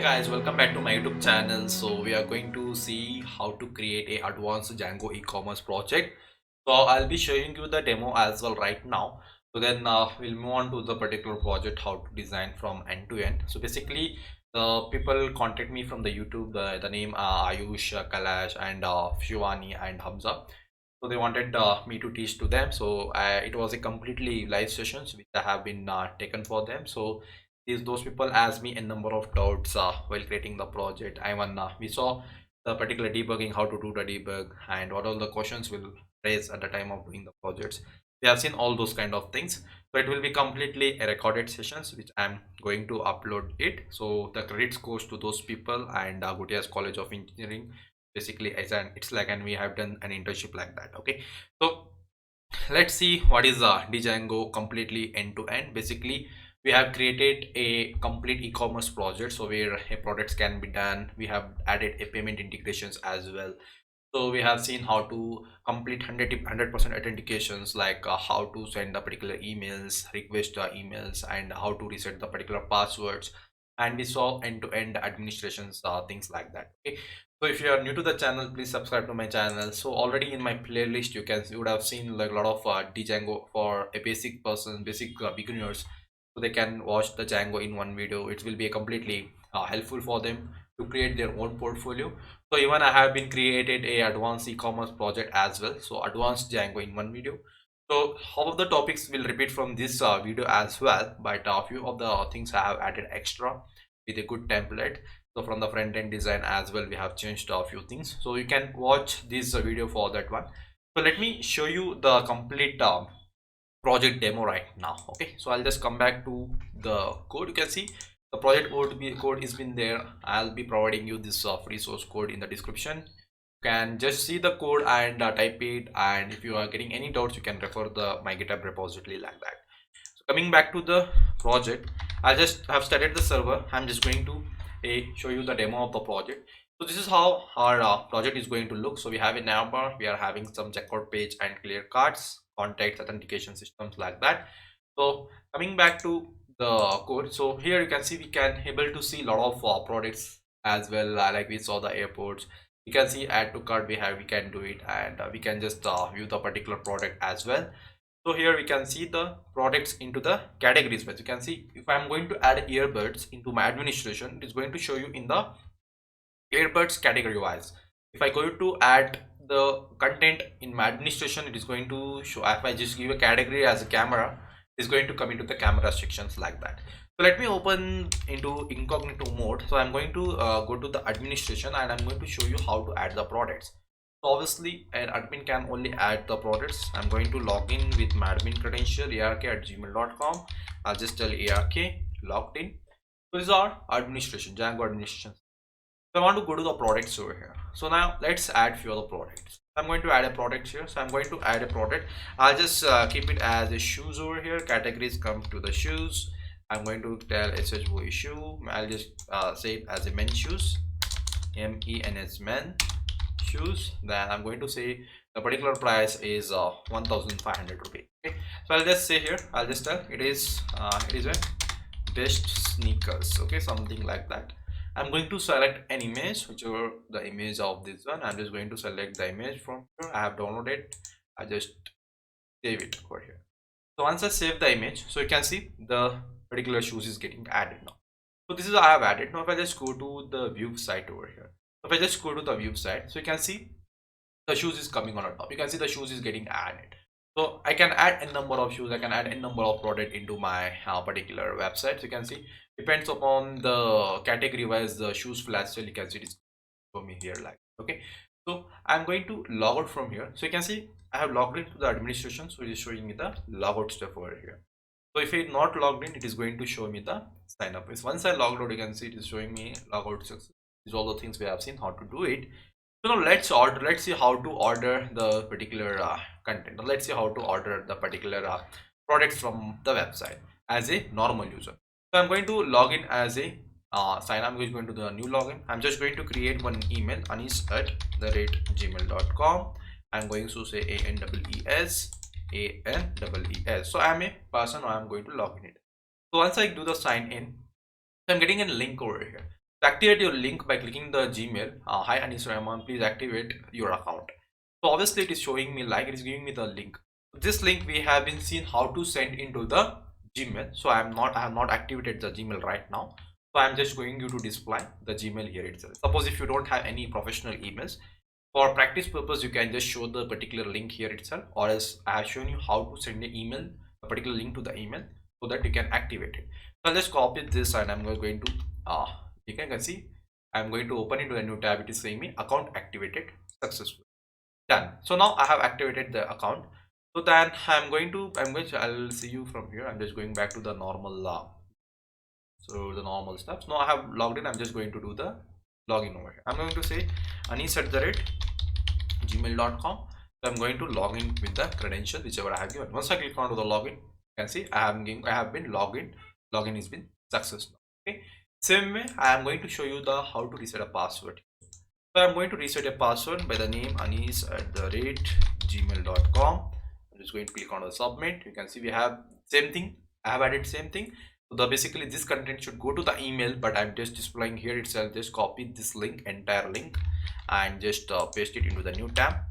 Guys, welcome back to my YouTube channel. So we are going to see how to create a advanced Django e-commerce project. So I'll be showing you the demo as well right now. So then we'll move on to the particular project, how to design from end to end. So basically the people contact me from the YouTube, the name Ayush, Kalash and Shivani and Hamza. So they wanted me to teach to them. So it was a completely live sessions which I have been taken for them. So those people asked me a number of doubts while creating the project. I mean, we saw the particular debugging, how to do the debug, and what all the questions will raise at the time of doing the projects. We have seen all those kind of things. So it will be completely a recorded sessions which I'm going to upload it. So the credits goes to those people and Galgotias College of Engineering. Basically, it's like, and we have done an internship like that. Okay, so let's see what is Django completely end to end. Basically, we have created a complete e-commerce project, so where a products can be done. We have added a payment integrations as well. So we have seen how to complete 100% authentications, like how to send the particular emails, request emails, and how to reset the particular passwords. And we saw end-to-end administrations, things like that. Okay, so if you are new to the channel, please subscribe to my channel. So already in my playlist, you would have seen like a lot of Django for a basic person, basic beginners, so they can watch the Django in one video. It will be a completely helpful for them to create their own portfolio. So even I have been created a advanced e-commerce project as well. So advanced Django in one video. So all of the topics will repeat from this video as well, but a few of the things I have added extra with a good template. So from the front end design as well, we have changed a few things. So you can watch this video for that one. So let me show you the complete project demo right now. Okay, so I'll just come back to the code. You can see the project code is been there. I'll be providing you this free source code in the description. You can just see the code and type it, and if you are getting any doubts, you can refer the my GitHub repository like that. So coming back to the project, I just have started the server. I'm just going to show you the demo of the project. So this is how our project is going to look. So we have a navbar, we are having some checkout page and clear cards, contacts, authentication systems like that. So coming back to the code, so here you can see we can able to see a lot of products as well, like we saw the airports. You can see add to cart, we can do it, and we can just view the particular product as well. So here we can see the products into the categories, but you can see if I'm going to add earbuds into my administration, it is going to show you in the earbuds category wise. If I go to add the content in my administration, it is going to show. If I just give a category as a camera, it's going to come into the camera sections like that. So let me open into incognito mode. So I'm going to go to the administration, and I'm going to show you how to add the products. So obviously an admin can only add the products. I'm going to log in with my admin credential ark@gmail.com. I'll just tell ark logged in. So these are administration, Django administration. So I want to go to the products over here. So now let's add few other products. I'm going to add a product here. So I'm going to add a product. I'll just keep it as a shoes over here. Categories come to the shoes. I'm going to tell SHO shoe. I'll just say it as a men's shoes, MENS men shoes. Then I'm going to say the particular price is 1,500 rupees. Okay, so I'll just say here, I'll just tell it is a best sneakers. Okay, something like that. I'm going to select an image, whichever the image of this one. I'm just going to select the image from here. I have downloaded. I just save it over here. So once I save the image, so you can see the particular shoes is getting added now. So this is I have added. Now if I just go to the view site over here, if I just go to the view site, so you can see the shoes is coming on the top. You can see the shoes is getting added. So I can add a number of shoes. I can add a number of product into my particular website. So you can see depends upon the category wise the shoes flash sale. You can see this for me here like okay. So I'm going to log out from here. So you can see I have logged into the administration. So it is showing me the logout stuff over here. So if it's not logged in, it is going to show me the sign up. Once I logged out, you can see it is showing me logout success. These are all the things we have seen how to do it. So now let's see how to order the particular content. Now let's see how to order the particular products from the website as a normal user. So I'm going to log in as a sign. I'm going to the new login. I'm just going to create one email, anis@gmail.com. I'm going to say ANEES. So I'm a person, or I'm going to log in it. So once I do the sign in, I'm getting a link over here. To activate your link by clicking the Gmail, hi Anis Rahman, please activate your account. So obviously it is showing me like it is giving me the link. This link we have been seen how to send into the Gmail. So I have not activated the Gmail right now. So I'm just going you to display the Gmail here itself. Suppose if you don't have any professional emails, for practice purpose, you can just show the particular link here itself, or else I have shown you how to send an email, a particular link to the email, so that you can activate it. So I'll just copy this and I'm going to you can see I'm going to open into a new tab. It is saying me account activated successful. Done. So now I have activated the account. So then I'll see you from here. I'm just going back to the normal the normal stuff. Now I have logged in. I'm just going to do the login over here. I'm going to say anis@gmail.com. So I'm going to log in with the credential whichever I have given. Once I click on to the login, you can see I have been logged in. Login has been successful. Okay. Same way, I am going to show you the how to reset a password. So I'm going to reset a password by the name anis@gmail.com. I'm just going to click on the submit. You can see we have same thing. I have added same thing. So basically this content should go to the email, but I'm just displaying here itself. Just copy this link, entire link, and just paste it into the new tab.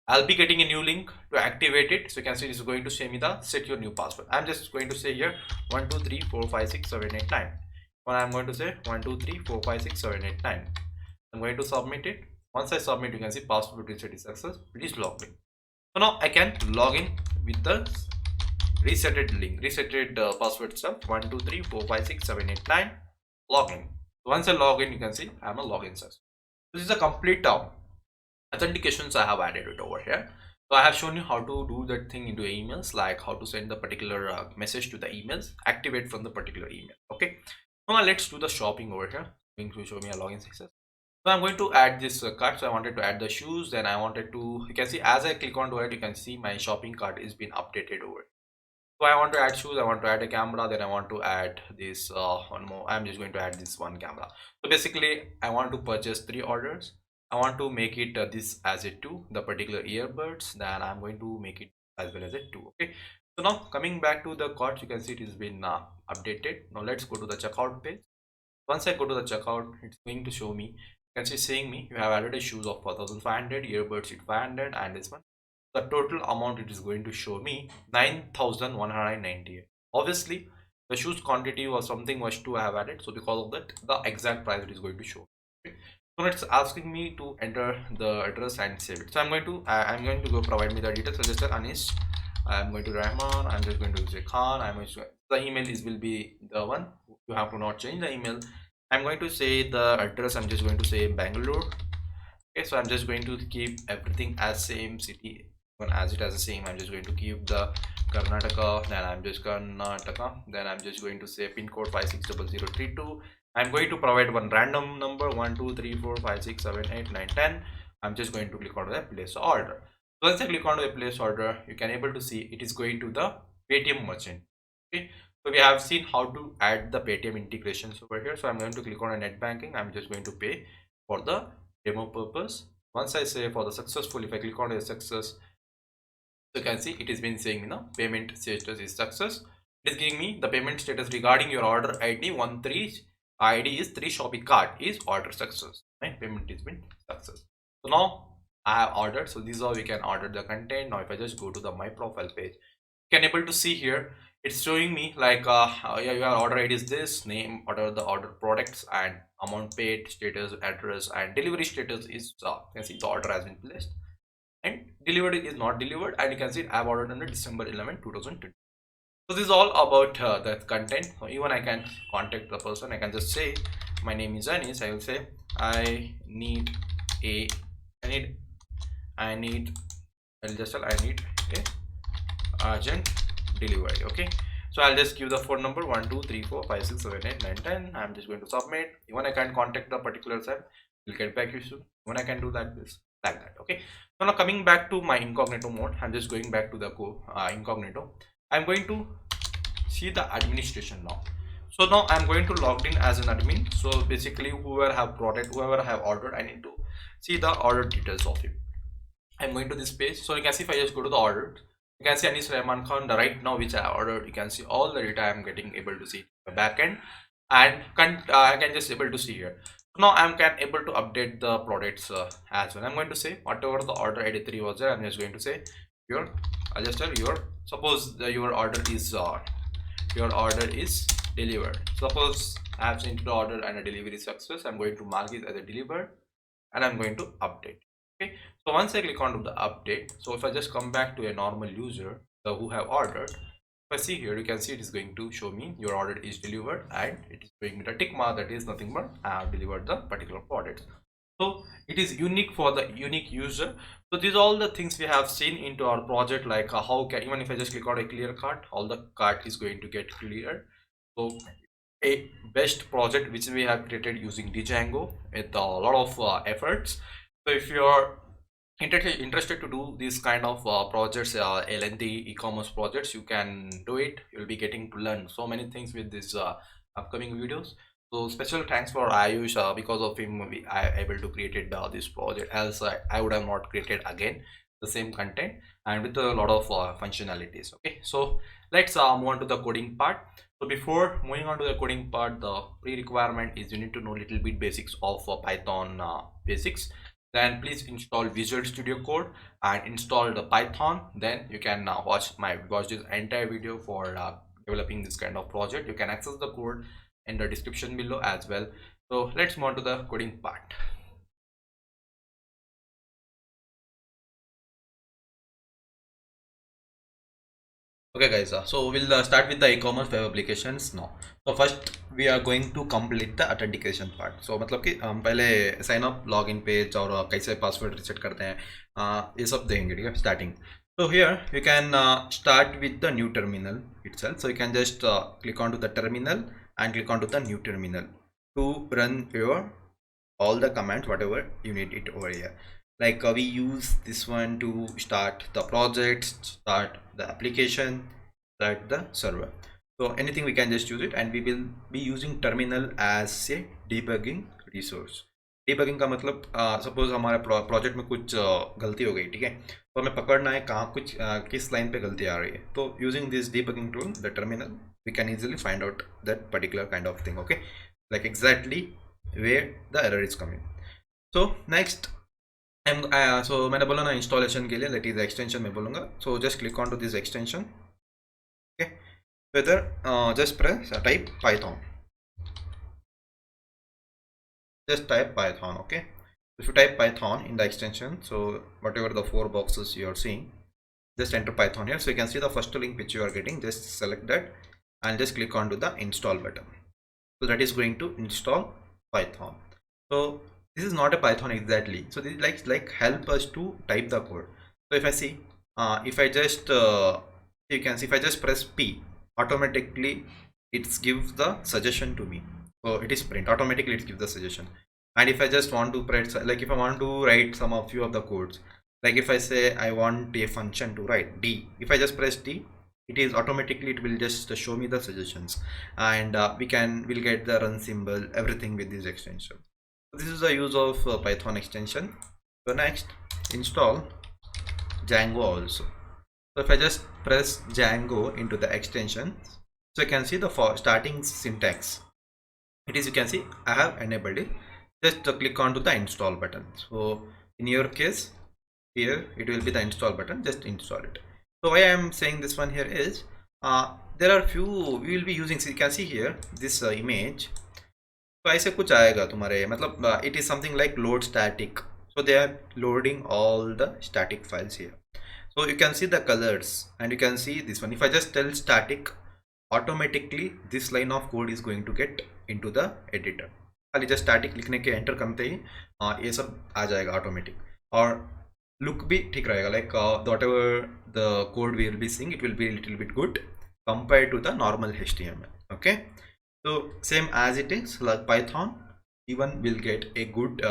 I'll be getting a new link to activate it. So you can see this is going to say me the set your new password. I'm just going to say here 1 2 3 4 5 6 7 8 9. Well, I'm going to say 1 2 3 4 5 6 7 8 9. I'm going to submit it. Once I submit, you can see password reset is success. It is logged in. So now I can log in with the resetted link, resetted password stuff 1 2 3 4 5 6 7 8 9. Login. Once I log in, you can see I'm a login success. This is a complete authentications I have added it over here. So I have shown you how to do that thing into emails, like how to send the particular message to the emails, activate from the particular email. Okay. Now let's do the shopping over here. Going to show me a login success. So I'm going to add this cart. So I wanted to add the shoes. Then I wanted to, you can see as I click onto it, you can see my shopping cart is been updated over. So I want to add shoes. I want to add a camera. Then I want to add this one more. I'm just going to add this one camera. So basically, I want to purchase 3 orders. I want to make it this as a 2, the particular earbuds. Then I'm going to make it as well as a 2. Okay. So now coming back to the cart, you can see it has been updated. Now let's go to the checkout page. Once I go to the checkout, it's going to show me. You can see saying me you have added a shoes of 4,500, earbuds at 500, and this one. The total amount it is going to show me 9,198. Obviously, the shoes quantity was something was to have added, so because of that, the exact price it is going to show. Okay. So it's asking me to enter the address and save it. So I'm going to go provide me the details. So just tell Anis, I'm going to Rahman. I'm just going to say Khan. The email will be the one. You have to not change the email. I'm going to say the address. I'm just going to say Bangalore. Okay, so I'm just going to keep everything as same city as it as the same. I'm just going to keep the Karnataka. Then I'm just Karnataka. Then I'm just going to say pin code 560032. I'm going to provide one random number 1 2 3 4 5 6 7 8 9 10. I'm just going to click on the place order. So once I click on the place order, you can able to see it is going to the Paytm merchant. Okay, so we have seen how to add the Paytm integrations over here. So I'm going to click on a net banking. I'm just going to pay for the demo purpose. Once I say for the successful, if I click on a success, you can see it has been saying payment status is success. It is giving me the payment status regarding your order ID 13 ID is 3 shopping cart is order success. Right? Payment has been success. So now I have ordered. So these are we can order the content. Now if I just go to the my profile page, you can able to see here it's showing me like yeah, your order ID is this, name, order, the order products, and amount paid, status, address, and delivery status is you can see the order has been placed and delivered is not delivered, and you can see I've ordered on December 11 2020. So this is all about the content. So even I can contact the person. I can just say my name is Anis. I will say I need a I need I'll just tell I need a urgent delivery. Okay, so I'll just give the phone number 1 2 3 4 5 6 7 8 9 10. I'm just going to submit. Even I can contact the particular site. We'll get back to you soon. When I can do that, this like that. Okay, so now coming back to my incognito mode, I'm just going back to the incognito. I'm going to see the administration now. So now I'm going to log in as an admin. So basically whoever have product, whoever have ordered, I need to see the order details of him. I'm going to this page. So you can see if I just go to the order, you can see Anis Rahman Khan right now which I ordered. You can see all the data I'm getting able to see the backend. and I can just able to see here. Now I'm can able to update the products as well. I'm going to say whatever the order 83 was there, I'm just going to say your, I'll just tell your, suppose your order is delivered. Suppose I have sent the order and a delivery success. I'm going to mark it as a delivered and I'm going to update. Okay, so once I click onto the update, so if I just come back to a normal user who have ordered, if I see here, you can see it is going to show me your order is delivered and it is showing me the tick mark, that is nothing but I have delivered the particular product. So it is unique for the unique user. So these are all the things we have seen into our project, like how can, even if I just click on a clear cart, all the cart is going to get cleared. So a best project which we have created using Django with a lot of efforts. So if you're interested to do these kind of projects, lengthy e-commerce projects, you can do it. You'll be getting to learn so many things with these upcoming videos. So special thanks for Ayush, because of him I able to create this project, else I would have not created again the same content and with a lot of functionalities. Okay, so let's move on to the coding part. So before moving on to the coding part, the pre-requirement is you need to know little bit basics of Python basics. Then please install Visual Studio Code and install the Python. Then you can watch this entire video for developing this kind of project. You can access the code in the description below as well. So let's move on to the coding part. Okay guys, so we'll start with the e-commerce web applications now. So first we are going to complete the authentication part. So मतलब कि हम पहले sign up login page और कैसे password reset करते हैं ये सब देंगे, ठीक है, starting. So here you can start with the new terminal itself. So you can just click onto the terminal and click onto the new terminal to run your all the commands whatever you need it over here. Like we use this one to start the project, start the application, start the server. So anything we can just use it, and we will be using terminal as a debugging resource. Debugging का मतलब suppose हमारे project में कुछ गलती हो गई, ठीक है, तो हमें पकड़ना है कहाँ कुछ किस लाइन पे गलती आ रही है. तो using this debugging tool, the terminal, we can easily find out that particular kind of thing. Okay, like exactly where the error is coming. So next so मैंने बोला ना इंस्टॉलेशन के लिए, that is extension मैं बोलूँगा. So just click on to this extension. Okay, whether just press type Python. Just type Python. Okay, if you type Python in the extension, so whatever the 4 boxes you are seeing, just enter Python here. So you can see the first link which you are getting, just select that and just click on to the install button. So that is going to install Python. So this is not a Python exactly, so this is like help us to type the code. So if I see if I just you can see if I just press P, automatically it gives the suggestion to me. So it is print, automatically it gives the suggestion. And if I just want to press, like if I want to write some of few of the codes, like if I say I want a function to write D, if I just press D, it is automatically, it will just show me the suggestions, and we'll get the run symbol, everything with this extension. So this is the use of Python extension. So next, install Django also. So if I just press Django into the extension, so you can see the starting syntax. It is, you can see I have enabled it. Just click on to the install button. So in your case here it will be the install button, just install it. So why I am saying this one here is there are few we will be using. So you can see here this image. तो ऐसे कुछ आएगा तुम्हारे, मतलब it is something like load static. So they are loading all the static files here. So you can see the colors and you can see this one. If I just tell static, automatically this line of code is going to get into the editor. खाली just static लिखने के enter करते ही ये सब आ जाएगा automatic, और look भी ठीक रहेगा, like whatever the code we will be seeing, it will be a little bit good compared to the normal HTML. Okay, so same as it is, like Python even will get a good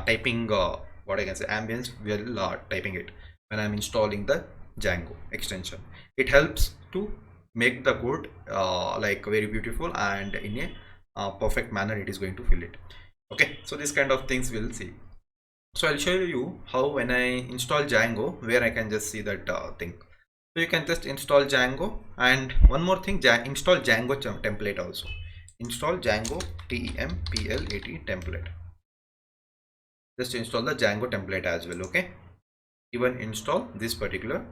typing what I can say ambience while typing it when I'm installing the Django extension. It helps to make the code like very beautiful, and in a perfect manner it is going to fill it. Okay, so this kind of things we'll see. So I'll show you how when I install Django, where I can just see that thing. So you can just install Django, and one more thing, install Django template also. install Django templat template. Just install the Django template as well. Okay, even install this particular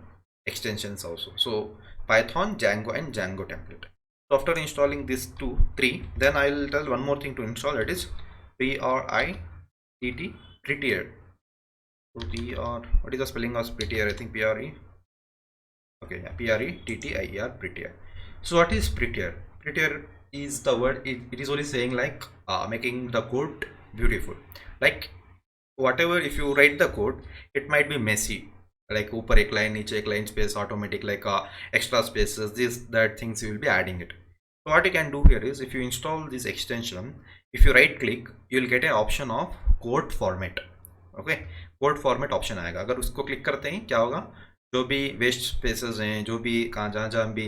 extensions also. So Python, Django and Django template. So after installing these three, then I will tell one more thing to install. It is prettier. So what is the spelling of prettier? I think pre. Okay, yeah, prettier, prettier. So what is prettier? Prettier is the word. It is only saying like making the code beautiful. Like whatever, if you write the code, it might be messy, like upper ek line, niche ek line, space automatic, like extra spaces, this that things you will be adding it. So what you can do here is, if you install this extension, if you right click, you will get an option of code format. Okay, code format option आएगा. अगर उसको click करते हैं क्या होगा, जो भी waste spaces हैं, जो भी कहाँ जहाँ भी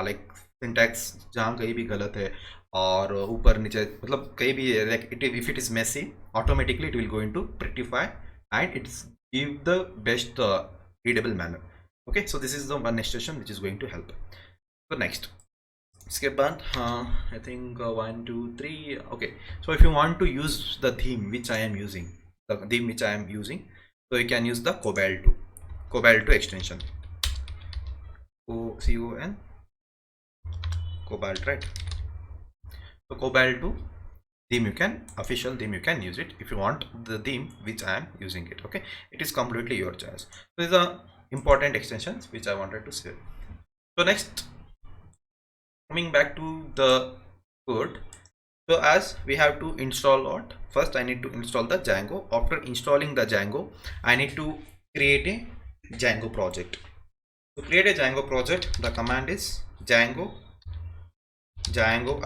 लाइक सिंटैक्स जहाँ कहीं भी गलत है और ऊपर नीचे मतलब कहीं भी like if it is messy, automatically it will going to prettify and it's give the best readable manner. Okay, so this is the one extension which is going to help. तो नेक्स्ट इसके बाद I think 1 2 3. Okay, so if you want to use the theme which I am using, the theme which I am using, so you can use the cobalt 2 extension, CON cobalt, right? So cobalt 2 theme, you can official theme, you can use it if you want the theme which I am using it. Okay, it is completely your choice. So these are important extensions which I wanted to say. So next, coming back to the code. So as we have to install what? First I need to install the Django. After installing the Django, I need to create a Django project. To create a Django project, the command is Django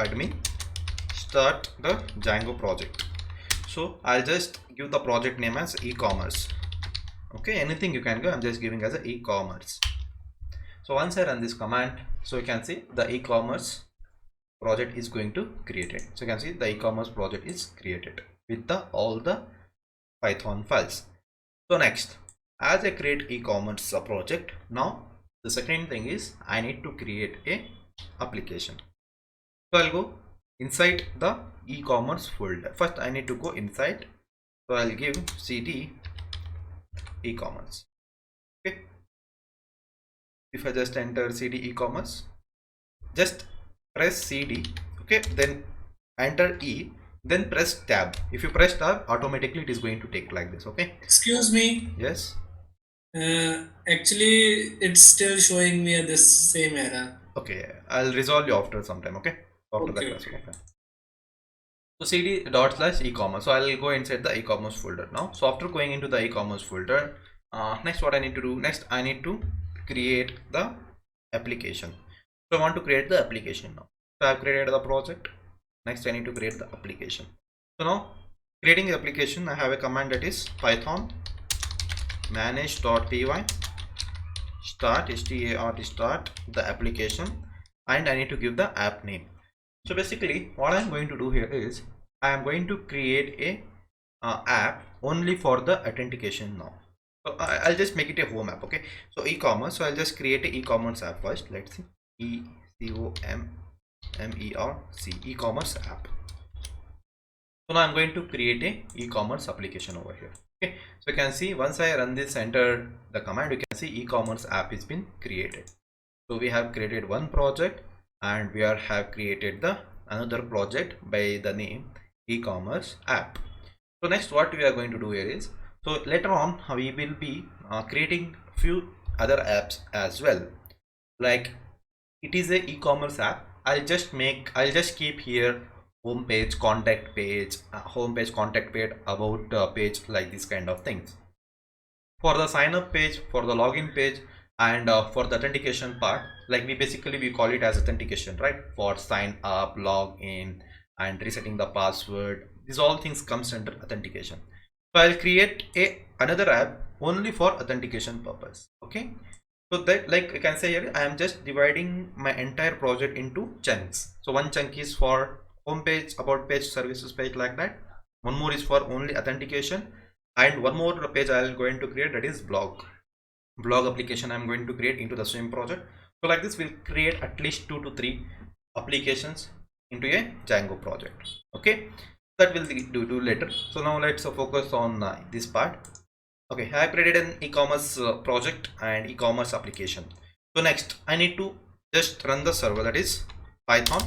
admin start the Django project. So I'll just give the project name as e-commerce. Okay, anything you can go, I'm just giving as a e-commerce. So once I run this command, so you can see the e-commerce project is going to create it. So you can see the e-commerce project is created with all the Python files. So next, as I create e-commerce project, now the second thing is I need to create a application. So I'll go inside the e-commerce folder. First I need to go inside, so I'll give cd e-commerce. Okay, if I just enter cd e-commerce, just press CD, okay, then enter E, then press tab. If you press tab, automatically it is going to take like this. Okay, Excuse me. Yes. Actually, it's still showing me this same error. Okay, I'll resolve you after some time. Okay, after Okay, that. Okay. So cd / e-commerce. So I'll go inside the e-commerce folder now. So after going into the e-commerce folder, next what I need to do, next I need to create the application. So I want to create the application now. So I have created the project. Next I need to create the application. So now creating the application, I have a command that is python manage.py start the application, and I need to give the app name. So basically what I am going to do here is I am going to create a app only for the authentication now. So I'll just make it a home app. Okay, so e-commerce, so I'll just create a e-commerce app first. Let's see, e-commerce app. So now I'm going to create a e-commerce application over here. Okay, so you can see once I run this, enter the command, you can see e-commerce app has been created. So we have created one project and we have created the another project by the name e-commerce app. So next what we are going to do here is, so later on we will be creating few other apps as well. Like it is a e-commerce app, I'll just keep here home page, contact page, contact page, about page, like this kind of things. For the sign up page, for the login page, and for the authentication part, like we call it as authentication, right? For sign up, log in, and resetting the password, these all things comes under authentication. So I'll create another app only for authentication purpose. Okay, so that, like you can say here, I am just dividing my entire project into chunks. So one chunk is for home page, about page, services page, like that. One more is for only authentication, and one more page I am going to create, that is blog application I am going to create into the same project. So like this we'll create at least 2 to 3 applications into a Django project. Okay, that will do later. So now let's focus on this part. Okay, I created an e-commerce project and e-commerce application. So next I need to just run the server, that is Python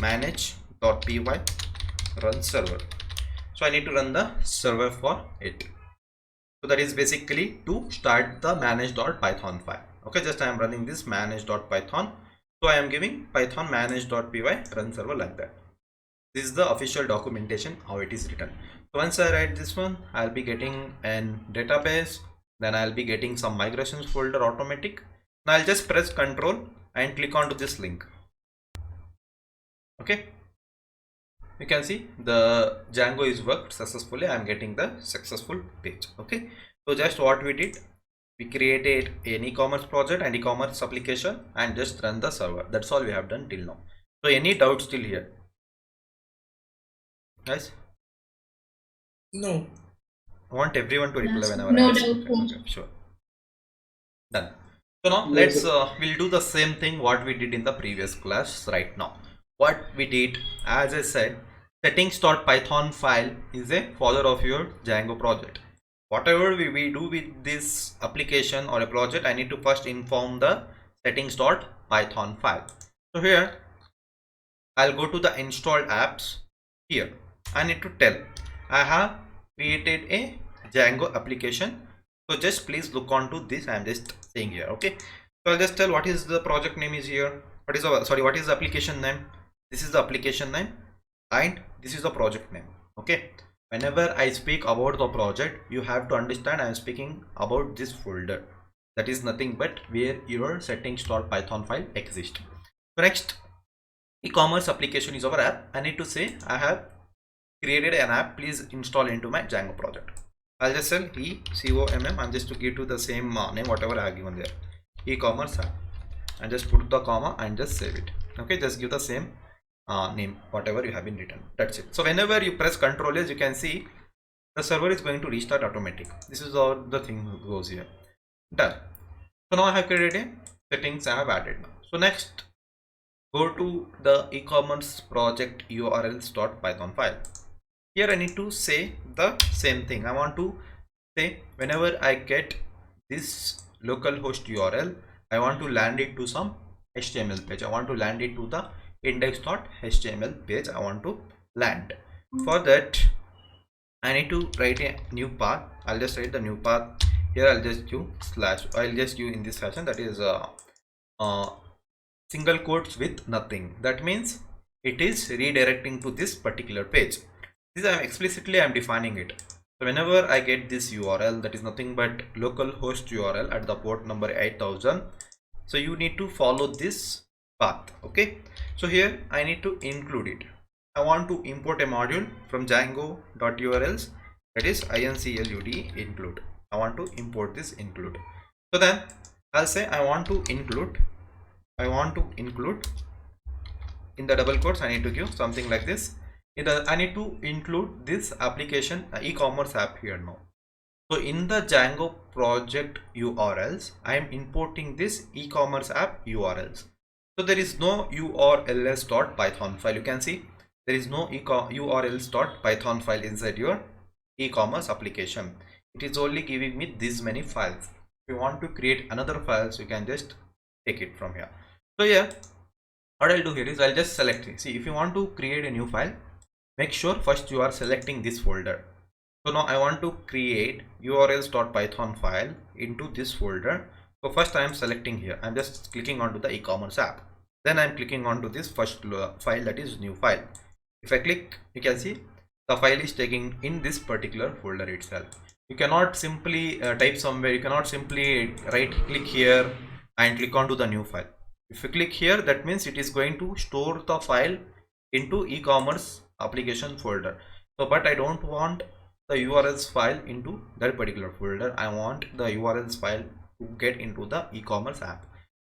manage.py run server. So I need to run the server for it. So that is basically to start the manage.python file. Okay, just I am running this manage.python. So I am giving python manage.py run server like that. This is the official documentation how it is written. So once I write this one, I'll be getting an database, then I'll be getting some migrations folder automatic. Now I'll just press Ctrl and click onto this link. Okay, you can see the Django is worked successfully. I am getting the successful page. Okay, so just what we did, we created an e-commerce project and e-commerce application and just run the server. That's all we have done till now. So any doubts still here, guys? No. I want everyone to reply whenever No I ask. doubt. Okay, sure. Done. So now let's we'll do the same thing what we did in the previous class right now. What we did, as I said, settings.python file is a folder of your Django project. Whatever we do with this application or a project, I need to first inform the settings.python file. So here I'll go to the installed apps. Here I need to tell I have created a Django application. So just please look onto this. I am just saying here. Okay, so I'll just tell what is the project name is here. What is the application name? This is the application name and this is the project name. Okay, whenever I speak about the project, you have to understand I am speaking about this folder. That is nothing but where your settings.python file exists. So next, e-commerce application is our app. I need to say I have created an app, please install into my Django project. I'll just tell e-comm and just to give to the same name whatever I have given there, e-commerce app, and just put the comma and just save it. Okay, just give the same name whatever you have been written. That's it. So whenever you press Ctrl S, you can see the server is going to restart automatic. This is how the thing goes here. Done. So now I have created a settings I have added now. So next, go to the e-commerce project urls.python file. Here I need to say the same thing. I want to say whenever I get this localhost URL, I want to land it to some HTML page. I want to land it to the index.html page. I want to land. For that, I need to write a new path. I'll just write the new path here. I'll just do slash. I'll just do in this fashion, that is single quotes with nothing. That means it is redirecting to this particular page. This I'm defining it. So whenever I get this URL, that is nothing but localhost URL at the port number 8000. So you need to follow this path. Okay, so here I need to include it. I want to import a module from Django.urls, that is include include. I want to import this include. So then I'll say I want to include in the double quotes. I need to give something like this. I need to include this application e-commerce app here now. So in the Django project URLs, I am importing this e-commerce app URLs. So there is no urls.python file. You can see there is no urls.python file inside your e-commerce application. It is only giving me this many files. If you want to create another files, you can just take it from here. So yeah, what I'll do here is I'll just select it. See, if you want to create a new file, make sure first you are selecting this folder. So now I want to create urls.python file into this folder. So first I am selecting here. I'm just clicking onto the e-commerce app. Then I'm clicking onto this first file, that is new file. If I click, you can see the file is taking in this particular folder itself. You cannot simply type somewhere. You cannot simply right click here and click onto the new file. If you click here, that means it is going to store the file into e-commerce application folder. So but I don't want the URLs file into that particular folder. I want the URLs file to get into the e-commerce app.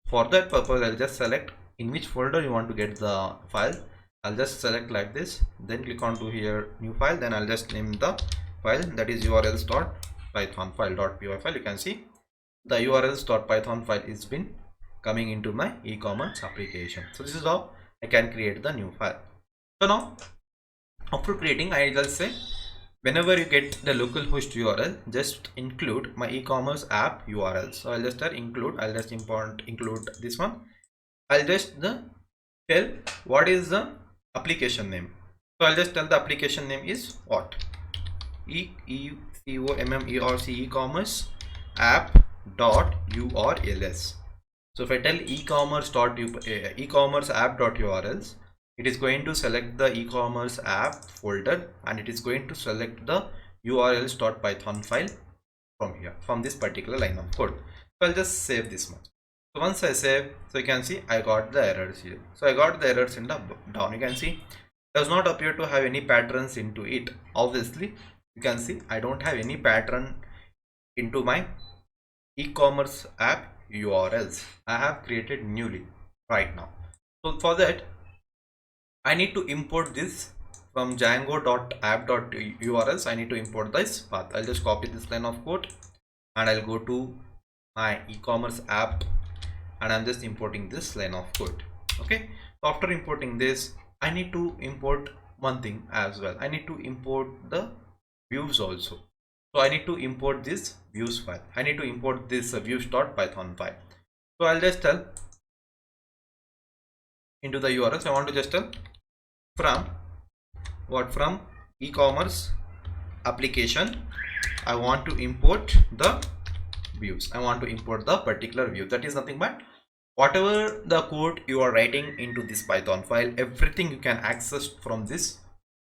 For that purpose, I'll just select in which folder you want to get the file. I'll just select like this, then click on to here new file, then I'll just name the file, that is urls.python file.py file. You can see the urls.python file is been coming into my e-commerce application. So this is how I can create the new file. So now after creating, I just say whenever you get the localhost URL, just include my e-commerce app URL. So I'll just include, I'll just include this one. I'll just tell what is the application name. So I'll just tell the application name is what? e-commerce app dot urls. So if I tell e-commerce app dot urls, it is going to select the e-commerce app folder and it is going to select the urls.python file from here, from this particular line of code. So I'll just save this much. So once I save, so you can see I got the errors here. So I got the errors in the down. You can see does not appear to have any patterns into it. Obviously you can see I don't have any pattern into my e-commerce app URLs I have created newly right now. So for that I need to import this from django.app.urls. I need to import this path. I'll just copy this line of code and I'll go to my e-commerce app and I'm just importing this line of code. Okay, so after importing this, I need to import one thing as well. I need to import the views also. So I need to import this views file. I need to import this views.python file. So I'll just tell into the URLs. I want to just tell from e-commerce application. I want to import the views. I want to import the particular view. That is nothing but whatever the code you are writing into this Python file, everything you can access from this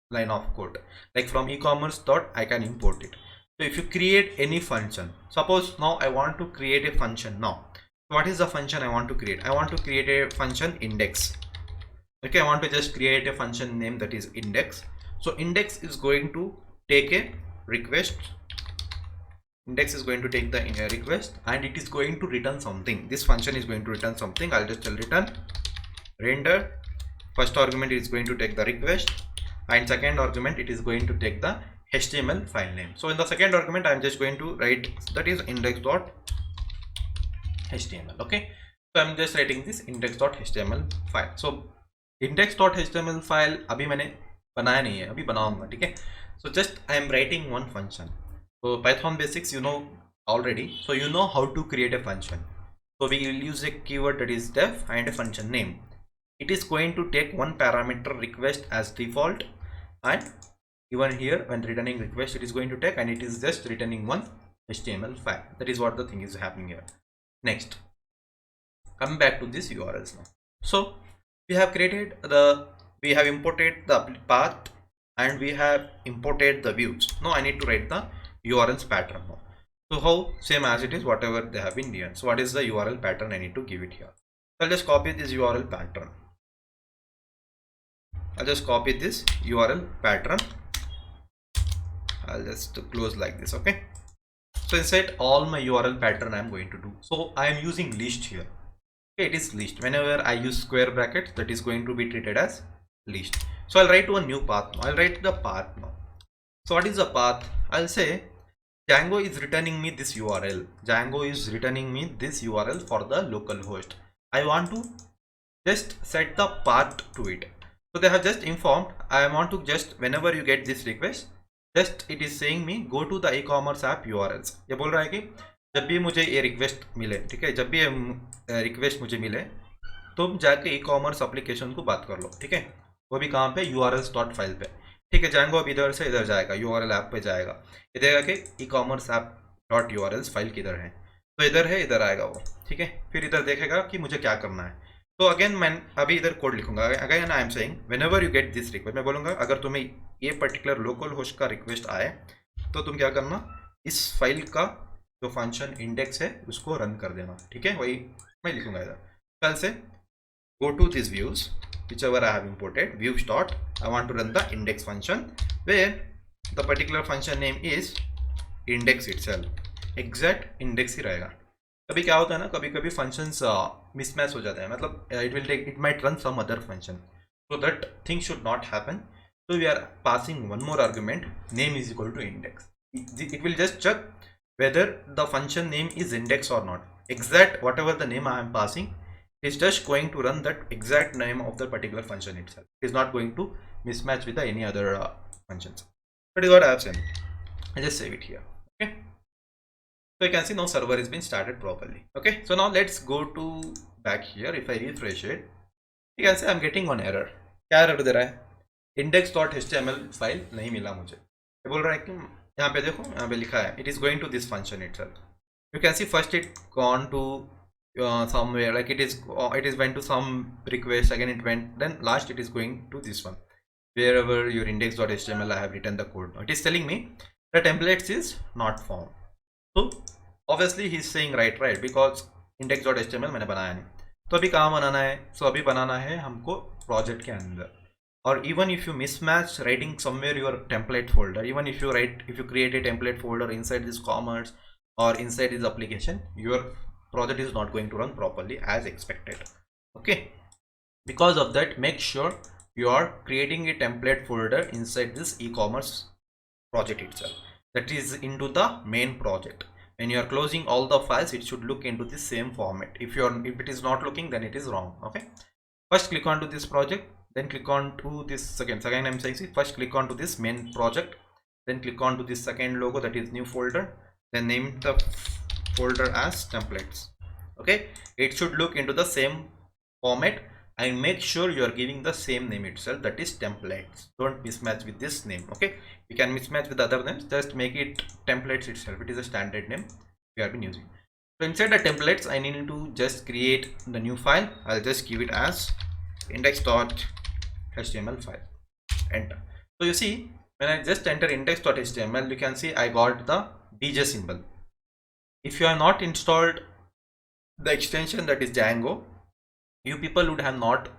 line of code. Like from e-commerce dot, I can import it. So if you create any function, suppose now I want to create a function now. What is the function I want to create? I want to create a function index. Okay, I want to just create a function name that is index. So index is going to take a request. Index is going to take the request and it is going to return something. This function is going to return something. I'll just tell return render. First argument is going to take the request and second argument it is going to take the HTML file name. So in the second argument I'm just going to write that is index.html. Okay, so I'm just writing this index.html file. So index.html file अभी मैंने बनाया नहीं है, अभी बनाऊंगा. ठीक है, so just I am writing one function. So Python basics you know already, so you know how to create a function. So we will use a keyword that is def and a function name. It is going to take one parameter request as default, and even here when returning request it is going to take, and it is just returning one HTML file. That is what the thing is happening here. Next, come back to this URLs now. So we have created we have imported the path and we have imported the views. Now I need to write the URLs pattern now. So how? Same as it is, whatever they have been given. So what is the URL pattern? I need to give it here. So I'll just copy this URL pattern. I'll just copy this URL pattern. I'll just close like this. Okay, so inside all my URL pattern I'm going to do. So I am using list here. Okay, it is list. Whenever I use square brackets, that is going to be treated as list. So I'll write to a new path now. I'll write the path now. So what is the path? I'll say Django is returning me this URL. Django is returning me this URL for the local host. I want to just set the path to it. So they have just informed I want to just whenever you get this request, just it is saying me go to the e-commerce app URLs. ये बोल रहा है कि जब भी मुझे ये request मिले, ठीक है, जब भी ये रिक्वेस्ट मुझे मिले तुम जाके e-commerce एप्लीकेशन को बात कर लो. ठीक है, वो भी कहाँ पे? urls.file फाइल पे. ठीक है, Django अब इधर से इधर जाएगा, URL ऐप पे जाएगा, ये देगा कि e-commerce app.urls फाइल किधर है. तो इधर है, इधर आएगा वो. ठीक है, फिर इधर देखेगा कि मुझे क्या करना है. तो अगेन मैं अभी इधर कोड लिखूंगा. Again I am saying whenever you get this request, मैं बोलूँगा अगर तुम्हें ये पर्टिकुलर लोकल होस्ट का रिक्वेस्ट आए तो तुम क्या करना, इस फाइल का जो फंक्शन इंडेक्स है उसको रन कर देना. ठीक है, वही मैं लिखूंगा इधर. कल से go to these views whichever I have imported, views dot I want to run the index function where the particular function name is index itself. Exact index ही रहेगा. कभी क्या होता है ना, कभी कभी फंक्शंस मिसमैच हो जाते हैं, मतलब it might run some other function, so that thing should not happen. So we are passing one more argument, name is equal to index. It will just check whether the function name is index or not. Exact whatever the name I am passing, It's just going to run that exact name of the particular function itself. It's not going to mismatch with any other functions. That is what I have sent. I just save it here. Okay. So you can see now server has been started properly. Okay. So now let's go to back here. If I refresh it, you can see I'm getting one error. क्या error दे रहा है? index.html file नहीं मिला मुझे. ये बोल रहा है कि यहाँ पे देखो, यहाँ पे लिखा है it is going to this function itself. You can see first it gone to somewhere, like it is went to some request, again it went, then last it is going to this one wherever your index.html I have written the code. It is telling me the templates is not found. So obviously he is saying right because index.html मैंने बनाया नहीं. तो अभी कहाँ बनाना है? So अभी बनाना है हमको प्रोजेक्ट के अंदर. Or even if you mismatch writing somewhere your template folder, even if you create a template folder inside this commerce or inside this application, your project is not going to run properly as expected. Okay, because of that, make sure you are creating a template folder inside this e-commerce project itself, that is into the main project. When you are closing all the files, it should look into the same format. If it is not looking, then it is wrong. Okay, first click on to this project, then click on to this again I'm saying, see, first click on to this main project, then click on to this second logo, that is new folder, then name the folder as templates. Okay, it should look into the same format, and make sure you are giving the same name itself, that is templates. Don't mismatch with this name. Okay, you can mismatch with other names, just make it templates itself. It is a standard name we have been using. So inside the templates, I need to just create the new file. I'll just give it as index.html file. Enter. So you see, when I just enter index.html, you can see I got the DJ symbol. If you have not installed the extension, that is Django, you people would have not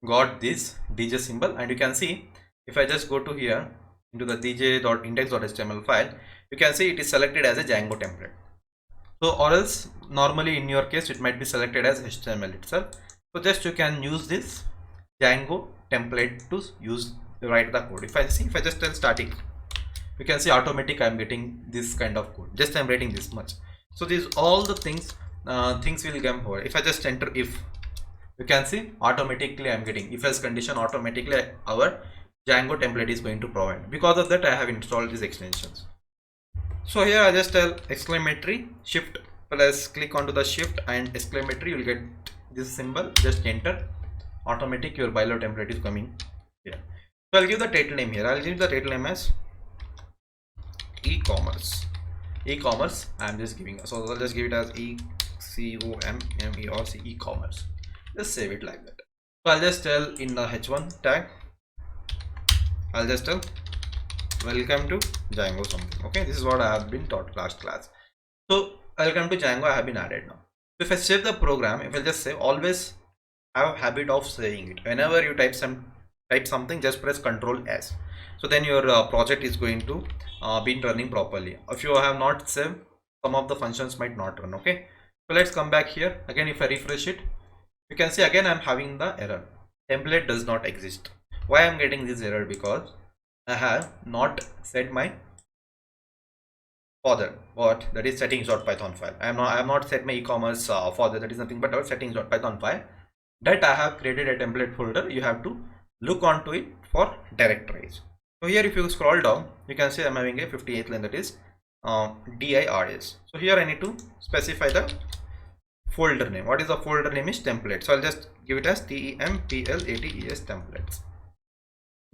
got this DJ symbol. And you can see, if I just go to here into the dj.index.html file, you can see it is selected as a Django template. So or else normally in your case it might be selected as HTML itself. So just you can use this Django template to write the code. If I just tell static, you can see automatic I'm getting this kind of code. Just I'm writing this much. So these all the things will come over. If I just enter if, you can see automatically I'm getting if else condition, automatically our Django template is going to provide. Because of that I have installed these extensions. So here I just tell exclamatory shift plus click onto the shift and exclamatory, you will get this symbol, just enter, automatic your bylaw template is coming here. So I'll give the title name here. I'll give the title name as e-commerce. I'm just giving, so I'll just give it as e-c-o-m-m-e-r-c, e-commerce. Just save it like that. So I'll just tell in the h1 tag, I'll just tell welcome to Django something. Okay, this is what I have been taught last class. So welcome to Django I have been added now. So if I save the program, if I just save, always have a habit of saving it. Whenever you type something, just press Ctrl S. So then your project is going to be running properly. If you have not saved, some of the functions might not run. Okay, so let's come back here again. If I refresh it, you can see again I'm having the error, template does not exist. Why I'm getting this error? Because I have not set my further, what that is settings.python file. I have not set my e-commerce further, that is nothing but our settings.python file that I have created a template folder. You have to look onto it for directories. So here if you scroll down, you can see I'm having a 58th line, that is dirs. So here I need to specify the folder name. What is the folder name? Is template. So I'll just give it as templates templates.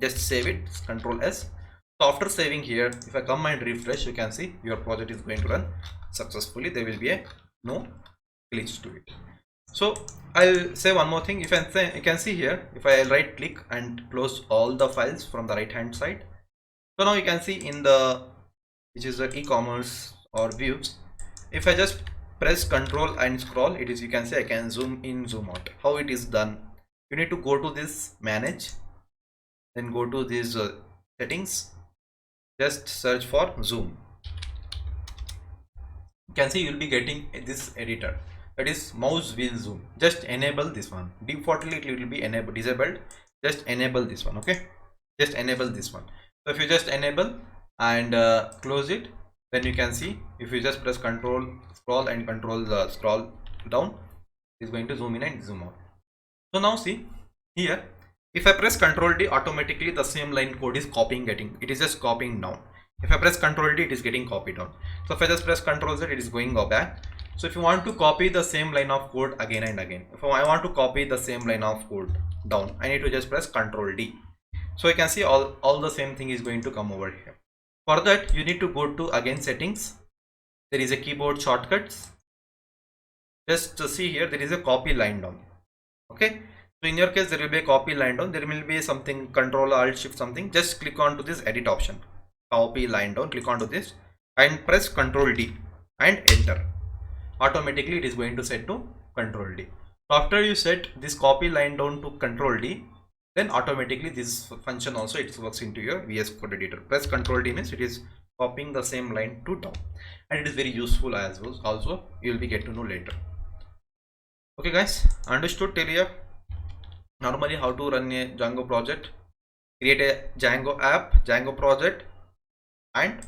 Just save it, Ctrl S. So after saving here, if I come and refresh, you can see your project is going to run successfully. There will be no glitch to it. So I'll say one more thing. If I say, you can see here, if I right click and close all the files from the right hand side, so now you can see in the, which is the e-commerce or views, if I just press Ctrl and scroll, it is, you can see I can zoom in, zoom out. How it is done? You need to go to this manage, then go to these settings, just search for zoom. You can see you'll be getting this editor, that is mouse wheel zoom. Just enable this one. Defaultly it will be disabled. Just enable this one. Okay, just enable this one. So if you just enable and close it, then you can see if you just press Ctrl scroll and Ctrl scroll down, It's going to zoom in and zoom out. So now see here, if I press Ctrl D, automatically the same line code is copying, it is just copying down. If I press Ctrl D, it is getting copied down. So if I just press Ctrl Z, it is going go back. So if you want to copy the same line of code again and again, if I want to copy the same line of code down, I need to just press Ctrl D. So you can see all the same thing is going to come over here. For that, you need to go to again settings. There is a keyboard shortcuts. Just to see here, there is a copy line down. Okay. So in your case, there will be a copy line down. There will be something Control Alt Shift something. Just click on to this edit option. Copy line down. Click onto this and press Ctrl D and enter. Automatically, it is going to set to Ctrl D. So after you set this copy line down to Ctrl D, then automatically this function also it works into your VS Code editor. Press Ctrl D means it is copying the same line to down, and it is very useful as well. Also, you will be get to know later. Okay, guys, understood till here? Normally, how to run a Django project? Create a Django app, Django project, and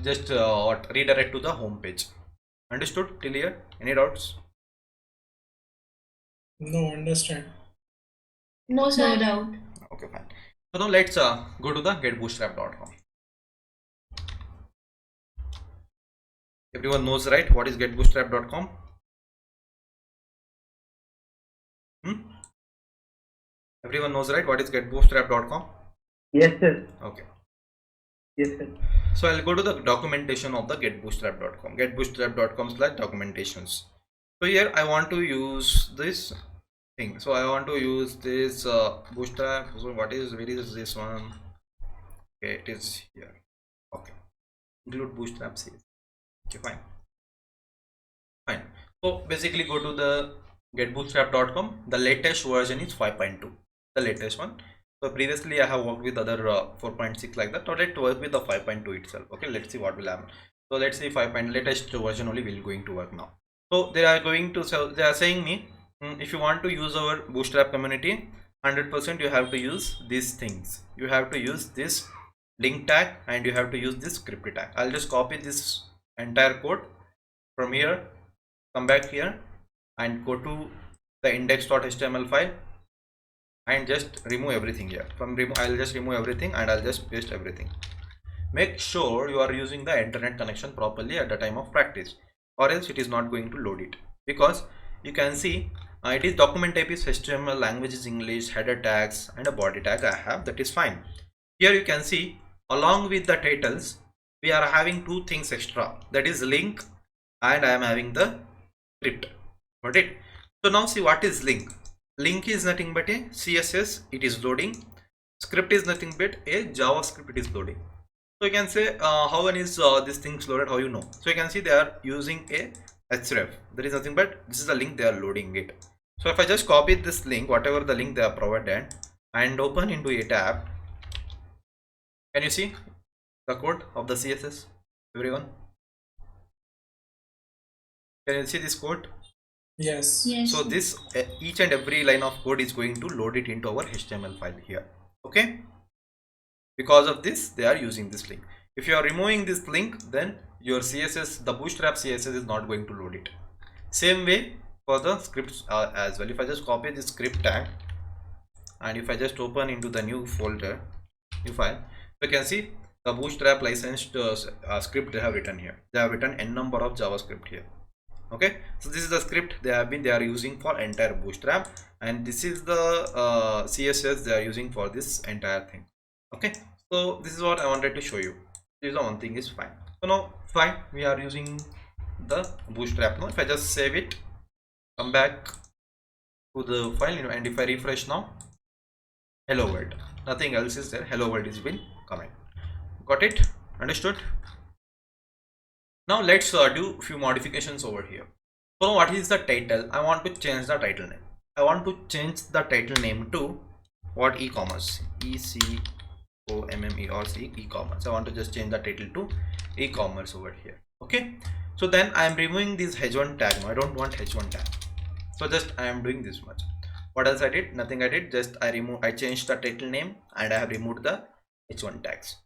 just redirect to the home page. Understood till here? Any doubts? No, understand. No, sir. No doubt. Okay, fine. So now let's go to the getbootstrap.com. Everyone knows, right, what is getbootstrap.com? Everyone knows, right, what is getbootstrap.com? Yes, sir. Okay. Yes, sir. So I'll go to the documentation of the getbootstrap.com. Getbootstrap.com/documentations. So here I want to use this thing. So I want to use this bootstrap. So where is this one? Okay, it is here. Okay. Include bootstrap says. Okay, fine. Fine. So basically go to the getbootstrap.com. The latest version is 5.2. The latest one. So previously I have worked with other 4.6 like that. Now let's work with the 5.2 itself. Okay, let's see what will happen. So let's see 5. Latest version only will going to work now. So they are going to, so they are saying me, if you want to use our Bootstrap community 100%, you have to use these things. You have to use this link tag and you have to use this script tag. I'll just copy this entire code from here, come back here and go to the index.html file and just remove everything here. I'll just remove everything and I'll just paste everything. Make sure you are using the internet connection properly at the time of practice, or else it is not going to load it, because you can see it is document type is HTML, language is English, header tags and a body tag I have, that is fine. Here you can see along with the titles we are having two things extra, that is link and I am having the script. Got it? So now see what is link. Link is nothing but a CSS, it is loading. Script is nothing but a JavaScript, it is loading. So you can say how one is this things loaded, how you know. So you can see they are using a href. There is nothing but this is the link they are loading it. So if I just copy this link, whatever the link they are provided, and open into a tab, can you see the code of the CSS? Everyone, can you see this code? Yes. Yes. So this each and every line of code is going to load it into our HTML file here. Okay, because of this they are using this link. If you are removing this link, then your CSS, the Bootstrap CSS is not going to load it. Same way for the scripts as well. If I just copy this script tag and if I just open into the new folder, new file, you can see the Bootstrap licensed script they have written here. They have written n number of JavaScript here. Okay, so this is the script they are using for entire Bootstrap, and this is the CSS they are using for this entire thing. Okay, so this is what I wanted to show you. This is the one thing is fine. So now fine, we are using the Bootstrap now. If I just save it, come back to the file, and if I refresh now, hello world, nothing else is there. Hello world is been comment. Got it? Understood? Now let's do a few modifications over here. So what is the title? I want to change the title name. I want to change the title name to what? E-commerce. E-C-O-M-M-E-R-C, e-commerce. I want to just change the title to e-commerce over here. Okay. So then I am removing this h1 tag. No, I don't want h1 tag. So just I am doing this much. What else I did? Nothing I did. Just I changed the title name and I have removed the h1 tags.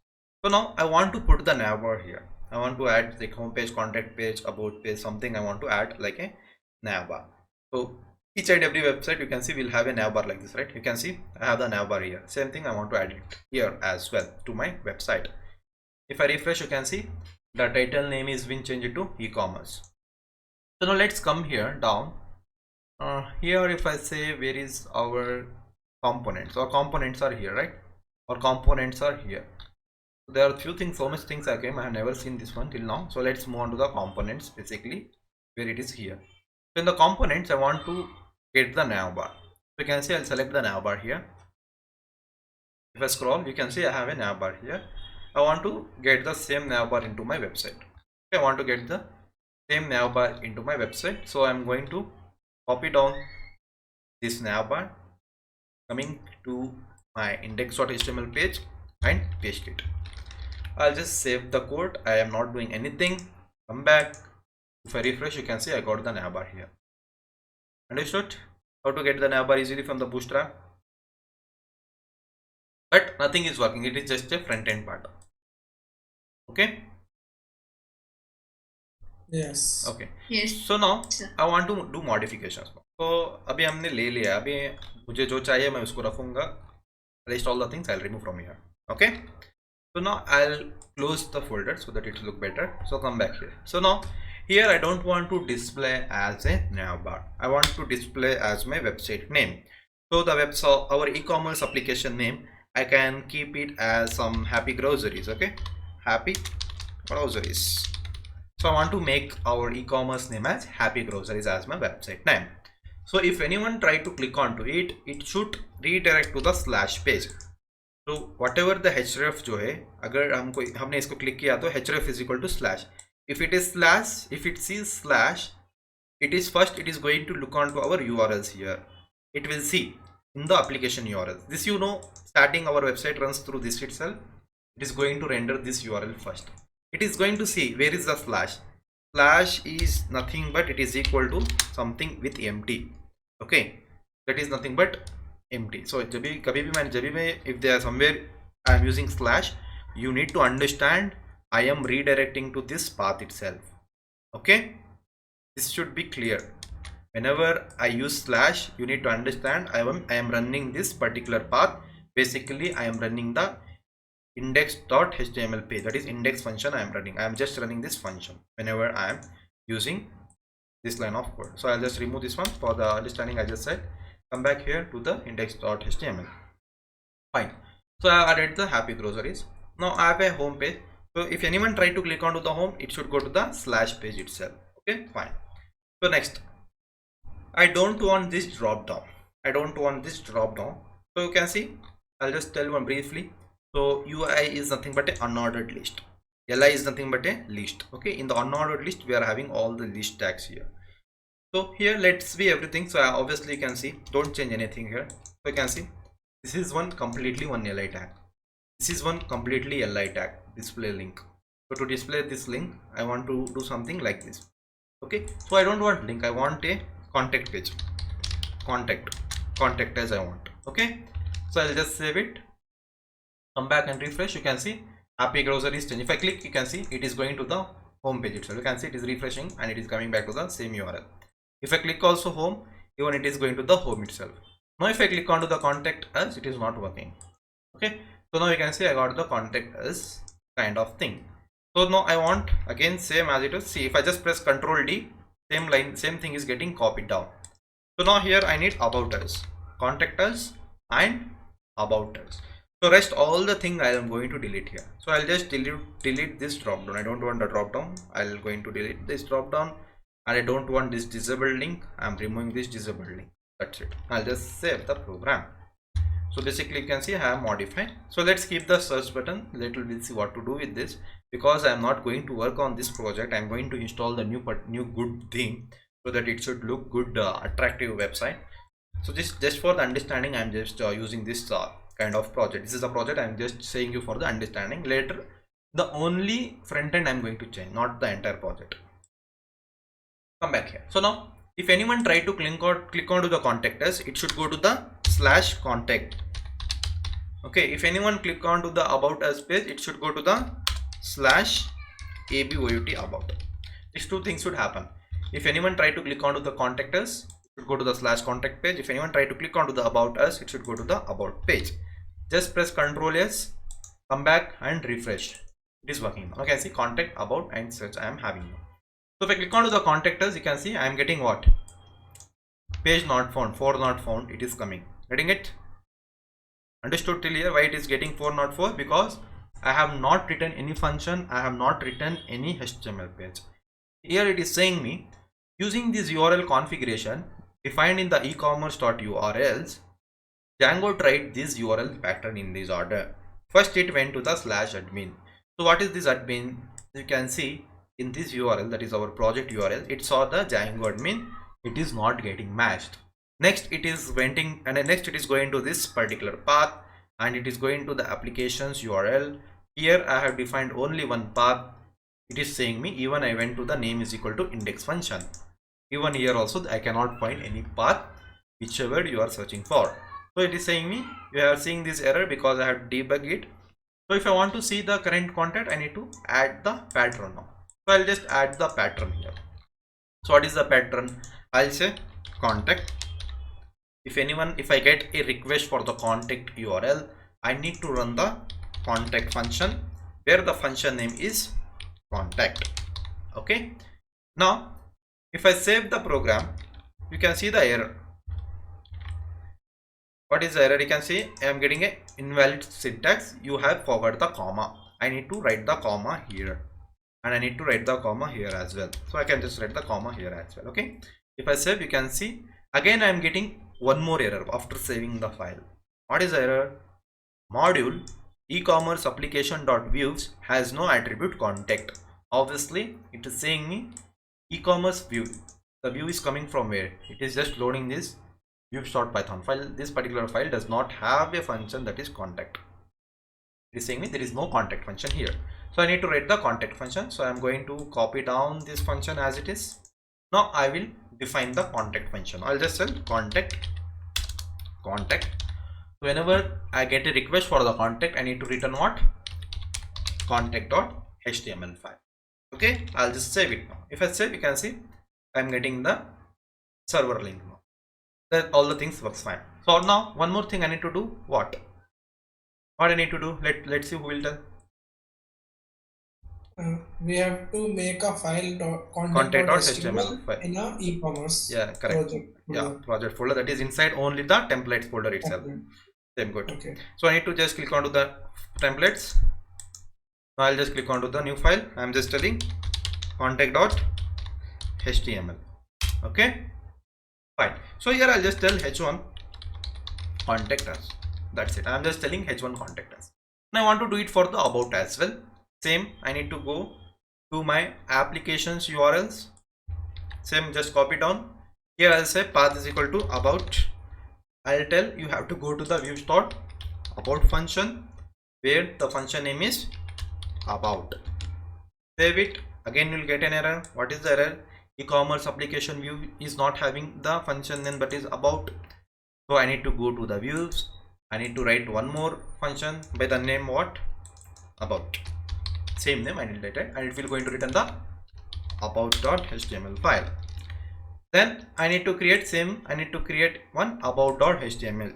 So now I want to put the navbar here. I want to add the home page, contact page, about page, something I want to add like a navbar. So each and every website you can see will have a navbar like this, right? You can see I have the navbar here. Same thing, I want to add it here as well to my website. If I refresh, you can see the title name is been changed to e-commerce. So now let's come here down. Here if I say where is our components, or components are here, right? Or components are here. There are few things, so much things I have never seen this one till now. So let's move on to the components, basically where it is here. So in the components I want to get the navbar. So you can see I'll select the navbar here. If I scroll, you can see I have a navbar here. I want to get the same navbar into my website. Okay, I want to get the same navbar into my website. So I'm going to copy down this navbar, coming to my index.html page and paste it. I'll just save the code. I am not doing anything. Come back. If I refresh, you can see I got the navbar here. Understood how to get the navbar easily from the Bootstrap? But nothing is working. It is just a front end part. Okay. Yes. Okay. Yes. So now Sir. I want to do modifications. तो अभी हमने ले लिया, अभी मुझे जो चाहिए मैं उसको रखूंगा. Rest all the things I'll remove from here. Okay. So now I'll close the folder so that it will look better. So come back here. So now here I don't want to display as a navbar. I want to display as my website name. So the website, our e-commerce application name, I can keep it as some happy groceries. Okay, happy groceries. So I want to make our e-commerce name as happy groceries as my website name. So if anyone try to click onto it, it should redirect to the slash page. तो whatever the href जो है, अगर हमने इसको click किया तो href is equal to slash. If it is slash, if it sees slash, it is first it is going to look onto our URLs here. It will see in the application URLs. This you know, starting our website runs through this itself. It is going to render this URL first. It is going to see where is the slash. Slash is nothing but it is equal to something with empty. Okay, that is nothing but empty. So if they are somewhere I am using slash, you need to understand I am redirecting to this path itself. Okay, this should be clear. Whenever I use slash, you need to understand I am running this particular path. Basically I am running the index.html page, that is index function I am running. I am just running this function whenever I am using this line of code. So I'll just remove this one for the understanding. I just said come back here to the index.html. Fine. So I have added the happy groceries. Now I have a home page. So if anyone try to click onto the home, it should go to the slash page itself. Okay, fine. So next, I don't want this drop down. I don't want this drop down. So you can see, I'll just tell one briefly. So UI is nothing but an unordered list. Li is nothing but a list. Okay, in the unordered list we are having all the list tags here. So here let's be everything. So obviously you can see, don't change anything here. So you can see this is one completely one Li tag. This is one completely Li tag, display link. So to display this link, I want to do something like this. Okay, so I don't want link, I want a contact page. Contact as I want. Okay, so I'll just save it. Come back and refresh. You can see happy groceries change. If I click, you can see it is going to the home page itself. You can see it is refreshing and it is coming back to the same URL. If I click also home, even it is going to the home itself. Now if I click onto the contact us, it is not working. Okay, so now you can see I got the contact us kind of thing. So now I want again same as it is. See, if I just press Ctrl D, same line, same thing is getting copied down. So now here I need about us, contact us and about us. So rest all the thing I am going to delete here. So I'll just delete this drop down. I don't want the drop down. I'll going to delete this drop down, and I don't want this disabled link. I'm removing this disabled link. That's it. I'll just save the program. So basically you can see I have modified. So let's keep the search button. Later we'll see what to do with this, because I am not going to work on this project. I'm going to install the new good theme so that it should look good, attractive website. So this just for the understanding, I'm just using this kind of project. This is a project I'm just saying you for the understanding. Later the only front end I'm going to change, not the entire project. Come back here. So now if anyone try to click onto the contact us, it should go to the slash contact. Okay, if anyone click onto the about us page, it should go to the slash about. These two things should happen. if anyone try to click onto the contact us, it should go to the slash contact page. If anyone try to click onto the about us, it should go to the about page. Just press Ctrl S, come back and refresh. It is working now. Okay, see contact, about and search I am having now. So if I click onto the contact us, you can see I am getting what? Page not found, 4 not found, it is coming. Getting it? Understood till here why it is getting 4 not 4? Because I have not written any function, I have not written any HTML page. Here it is saying me using this URL configuration defined in the e-commerce.urls, Django tried this URL pattern in this order. First it went to the slash admin. So what is this admin? You can see in this URL, that is our project URL, it saw the Django admin, it is not getting matched. Next it is venting, and next it is going to this particular path, and it is going to the applications URL. Here I have defined only one path. It is saying me even I went to the name is equal to index function. Even here also I cannot find any path whichever you are searching for. So it is saying me you are seeing this error because I have debugged it. So if I want to see the current content, I need to add the pattern now. So I'll just add the pattern here. So what is the pattern? I'll say contact. If I get a request for the contact URL, I need to run the contact function where the function name is contact. Okay, now if I save the program, you can see the error. What is the error? You can see I am getting a invalid syntax. You have forgot the comma. I need to write the comma here, and I need to write the comma here as well. So I can just write the comma here as well. Okay, if I save, you can see again I am getting one more error after saving the file. What is the error? Module e-commerce application.views has no attribute contact. Obviously it is saying me e-commerce view. The view is coming from where? It is just loading this views.python file. This particular file does not have a function that is contact. It is saying me there is no contact function here. So I need to write the contact function. So I am going to copy down this function as it is. Now I will define the contact function. I'll just tell contact. So whenever I get a request for the contact, I need to return what? Contact.html file. Okay, I'll just save it now. If I save, you can see I'm getting the server link now. That all the things works fine. So now one more thing I need to do. What I need to do? Let's see who will tell. We have to make a file contact.html file in a e-commerce correct project folder. Project folder that is inside only the templates folder itself. Okay. Same good. Okay. So I need to just click onto the templates. Now I'll just click onto the new file. I'm just telling contact.html. Okay, fine. So here I'll just tell h1 contact us. That's it. I'm just telling h1 contact us. Now I want to do it for the about as well. Same, I need to go to my applications URLs. Same, just copy down. Here I'll say path is equal to about. I'll tell you have to go to the views.about function where the function name is about. Save it. Again you'll get an error. What is the error? E-commerce application view is not having the function name that is about. So I need to go to the views. I need to write one more function by the name what? About. Same name I need to write it, and it will going to return the about.html file. Then I need to create one about.html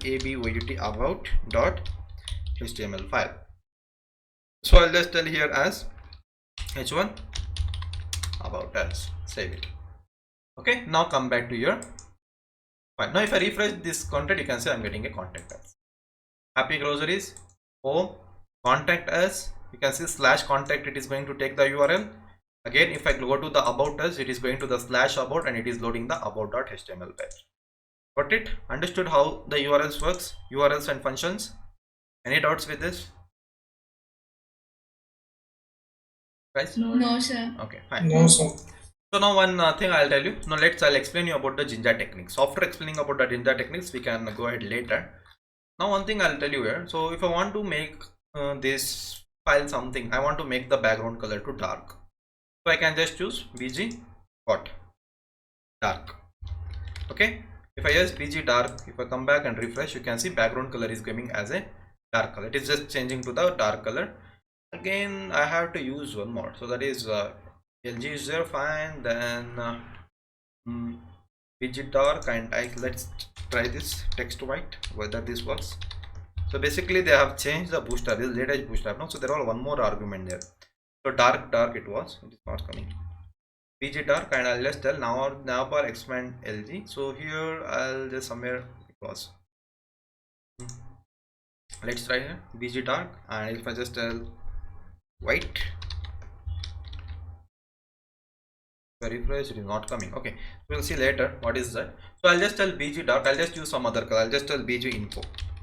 about.html file. So I'll just tell here as h1 about us. Save it. Okay, now come back to your file. Now if I refresh this content, you can see I'm getting a contact us. Happy groceries, home, contact us. You can see slash contact, it is going to take the URL. Again, if I go to the about us, it is going to the slash about, and it is loading the about.html page. Got it? Understood how the URLs works, URLs and functions? Any doubts with this, guys? No, sir. Okay, fine. No, sir. So now one thing I'll tell you. Now I'll explain you about the Jinja techniques. After explaining about the Jinja techniques, we can go ahead later. Now one thing I'll tell you here. So if I want to make this file something, I want to make the background color to dark. So I can just choose bg what? Dark. Okay. If I use bg dark, if I come back and refresh, you can see background color is coming as a dark color. It is just changing to the dark color. Again, I have to use one more. So that is LG is there, fine. Then bg dark, and let's try this text white, whether this works. So basically they have changed the bootstrap, this latest bootstrap now. So there are one more argument there. So dark it was, it is not coming. bg dark, and I'll just tell now bar expand lg. So here I'll just somewhere it was. Let's try here bg dark, and if I just tell white, if I refresh, it is not coming. Okay, we'll see later what is that. So I'll just tell bg dark, I'll just use some other color, I'll just tell bg info.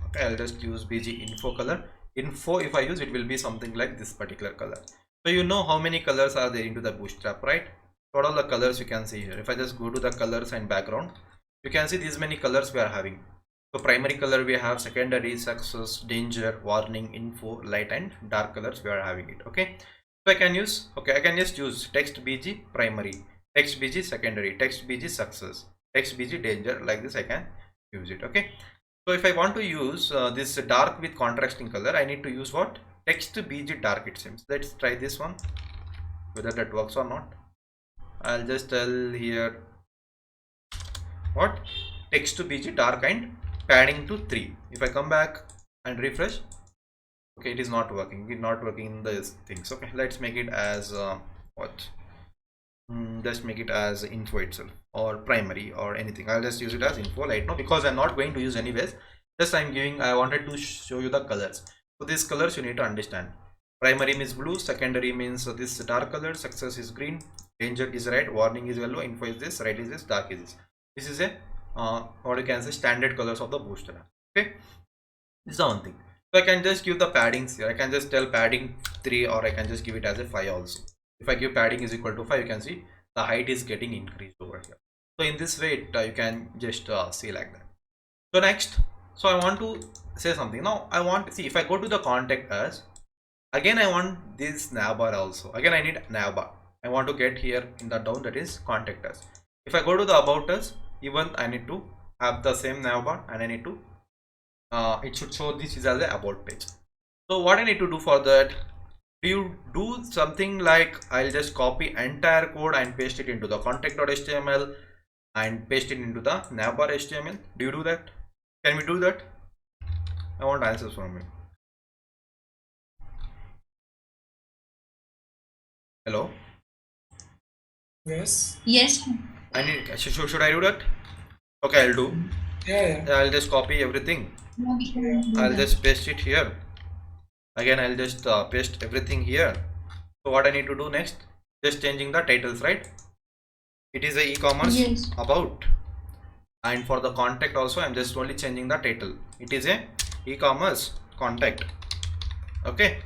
Okay, I'll just use bg info color. Info, if I use, it will be something like this particular color. So you know how many colors are there into the bootstrap, right? What all the colors you can see here. If I just go to the colors and background, you can see these many colors we are having. So primary color we have, secondary, success, danger, warning, info, light, and dark colors we are having it. Okay, so I can use, okay, I can just use text bg primary, text bg secondary, text bg success, text bg danger, like this I can use it. Okay, so if I want to use this dark with contrasting color, I need to use what? Text bg dark, it seems. Let's try this one, whether that works or not. I'll just tell here what? Text to bg dark and padding to 3. If I come back and refresh, okay, it is not working. It's not working in these things. Okay, let's make it as what? Just make it as info itself, or primary, or anything. I'll just use it as info right now, because I'm not going to use anyways. Just I wanted to show you the colors. So these colors you need to understand. Primary means blue, secondary means this dark color, success is green, danger is red, warning is yellow, info is this, red is this, dark is this. This is a what you can say standard colors of the bootstrap. Okay, this is the one thing. So I can just give the paddings here. I can just tell padding 3, or I can just give it as a 5 also. If I give padding is equal to 5, you can see the height is getting increased over here. So in this way you can just see like that. So next, so I want to say something. Now I want to see, if I go to the contact us, again I want this navbar also. Again I need navbar. I want to get here in the down, that is contact us. If I go to the about us, even I need to have the same navbar, and I need to it should show this is as a about page. So what I need to do for that, do you do something like, I'll just copy entire code and paste it into the contact.html and paste it into the navbar HTML. Do you do that? Can we do that? I want answers from you. Hello? Yes. Yes. I need, should I do that? Okay, I'll do. Yeah. I'll just copy everything. No, we can do I'll that. just paste it here. Again I'll just paste everything here. So what I need to do next, just changing the titles, right? It is a e-commerce Yes. about, and for the contact also I'm just only changing the title. It is a e-commerce contact. Okay,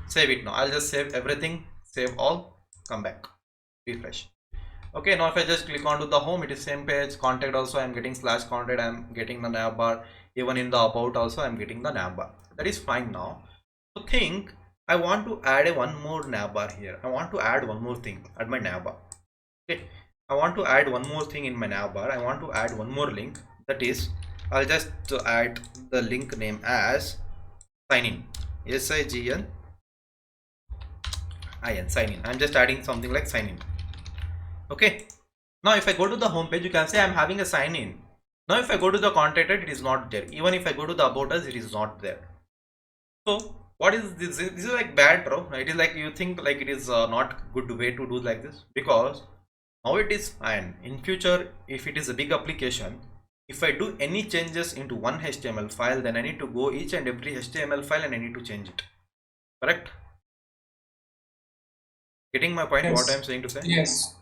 save it now. I'll just save everything, save all, come back, refresh. Okay, now if I just click onto the home, it is same page. Contact also I'm getting slash contact, I'm getting the navbar. Even in the about also I'm getting the navbar. That is fine now. So think, I want to add one more navbar here. I want to add one more thing at my navbar. Okay, I want to add one more thing in my navbar. I want to add one more link. That is, I'll just add the link name as sign in. SIGN IN, sign in. I'm just adding something like sign in. Okay, now if I go to the home page, you can say I'm having a sign in. Now if I go to the contacted, it is not there. Even if I go to the about us, it is not there. So what is this? This is like bad, bro. It is like, you think like it is not good way to do like this, because now it is fine. In future, if it is a big application, if I do any changes into one HTML file, then I need to go each and every HTML file and I need to change it. Correct? Getting my point? Yes. What I'm saying to say? Yes.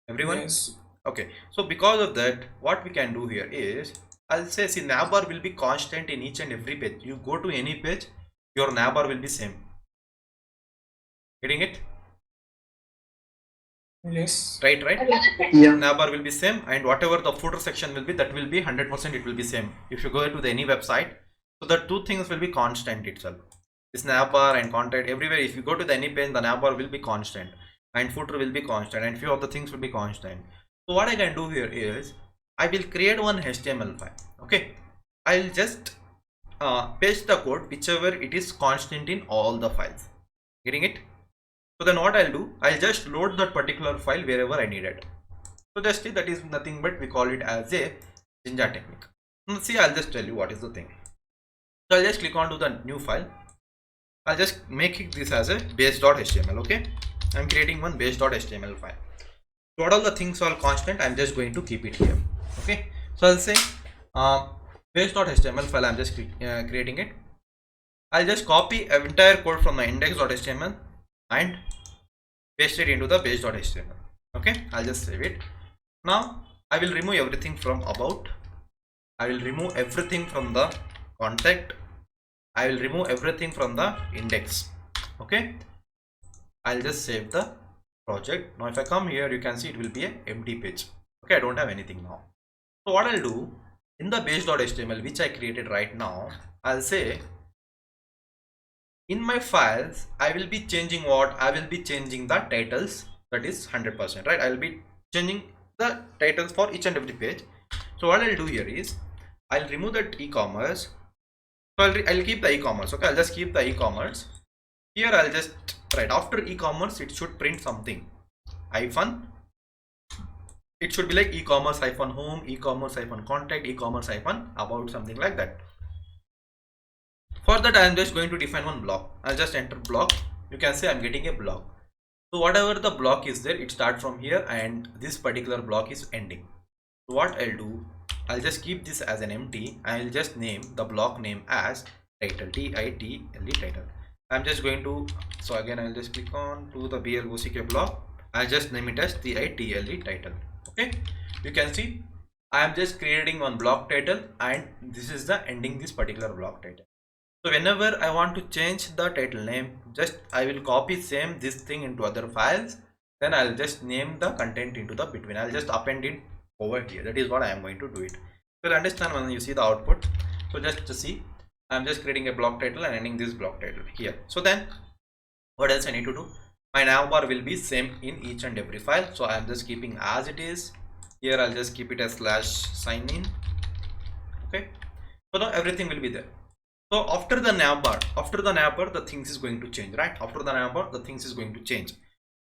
Everyone? Yes. Okay, so because of that, what we can do here is, I'll say, see, navbar will be constant in each and every page. You go to any page, your navbar will be same. Getting it? Yes. Right? Yeah. Navbar will be same, and whatever the footer section will be, that will be 100%, it will be same. If you go to the any website, so the two things will be constant itself. This navbar and content everywhere, if you go to the any page, the navbar will be constant and footer will be constant, and few of the things will be constant. So what I can do here is, I will create one HTML file. Okay, I'll just paste the code whichever it is constant in all the files. Getting it? So then what I'll do, I'll just load that particular file wherever I need it. So just see, that is nothing but we call it as a Jinja technique. Now see, I'll just tell you what is the thing. So I'll just click on to the new file. I'll just make this as a base.html. Okay, I'm creating one base.html file. So what all the things are constant, I'm just going to keep it here. Okay, so I'll say base.html file, I'm just creating it. I'll just copy entire code from the index.html and paste it into the base.html. Okay, I'll just save it. Now I will remove everything from about. I will remove everything from the contact. I will remove everything from the index. Okay, I'll just save the project. Now if I come here, you can see it will be an empty page. Okay, I don't have anything now. So what I'll do in the base.html which I created right now, I'll say in my files I will be changing what? I will be changing the titles, that is 100%, right? I will be changing the titles for each and every page. So what I'll do here is I'll remove that e-commerce. So I'll keep the e-commerce. Okay, I'll just keep the e-commerce. Here I'll just write after e-commerce it should print something hyphen. It should be like e-commerce hyphen home, e-commerce hyphen contact, e-commerce hyphen about, something like that. For that I am just going to define one block. I'll just enter block. You can say I'm getting a block. So whatever the block is there, it starts from here and this particular block is ending. So what I'll do, I'll just keep this as an empty. I'll just name the block name as title, T-I-T-L-E, title. I'm just going to, so again I'll just click on to the BLOCK block. I'll just name it as T-I-T-L-E, title. Okay, you can see I am just creating one block title and this is the ending this particular block title. So whenever I want to change the title name, just I will copy same this thing into other files, then I'll just name the content into the between. I'll just append it over here. That is what I am going to do it. You'll understand when you see the output. So just to see, I'm just creating a block title and ending this block title here. So then what else I need to do? My navbar will be same in each and every file. So I'm just keeping as it is. Here I'll just keep it as /signin. Okay, so now everything will be there. So after the navbar, the things is going to change, right? After the navbar, the things is going to change.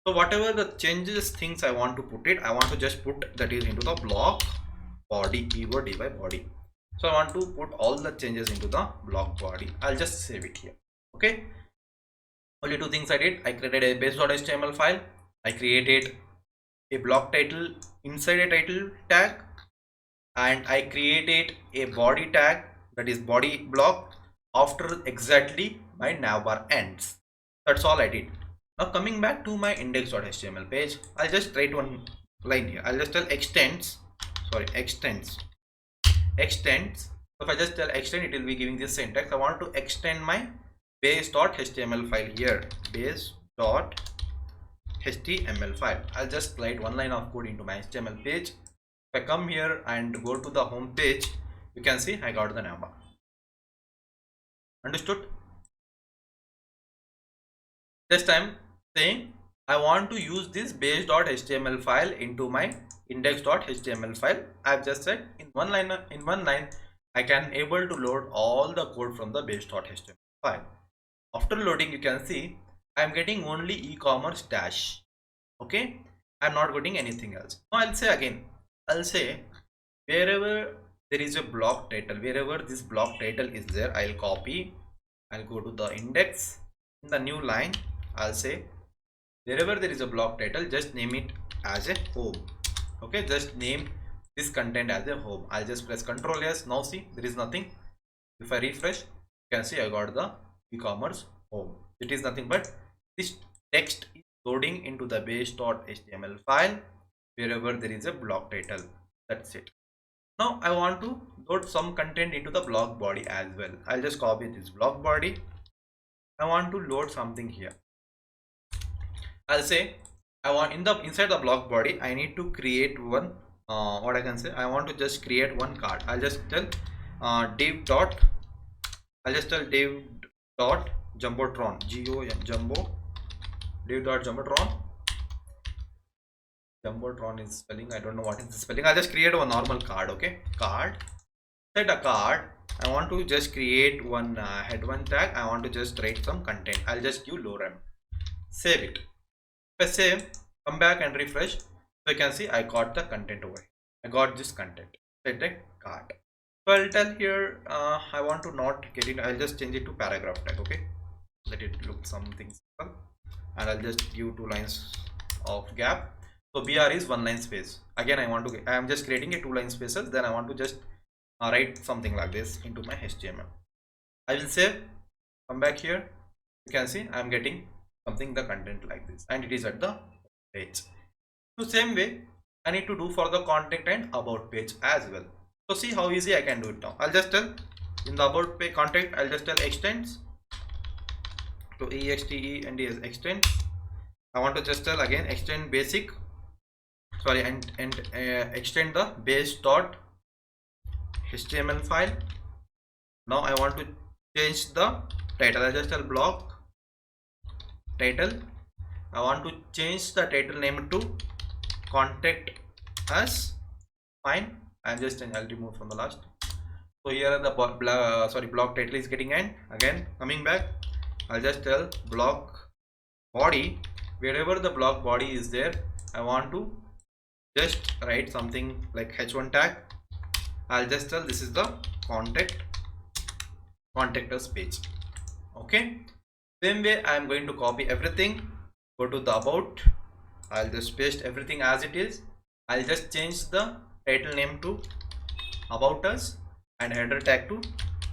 So whatever the changes things I want to put it, I want to just put that is into the block body, keyword dy body. So I want to put all the changes into the block body. I'll just save it here. Okay, only two things I did. I created a base.html file. I created a block title inside a title tag, and I created a body tag, that is body block, after exactly my navbar ends. That's all I did. Now coming back to my index.html page, I'll just write one line here. I'll just tell extends. So if I just tell extend, it will be giving this syntax. I want to extend my base.html file here, base.html file. I'll just write one line of code into my HTML page. If I come here and go to the home page, you can see I got the navbar. Understood? Just I'm saying I want to use this base.html file into my index.html file. I've just said in one line I can able to load all the code from the base.html file. After loading, you can see I'm getting only e-commerce dash. Okay, I'm not getting anything else. Now I'll say again, I'll say wherever there is a block title, wherever this block title is there, I'll copy, I'll go to the index. In the new line, I'll say wherever there is a block title, just name it as a home. Okay, just name this content as a home. I'll just press Ctrl S. Now see, there is nothing. If I refresh, you can see I got the e-commerce home. It is nothing but this text is loading into the base.html file wherever there is a block title. That's it. Now I want to load some content into the block body as well. I'll just copy this block body. I want to load something here. I'll say I want inside the block body I need to create one what I can say, I want to just create one card. I'll just tell div dot jumbotron, jumbo div dot jumbotron is spelling, I don't know what is the spelling. I'll just create one normal card. Okay, card, set a card. I want to just create one head1 tag. I want to just write some content. I'll just give lorem, save it. If I save, come back and refresh, So you can see I got the content over here. I got this content. Set a cart. So I'll tell here I want to not get it. I'll just change it to paragraph tag. Okay, let it look something simple, and I'll just give 2 lines of gap. So BR is 1 line space. Again, I am just creating a 2 line spaces. Then I want to just write something like this into my HTML. I will save. Come back here. You can see I am getting something the content like this, and it is at the page. So same way I need to do for the contact and about page as well. So see how easy I can do it now. I'll just tell in the about page contact, I'll just tell extends to extend extend. I want to just tell again extend basic, sorry, and extend the base dot HTML file. Now I want to change the title. I just tell block title. I want to change the title name to contact us. Fine. I'm just I'll remove from the last. So here the block title is getting end. Again coming back, I'll just tell block body. Wherever the block body is there, I want to just write something like h1 tag. I'll just tell this is the contact us page. Okay, same way I'm going to copy everything, go to the about. I'll just paste everything as it is. I'll just change the title name to about us and header tag to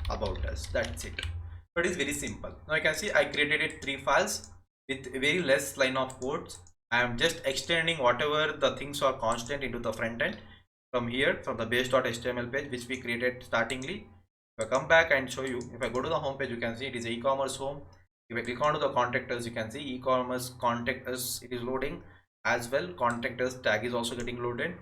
about us. That's it. So it is very simple. Now you can see I created it 3 files with very less line of codes. I am just extending whatever the things are constant into the front end from here, from the base.html page which we created startingly. If I come back and show you, if I go to the home page, you can see it is e-commerce home. If I click onto the contact us, you can see e-commerce contact us, it is loading as well. Contact us tag is also getting loaded.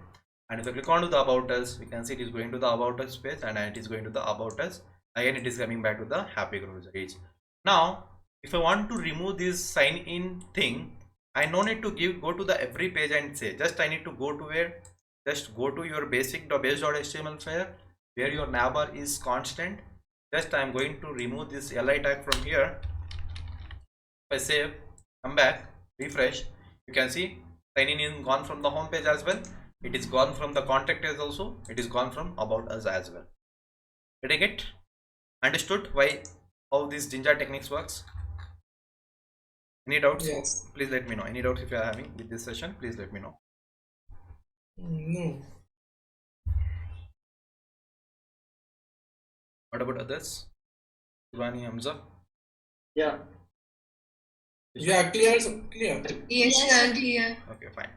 And if I click onto the about us, you can see it is going to the about us page, and it is going to the about us. Again, it is coming back to the happy grocer page. Now, if I want to remove this sign in thing, I no need to go to the every page and say, just I need to go to where, just go to your base.html file where your navbar is constant. Just I am going to remove this li tag from here. If I save, come back, refresh, you can see sign in is gone from the home page as well. It is gone from the contact us also. It is gone from about us as well. Did I get understood why how this Jinja techniques works? Any doubts? Yes. Please let me know. Any doubts if you are having with this session, please let me know. No. What about others? Shivani, Hamza? Yeah. Yeah, clear, clear. Yes, sir, clear. Okay, fine.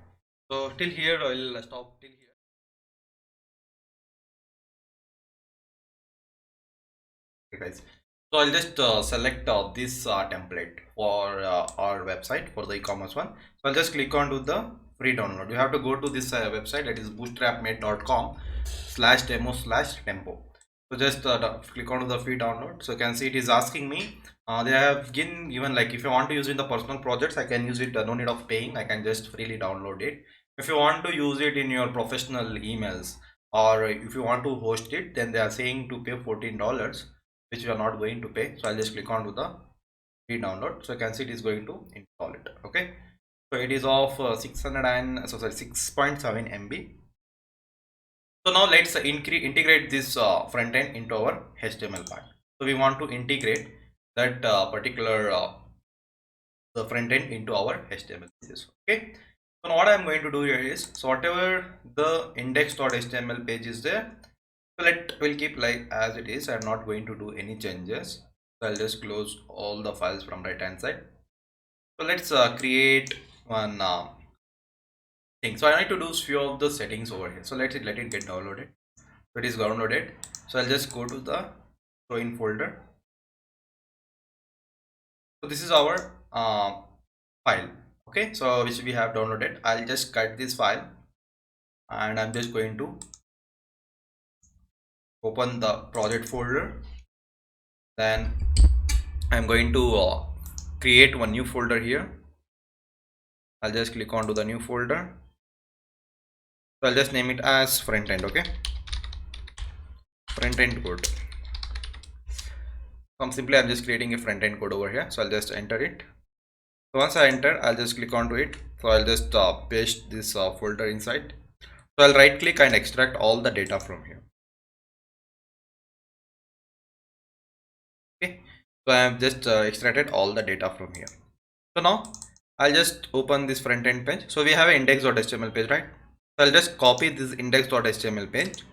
So till here I will stop till here. Okay, guys. So I'll just select this template for our website for the e-commerce one. So I'll just click on to the free download. You have to go to this website, that is bootstrapmate.com/demo/tempo. So just click on to the free download. So you can see it is asking me. They have given like if you want to use it in the personal projects, I can use it. No need of paying. I can just freely download it. If you want to use it in your professional emails, or if you want to host it, then they are saying to pay $14, which you are not going to pay. So I'll just click on to the free download. So you can see it is going to install it. Okay, so it is of 6.7 MB. So now let's integrate this front end into our HTML part. So we want to integrate that particular the front end into our HTML pages. Okay, so now what I'm going to do here is, so whatever the index.html page is there, so we'll keep like as it is. I'm not going to do any changes. So I'll just close all the files from right hand side. So let's create one thing. So I need to do few of the settings over here. So let it get downloaded. So it is downloaded. So I'll just go to the show in folder. So this is our file. Okay, so which we have downloaded. I'll just cut this file, and I'm just going to open the project folder. Then I'm going to create one new folder here. I'll just click on to the new folder. So I'll just name it as front end. Okay, front end code. Simply I'm just creating a front end code over here. So I'll just enter it. So once I enter, I'll just click onto it, So I'll just paste this folder inside. So I'll right click and extract all the data from here. Okay, so I have just extracted all the data from here. So now I'll just open this front end page. So we have an index.html page, right? So I'll just copy this index.html page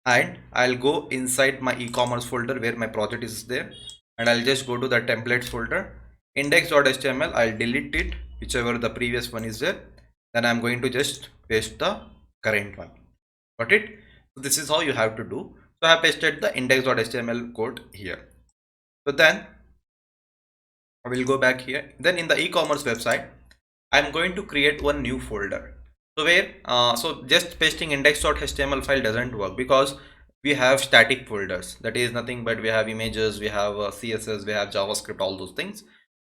and I'll go inside my e-commerce folder where my project is there, and I'll just go to the templates folder, index.html. I'll delete it, whichever the previous one is there. Then I'm going to just paste the current one. Got it? So this is how you have to do. So I have pasted the index.html code here. So then I will go back here. Then in the e-commerce website, I'm going to create one new folder. So where so just pasting index.html file doesn't work, because we have static folders. That is nothing but we have images, we have CSS, we have JavaScript, all those things.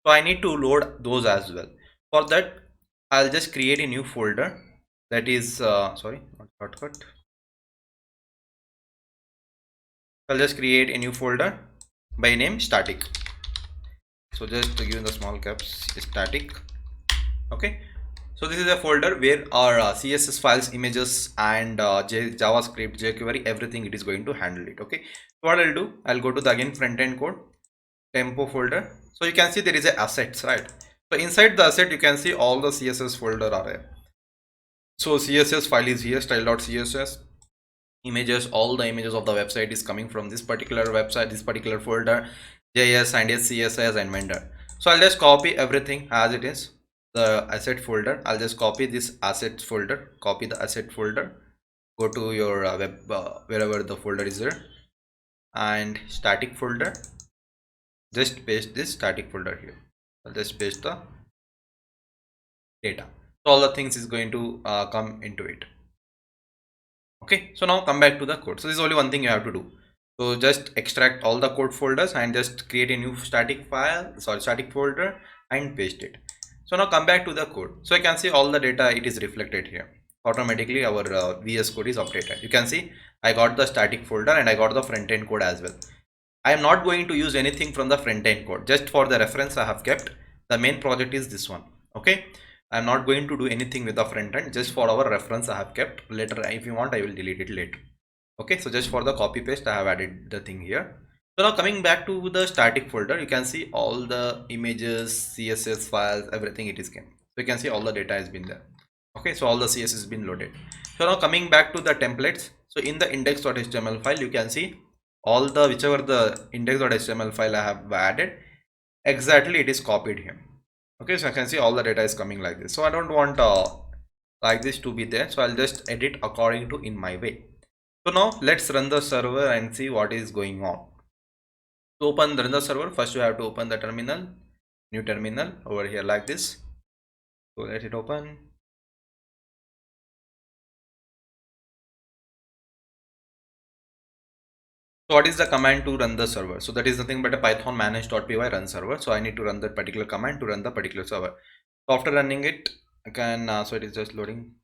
So I need to load those as well. For that, I'll just create a new folder. That is sorry, not shortcut. I'll just create a new folder by name static. So just to give the small caps, static. Okay, so this is a folder where our CSS files, images, and JavaScript, jQuery, everything it is going to handle it. Okay, so what I'll do, I'll go to the again front end code tempo folder. So you can see there is a assets, right? So inside the asset you can see all the CSS folder are there. So CSS file is here, style.css, images, all the images of the website is coming from this particular website, this particular folder, JS and CSS and vendor. So I'll just copy everything as it is, the asset folder. I'll just copy this assets folder, copy the asset folder, go to your web wherever the folder is there, and static folder, just paste this static folder here. I'll just paste the data. So all the things is going to come into it. Okay, so now come back to the code. So this is only one thing you have to do. So just extract all the code folders and just create a new static folder and paste it. So now come back to the code. So you can see all the data, it is reflected here. Automatically our VS code is updated. You can see I got the static folder and I got the front end code as well. I am not going to use anything from the front end code. Just for the reference I have kept, the main project is this one. Okay, I'm not going to do anything with the front end. Just for our reference I have kept. Later if you want I will delete it later. Okay, so just for the copy paste I have added the thing here. So now coming back to the static folder, you can see all the images, CSS files, everything it is came. So you can see all the data has been there. Okay, so all the CSS has been loaded. So now coming back to the templates. So in the index.html file you can see all the whichever the index.html file I have added, exactly it is copied here. Okay, so I can see all the data is coming like this. So I don't want like this to be there, so I'll just edit according to in my way. So now let's run the server and see what is going on. To run the server, first you have to open the terminal, new terminal over here like this. So let it open. So what is the command to run the server? So that is nothing but a python manage.py run server. So I need to run that particular command to run the particular server. So after running it, I can so it is just loading.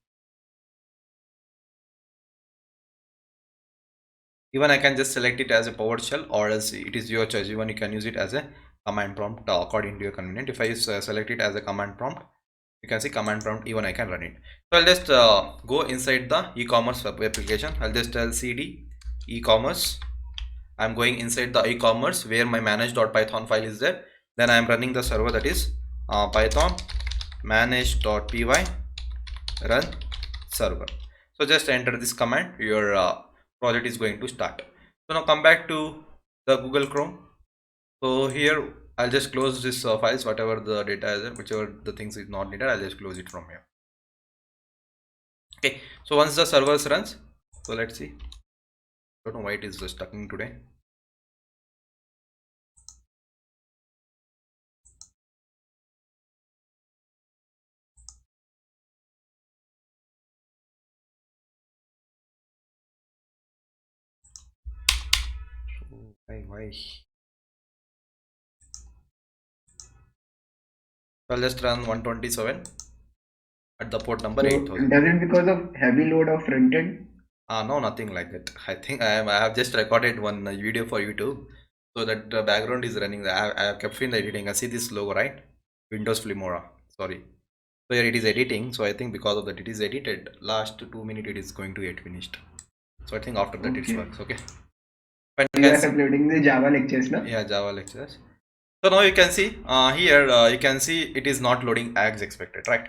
Even I can just select it as a PowerShell, or else it is your choice. Even you can use it as a command prompt according to your convenience. If I select it as a command prompt, you can see command prompt, even I can run it. So I'll just go inside the e-commerce web application. I'll just tell cd e-commerce. I'm going inside the e-commerce where my manage.python file is there. Then I'm running the server, that is python manage.py run server. So just enter this command, your project is going to start. So now come back to the Google Chrome. So here I'll just close this files, whatever the data is there, whichever the things is not needed, I'll just close it from here. Okay, so once the servers runs, so let's see. I don't know why it is stuck today. So why? So I'll just run 127 at the port number So 8000. does it because of heavy load of front end? No, nothing like that. I think I have just recorded one video for YouTube, so that the background is running. I have kept in the editing. I see this logo, right? Windows Filmora. Sorry. So here it is editing. So I think because of that it is edited. Last 2 minutes it is going to get finished. So I think after that it Okay. works. Okay. And You are uploading the Java lectures, no? yeah, Java lectures. So now you can see here you can see it is not loading as expected, right?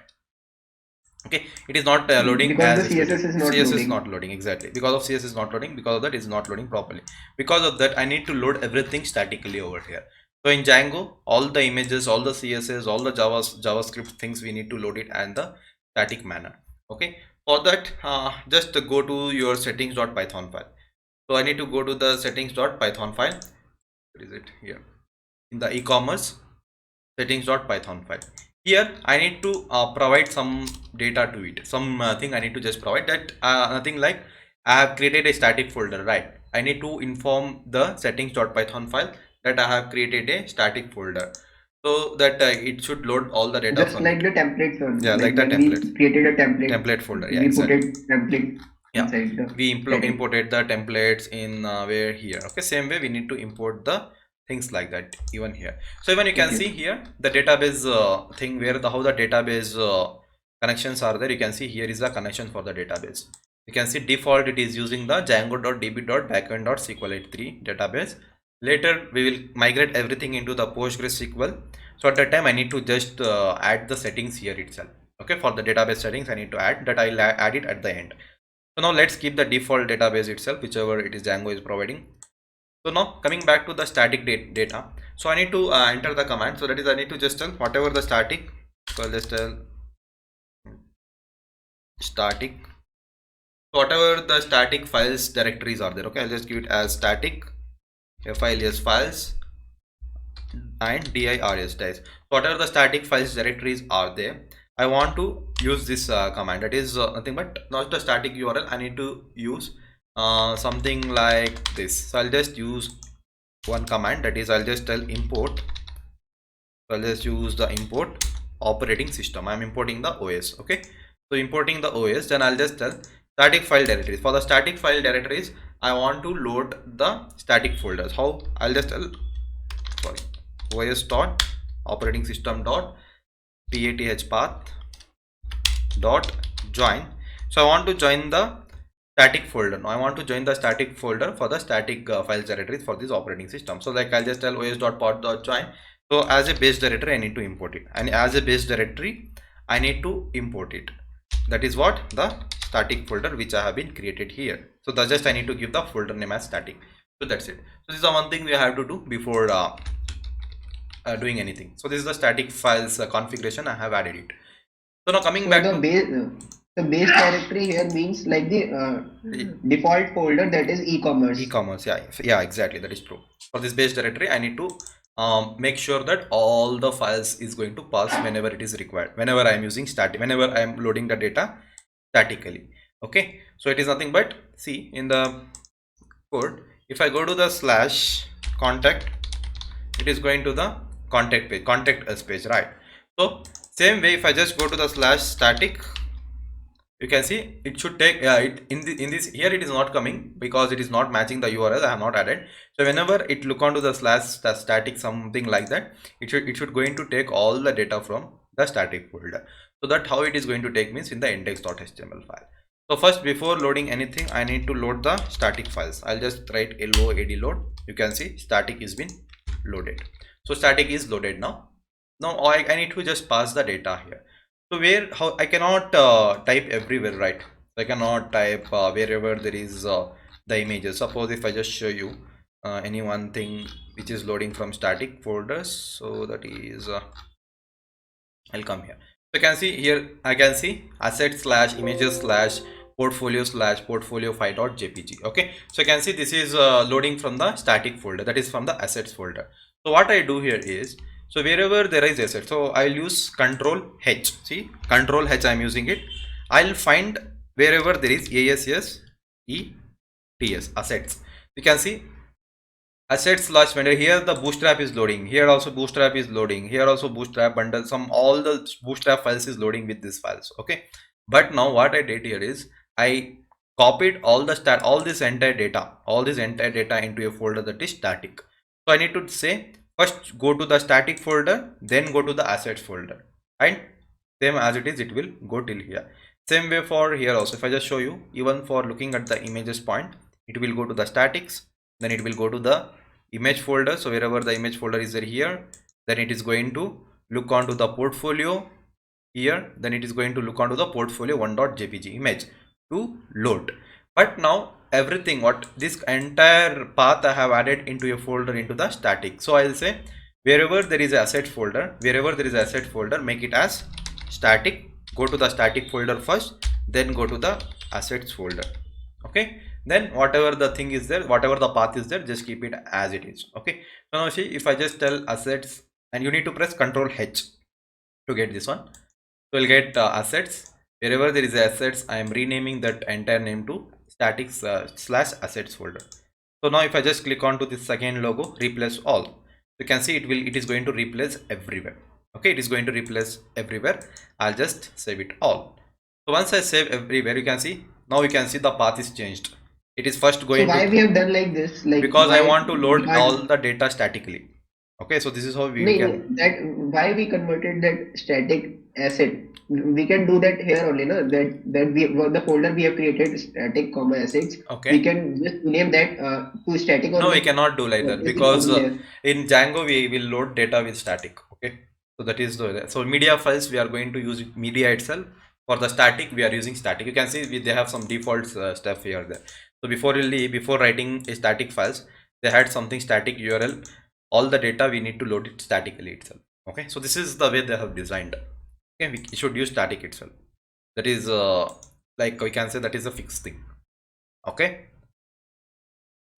Okay, it is not loading because as the CSS expected. is not CSS is loading. not loading, exactly. Because of CSS is not loading, because of that is not loading properly. Because of that I need to load everything statically over here. So in Django, all the images, all the CSS, all the JavaScript things, we need to load it in the static manner. Okay, for that just go to your settings.python file. So I need to go to the settings.python file. What is it here? In the e-commerce settings.python file. Here I need to provide some data to it. Some thing I need to just provide that nothing like I have created a static folder, right? I need to inform the settings.python file that I have created a static folder, so that it should load all the data Just from like it. the templates also. Yeah, like the when templates. we created a Template folder. Yeah, we put exactly. it template Yeah, inside the we static. imported the templates in where here. Okay, same way we need to import the things like that even here. So even you can see here the database thing, where the how the database connections are there. You can see here is the connection for the database. You can see default it is using the django.db.backend.sqlite3 database. Later we will migrate everything into the PostgreSQL. So at that time I need to just add the settings here itself. Okay, for the database settings I need to add that. I'll add it at the end. So now let's keep the default database itself, whichever it is Django is providing. So now coming back to the static data. So I need to enter the command. So that is I need to just tell whatever the static. So I'll just tell static. So whatever the static files directories are there. Okay, I'll just give it as static file files and dirs dice. So whatever the static files directories are there, I want to use this command. That is nothing but not the static URL. I need to use something like this. So I'll just use one command, that is I'll just tell import. So I'll just use the import operating system. I'm importing the OS. Okay, so importing the OS, then I'll just tell static file directories. For the static file directories I want to load the static folders. How? I'll just tell os dot operating system dot path path dot join. So I want to join the static folder. Now I want to join the static folder for the static files directories for this operating system. So like I'll just tell os.path.join. So as a base directory I need to import it, and as a base directory I need to import it. That is what the static folder which I have been created here. So that's just I need to give the folder name as static. So that's it. So this is the one thing we have to do before doing anything. So this is the static files configuration. I have added it. So now coming back to the base directory here means like the default folder, that is e-commerce. E-commerce, yeah, exactly, that is true. For this base directory I need to make sure that all the files is going to pass whenever it is required, whenever I am using static, whenever I am loading the data statically. Okay, so it is nothing but, see in the code, if I go to the slash contact, it is going to the contact page, contact us page, right? So same way if I just go to the slash static, you can see it should take in this here it is not coming because it is not matching the URL I have not added. So whenever it look onto the slash static something like that, it should going to take all the data from the static folder. So that how it is going to take means in the index.html file. So first, before loading anything, I need to load the static files. I'll just write load. You can see static is been loaded. So static is loaded now. Now I need to just pass the data here. So how I cannot type everywhere, right? I cannot type wherever there is the images. Suppose if I just show you any one thing which is loading from static folders, so that is I'll come here. So you can see here, I can see asset slash images slash portfolio slash portfolio file.jpg. Okay, so you can see this is loading from the static folder, that is from the assets folder. So what I do here is, so wherever there is asset, so I'll use control H. See, control H I'm using it. I'll find wherever there is assets. You can see assets slash vendor. Here the Bootstrap is loading, here also Bootstrap is loading, here also Bootstrap bundle, all the Bootstrap files is loading with these files. Okay, but now what I did here is I copied all this entire data into a folder that is static. So I need to say, first go to the static folder, then go to the assets folder, and same as it is, it will go till here. Same way for here also. If I just show you, even for looking at the images point, it will go to the statics, then it will go to the image folder. So wherever the image folder is there here, then it is going to look onto the portfolio here, then it is going to look onto the portfolio 1.jpg image to load. But now everything, what this entire path I have added into a folder into the static. So I'll say wherever there is asset folder, make it as static. Go to the static folder first, then go to the assets folder. Okay, then whatever the thing is there, whatever the path is there, just keep it as it is. Okay, so now see, if I just tell assets, and you need to press Ctrl H to get this one. So we'll get assets. Wherever there is assets, I am renaming that entire name to statics slash assets folder. So now if I just click onto this second logo, replace all, you can see it is going to replace everywhere. Okay, it is going to replace everywhere. I'll just save it all. So once I save everywhere, you can see, now you can see the path is changed. It is first going So why to, we have done like this? Like because I want to we load can't- all the data statically. Okay, so this is how we No, can. that why we converted that static asset. We can do that here only, no? That we the folder we have created static comma assets. Okay. We can just name that to static. No, we cannot do like that, This is because from there. in Django we will load data with static. Okay, so that is the, so media files we are going to use media itself. For the static we are using static. You can see they have some default stuff here there. So before writing a static files, they had something static URL. All the data we need to load it statically itself. Okay, so this is the way they have designed. Okay, we should use static itself. That is like we can say that is a fixed thing. Okay,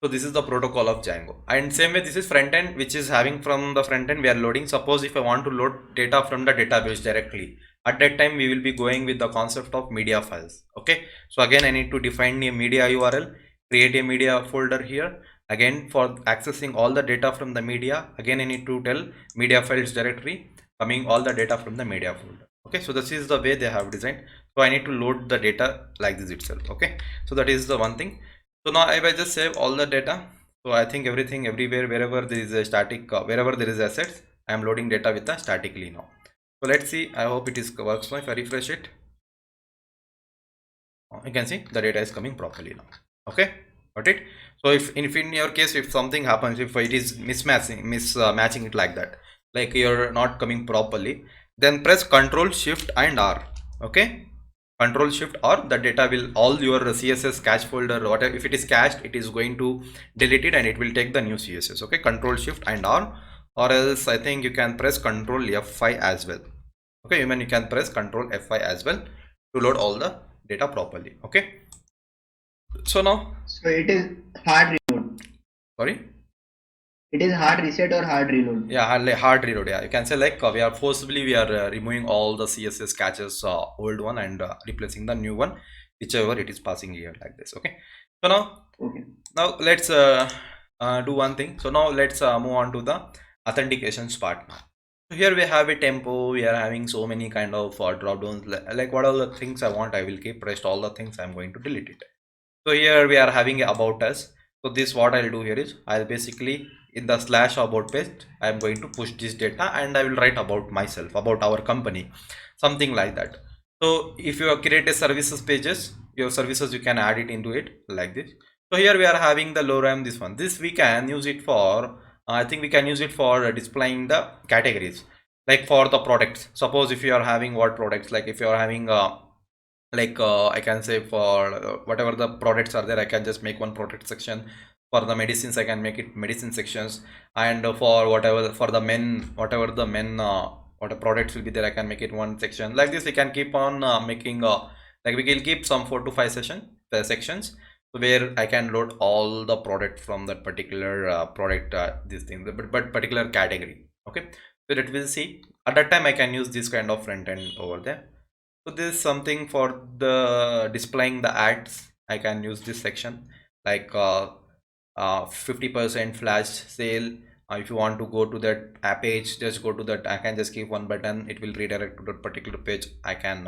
so this is the protocol of Django. And same way, this is front end, which is having from the front end we are loading. Suppose if I want to load data from the database directly, at that time we will be going with the concept of media files. Okay, so again I need to define a media URL, create a media folder here. Again, for accessing all the data from the media, again I need to tell media files directory, coming all the data from the media folder. Okay, so this is the way they have designed. So I need to load the data like this itself. Okay, so that is the one thing. So now if I just save all the data, so I think everything everywhere, wherever there is a static, wherever there is assets, I am loading data with the statically now. So let's see, I hope it is works now. If I refresh it, you can see the data is coming properly now. Okay, got it. So if in your case, if something happens, if it is mismatching it like that, like you're not coming properly, then press Ctrl Shift and R. Okay, Control Shift or the data will, all your CSS cache folder, whatever, if it is cached, it is going to delete it and it will take the new CSS. Okay, Control Shift and R, or else I think you can press Control F5 as well. Okay, even you can press Control F5 as well to load all the data properly. Okay, so now, So it is hard reload. sorry, It is hard reset or hard reload. yeah, hard reload. Yeah, you can say like we are forcibly removing all the CSS caches, old one, and replacing the new one, whichever it is passing here like this. Okay, so now, Okay. now let's do one thing. So now let's move on to the authentications part now. So here we have a tempo, we are having so many kind of drop downs, like what all the things I want I will keep, rest all the things I'm going to delete it. So here we are having a about us. So this, what I'll do here is I'll basically, in the slash about page, I'm going to push this data and I will write about myself, about our company, something like that. So if you create a services pages, your services, you can add it into it like this. So here we are having the lorem, this one, this we can use it for, I think we can use it for displaying the categories, like for the products. Suppose if you are having what products, like if you are having I can say for whatever the products are there, I can just make one product section. For the medicines, I can make it medicine sections, and for whatever, for the men, whatever the men what products will be there, I can make it one section. Like this we can keep on making like we can keep some 4 to 5 sections where I can load all the product from that particular product, this thing, but particular category. Okay, so that we'll see at that time I can use this kind of front end over there. So this is something for the displaying the ads. I can use this section like 50% flash sale. If you want to go to that app page, just go to that. I can just keep one button, it will redirect to that particular page. I can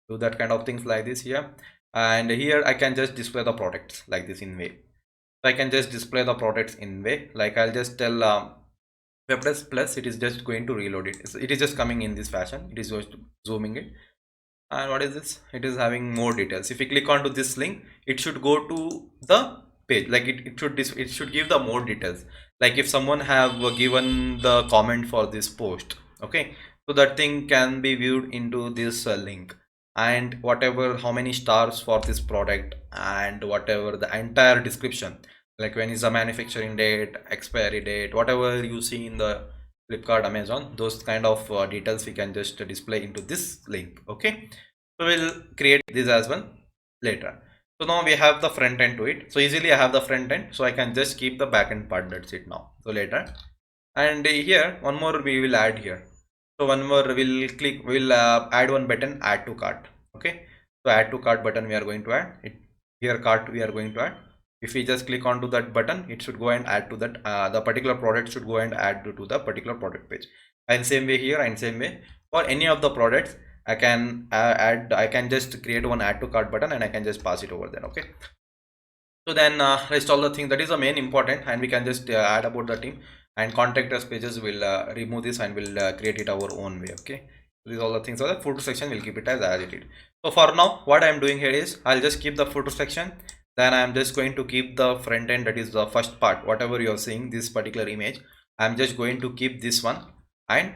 do that kind of things like this here. And here I can just display the products like this in way. So I can just display the products in way, like I'll just tell If I press plus, it is just going to reload it. It is just coming in this fashion. It is just zooming it. And what is this? It is having more details. If we click onto this link, it should go to the page. Like it should give the more details. Like if someone have given the comment for this post, okay, so that thing can be viewed into this link, and whatever, how many stars for this product, and whatever the entire description, like when is the manufacturing date, expiry date, whatever you see in the Flipkart, Amazon, those kind of details we can just display into this link. Okay, so we'll create this as well later. So now we have the front end to it. So easily I have the front end, so I can just keep the back end part. That's it now. So later, and here one more we will add here. So one more we'll add one button, add to cart. Okay, so add to cart button we are going to add it here. Cart we are going to add. If we just click onto that button, it should go and add to that the particular product should go and add to the particular product page. And same way here, and same way for any of the products, I can I can just create one add to cart button and I can just pass it over there. Okay, so then rest all the things, that is the main important, and we can just add about the team, and contact us pages will remove this and will create it our own way. Okay, these all the things. So the footer section will keep it as it is. So for now what I am doing here is I'll just keep the footer section. Then I am just going to keep the front end, that is the first part, whatever you are seeing this particular image. I am just going to keep this one and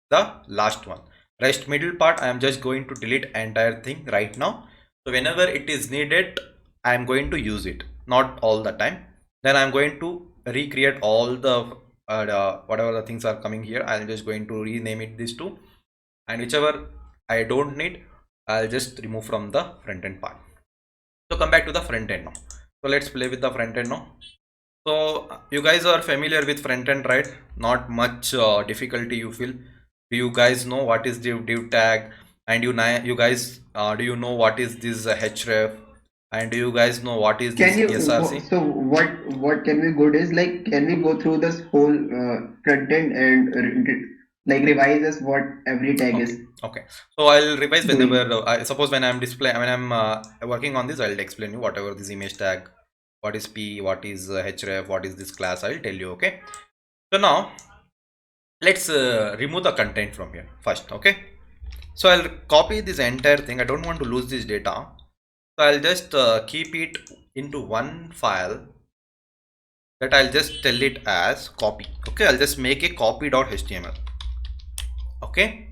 the last one. Rest middle part I am just going to delete entire thing right now. So whenever it is needed, I am going to use it, not all the time. Then I am going to recreate all the whatever the things are coming here. I am just going to rename it these two, and whichever I don't need, I'll just remove from the front end part. So come back to the front end now. So let's play with the front end now. So you guys are familiar with front end, right? Not much difficulty you feel. Do you guys know what is div tag? And you guys do you know what is this href? And do you guys know what is this src? So what can we go is, like, can we go through this whole front end and like revise us what every tag is? Okay, so I'll revise whenever I suppose when I'm working on this, I'll explain you whatever this image tag, what is p, what is href, what is this class, I'll tell you. Okay, so now let's remove the content from here first. Okay, so I'll copy this entire thing. I don't want to lose this data, so I'll just keep it into one file that I'll just tell it as copy. Okay, I'll just make a copy.html. okay,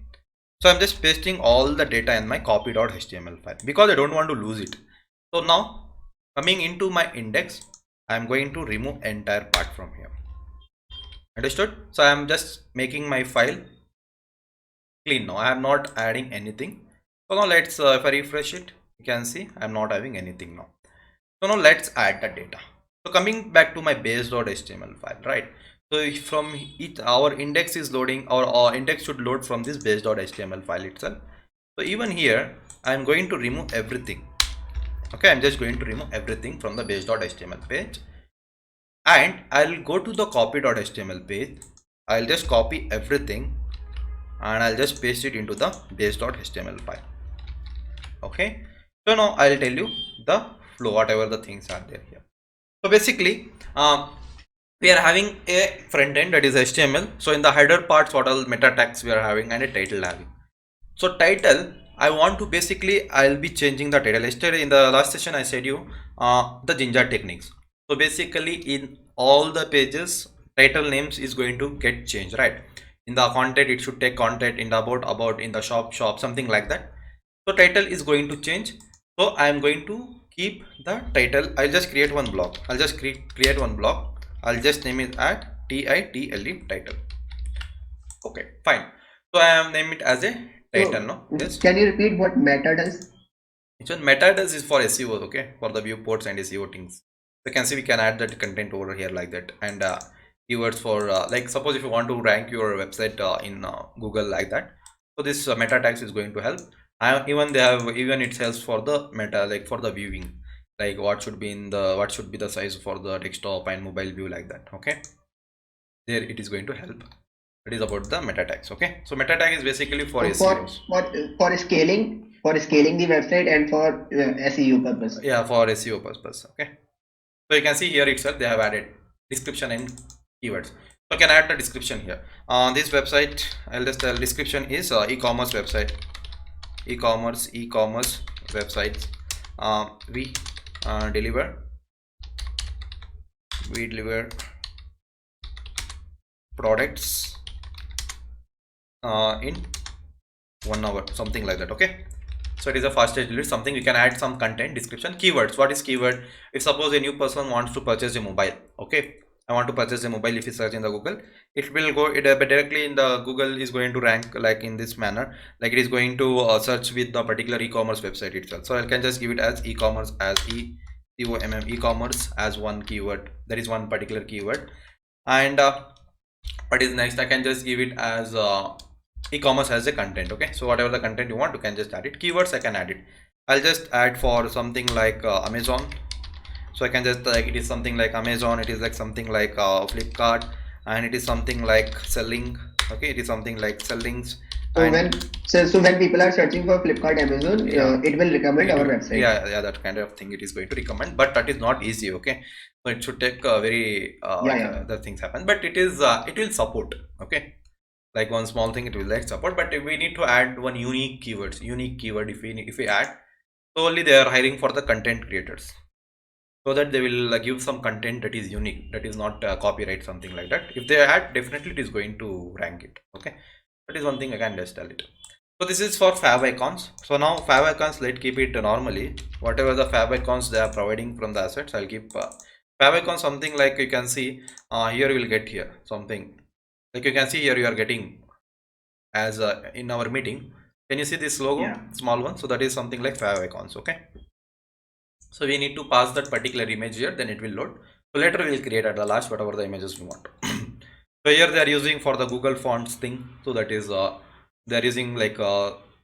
so I'm just pasting all the data in my copy.html file because I don't want to lose it. So now coming into my index, I'm going to remove entire part from here. Understood? So I'm just making my file clean now. I am not adding anything. So now let's if I refresh it, you can see I'm not having anything now. So now let's add the data. So coming back to my base.html file, right? So from it, our index is loading, or our index should load from this base.html file itself. So even here I'm going to remove everything. Okay, I'm just going to remove everything from the base.html page, and I'll go to the copy.html page. I'll just copy everything and I'll just paste it into the base.html file. Okay, so now I'll tell you the flow, whatever the things are there here. So basically we are having a front end, that is HTML. So in the header parts, what all meta tags we are having, and a title having. So title, I want to basically, I'll be changing the title. Yesterday in the last session I said you the Jinja techniques. So basically in all the pages, title names is going to get changed, right? In the content it should take content, in the about, in the shop, something like that. So title is going to change. So I am going to keep the title. I'll just create one block. I'll just create one block. I'll just name it at title title. Okay, fine. So I am name it as a title. No, yes. Can you repeat what meta does? Which one meta does is for SEO. Okay, for the viewports and SEO things. You can see we can add that content over here like that, and keywords for like suppose if you want to rank your website in Google like that. So this meta tags is going to help. Even it helps for the meta, like for the viewing, like what should be the size for the desktop and mobile view like that. Okay, there it is going to help. It is about the meta tags. Okay, so meta tag is basically for SEOs. For scaling the website and for SEO purpose. Yeah, for SEO purpose. Okay, so you can see here itself they have added description and keywords. So I can add the description here. This website, I'll just tell description is e-commerce website, e-commerce websites. We deliver products in 1 hour, something like that. Okay, so it is a fastest delivery. Something we can add some content description. Keywords, what is keyword? If suppose a new person wants to purchase a mobile, okay, I want to purchase a mobile. If you search in the Google, it will go directly in the Google is going to rank like in this manner, like it is going to search with the particular e-commerce website itself. So I can just give it as e-commerce, as e-commerce as one keyword. That is one particular keyword. And what is next? I can just give it as e-commerce as a content. Okay, so whatever the content you want, you can just add it. Keywords, I can add it. I'll just add for something like Amazon. So I can just like it is something like Amazon, it is like something like Flipkart, and it is something like selling. Okay, it is something like sellings. So when people are searching for Flipkart, Amazon, it will recommend our website. Yeah, that kind of thing it is going to recommend, but that is not easy. Okay, so it should take very the things happen, but it is it will support. Okay, like one small thing it will like support, but we need to add one unique keyword. If we add, so only they are hiring for the content creators, so that they will give some content that is unique, that is not copyright, something like that. If they add, definitely it is going to rank it. Okay, that is one thing I can just tell it. So this is for fav icons. So now fav icons, let's keep it normally. Whatever the fav icons they are providing from the assets, I'll keep fav icon something like you can see here. You will get here something like you can see here. You are getting as in our meeting. Can you see this logo, small one? So that is something like fav icons. Okay. So we need to pass that particular image here, then it will load. So later we will create at the last whatever the images we want. So here they are using for the Google fonts thing. So that is they are using like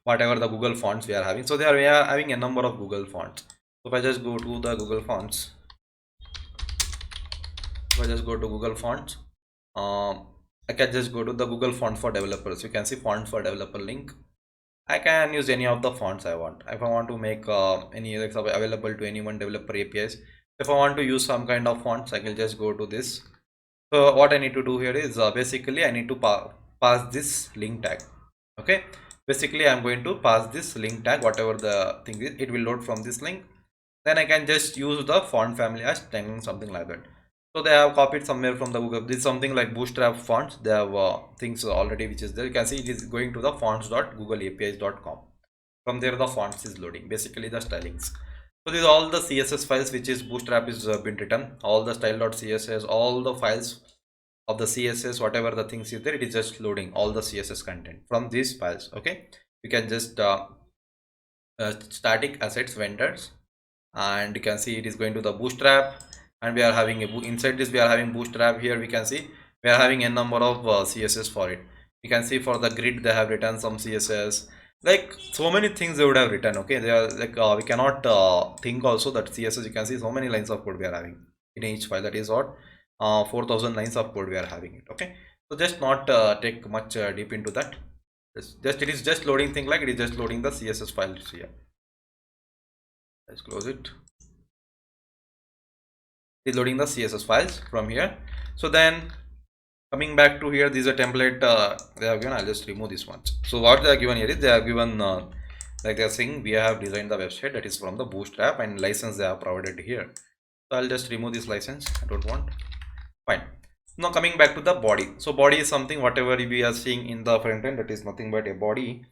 whatever the Google fonts we are having. So we are having a number of Google fonts. So if I just go to the Google fonts, I can just go to the Google font for developers. You can see font for developer link. I can use any of the fonts I want. If I want to make any available to anyone developer APIs, if I want to use some kind of fonts, I can just go to this. So what I need to do here is basically I need to pass this link tag. Okay, basically I'm going to pass this link tag, whatever the thing is, it will load from this link. Then I can just use the font family as Django, something like that. So they have copied somewhere from the Google. This is something like Bootstrap fonts. They have things already which is there. You can see it is going to the fonts.googleapis.com. From there the fonts is loading, basically the stylings. So these are all the CSS files which is Bootstrap is been written. All the style.css, all the files of the CSS, whatever the things is there, it is just loading all the CSS content from these files. Okay, you can just static assets vendors, and you can see it is going to the Bootstrap, and we are having inside this we are having Bootstrap. Here we can see we are having a number of CSS for it. You can see for the grid they have written some CSS, like so many things they would have written. Okay, they are like we cannot think also that CSS, you can see so many lines of code we are having in each file. That is what 4,000 lines of code we are having it. Okay, so just not take much deep into that. It is just loading thing, like it is just loading the CSS files here. Let's close it. Is loading the CSS files from here. So then coming back to here, these are template they have given. I'll just remove this one. So what they are given here is they have given like they are saying we have designed the website, that is from the Bootstrap, and license they have provided here. So I'll just remove this license. I don't want. Fine. Now coming back to the body. So body is something whatever we are seeing in the front end, that is nothing but a body.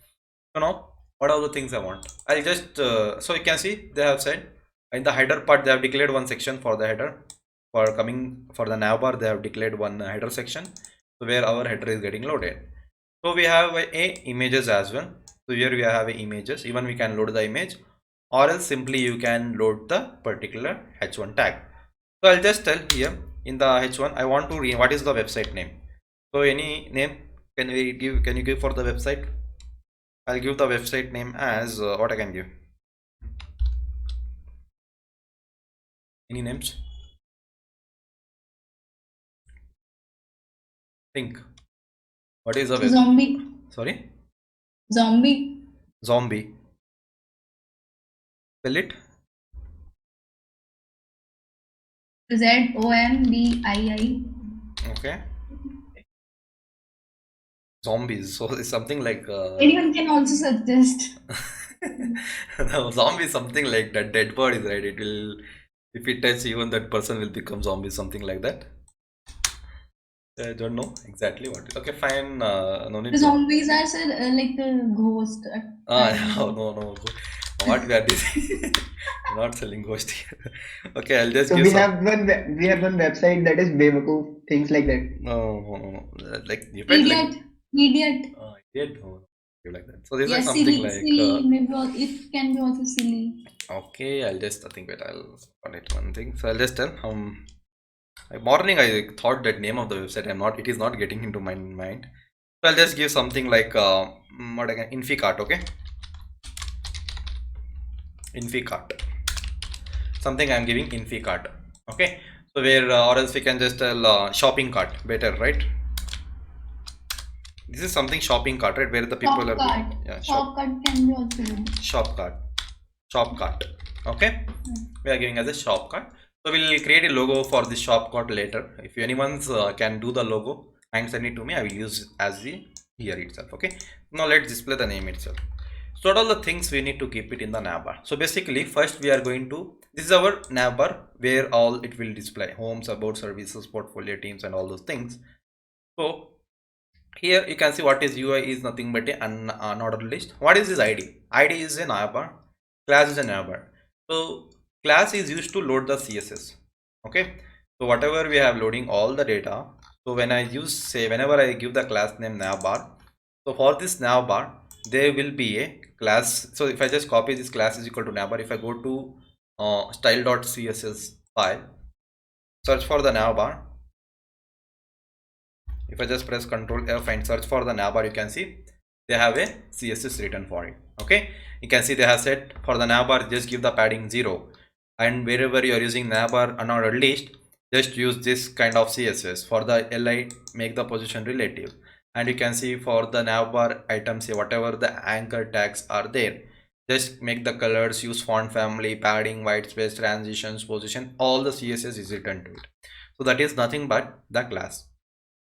So now what are the things I want? I'll just so you can see they have said in the header part they have declared one section for the header. For coming for the navbar they have declared one header section, so where our header is getting loaded. So we have a images as well. So here we have images. Even we can load the image, or else simply you can load the particular h1 tag. So I'll just tell here in the h1 I want to what is the website name. So any name can you give for the website? I'll give the website name as what I can give. Any names? Think. What is a website? Zombie. Sorry? Zombie. Zombie. Spell it. ZOMBII. Okay. zombies. So it's something like Anyone can also suggest. no, zombie is something like that. Dead bodies, right? It will, if it touch even that person will become zombie, something like that. I don't know exactly what. Okay, fine. No need The to. zombies are said, like the ghost. No, no, no. What we are doing? Not selling ghost here. Okay, I'll just So give we some. have we have one website that is Bewakoof, things like that. No, no, no, no. Like depends. Like Idiot. Idiot. idiot. No, you like that. So this is like Yes, something silly. like. Silly. Maybe it can be also silly. Okay, I'll just. I think wait. I'll connect one thing. So I'll just tell. Morning I thought that name of the website. I'm not. It is not getting into my mind. So I'll just give something like what again? Inficart. Okay. Inficart. Something I'm giving Inficart. Okay. So where or else we can just tell shopping cart. Better, right? This is something shopping cart, right? Where the people Shop are cart. yeah, Shop cart can be also good. shop cart. Shop cart. Okay. We are giving as a shop cart. So we'll create a logo for the shop cart later. If anyone's can do the logo and send it to me, I will use as the here itself. Okay. Now let's display the name itself. So what all the things we need to keep it in the navbar. So basically first we are going to, this is our navbar where all it will display homes, about, services, portfolio, teams and all those things. So here you can see what is UI is nothing but a unordered list. What is this ID? ID is a navbar, class is a navbar. So class is used to load the CSS. Okay. So whatever we have loading all the data. So when I use say whenever I give the class name navbar, so for this navbar there will be a class. So if I just copy this class is equal to navbar, if I go to style.css file, search for the navbar. If I just press Ctrl F and search for the navbar, you can see they have a CSS written for it. Okay, you can see they have said for the navbar just give the padding 0, and wherever you are using navbar unordered list, just use this kind of CSS. For the li, make the position relative, and you can see for the navbar items, whatever the anchor tags are there, just make the colors, use font family, padding, white space, transitions, position, all the CSS is written to it. So that is nothing but the class.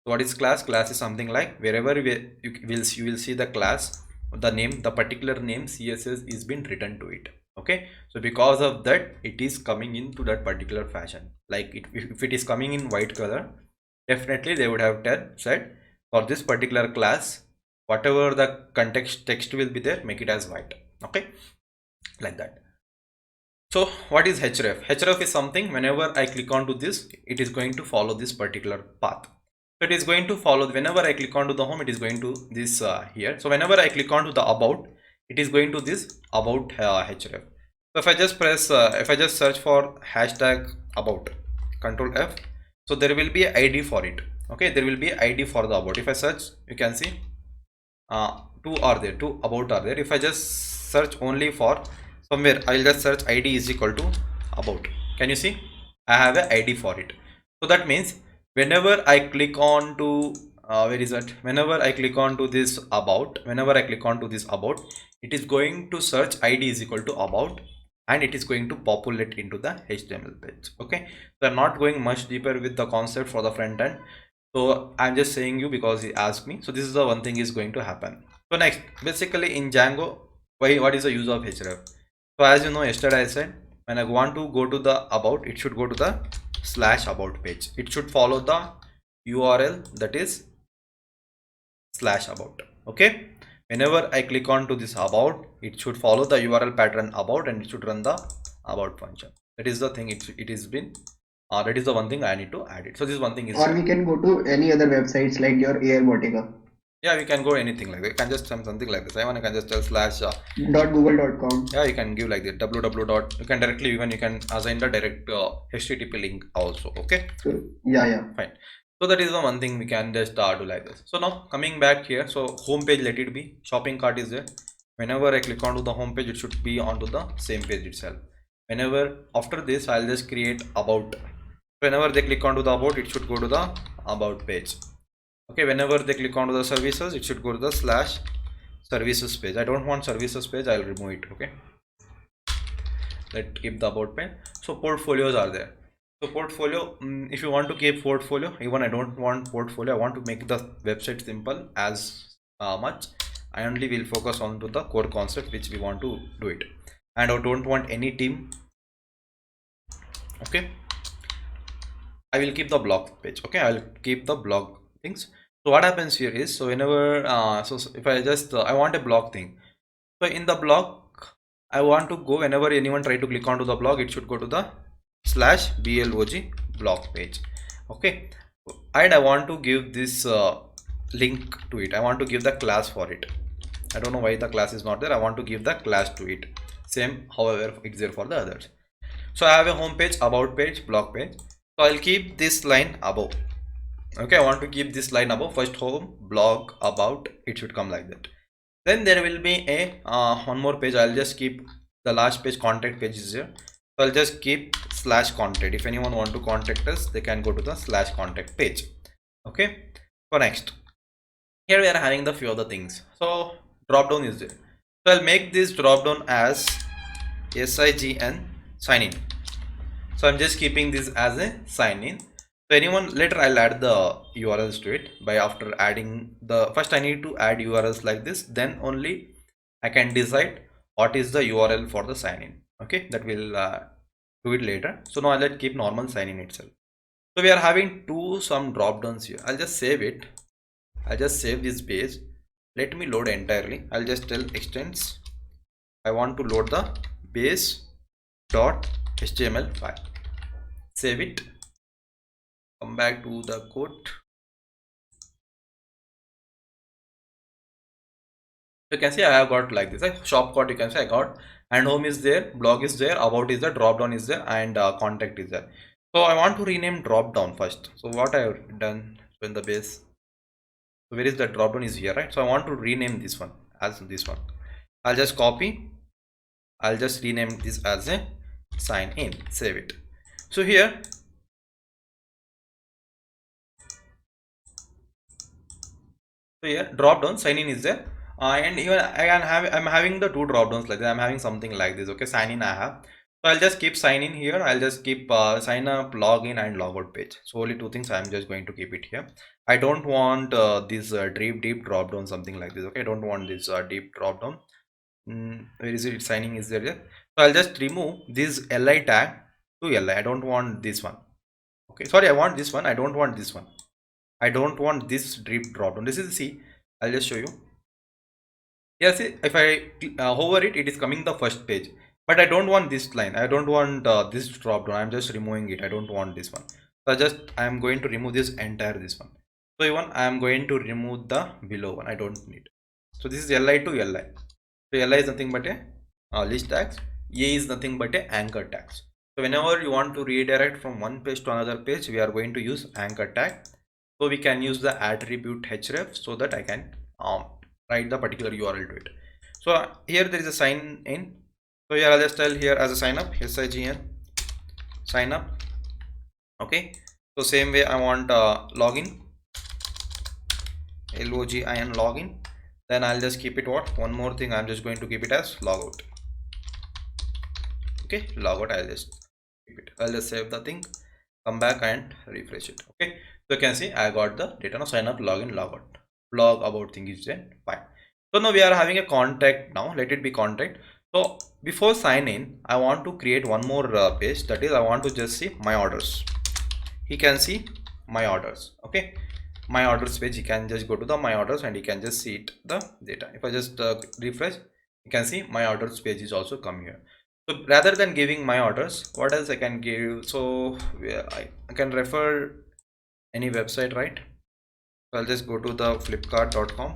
So what is class? Class is something like wherever you will see the class, the name, the particular name CSS is been written to it. Okay, so because of that it is coming into that particular fashion. Like if it is coming in white color, definitely they would have said for this particular class, whatever the context text will be there, make it as white. Okay, like that. So what is href? Href is something whenever I click onto this, it is going to follow this particular path. So it is going to follow whenever I click onto the home, it is going to this here. So whenever I click onto the about, it is going to this about href. So if I just press if I just search for hashtag about, Control F, so there will be a ID for it. Okay, there will be a ID for the about. If I search, you can see two are there, two about are there. If I just search only for somewhere, I'll just search ID is equal to about. Can you see? I have a ID for it. So that means whenever I click on to where is that? Whenever I click on to this about, whenever I click on to this about, it is going to search ID is equal to about, and it is going to populate into the HTML page. Okay, so I'm not going much deeper with the concept for the front end. So I'm just saying you because he asked me. So this is the one thing is going to happen. So next, basically in Django, what is the use of href? So as you know, yesterday I said when I want to go to the about, it should go to the /about page. It should follow the URL that is /about. Okay, whenever I click on to this about, it should follow the URL pattern about, and it should run the about function. That is the thing. It is been that is the one thing I need to add it. So this one thing is Or we can go to any other websites like your Airbotica. yeah, we can go anything like that. You can just something like this. I can just tell slash .google.com. yeah, you can give like that www. You can directly even you can assign the direct HTTP link also. Okay, So, yeah. fine. So that is the one thing we can just do like this. So now coming back here, so home page, let it be shopping cart is there. Whenever I click onto the home page, it should be onto the same page itself. Whenever after this, I'll just create about. Whenever they click onto the about, it should go to the about page. Okay, whenever they click onto the services, it should go to the /services page. I don't want services page, I'll remove it. Okay, let's keep the about page. So portfolios are there. So portfolio, if you want to keep portfolio, even I don't want portfolio, I want to make the website simple as much. I only will focus on to the core concept which we want to do it, and I don't want any team. Okay, I will keep the blog page. Okay, I'll keep the blog things. So what happens here is, so whenever so if I just I want a blog thing, so in the blog I want to go, whenever anyone try to click onto the blog, it should go to the /blog blog page. Okay, and I want to give this link to it. I want to give the class for it. I don't know why the class is not there. I want to give the class to it. Same, however, it's there for the others. So I have a home page, about page, blog page. So I'll keep this line above. Okay, I want to keep this line above. First home, blog, about. It should come like that. Then there will be a one more page. I'll just keep the last page, contact page is here. So I'll just keep /contact. If anyone want to contact us, they can go to the /contact page. Okay. For next, here we are having the few other things. So drop down is there. So I'll make this drop down as SIGN sign in. So I'm just keeping this as a sign in. So anyone, later I'll add the URLs to it. By after adding the, first I need to add URLs like this, then only I can decide what is the URL for the sign in. Okay, that will do it later. So now let's keep normal sign in itself. So we are having some drop downs here. I'll just save it. I'll just save this page. Let me load entirely. I'll just tell extends. I want to load the base.html file. Save it. Come back to the code. You can see I have got like this. Shop code you can say I got, and home is there, blog is there, about is there, drop down is there, and contact is there. So I want to rename drop down first. So what I have done in the base. So where is the drop down is here, right? So I want to rename this one as this one. I'll just copy. I'll just rename this as a sign in. Save it. So here. So here drop down sign in is there, and even I'm having the two drop downs like that. I'm having something like this. Okay, sign in I have. So I'll just keep sign in here. I'll just keep sign up, login, and logout page. So only two things I'm just going to keep it here. I don't want this deep drop down, something like this. Okay, I don't want this deep drop down. Where is it? Signing is there. So I'll just remove this li tag to li. I don't want this one. Okay, sorry, I want this one. I don't want this one. I don't want this deep drop down. This is, see, I'll just show you. Yeah, see, if I hover it, it is coming the first page. But I don't want this line. I don't want this drop down. I'm just removing it. I don't want this one. So I am going to remove this entire this one. So even I am going to remove the below one. I don't need. So this is li to li. So li is nothing but a list tags. A is nothing but a anchor tags. So whenever you want to redirect from one page to another page, we are going to use anchor tag. So we can use the attribute href so that I can write the particular URL to it. So here there is a sign in. So here I'll just tell here as a sign up, SIGN sign up. Okay. So same way I want login, LOGIN login. Then I'll just keep it what? One more thing, I'm just going to keep it as logout. Okay, logout. I'll just keep it. I'll just save the thing, come back and refresh it. Okay. So you can see I got the data. Now sign up, login, logout, blog, about thing is there. Fine. So now we are having a contact now. Let it be contact. So before sign in, I want to create one more page. That is, I want to just see my orders. He can see my orders. Okay, my orders page. He can just go to the my orders and he can just see it, the data. If I just refresh, you can see my orders page is also come here. So rather than giving my orders, what else I can give? So I can refer any website, right? So I'll just go to the flipkart.com.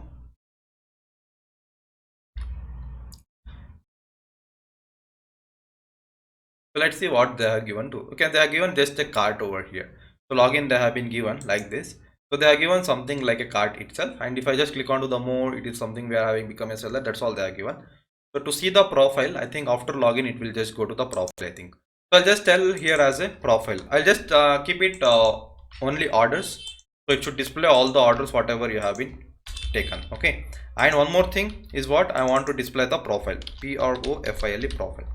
So let's see what they have given to. Okay, they have given just a cart over here. So login they have been given like this. So they are given something like a cart itself, and if I just click onto the more, it is something we are having become a seller. That's all they are given. So to see the profile, I think after login it will just go to the profile, I think. So I'll just tell here as a profile. I'll just keep it only orders. So it should display all the orders whatever you have been taken. Okay, and one more thing is what I want to display the profile, PROFILE profile.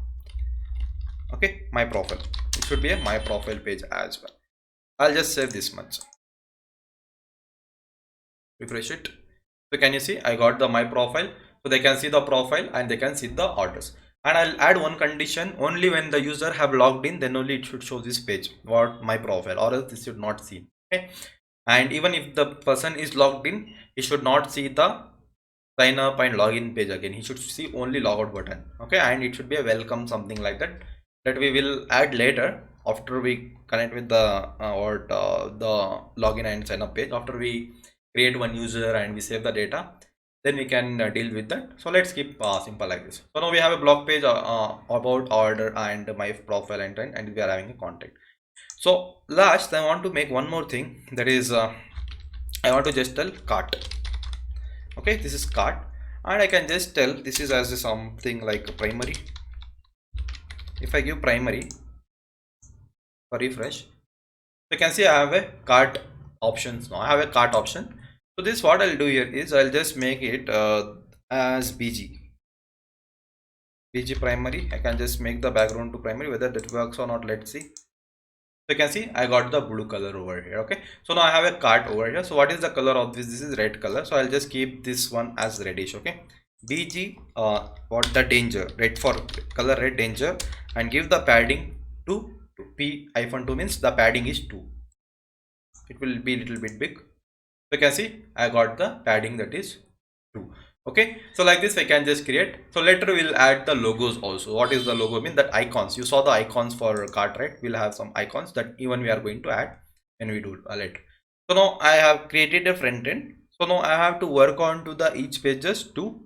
Okay, my profile. It should be a my profile page as well. I'll just save this much. Refresh it. So So can you see I got the my profile, so they can see the profile and they can see the orders. And I'll add one condition: only when the user have logged in, then only it should show this page, what my profile, or else this should not see. Okay, and even if the person is logged in, he should not see the sign up and login page again. He should see only logout button. Okay, and it should be a welcome, something like that, that we will add later after we connect with the the login and sign up page. After we create one user and we save the data, then we can deal with that. So let's keep simple like this. So now we have a blog page about order and my profile and we are having a contact. So last I want to make one more thing, that is I want to just tell cart. Okay, this is cart, and I can just tell this is as something like primary. If I give primary for refresh, you can see I have a cart options. Now I have a cart option. So this, what I'll do here is I'll just make it as BG primary. I can just make the background to primary. Whether that works or not, let's see. So you can see I got the blue color over here. Okay, so now I have a cart over here. So what is the color of this? This is red color, so I'll just keep this one as reddish. Okay, BG what the danger, red for color, red danger, and give the padding to P-2 means the padding is 2. It will be a little bit big. So you can see I got the padding, that is 2. Okay, so like this I can just create. So later we'll add the logos also. What is the logo mean? That icons, you saw the icons for cart, right? We'll have some icons that even we are going to add when we do later. So now I have created a front end. So now I have to work on to the each pages to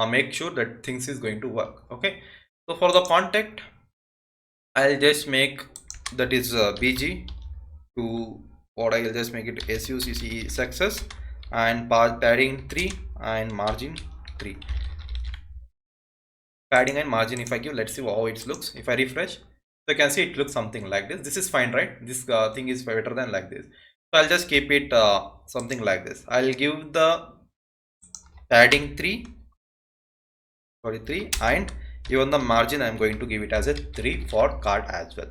make sure that things is going to work. Okay, so for the contact I'll just make that is BG to what I'll just make it SUCCE success and padding 3 and margin 3. Padding and margin if I give, let's see how it looks. If I refresh, so you can see it looks something like this. This is fine, right? This thing is better than like this. So I'll just keep it something like this. I'll give the padding 3 and even the margin I'm going to give it as a 3 for cart as well.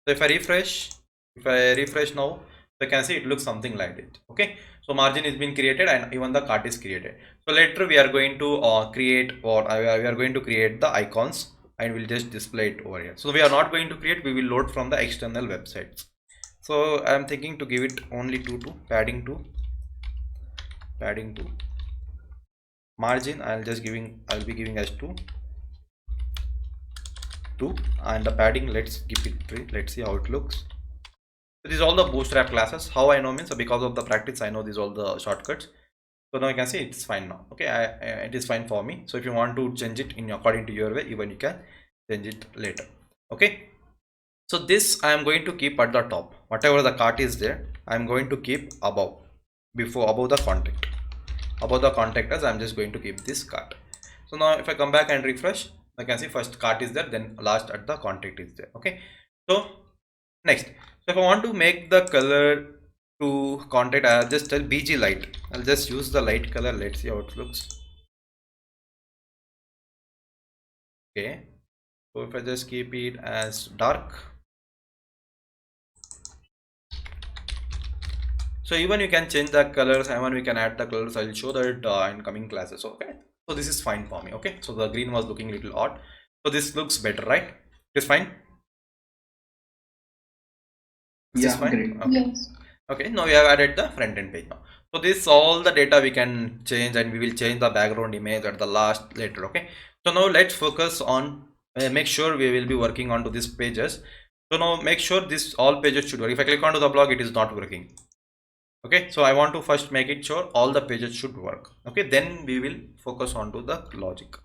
So if I refresh now, so you can see it looks something like it. Okay, so margin is being created and even the cart is created. So later we are going to create, or we are going to create the icons and we'll just display it over here. So we are not going to create, we will load from the external websites. So I'm thinking to give it only 2 to padding 2, margin I'll be giving as 2, and the padding let's keep it 3. Let's see how it looks. So these are all the Bootstrap classes. How I know means, so because of the practice I know these all the shortcuts. So now you can see it's fine now. Okay, it is fine for me. So if you want to change it in according to your way, even you can change it later. Okay, so this I am going to keep at the top. Whatever the cart is there, I am going to keep above the contact. Above the contact as I'm just going to keep this cart. So now if I come back and refresh, I can see first cart is there, then last at the contact is there. Okay, so next, so if I want to make the color to contact, I'll just tell BG light. I'll just use the light color. Let's see how it looks. Okay, so if I just keep it as dark, so even you can change the colors, and we can add the colors. I'll show that in coming classes. Okay, so this is fine for me. Okay, so the green was looking a little odd, so this looks better, right? It is fine. This is fine. Great. Okay. Yes. Okay, now we have added the front end page now. So this all the data we can change, and we will change the background image at the last later. Okay, so now let's focus on make sure we will be working on to these pages. So now make sure this all pages should work. If I click onto the blog, it is not working. Okay, so I want to first make it sure all the pages should work. Okay, then we will focus on to the logic.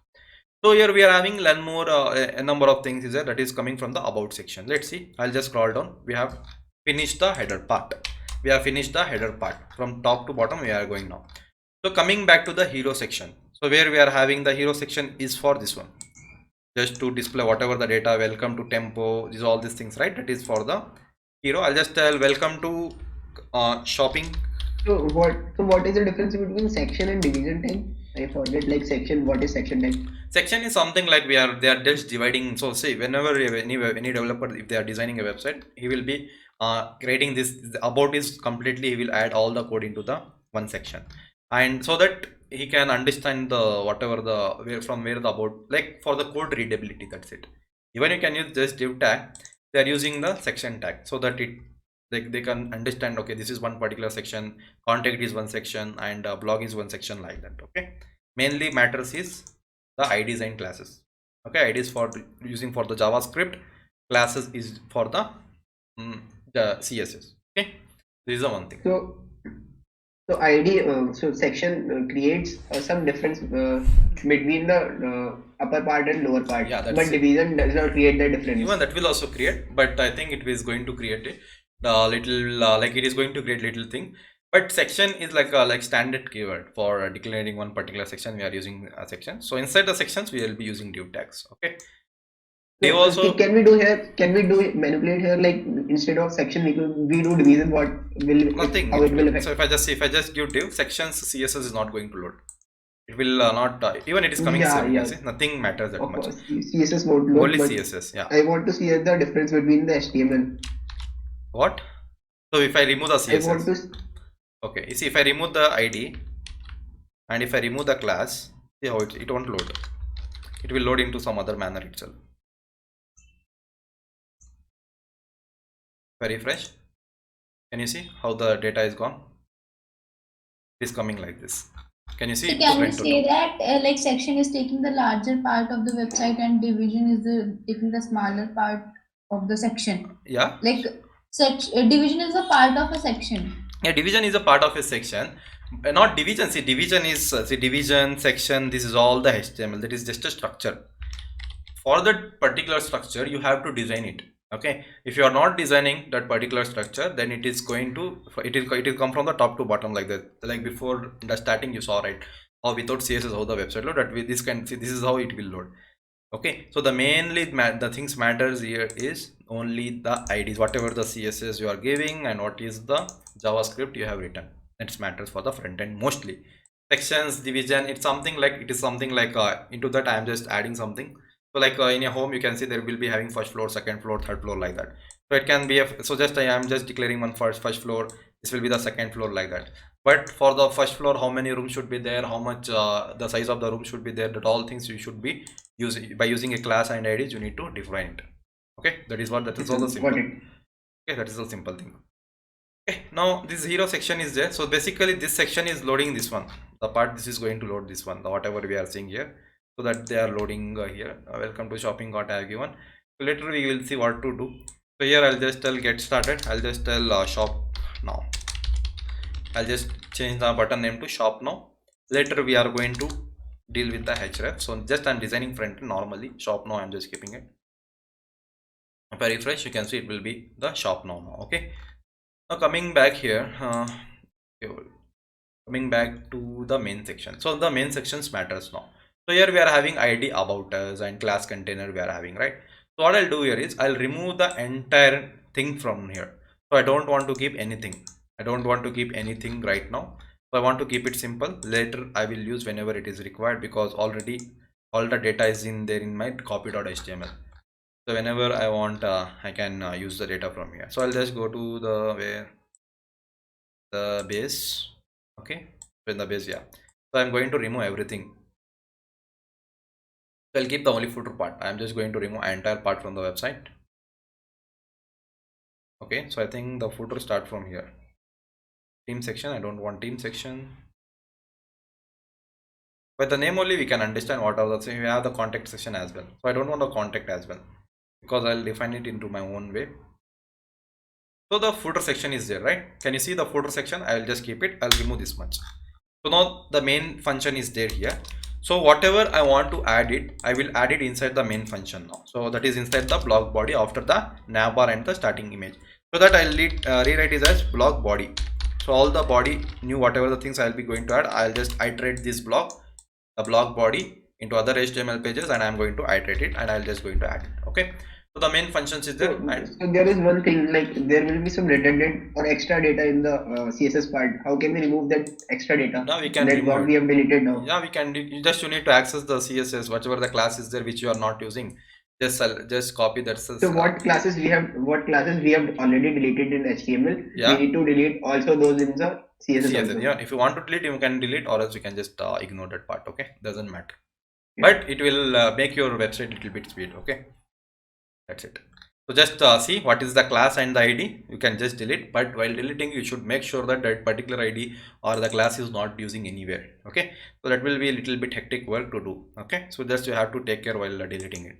So here we are having learn more a number of things is there that is coming from the about section. Let's see, I'll just scroll down. We have finished the header part. We have finished the header part from top to bottom. We are going now. So coming back to the hero section, so where we are having the hero section is for this one, just to display whatever the data, welcome to tempo, these all these things, right? That is for the hero. I'll just tell welcome to shopping. So what is the difference between section and division type? I forget, like section, what is section type? Section is something like they are just dividing. So say whenever any developer, if they are designing a website, he will be creating this about is completely, he will add all the code into the one section, and so that he can understand the whatever the from where the about, like for the code readability, that's it. Even you can use this div tag, they are using the section tag so that it, like, they can understand, okay, this is one particular section, contact is one section, and blog is one section, like that. Okay, mainly matters is the IDs and classes. Okay, IDs for using for the JavaScript, classes is for the CSS. Okay, this is the one thing. So ID, so section creates some difference between the upper part and lower part. Yeah, that's but it. division does not create the difference. Even that will also create, but I think it is going to create a little like it is going to create little thing. But section is like a standard keyword for declaring one particular section. We are using a section. So inside the sections we will be using div tags. Okay. They So, also, can we do here? Can we do manipulate here? Like instead of section, we do division. What will nothing. how it will affect? So if I just give div sections, CSS is not going to load. It will not even it is coming same. Yeah. See, nothing matters that Of much. course, CSS won't load. Only but CSS. Yeah. I want to see the difference between the HTML. What? So if I remove the CSS. I want to. Okay. You see, if I remove the ID and if I remove the class, see how it won't load. It will load into some other manner itself. If I refresh, can you see how the data is gone? It is coming like this. Can you see? So can we say that like section is taking the larger part of the website and division is taking the smaller part of the section? Yeah. Like division is a part of a section. Yeah, division is a part of a section. Not division. See, division is division, section. This is all the HTML. That is just a structure. For that particular structure, you have to design it. Okay, if you are not designing that particular structure, then it is going to it will come from the top to bottom like that. Like before the starting you saw, right, how without CSS how the website load, that with this can see, this is how it will load. Okay, so the mainly the things matters here is only the IDs, whatever the CSS you are giving and what is the JavaScript you have written. That matters for the front end mostly. Sections, division, it's something like into that I am just adding something. So like in a home you can see there will be having first floor, second floor, third floor, like that. So it can be so just I am just declaring one first floor, this will be the second floor, like that. But for the first floor, how many rooms should be there, how much the size of the room should be there, that all things you should be using by using a class and IDs, you need to define it. Okay, that is all the simple. Okay, that is the simple thing. Okay, now this hero section is there. So basically this section is loading this one, the part this is going to load this one, the whatever we are seeing here. So that they are loading here. Welcome to shopping cart I have given. So later we will see what to do. So here I'll just tell get started. I'll just tell shop now. I'll just change the button name to shop now. Later we are going to deal with the href. So just I'm designing front end normally. Shop now I'm just keeping it. If I refresh, you can see it will be the shop now. Okay. Now coming back here. Coming back to the main section. So the main sections matters now. So here we are having ID about us and class container we are having, right? So what I'll do here is I'll remove the entire thing from here. So I don't want to keep anything. I don't want to keep anything right now. So I want to keep it simple. Later I will use whenever it is required, because already all the data is in there in my copy.html. So whenever I want, I can use the data from here. So I'll just go to the base. Okay, so in the base, yeah. So I'm going to remove everything. So I'll keep the only footer part. I'm just going to remove entire part from the website. Okay, so I think the footer start from here. Team section, I don't want team section. By the name only we can understand what are the things. We have the contact section as well. So I don't want the contact as well, because I'll define it into my own way. So the footer section is there, right? Can you see the footer section? I will just keep it. I'll remove this much. So now the main function is there here. So whatever I want to add it, I will add it inside the main function now. So that is inside the blog body after the navbar and the starting image. So that I'll rewrite it as blog body. So all the body new whatever the things I'll be going to add, I'll just iterate this blog, the blog body into other HTML pages, and I'm going to iterate it and I'll just going to add it. Okay. So the main functions is there. So there is one thing, like there will be some redundant or extra data in the CSS part. How can we remove that extra data? Now we can remove what we have deleted now. Yeah, we can. You need to access the CSS, whatever the class is there which you are not using. just copy that. So what classes we have already deleted in HTML, Yeah. we need to delete also those in the CSS also. Yeah, if you want to delete, you can delete, or else you can just ignore that part. Okay, doesn't matter. But it will make your website a little bit speed. Okay, that's it. So just see what is the class and the ID. You can just delete, but while deleting, you should make sure that that particular ID or the class is not using anywhere. Okay, so that will be a little bit hectic work to do. Okay, so just you have to take care while deleting it,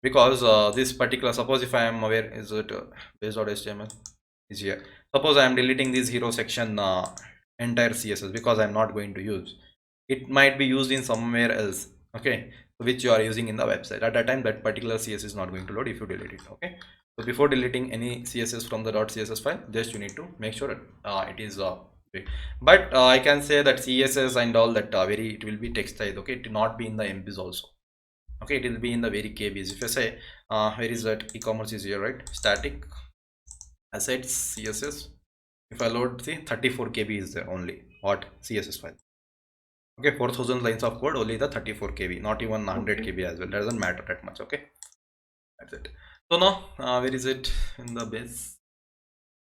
because this particular, suppose if I am aware, is it base.html is here. Suppose I am deleting this hero section entire CSS because I am not going to use. It might be used in somewhere else. Okay, which you are using in the website. At that time, that particular CSS is not going to load if you delete it. Okay, so before deleting any CSS from the .css file, just you need to make sure it is but I can say that CSS and all that it will be text size. Okay, it will not be in the MBs also. Okay, it will be in the very KBs. If you say where is that e-commerce is here, right? Static assets CSS. If I load, see 34 KB is there only. What CSS file? Okay, 4000 lines of code, only the 34 KB, not even 100 KB as well. Doesn't matter that much. Okay, that's it. So now where is it in the base?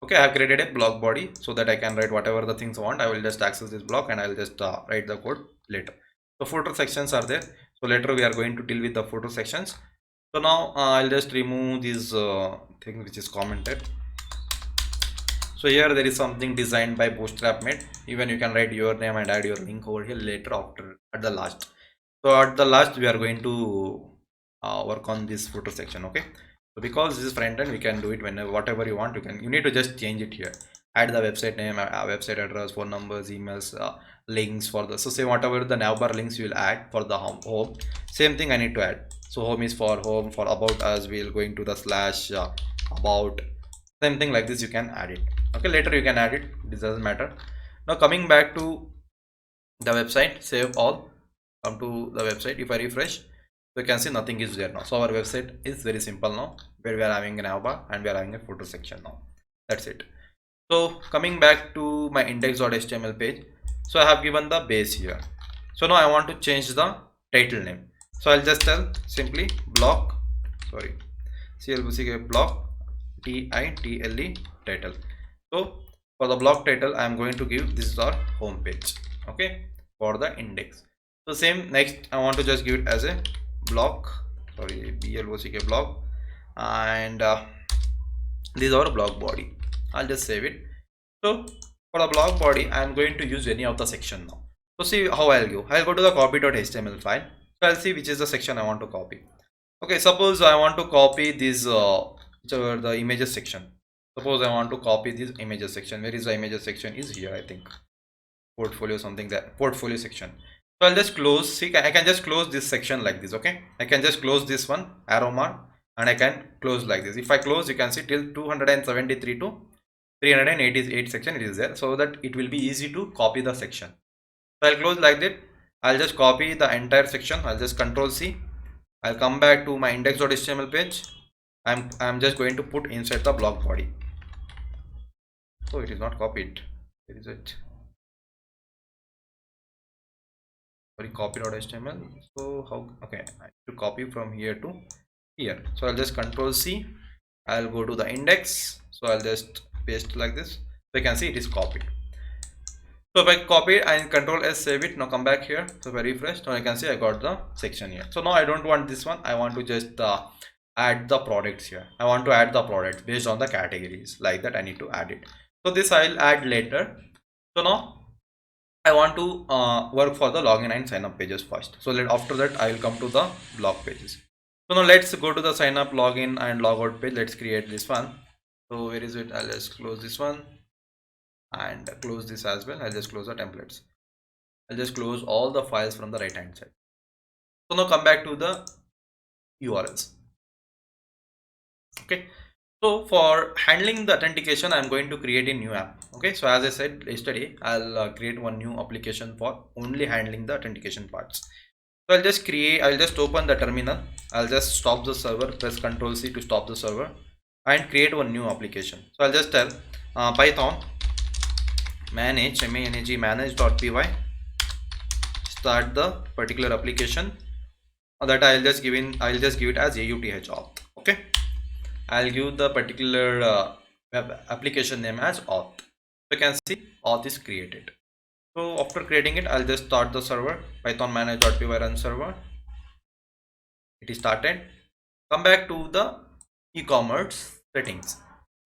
Okay, I have created a block body so that I can write whatever the things I want. I will just access this block and I will just write the code later. So footer sections are there. So later we are going to deal with the footer sections. So now I'll just remove this thing which is commented. So here there is something designed by Bootstrap made. Even you can write your name and add your link over here later after at the last. So at the last we are going to work on this footer section. Okay. So because this is front end, we can do it whenever, whatever you want. You need to just change it here. Add the website name, website address, phone numbers, emails, links for the. So say whatever the navbar links you will add for the home. Same thing I need to add. So home is for home. For about us, we'll going to the slash about. Same thing like this, you can add it. Okay, later you can add it. This doesn't matter. Now coming back to the website, save all. Come to the website. If I refresh, so you can see nothing is there now. So our website is very simple now, where we are having an navbar and we are having a footer section now. That's it. So coming back to my index.html page, so I have given the base here. So now I want to change the title name. So I'll just tell simply block, CLBC block title title. So for the block title, I am going to give this is our home page. Okay, for the index. So same next, I want to just give it as a block, BLOCK block, and this is our block body. I'll just save it. So for the block body, I am going to use any of the section now. So see how I'll go to the copy.html file. So I'll see which is the section I want to copy. Okay, suppose I want to copy this the images section. Suppose I want to copy this images section. Where is the images section? Is here, I think. Portfolio, something that portfolio section. So I'll just close. See, I can just close this section like this. Okay, I can just close this one, arrow mark, and I can close like this. If I close, you can see till 273 to 388 section it is there, so that it will be easy to copy the section. So I'll close like that. I'll just copy the entire section. I'll just Control C. I'll come back to my index.html page. I'm just going to put inside the block body. So it is not copied. Where is it? Sorry, copy.html. So how? Okay, I have to copy from here to here. So I'll just Control C. I'll go to the index. So I'll just paste like this. So you can see it is copied. So if I copy it and Control S, save it. Now come back here. So if I refresh, now I can see I got the section here. So now I don't want this one. I want to just add the products here. I want to add the products based on the categories like that. I need to add it. So this I'll add later. So now I want to work for the login and sign up pages first. So after that I will come to the blog pages. So now let's go to the sign up, login and logout page. Let's create this one. So where is it? I'll just close this one and close this as well. I'll just close the templates. I'll just close all the files from the right hand side. So now come back to the URLs. Okay, so for handling the authentication, I'm going to create a new app. Okay, so as I said yesterday, I'll create one new application for only handling the authentication parts. So I'll just open the terminal. I'll just stop the server, press Ctrl C to stop the server and create one new application. So I'll just tell Python manage.py, start the particular application, that I'll just give it as auth auth. Okay, I'll give the particular web application name as auth. So you can see auth is created. So after creating it, I'll just start the server, python manage.py run server. It is started. Come back to the e-commerce settings.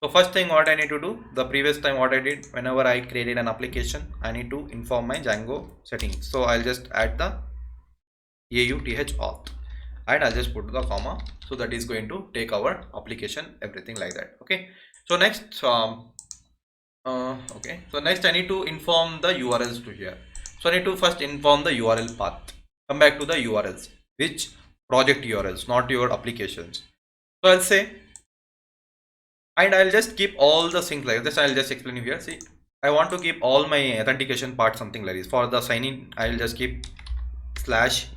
So first thing what I need to do, the previous time what I did, whenever I created an application, I need to inform my Django settings. So I'll just add the auth auth and I'll just put the comma. So that is going to take our application, everything like that. Okay. So next, okay. So next I need to inform the URLs to here. So I need to first inform the URL path. Come back to the URLs, which project URLs, not your applications. So I'll say, and I'll just keep all the things like this. I'll just explain you here. See, I want to keep all my authentication part something like this. For the sign in, I'll just keep /auth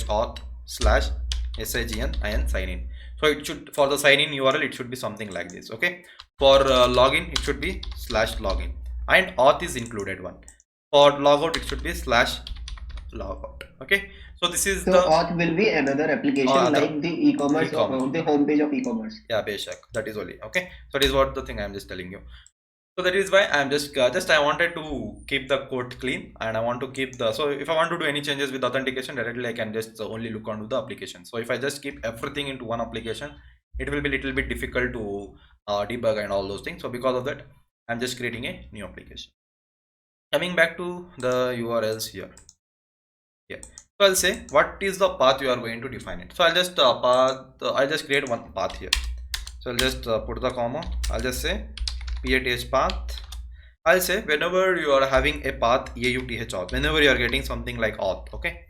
auth /sign sign in. So it should, for the sign in URL, it should be something like this. Okay. For login, it should be /login, and auth is included one. For logout, it should be /logout. Okay. So this is So the auth will be another application like the e-commerce, e-commerce. the homepage of e-commerce. Yeah, basic. That is only okay. So that is what the thing I'm just telling you. So that is why I'm just I wanted to keep the code clean, and I want to keep the, so if I want to do any changes with authentication directly, I can just only look onto the application. So if I just keep everything into one application, it will be little bit difficult to debug and all those things. So because of that, I'm just creating a new application. Coming back to the URLs here. So I'll say what is the path you are going to define it. So I'll just I'll just create one path here. So I'll just put the comma. I'll just say path path. I'll say whenever you are having a path auth, whenever you are getting something like auth. Okay.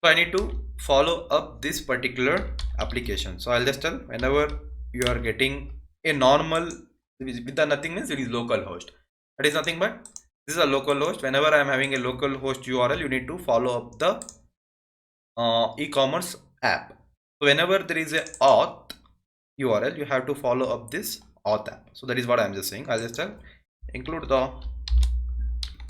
So I need to follow up this particular application. So I'll just tell whenever you are getting a normal with the nothing means it is localhost. That is nothing but this is a local host. Whenever I am having a local host URL, you need to follow up the e-commerce app. So whenever there is a auth URL, you have to follow up this auth app. So that is what I'm just saying. I'll just tell include the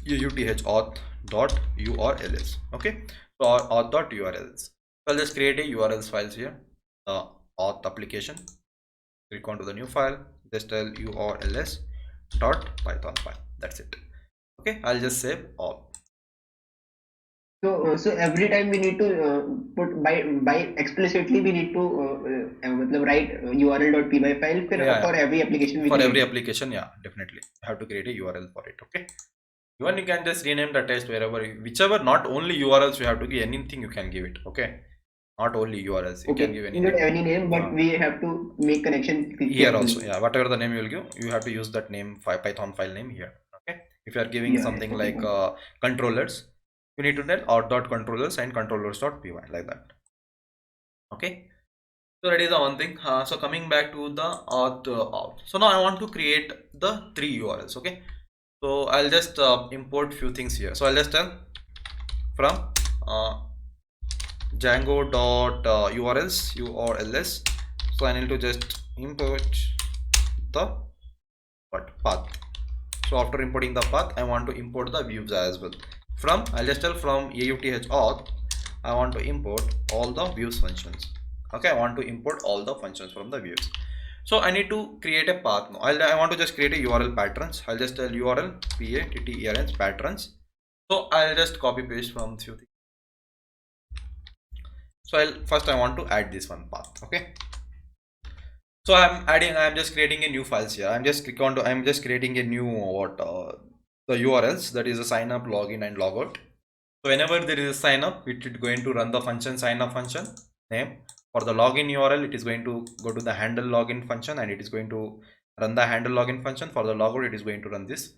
auth auth dot urls. Okay. So auth dot urls. So I'll just create a URLs files here. The auth application. Click onto the new file. Just tell urls dot python file. That's it. Okay, I'll just save all. So every time we need to put by explicitly we need to write url.py file for every application. For every application, yeah, definitely you have to create a URL for it. Okay. Even you can just rename the test wherever, whichever. Not only URLs you have to give, anything you can give it. Okay. Not only URLs, you can give any name, but we have to make connection here also. Yeah, whatever the name you will give, you have to use that name Python file name here. Okay. If you are giving something like controllers, you need to tell auth.controllers and controllers.py like that. Okay. So that is the one thing. So coming back to the auth. So now I want to create the 3 URLs. Okay. So I'll just import few things here. So I'll just tell from Django.urls. So I need to just import the path. So after importing the path, I want to import the views as well. From I'll just tell from auth auth, I want to import all the views functions. Okay, I want to import all the functions from the views. So I need to create a path now. I want to just create a URL patterns. I'll just tell URL patterns. So I'll just copy paste from few things. So first I want to add this one path. Okay. So I'm just creating a new files here. I'm just creating a new the URLs, that is a sign up, login and logout. So whenever there is a sign up, it is going to run the function sign up function name. For the login URL, it is going to go to the handle login function and it is going to run the handle login function. For the logout, it is going to run this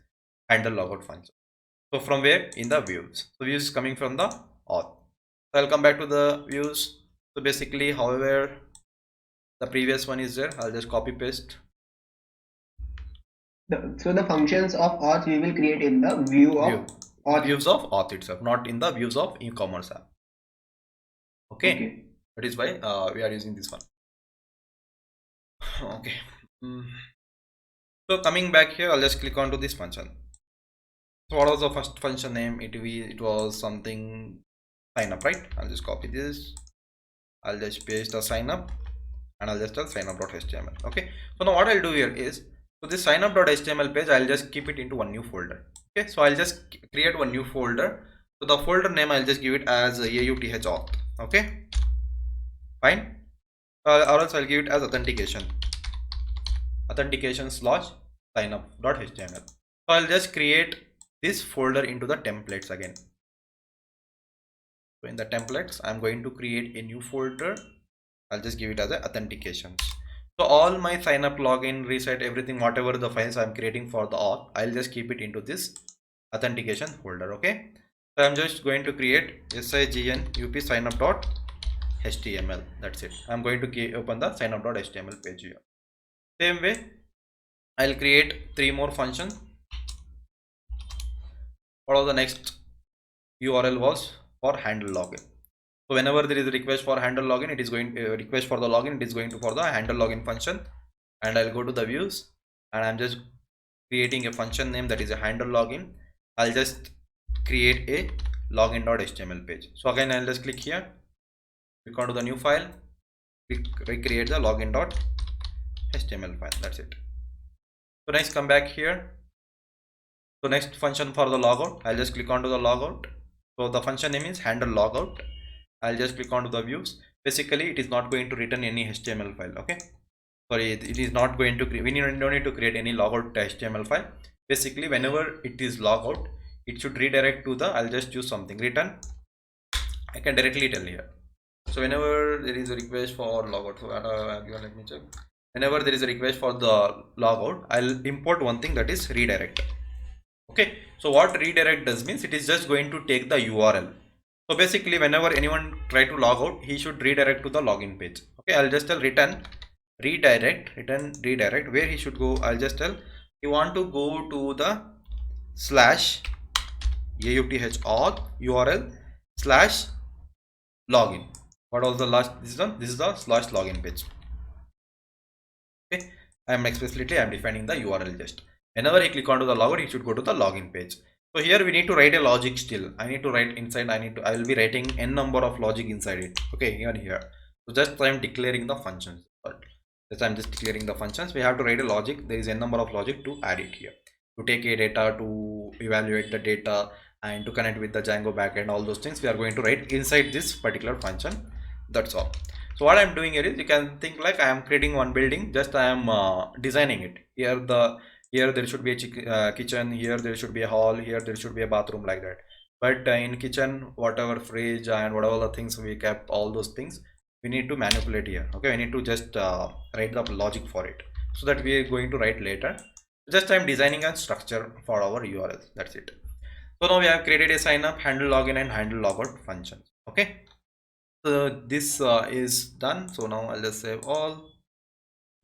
handle logout function. So from where? In the views. So views is coming from the auth. So I'll come back to the views. So basically, however the previous one is there, I'll just copy paste. So the functions of auth we will create in the view of auth. Views of auth itself, not in the views of e-commerce app. Okay. That is why we are using this one. Okay. So coming back here, I'll just click onto this function. So what was the first function name? It was something sign up, right? I'll just copy this I'll just paste the sign up and I'll just tell sign up.html. Okay, so now what I'll do here is, so this sign up.html page, I'll just keep it into one new folder. Okay, so I'll just create one new folder. So the folder name I'll just give it as auth. Okay, fine. Or else I'll give it as authentication slash sign up.html. So I'll just create this folder into the templates again. So in the templates, I'm going to create a new folder. I'll just give it as a authentications. So all my sign up, login, reset, everything, whatever the files I'm creating for the auth, I'll just keep it into this authentication folder. Okay, so I'm just going to create signup sign up.html. That's it. I'm going to open the sign up.html page here. Same way, I'll create 3 more functions. What was the next URL was for handle login. So whenever there is a request for handle login, it is going to request for the login, it is going to for the handle login function. And I'll go to the views and I'm just creating a function name that is a handle login. I'll just create a login.html page. So again, I'll just click here, click onto the new file, recreate the login.html file. That's it. So next, come back here. So next function for the logout, I'll just click onto the logout. So the function name is handle logout. I'll just click onto the views. Basically, it is not going to return any HTML file. Okay, sorry, it is not going to. We don't need to create any logout HTML file. Basically, whenever it is logout, it should redirect to the. I'll just choose something return. I can directly tell here. So whenever there is a request for logout, so let me check. Whenever there is a request for the logout, I'll import one thing, that is redirect. Okay, so what redirect does means, it is just going to take the URL. So basically, whenever anyone try to log out, he should redirect to the login page. Okay, I'll just tell return redirect, where he should go. I'll just tell you want to go to the slash auth URL slash login. What was the last? This is the slash login page. Okay, I'm defining the URL just. Whenever I click onto the logout, he should go to the login page. So here we need to write a logic still. I need to write inside. I will be writing n number of logic inside it. Okay, even here. So just I'm declaring the functions. Just I'm just declaring the functions. We have to write a logic. There is n number of logic to add it here. To take a data, to evaluate the data, and to connect with the Django backend, all those things we are going to write inside this particular function. That's all. So what I'm doing here is, you can think like I am creating one building. Just I am designing it. Here there should be a kitchen, here there should be a hall, here there should be a bathroom, like that. But in kitchen, whatever fridge and whatever the things we kept, all those things we need to manipulate here. Okay, we need to just write the logic for it, so that we are going to write later. Just I'm designing a structure for our URLs. That's it. So now we have created a sign up, handle login and handle logout functions. Okay, so this is done. So now I'll just save all.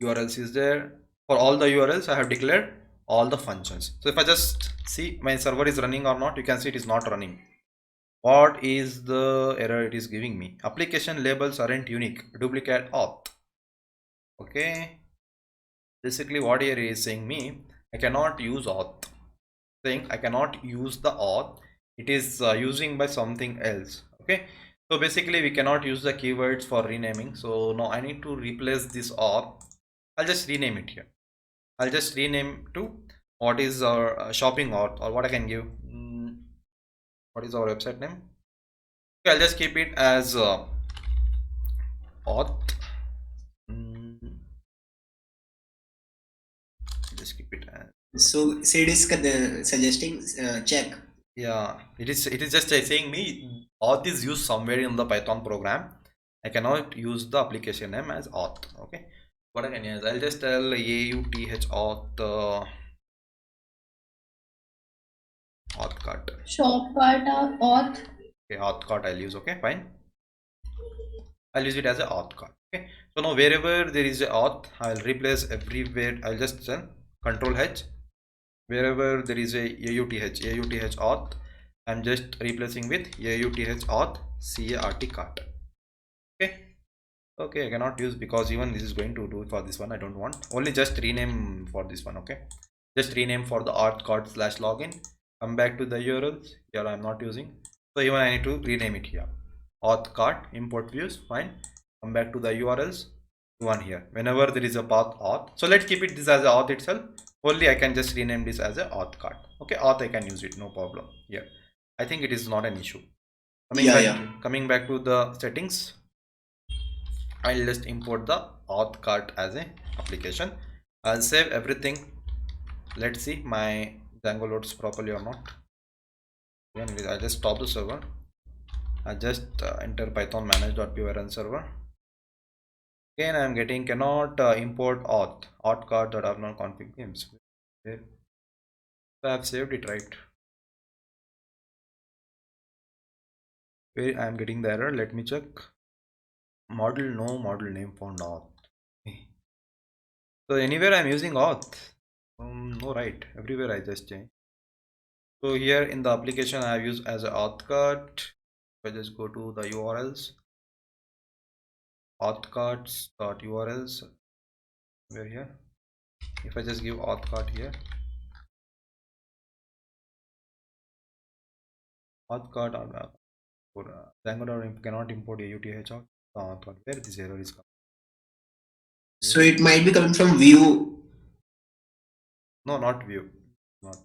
URLs is there. For all the URLs, I have declared all the functions. So if I just see my server is running or not, you can see it is not running. What is the error it is giving me? Application labels aren't unique. Duplicate auth. Okay. Basically, what here is saying me, I cannot use auth. Saying I cannot use the auth. It is using by something else. Okay. So basically, we cannot use the keywords for renaming. So now I need to replace this auth. I'll just rename it here. I'll just rename to what is our shopping auth, or what I can give. What is our website name? Okay, I'll just keep it as auth. Just keep it as. So Sid is suggesting check. Yeah, it is just saying me auth is used somewhere in the Python program. I cannot use the application name as auth. Okay, what I can use, I'll just tell auth auth cart. Shop cart or auth. Okay, auth cart I'll use. Okay, fine. I'll use it as a auth cart. Okay, so now wherever there is a auth, I'll replace everywhere. I'll just tell Control H. Wherever there is a auth auth, I'm just replacing with auth auth cart. Okay, I cannot use because even this is going to do for this one. I don't want, only just rename for this one. Okay, just rename for the auth cart slash login. Come back to the URLs. Here I'm not using, so even I need to rename it here. Auth cart, import views, fine. come back to the URLs, one here. Whenever there is a path auth, so let's keep it this as a auth itself. Only I can just rename this as a auth card. Okay, auth I can use it, no problem here. I think it is not an issue. Coming back to the settings, I'll just import the auth card as a application. I'll save everything. Let's see my Django loads properly or not. Again, I just stop the server. I just enter python manage.py run server. Again, I'm getting cannot import auth card that are not config games. Okay. So I have saved it, right? Where I am getting the error, let me check. Model, no model name found auth. So anywhere I'm using auth. No, right, everywhere I just change. So here in the application I have used as a auth card. If I just go to the URLs, auth cards.urls, where here, if I just give auth card here, auth card Django cannot import auth auth card. Where this error is coming? So it might be coming from view. No, not view, not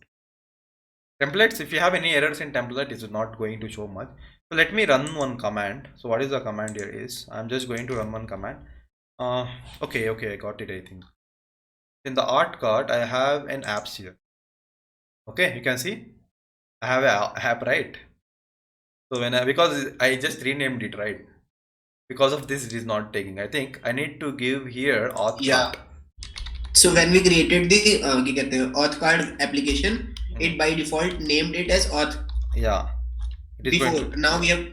templates. If you have any errors in template, it is not going to show much. So let me run one command. So what is the command here is, I'm just going to run one command. Okay, I got it. I think in the art card I have an apps here. Okay, you can see I have a app, right? So when because I just renamed it, right? Because of this it is not taking. I think I need to give here auth card. So when we created the auth card application, it by default named it as auth. Yeah. It is before. Now we have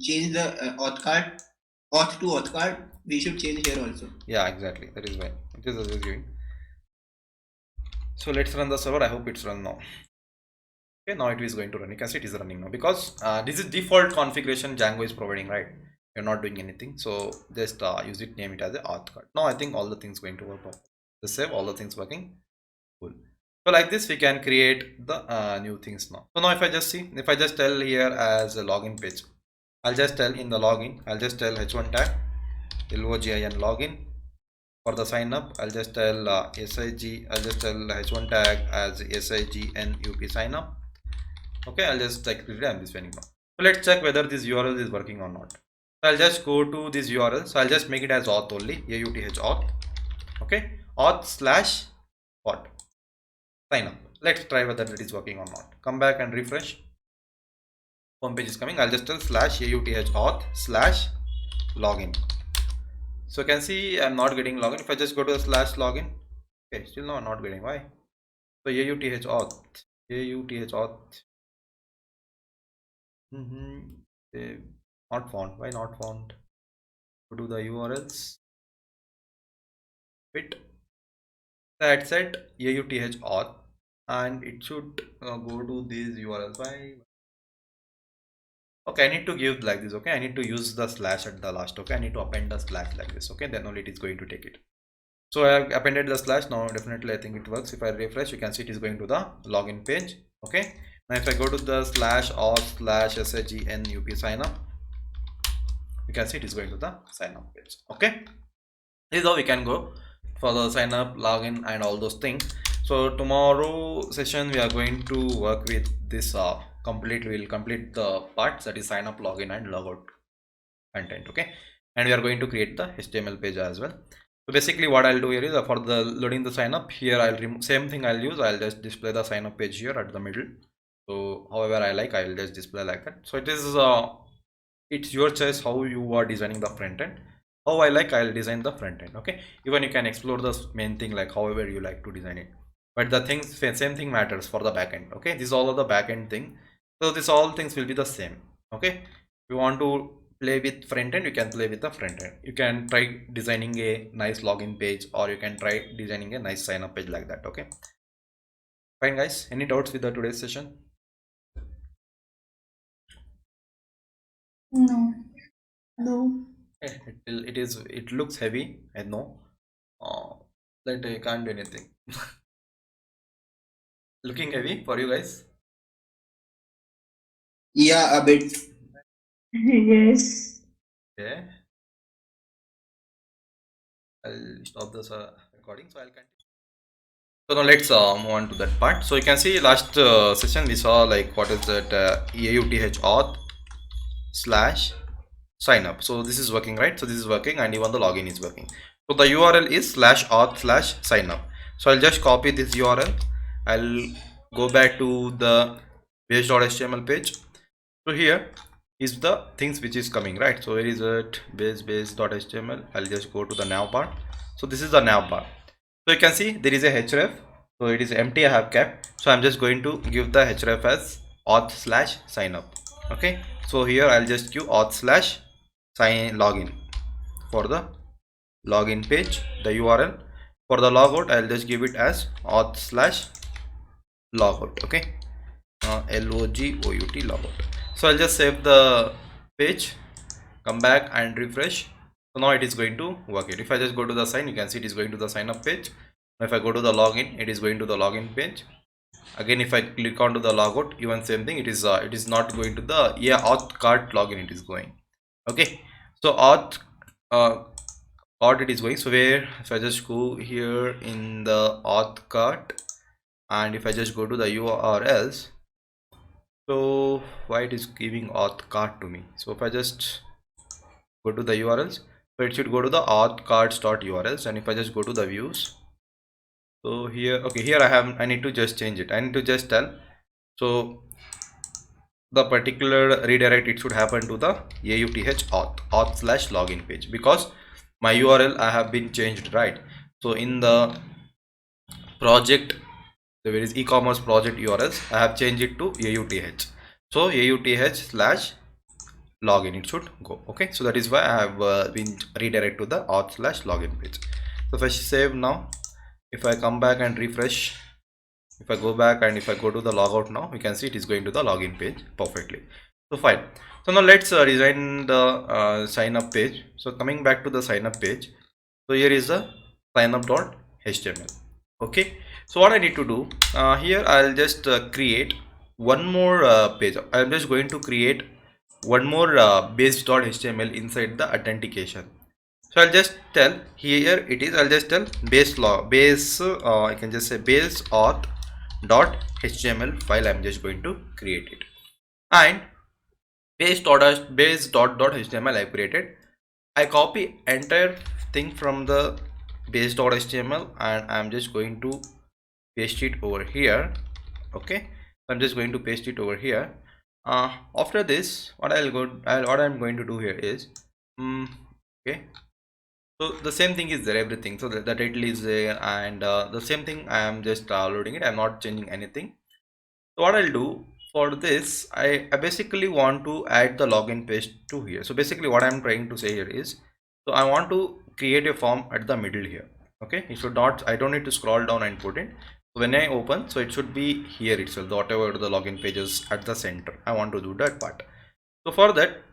changed the auth to auth card. We should change here also. Yeah, exactly. That is why it is always giving. So let's run the server. I hope it's run now. Okay, now it is going to run. You can see it is running now because this is default configuration Django is providing, right? You're not doing anything, so just use it, name it as a auth card. Now I think all the things going to work properly. Just save, all the things working. Cool. So like this we can create the new things now. So now if I just tell here as a login page, I'll just tell in the login, I'll just tell h1 tag login login. For the sign up, I'll just tell I'll just tell h1 tag as signup sign up. Okay, I'll just check it. I'm this now. So let's check whether this URL is working or not. So I'll just go to this URL. So I'll just make it as auth only, auth. Okay, auth slash what? Sign up. Let's try whether it is working or not. Come back and refresh. Home page is coming. I'll just tell slash auth slash login. So you can see I'm not getting login. If I just go to the slash login, okay, still no, not getting. Why? So auth. Not found. Why not found? Go to the URLs. Fit. That said auth, and it should go to these URLs. Why? Okay, I need to give like this. Okay, I need to use the slash at the last. Okay, I need to append the slash like this. Okay, then only it is going to take it. So I have appended the slash. Now definitely I think it works. If I refresh, you can see it is going to the login page. Okay, now if I go to the slash auth slash signup sign up, you can see it is going to the sign up page. Okay, this is how we can go for the sign up, login, and all those things. So tomorrow session we are going to work with this we'll complete the parts, that is sign up, login, and logout content. Okay, and we are going to create the HTML page as well. So basically what I'll do here is for the loading the sign up, here I'll remove same thing I'll use. I'll just display the sign up page here at the middle. So however I like, I will just display like that. So it is it's your choice how you are designing the front end. How I like, I'll design the front end. Okay, even you can explore the main thing like however you like to design it, but the things same thing matters for the back end. Okay, this is all of the back end thing. So this all things will be the same. Okay, if you want to play with front end, you can play with the front end. You can try designing a nice login page, or you can try designing a nice sign up page like that. Okay, fine guys, any doubts with the today's session? No. It looks heavy, I know, that I can't do anything. Looking heavy for you guys? Yeah, a bit. Yes. Okay. I'll stop this recording, so I'll continue. So now let's move on to that part. So you can see last session we saw like what is that auth auth slash sign up. So this is working, right? So this is working, and even the login is working. So the URL is slash auth slash sign up. So I'll just copy this URL. I'll go back to the base.html page. So here is the things which is coming, right? So where is it? base.html. I'll just go to the nav bar. So this is the nav bar. So you can see there is a href. So it is empty, I have kept. So I'm just going to give the href as auth slash sign up. Okay, so here I'll just give auth slash sign login for the login page, the URL. For the logout, I'll just give it as auth slash logout. Okay, logout logout. So I'll just save the page, come back and refresh. So now it is going to work it. If I just go to the sign, you can see it is going to the sign up page. Now if I go to the login, it is going to the login page. Again, if I click onto the logout, even same thing, it is not going to the auth card login, it is going. Okay, so auth card it is going. So where if I just go here in the auth card, and if I just go to the URLs, so why it is giving auth card to me? So if I just go to the URLs, so it should go to the auth cards.urls, and if I just go to the views, so here, okay, here I need to just change it. I need to just tell, so the particular redirect, it should happen to the auth slash login page, because my URL I have been changed, right? So in the project, there is e-commerce project URLs, I have changed it to auth. So auth slash login it should go. Okay, so that is why I have been redirect to the auth slash login page. So if I save now, if I come back and refresh, if I go back and if I go to the logout now, we can see it is going to the login page perfectly. So fine. So now let's design the sign up page. So coming back to the sign up page, so here is the signup.html. Okay, so what I need to do here, I'll just create one more page. I'm just going to create one more base.html inside the authentication. So I'll just tell here it is, I'll just tell I can just say base auth.html file. I'm just going to create it, and base.html I created. I copy entire thing from the base.html and I'm just going to paste it over here. Okay, I'm just going to paste it over here. After this, what I'm going to do here is okay, so the same thing is there, everything. So the title is there, and the same thing I am just loading it. I'm not changing anything. So what I'll do for this, I basically want to add the login page to here. So basically what I'm trying to say here is, so I want to create a form at the middle here. Okay, it should not, I don't need to scroll down and put it. So when I open, so it should be here itself, whatever the login page is at the center. I want to do that part. So for that,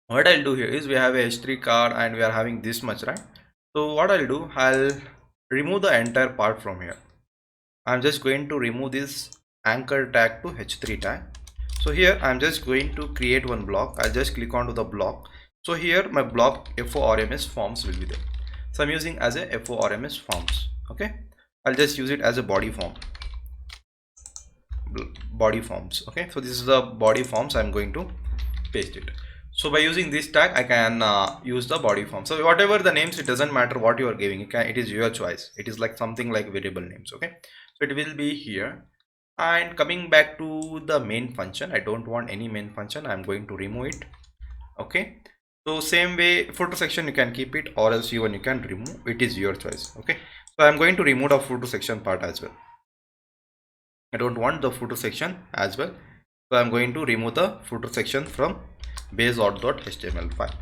what I'll do here is, we have a h3 card and we are having this much, right? So what I'll do, I'll remove the entire part from here. I'm just going to remove this anchor tag to h3 tag. So here I'm just going to create one block. I'll just click onto the block. So here my block FORMS forms will be there. So I'm using as a FORMS forms. Okay, I'll just use it as a body form, body forms. Okay, so this is the body forms. I'm going to paste it. So by using this tag, I can use the body form. So whatever the names, it doesn't matter what you are giving. It is your choice. It is like something like variable names. Okay, so it will be here. And coming back to the main function, I don't want any main function. I'm going to remove it. Okay, so same way, footer section you can keep it, or else you can remove. It is your choice. Okay, so I'm going to remove the footer section part as well. I don't want the footer section as well. So I'm going to remove the footer section from base.html file.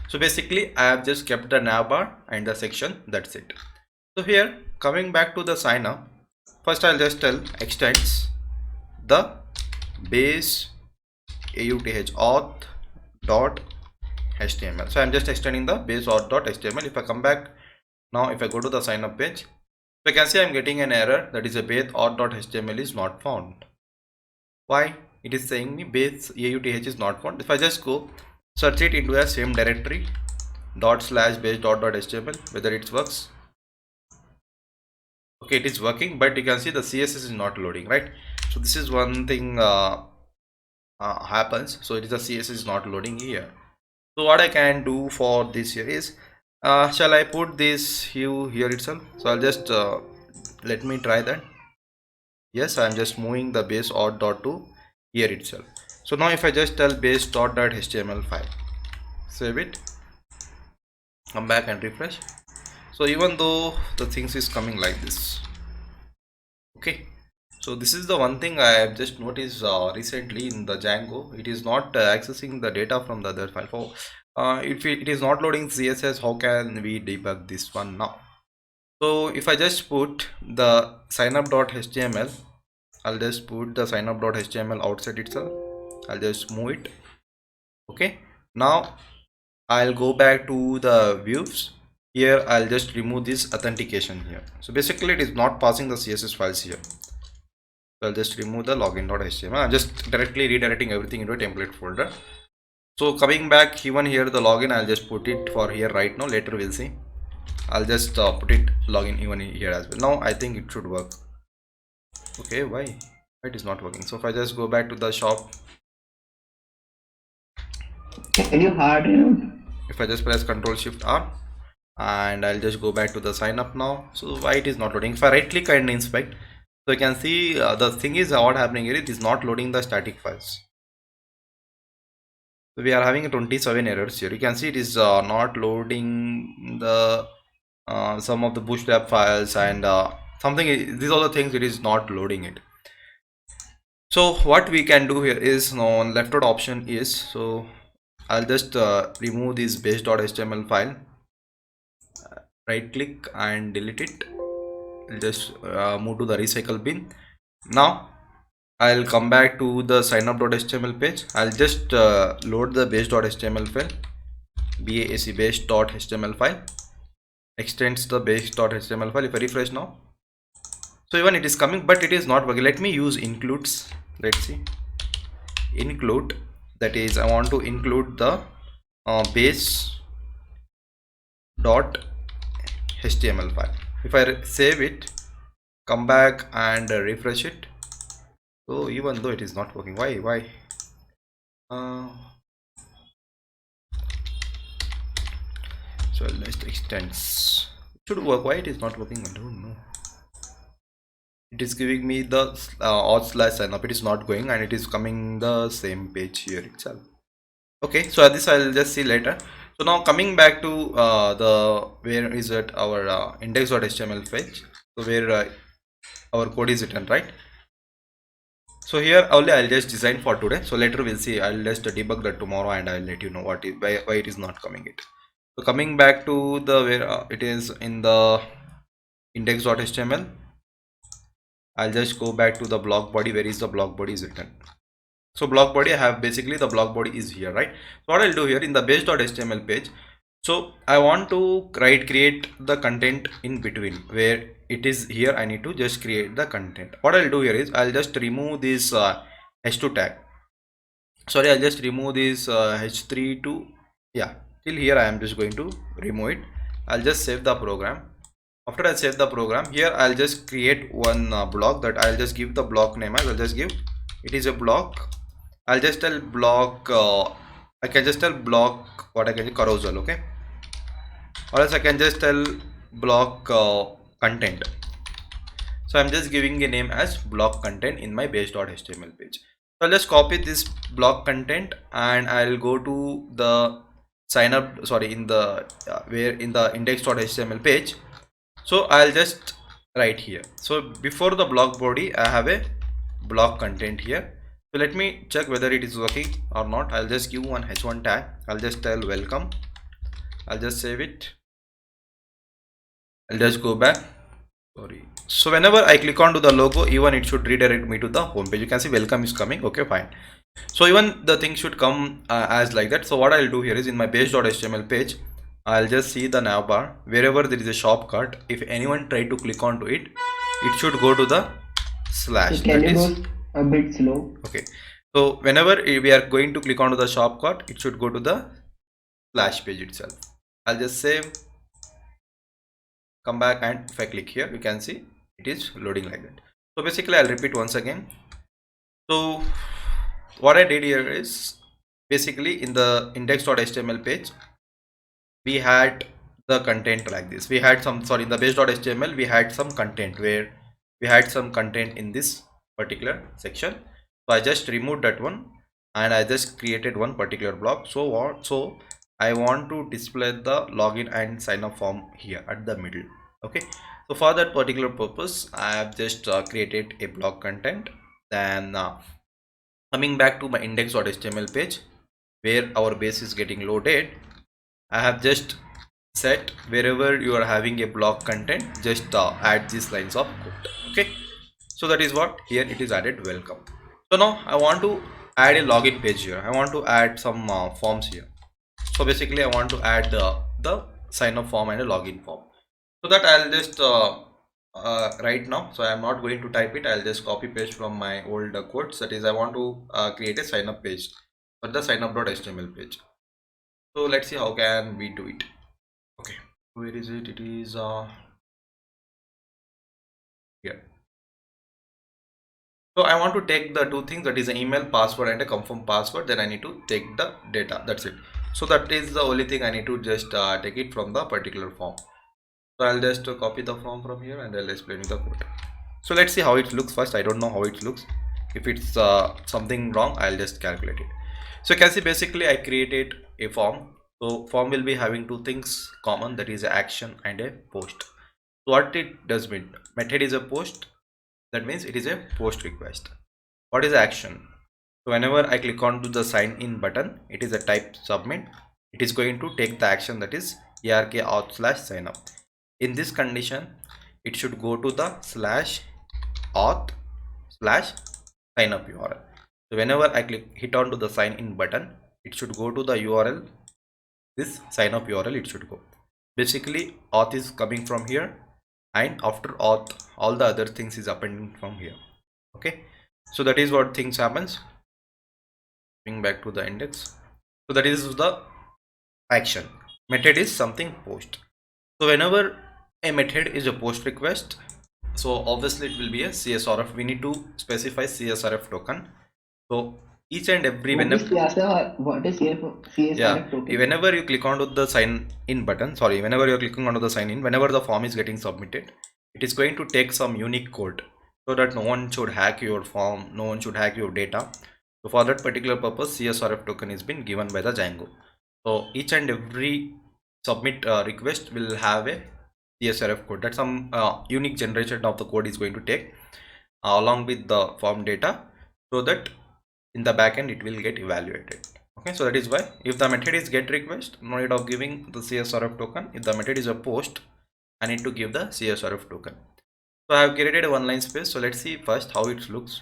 So basically I have just kept the navbar and the section, that's it. So here, coming back to the sign up, first I'll just tell extends the base auth.html. so I'm just extending the base auth.html. If I come back now, if I go to the sign up page, so you can see I'm getting an error, that is a base auth.html is not found. Why? It is saying me base auth is not found. If I just go search it into a same directory, /base.html, whether it works. Okay, it is working, but you can see the CSS is not loading, right? So this is one thing happens. So it is the CSS is not loading here. So what I can do for this here is, shall I put this hue here itself? So I'll just let me try that. Yes, I'm just moving the base auth dot to here itself. So now if I just tell base dot.html file, save it, come back and refresh. So even though the things is coming like this, okay. So this is the one thing I have just noticed recently in the Django. It is not accessing the data from the other file. So if it is not loading CSS, how can we debug this one now? So if I just put the signup.html, I'll just put the signup.html outside itself. I'll just move it. Okay. Now I'll go back to the views. Here I'll just remove this authentication here. So basically it is not passing the CSS files here. So I'll just remove the login.html. I'm just directly redirecting everything into a template folder. So coming back even here, the login, I'll just put it for here right now. Later we'll see. I'll just put it login even here as well. Now I think it should work. Okay, why it is not working? So if I just go back to the shop, Can you hard reload? if I just press Ctrl Shift R, and I'll just go back to the sign up now. So why it is not loading? If I right click and inspect, so you can see the thing is what happening here, it is not loading the static files. So we are having 27 errors here. You can see it is not loading the some of the Bootstrap files and these are the things it is not loading it. So what we can do here is, now on left out option is, so I'll just remove this base.html file, right click and delete it. I'll just move to the recycle bin. Now I'll come back to the signup.html page. I'll just load the base.html file, base.html file, extends the base.html file. If I refresh now, so even it is coming, but it is not working. Let me use includes. Let's see, include, that is I want to include the base.html file. If I save it, come back and refresh it, so even though it is not working, why so let's extends, it should work. Why it is not working, I don't know. It is giving me the auth/signup, it is not going, and it is coming the same page here itself. Okay, so this I'll just see later. So now coming back to the where is it, our index.html page, so where our code is written, right? So here only I'll just design for today. So later we'll see. I'll just debug that tomorrow and I'll let you know what is why it is not coming it. So coming back to the where it is in the index.html, I'll just go back to the block body. Where is the block body is written? So block body, I have basically the block body is here, right? So what I'll do here in the base.html page, so I want to create the content in between where it is here. I need to just create the content. What I'll do here is I'll just remove this h2 tag. Sorry, I'll just remove this h3 to, yeah, till here I am just going to remove it. I'll just save the program. After I save the program, here I'll just create one block that I'll just give the block name as, I'll just give it is a block. I'll just tell block I can just tell block what I can do, carousel, okay, or else I can just tell block content. So I'm just giving a name as block content in my base.html page. So I'll just copy this block content and I'll go to the sign up, sorry, in the where in the index.html page. So I'll just write here. So before the block body, I have a block content here. So let me check whether it is working or not. I'll just give one h1 tag. I'll just tell welcome. I'll just save it. I'll just go back. Sorry. So whenever I click onto the logo, even it should redirect me to the home page. You can see welcome is coming. Okay, fine. So even the thing should come as like that. So what I'll do here is in my base.html page, I'll just see the navbar. Wherever there is a shortcut, if anyone try to click onto it, it should go to the slash. So can you go a bit slow? Okay. So whenever we are going to click onto the shortcut, it should go to the slash page itself. I'll just save, come back, and if I click here, you can see it is loading like that. So basically I'll repeat once again. So what I did here is basically in the index.html page we had the content like this. We had some, sorry, in the base.html we had some content where we had some content in this particular section. So I just removed that one and I just created one particular block. So I want to display the login and sign up form here at the middle. Okay, so for that particular purpose I have just created a block content. Then coming back to my index.html page where our base is getting loaded, I have just set wherever you are having a block content, just add these lines of code. Okay, so that is what here it is added, welcome. So now I want to add a login page here. I want to add some forms here. So basically I want to add the sign up form and a login form. So that I'll just right now, so I'm not going to type it, I'll just copy paste from my old codes. That is, I want to create a sign up page for the sign up.html page. So let's see how can we do it. Okay, where is it? It is here. So I want to take the two things, that is an email, password and a confirm password. Then I need to take the data, that's it. So that is the only thing I need to just take it from the particular form. So I'll just copy the form from here and I'll explain the code. So let's see how it looks first. I don't know how it looks. If it's something wrong, I'll just calculate it. So you can see basically I created a form. So form will be having two things common, that is action and a post. So what it does mean, method is a post, that means it is a post request. What is action? So whenever I click on to the sign in button, it is a type submit. It is going to take the action, that is ark auth/sign up. In this condition it should go to the /auth/sign up URL. So whenever I hit on to the sign in button, it should go to the URL, this sign up URL it should go. Basically auth is coming from here and after auth all the other things is appending from here. Okay, so that is what things happens. Bring back to the index. So that is the action. Method is something post. So whenever a method is a post request, so obviously it will be a CSRF. We need to specify CSRF token. So each and every what is CSRF token? Whenever you click onto the sign in button, sorry, whenever you're clicking onto the sign in, whenever the form is getting submitted, it is going to take some unique code so that no one should hack your form, no one should hack your data. So for that particular purpose, CSRF token is been given by the Django. So each and every submit request will have a CSRF code, that some unique generation of the code is going to take along with the form data, so that in the backend it will get evaluated. Okay, so that is why if the method is get request, no need of giving the CSRF token. If the method is a post, I need to give the CSRF token. So I have created a one line space. So let's see first how it looks.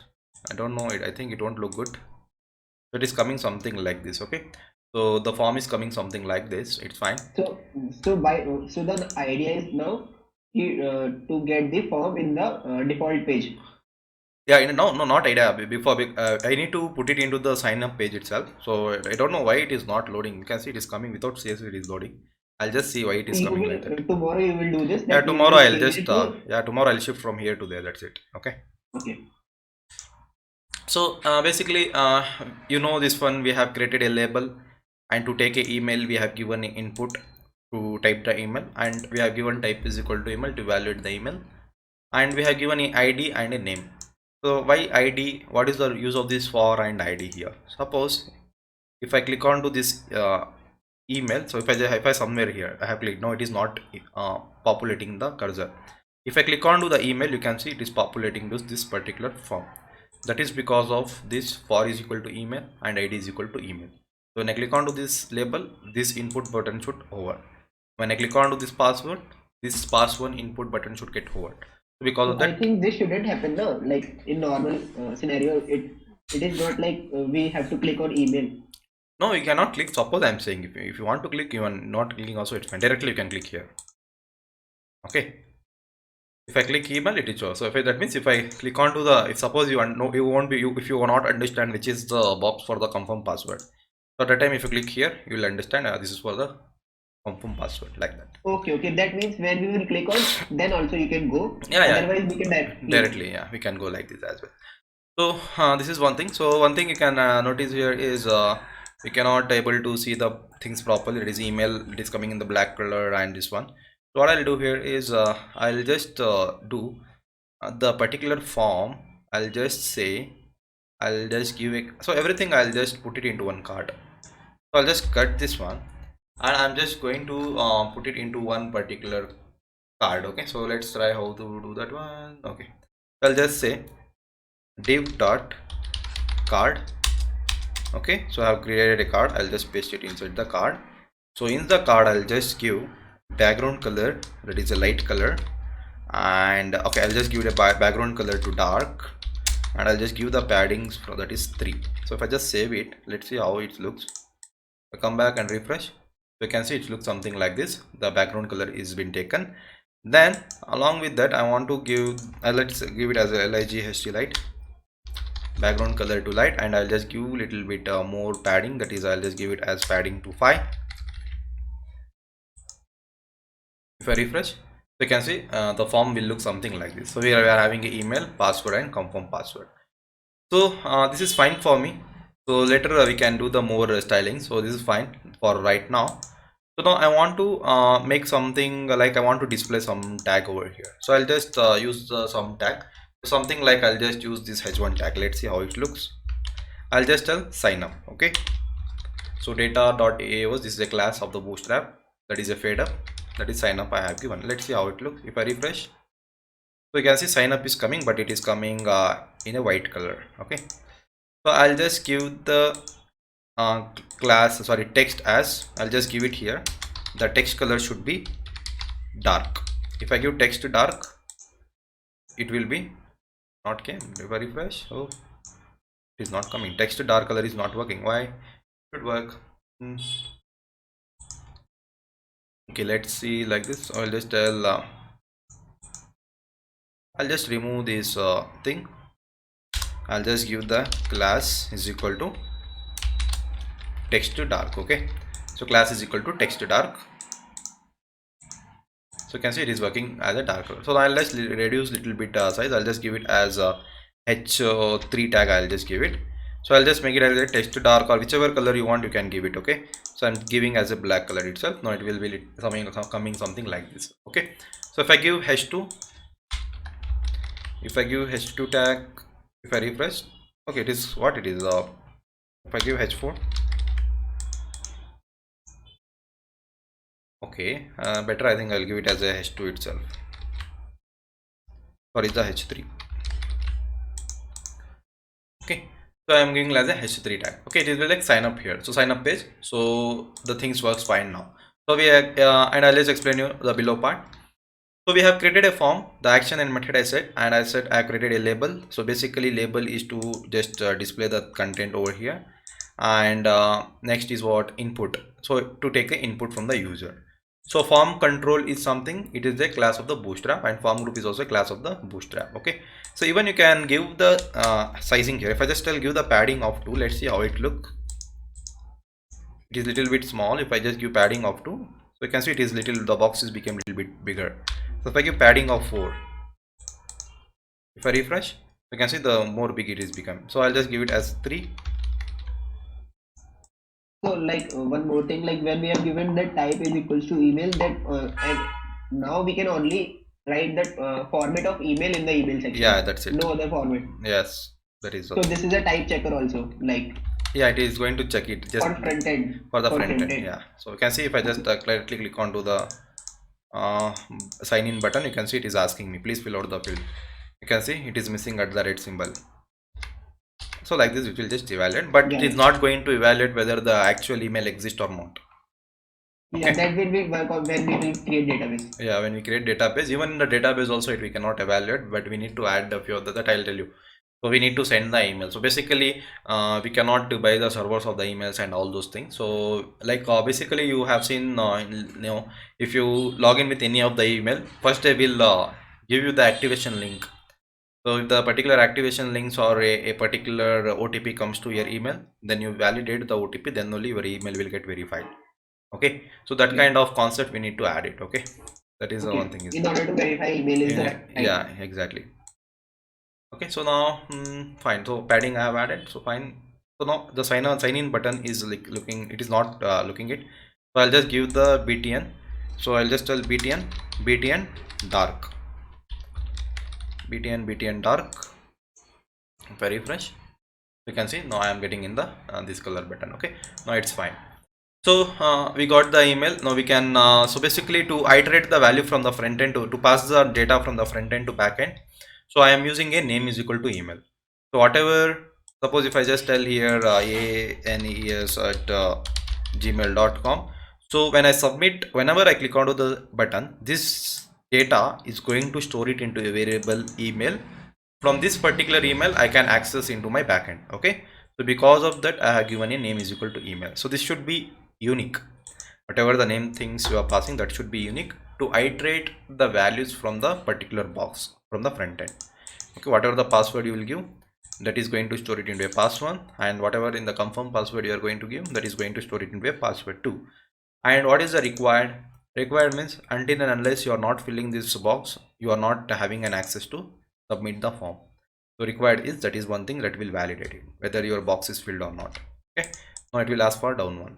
I don't know it, I think it won't look good. So it is coming something like this. Okay, so the form is coming something like this. It's fine. So the idea is now to get the form in the default page. Yeah, no, not idea. Before I need to put it into the sign up page itself. So I don't know why it is not loading. You can see it is coming without CSS. It is loading. I'll just see why it is coming like that. Tomorrow you will do this. Yeah, tomorrow I'll just tomorrow I'll shift from here to there. That's it. Okay. Okay. So basically, you know, this one we have created a label, and to take a email we have given an input to type the email, and we have given type is equal to email to evaluate the email, and we have given an ID and a name. So why ID? What is the use of this for and ID here? Suppose if I click on to this email, so if I somewhere here I have clicked, no, it is not populating the cursor. If I click on to the email, you can see it is populating this particular form. That is because of this for is equal to email and ID is equal to email. So when I click on to this label, this input button should hover. When I click on to this password input button should get hovered. Because of that, I think this shouldn't happen now. Like in normal scenario, it is not like we have to click on email. No, you cannot click. Suppose I'm saying if you want to click, even not clicking also it's fine. Directly you can click here. Okay. If I click email, it is show. So if that means if I click on to the, if suppose you want, no, you won't be, if you will not understand which is the box for the confirm password. So at that time, if you click here, you will understand this is for the confirm password, like that. Okay. That means when we will click on, then also you can go. Yeah. Otherwise, we can Directly, yeah, we can go like this as well. So this is one thing. So one thing you can notice here is we cannot able to see the things properly. It is email, it is coming in the black color, and this one. So what I'll do here is I'll just do the particular form. I'll just say, I'll just give it, so everything I'll just put it into one card. So I'll just cut this one, and I'm just going to put it into one particular card. Okay, so let's try how to do that one. Okay, I'll just say div dot card. Okay, so I have created a card. I'll just paste it inside the card. So in the card I'll just give background color, that is a light color, and okay, I'll just give it a background color to dark, and I'll just give the paddings for that is 3. So if I just save it, let's see how it looks. I come back and refresh, so you can see it looks something like this. The background color is been taken. Then along with that, I want to give let's give it as a LIG light, background color to light, and I'll just give little bit more padding, that is I'll just give it as padding to 5. If I refresh, you can see the form will look something like this. So we are having an email, password, and confirm password. So this is fine for me. So later we can do the more styling. So this is fine for right now. So now I want to make something like I want to display some tag over here. So I'll just use some tag, something like I'll just use this h1 tag. Let's see how it looks. I'll just tell sign up. Okay, so data.aos, this is a class of the Bootstrap, that is a fade up, that is sign up I have given. Let's see how it looks. If I refresh, so you can see sign up is coming, but it is coming in a white color. Okay, so I'll just give the text as, I'll just give it here, the text color should be dark. If I give text to dark, it will be not came. If I refresh, oh, it is not coming. Text to dark color is not working. Why? It should work. Okay, let's see like this. I'll just tell I'll just remove this thing. I'll just give the class is equal to text to dark. Okay, so class is equal to text to dark. So you can see it is working as a dark color. So I'll just reduce little bit size. I'll just give it as a h3 tag. I'll just give it. So I'll just make it as a text to dark, or whichever color you want you can give it. Okay, so I'm giving as a black color itself. Now it will be coming something like this. Okay, so if I give h2, if I give h2 tag, if I refresh, okay, it is what it is. If I give h4, okay, better, I think I'll give it as a h2 itself, or is the h3. Okay, so I'm giving as a h3 tag. Okay, it will like sign up here. So sign up page. So the things works fine now. So we and I'll just explain you the below part. So we have created a form, the action and method I said, and I said I created a label. So basically label is to just display the content over here, and next is what input, so to take the input from the user. So form control is something, it is a class of the Bootstrap, and form group is also a class of the Bootstrap. Okay, so even you can give the sizing here. If I just tell give the padding of 2, let's see how it look. It is little bit small. If I just give padding of 2, so you can see it is little, the boxes became little bit bigger. So if I give padding of 4, if I refresh, you can see the more big it is become. So I'll just give it as 3. So like one more thing, like when we have given that type is equals to email, that and now we can only write that format of email in the email section. Yeah, that's it. No other format. Yes, that is. So this is a type checker also, like. Yeah, it is going to check it just for front end. For the front end. Yeah. So you can see if I just directly click onto the sign in button, you can see it is asking me please fill out the field. You can see it is missing at the red symbol. So like this it will just evaluate, but it is not going to evaluate whether the actual email exists or not. Okay. Yeah, that will be work on when we will create database. Yeah, when we create database, even in the database also we cannot evaluate, but we need to add a few of that I'll tell you. So we need to send the email. So basically we cannot buy the servers of the emails and all those things. So like basically you have seen if you log in with any of the email, first they will give you the activation link. So if the particular activation links or a particular OTP comes to your email, then you validate the OTP, then only your email will get verified. Okay, so that kind of concept we need to add it. Okay, that is the one thing is in order to verify email is the yeah, right. yeah, exactly. Okay, so now fine, so padding I have added, so fine. So now the sign in button is like looking, it is not looking it, so I'll just give the btn. So I'll just tell btn dark, btn dark. If I refresh, you can see now I am getting in the this color button. Okay, now it's fine. So we got the email. Now we can so basically to iterate the value from the front end to pass the data from the front end to back end. So I am using a name is equal to email. So whatever, suppose if I just tell here anes at gmail.com. So when I submit, whenever I click onto the button, this data is going to store it into a variable email. From this particular email I can access into my backend. Okay, so because of that I have given a name is equal to email. So this should be unique. Whatever the name things you are passing, that should be unique to iterate the values from the particular box from the front end. Okay, whatever the password you will give, that is going to store it into a password, and whatever in the confirm password you are going to give, that is going to store it into a password too. And what is the required means until and unless you are not filling this box, you are not having an access to submit the form. So required is, that is one thing that will validate it whether your box is filled or not. Okay, now it will ask for down one.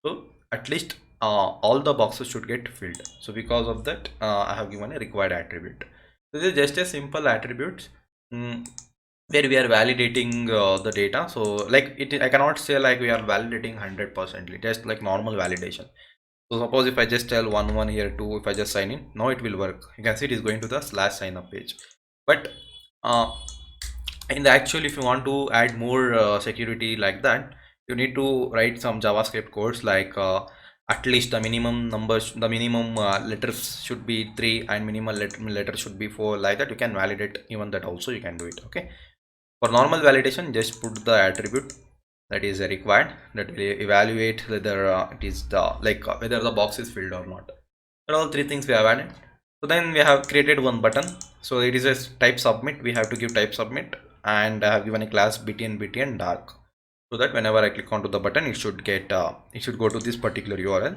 So at least all the boxes should get filled. So because of that I have given a required attribute. This is just a simple attribute where we are validating the data. So like I cannot say like we are validating 100%, just like normal validation. So suppose if I just tell 1 here 2, if I just sign in, now it will work. You can see it is going to the slash sign up page. But in the actual, if you want to add more security like that, you need to write some JavaScript codes like at least the minimum numbers, the minimum letters should be 3 and minimal letter should be 4, like that. You can validate even that also, you can do it. Okay, for normal validation, just put the attribute that is required, that will evaluate whether it is the whether the box is filled or not. And all three things we have added. So then we have created one button. So it is a type submit. We have to give type submit, and I have given a class btn dark, so that whenever I click onto the button, it should get it should go to this particular URL.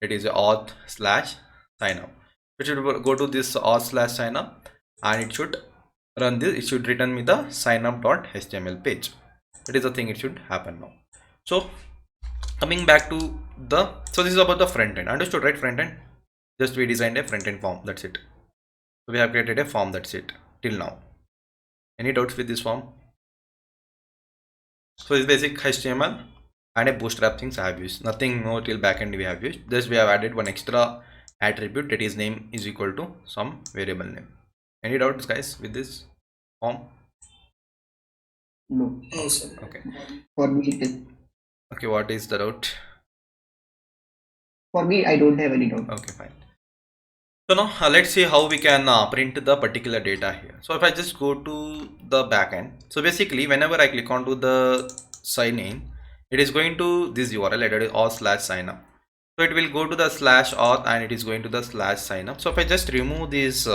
It is auth slash sign up. It should go to this auth slash sign up, and it should run this. It should return me the signup.html page. That is the thing it should happen now. So coming back to the, so this is about the front end. Understood, right? Front end, just we designed a front end form, that's it. So we have created a form, that's it till now. Any doubts with this form? So it's basic HTML and a bootstrap things I have used, nothing more till backend we have used. This we have added one extra attribute, that is name is equal to some variable name. Any doubts guys with this form? No. No, sir. Okay. For me, it is. Okay, what is the doubt? For me, I don't have any doubt. Okay, fine. So now let's see how we can print the particular data here. So if I just go to the backend, so basically whenever I click onto the sign in, it is going to this URL, it is auth slash sign up. So it will go to the slash auth and it is going to the slash sign up. So if I just remove this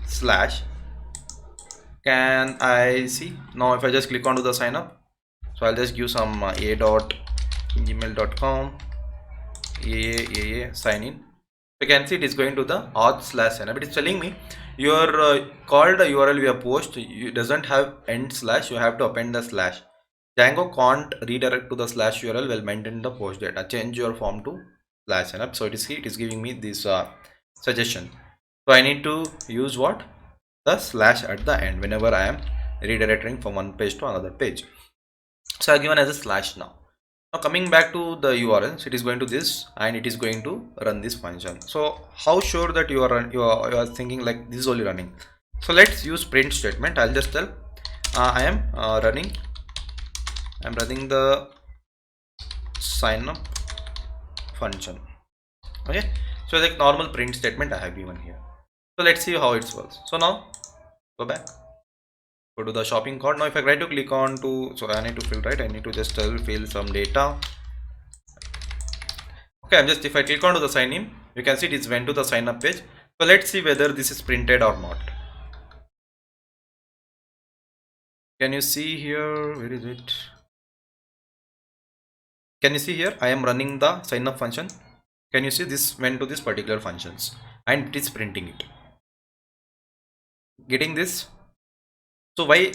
slash, can I see now if I just click onto the sign up? So I'll just give some a.gmail.com sign in. You can see it is going to the auth slash sign up. It is telling me your called the URL we have post, you doesn't have end slash, you have to append the slash. Django can't redirect to the slash URL will maintain the post data. Change your form to slash sign up. So it is giving me this suggestion. So I need to use what? The slash at the end whenever I am redirecting from one page to another page. So I given as a slash now. Now coming back to the URL, so it is going to this and it is going to run this function. So how sure that you are thinking like this is only running? So let's use print statement. I'll just tell I am running the sign up function. Okay, so like normal print statement I have given here. So let's see how it works. So now go back, go to the shopping cart. Now if I try to click on to, so I need to fill, right? I need to just fill some data. Okay, I'm just, if I click on to the sign in, you can see it went to the sign up page. So let's see whether this is printed or not. Can you see here? Where is it? Can you see here? I am running the sign up function. Can you see this went to this particular functions and it is printing it? Getting this? So why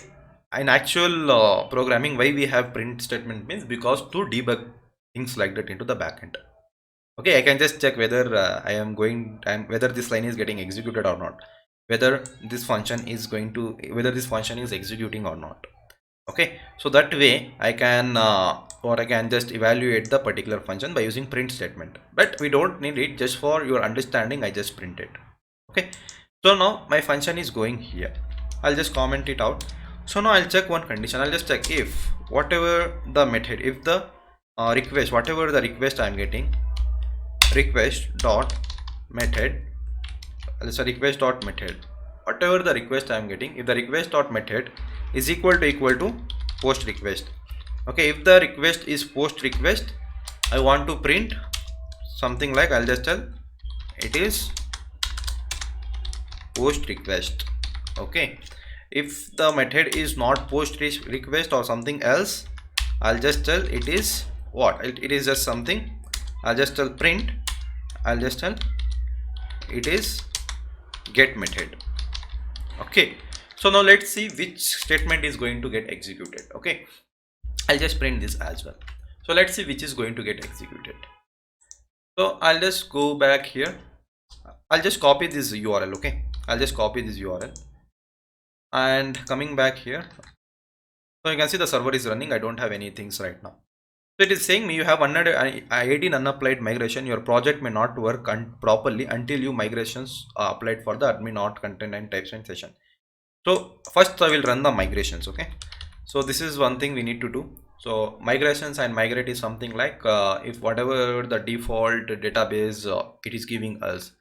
in actual programming, why we have print statement means because to debug things like that into the backend. Okay, I can just check whether whether this line is getting executed or not, whether this function is executing or not. Okay, so that way I can or I can just evaluate the particular function by using print statement, but we don't need it. Just for your understanding, I just print it. Okay, so now my function is going here. I'll just comment it out. So now I'll check one condition. I'll just check if whatever the method, if the request, whatever the request I'm getting, request dot method, request dot method, whatever the request I'm getting, if the request dot method is equal to post request. Okay, if the request is post request, I want to print something like, I'll just tell it is post request. Okay, if the method is not post request or something else, I'll just tell it is what, it is just something, I'll just tell print, I'll just tell it is get method. Okay, so now let's see which statement is going to get executed. Okay, I'll just print this as well. So let's see which is going to get executed. So I'll just go back here, I'll just copy this URL. Okay, I'll just copy this URL and coming back here, so you can see the server is running. I don't have any things right now. So it is saying me you have 18 unapplied migration. Your project may not work properly until you migrations are applied for the admin auth content and types and session. So first I will run the migrations. Okay, so this is one thing we need to do. So migrations and migrate is something like if whatever the default database it is giving us,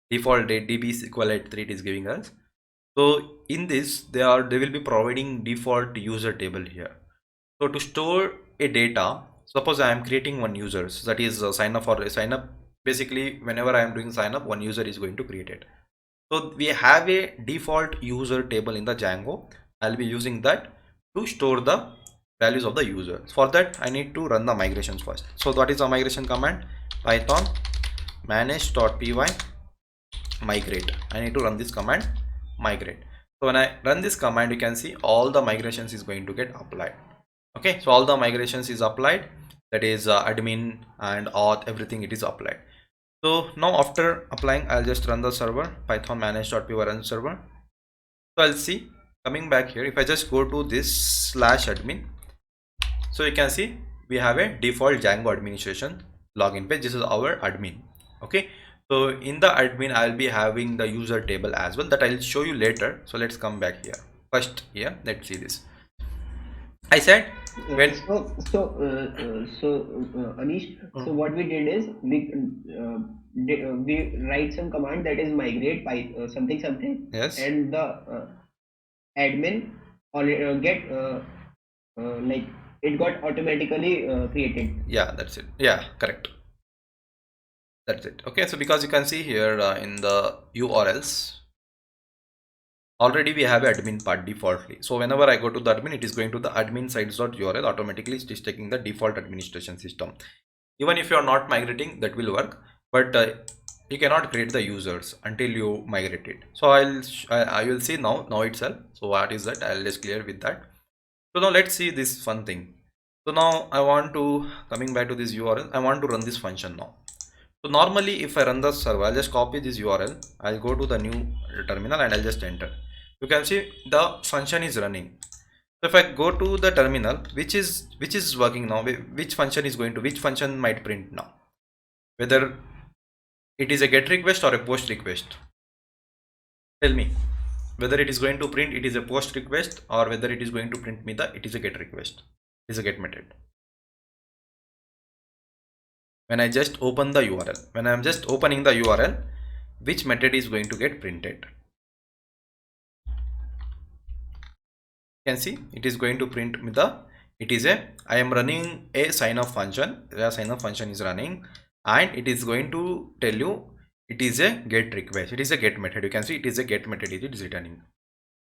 default DB SQLite 3 it is giving us. So in this they will be providing default user table here. So to store a data, suppose I am creating one user, so that is sign up. Basically whenever I am doing sign up, one user is going to create it. So we have a default user table in the Django. I'll be using that to store the values of the user. For that I need to run the migrations first. So what is the migration command? Python manage.py migrate. I need to run this command migrate. So when I run this command, you can see all the migrations is going to get applied. Okay, so all the migrations is applied, that is admin and auth, everything it is applied. So now after applying, I'll just run the server, python manage.py run server. So I'll see coming back here, if I just go to this /admin, so you can see we have a default Django administration login page. This is our admin. Okay, so in the admin I'll be having the user table as well, that I'll show you later. So let's come back here first. Here let's see this. I said when Anish, so what we did is we write some command that is migrate by something, yes, and the admin get like it got automatically created. Yeah, that's it. Yeah, correct. That's it. Okay, so because you can see here in the URLs already we have admin part defaultly. So whenever I go to the admin, it is going to the admin sites.url, automatically it is taking the default administration system. Even if you are not migrating, that will work, but you cannot create the users until you migrate it. So I will see now itself. So what is that? I'll just clear with that. So now let's see this fun thing. So now I want to, coming back to this URL, I want to run this function now. So normally if I run the server, I'll just copy this URL, I'll go to the new terminal and I'll just enter. You can see the function is running. So if I go to the terminal, which is working now, which function might print now, whether it is a get request or a post request. Tell me whether it is going to print it is a post request or whether it is going to print me it is a get request, it is a get method. When I just open the URL, when I am just opening the URL, which method is going to get printed? You can see it is going to print me I am running a sign up function. The sign up function is running and it is going to tell you it is a get request, it is a get method. You can see it is a get method, it is returning.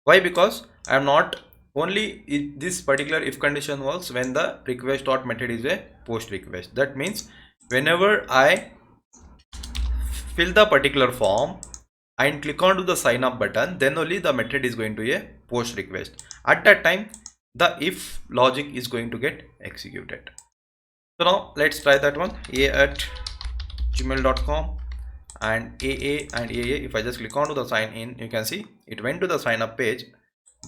Why? Because I am not only this particular if condition works when the request dot method is a post request. That means whenever I fill the particular form and click on to the sign up button, then only the method is going to a post request. At that time the if logic is going to get executed. So now let's try that one. a@gmail.com and AA and AA. If I just click on to the sign in, you can see it went to the sign up page,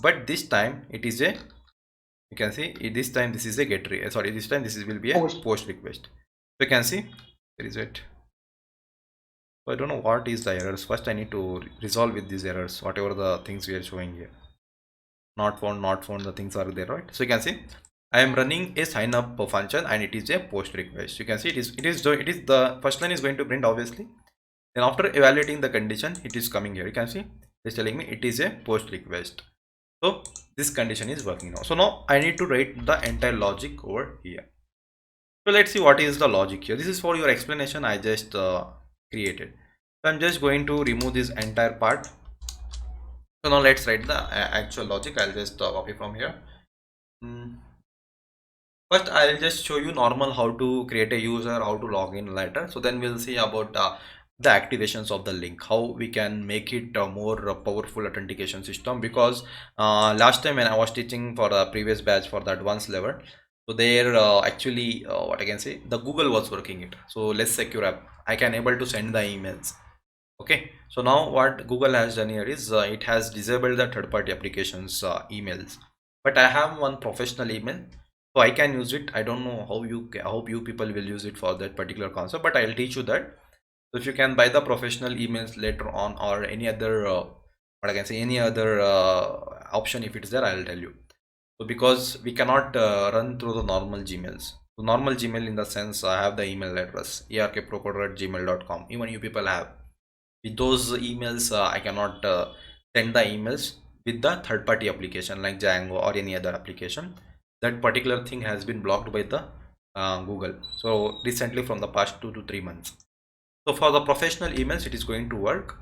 but this time it is a, you can see this time this is a get sorry, this time this will be a post request. So you can see there is it. So I don't know what is the errors. First I need to resolve with these errors, whatever the things we are showing here. Not found, the things are there, right? So you can see I am running a sign up function and it is a post request. You can see it is the first line is going to print obviously. Then after evaluating the condition, it is coming here. You can see it's telling me it is a post request. So this condition is working now. So now I need to write the entire logic over here. So let's see what is the logic here. This is for your explanation I just created. So I'm just going to remove this entire part. So now let's write the actual logic. I'll just copy from here. First I'll just show you normal how to create a user, how to log in later. So then we'll see about the activations of the link, how we can make it a more powerful authentication system, because last time when I was teaching for the previous batch for the advanced level, so there actually what I can say, the Google was working it, so less secure app, I can able to send the emails. Okay, so now what Google has done here is it has disabled the third-party applications emails, but I have one professional email, so I can use it. I don't know how you people will use it for that particular concept, but I'll teach you that. So if you can buy the professional emails later on, or any other what I can say, any other option if it's there, I'll tell you. So because we cannot run through the normal Gmails. So normal Gmail in the sense I have the email address arkprocoder@gmail.com. Even you people have. With those emails I cannot send the emails with the third-party application like Django or any other application. That particular thing has been blocked by the Google. So recently, from the past 2 to 3 months. So for the professional emails it is going to work.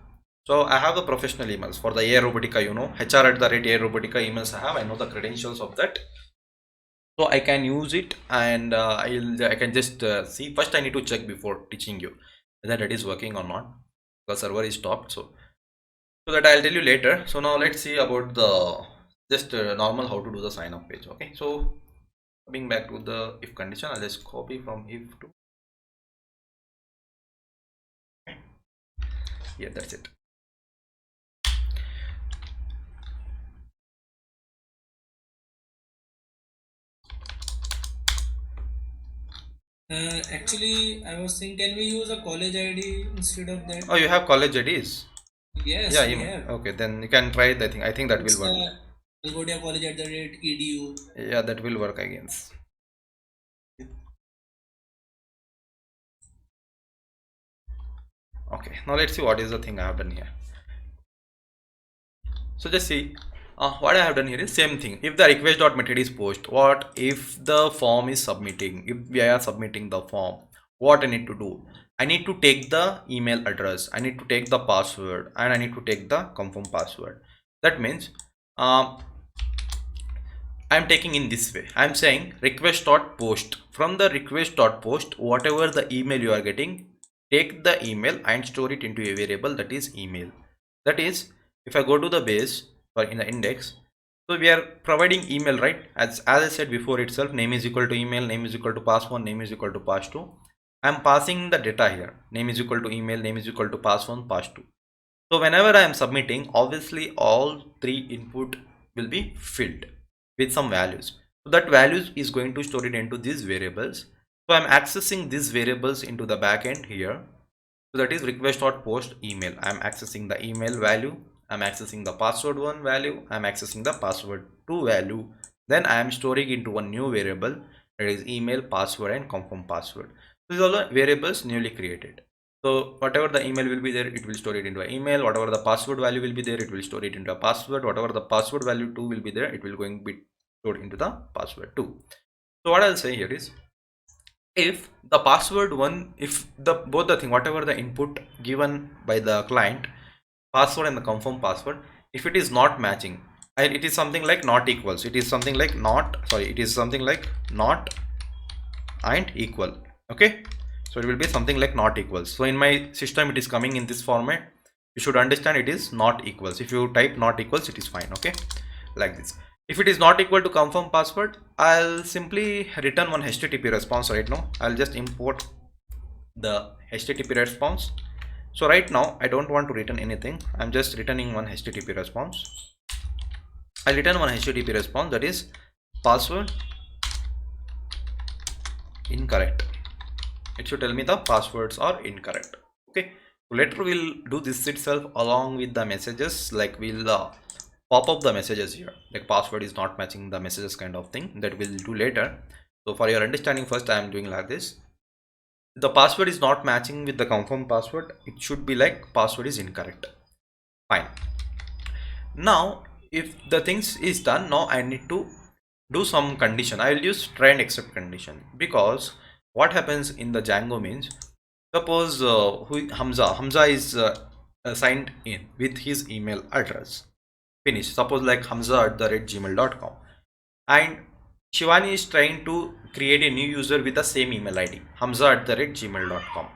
So I have the professional emails for the AI Robotica, you know, HR@AI Robotica emails I know the credentials of that. So I can use it, and I can just see. First I need to check before teaching you whether it is working or not. The server is stopped, so that I'll tell you later. So now let's see about the just normal how to do the sign up page. Okay, so coming back to the if condition, I'll just copy from if to yeah, that's it. Actually, I was thinking, can we use a college ID instead of that? Oh, you have college IDs? Yes, Yeah, we you have. okay, then you can try it. I think that It's will work. galgotiacollege@edu. Yeah, that will work, I guess. Okay, now let's see what is the thing I have done here. So just see what I have done here is same thing. If the request.method is post, what if the form is submitting, if we are submitting the form, what I need to do? I need to take the email address, I need to take the password, and I need to take the confirm password. That means I'm taking in this way. I'm saying request.post. From the request.post, whatever the email you are getting, take the email and store it into a variable that is email. That is, if I go to the base or in the index, so we are providing email, right? As I said before itself, name is equal to email, name is equal to pass1, name is equal to pass2. I'm passing the data here. Name is equal to email, name is equal to pass1, pass2. So whenever I am submitting, obviously all three input will be filled with some values. So that values is going to store it into these variables. So I'm accessing these variables into the backend here. So that is request.post email. I'm accessing the email value. I'm accessing the password 1 value. I'm accessing the password 2 value. Then I am storing into one new variable, that is email, password, and confirm password. These are the variables newly created. So whatever the email will be there, it will store it into an email. Whatever the password value will be there, it will store it into a password. Whatever the password value 2 will be there, it will going to be stored into the password 2. So what I'll say here is, if the password 1, if the both the thing, whatever the input given by the client, password and the confirm password, if it is not matching, it is something like not equals, it is something like not, sorry, it is something like not and equal. Okay, So it will be something like not equals. So in my system it is coming in this format. You should understand it is not equals. If you type not equals, it is fine. Okay, like this. If it is not equal to confirm password, I'll simply return one HTTP response right now. I'll just import the HTTP response. So right now I don't want to return anything. I'm just returning one HTTP response. I'll return one HTTP response, that is password incorrect. It should tell me the passwords are incorrect. Okay, so later we'll do this itself along with the messages, like we'll pop up the messages here, like password is not matching the messages kind of thing, that we'll do later. So for your understanding, first I am doing like this. The password is not matching with the confirmed password, it should be like password is incorrect. Fine. Now if the things is done, now I need to do some condition. I will use try and except condition, because what happens in the Django means, suppose Hamza is signed in with his email address, finish, suppose like hamza@gmail.com, and Shivani is trying to create a new user with the same email ID, hamza@gmail.com.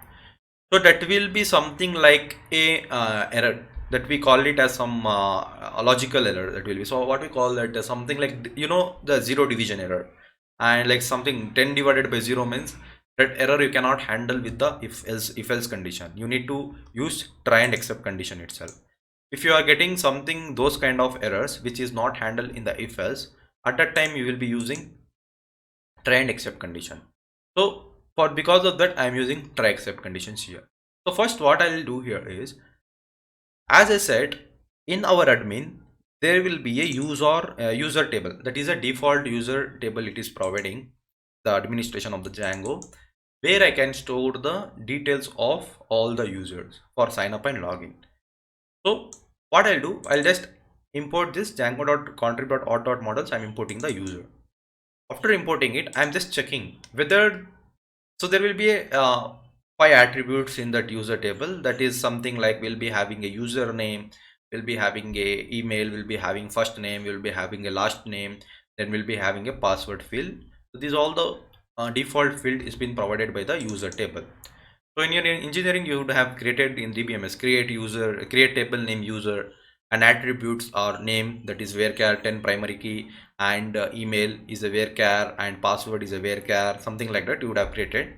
So that will be something like a error, that we call it as some logical error, that will be. So what we call that, something like, you know, the zero division error, and like something 10 divided by 0 means that error you cannot handle with the if else condition. You need to use try and except condition itself. If you are getting something, those kind of errors which is not handled in the if else, at that time you will be using try and except condition. So because of that I am using try except conditions here. So first what I will do here is, as I said, in our admin there will be a user table, that is a default user table. It is providing the administration of the Django, where I can store the details of all the users for sign up and login. So what I'll do, I'll just import this django.contrib.auth.models. I'm importing the user. After importing it, I'm just checking whether, so there will be a 5 attributes in that user table. That is something like, we'll be having a username, we'll be having a email, we'll be having first name, we'll be having a last name, then we'll be having a password field. So these all the default field is been provided by the user table. So in your engineering, you would have created in DBMS create table name user, and attributes are name, that is varchar 10 primary key, and email is a varchar, and password is a varchar, something like that you would have created.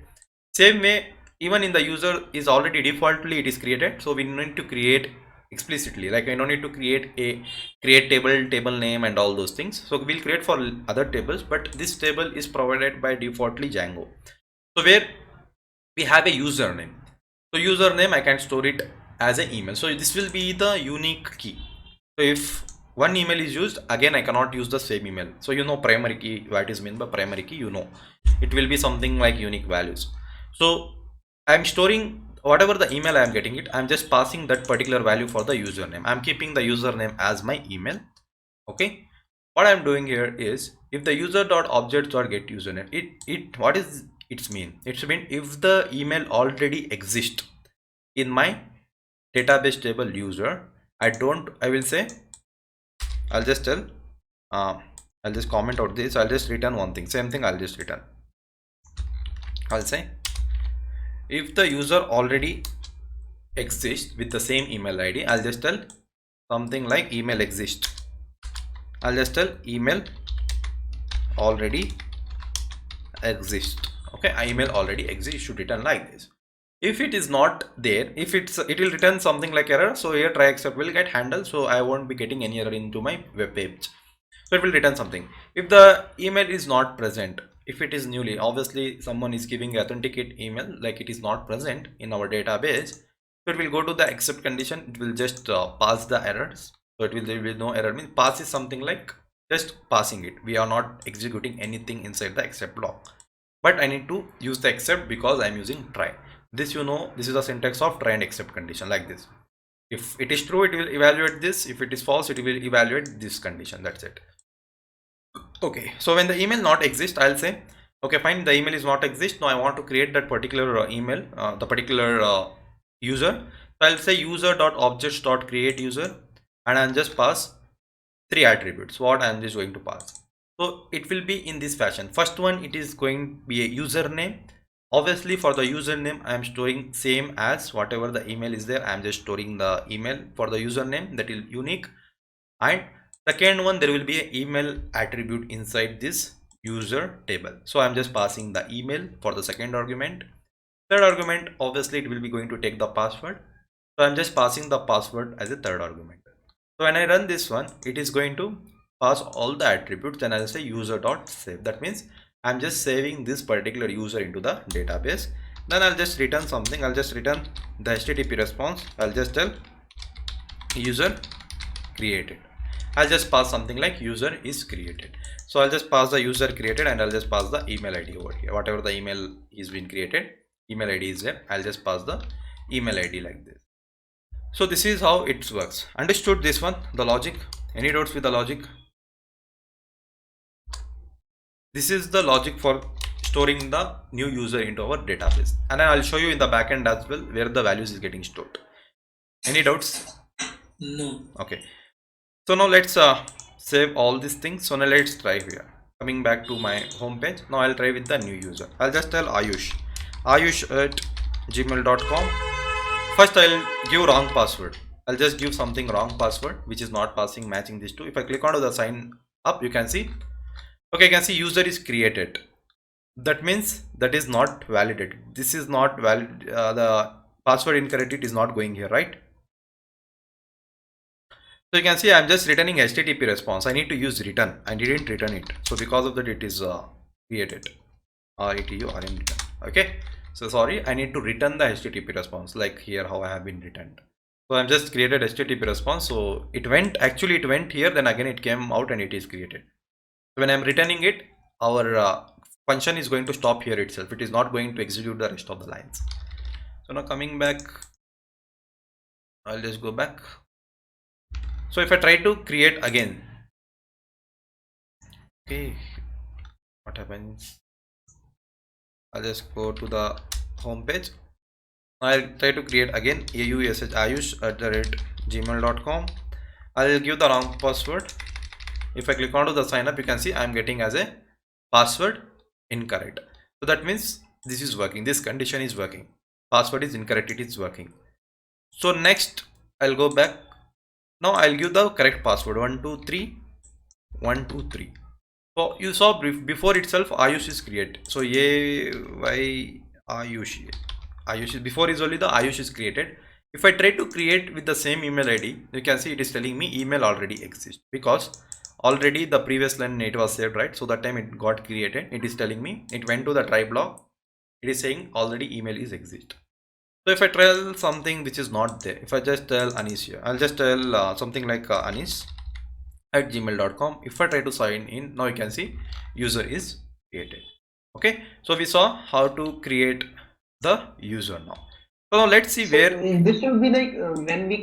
Same way, even in the user is already defaultly it is created, so we need to create explicitly, like I don't need to create table name and all those things. So we'll create for other tables, but this table is provided by defaultly Django. So where we have a username, so username I can store it as an email, so this will be the unique key. So if one email is used, again I cannot use the same email. So you know primary key, what is meant by primary key, you know it will be something like unique values. So I'm storing whatever the email I am getting it, I'm just passing that particular value for the username. I'm keeping the username as my email. Okay, what I'm doing here is, if the user.objects.get username, what is its mean? It's mean if the email already exists in my database table user, I will say, I'll just tell, I'll just comment out this, I'll just return one thing, same thing I'll just return. I'll say, if the user already exists with the same email ID, I'll just tell something like email exists. I'll just tell email already exists. Okay, email already exists, should return like this. If it is not there, if it will return something like error. So here try except will get handled, so I won't be getting any error into my web page. So it will return something. If the email is not present, if it is newly, obviously someone is giving authenticate email, like it is not present in our database, so it will go to the accept condition. It will just pass the errors. So there will be no error, means pass is something like just passing it. We are not executing anything inside the accept block, but I need to use the accept because I'm using try. This, you know, this is the syntax of try and except condition, like this. If it is true, it will evaluate this. If it is false, it will evaluate this condition. That's it. Okay, so when the email not exist, I'll say, okay, fine, the email is not exist. Now I want to create that particular email, the particular user. So I'll say user.objects.create user, and I'll just pass 3 attributes. What I'm just going to pass. So it will be in this fashion. First one, it is going to be a username Obviously for the username I am storing same as whatever the email is there. I am just storing the email for the username, that is unique. And second one, there will be an email attribute inside this user table. So I'm just passing the email for the second argument. Third argument, obviously it will be going to take the password. So I'm just passing the password as a third argument. So when I run this one, it is going to pass all the attributes. Then I'll say user.save. That means I'm just saving this particular user into the database. Then I'll just return something. I'll just return the HTTP response. I'll just tell user created. I'll just pass something like user is created. So I'll just pass the user created and I'll just pass the email ID over here. Whatever the email is being created, email ID is there. I'll just pass the email ID like this. So this is how it works. Understood this one, the logic? Any doubts with the logic? This is the logic for storing the new user into our database. And then I'll show you in the backend as well where the values is getting stored. Any doubts? No. Okay. So now let's save all these things. So now let's try here. Coming back to my home page. Now I'll try with the new user. I'll just tell Ayush at gmail.com. First I'll give wrong password. I'll just give something wrong password which is not passing, matching these two. If I click onto the sign up, you can see, okay, you can see user is created. That means that is not validated. This is not valid. The password incorrect, it is not going here, right? So you can see I'm just returning HTTP response. I need to use return. I didn't return it. So because of that it is created. RETURN return. Okay. So sorry, I need to return the HTTP response like here how I have been returned. So I'm just created HTTP response. So it went here, then again it came out and it is created. So when I'm returning it, our function is going to stop here itself. It is not going to execute the rest of the lines. So now coming back, I'll just go back. So if I try to create again, okay, what happens? I'll just go to the home page. I'll try to create again ayush@gmail.com. I'll give the wrong password. If I click onto the sign up, you can see I'm getting as a password incorrect. So that means this is working. This condition is working. Password is incorrect. It is working. So next I'll go back. Now I'll give the correct password 123 123. So you saw before itself Ayush is created. So Ayush is before is only the Ayush is created. If I try to create with the same email ID, you can see it is telling me email already exists because already the previous line it was saved, right? So that time it got created. It is telling me it went to the try block. It is saying already email is exist. So if I tell something which is not there, if I just tell Anish here, I'll just tell something like anish@gmail.com. If I try to sign in, now you can see user is created. Okay, so we saw how to create the user now. So now let's see where this should be like when we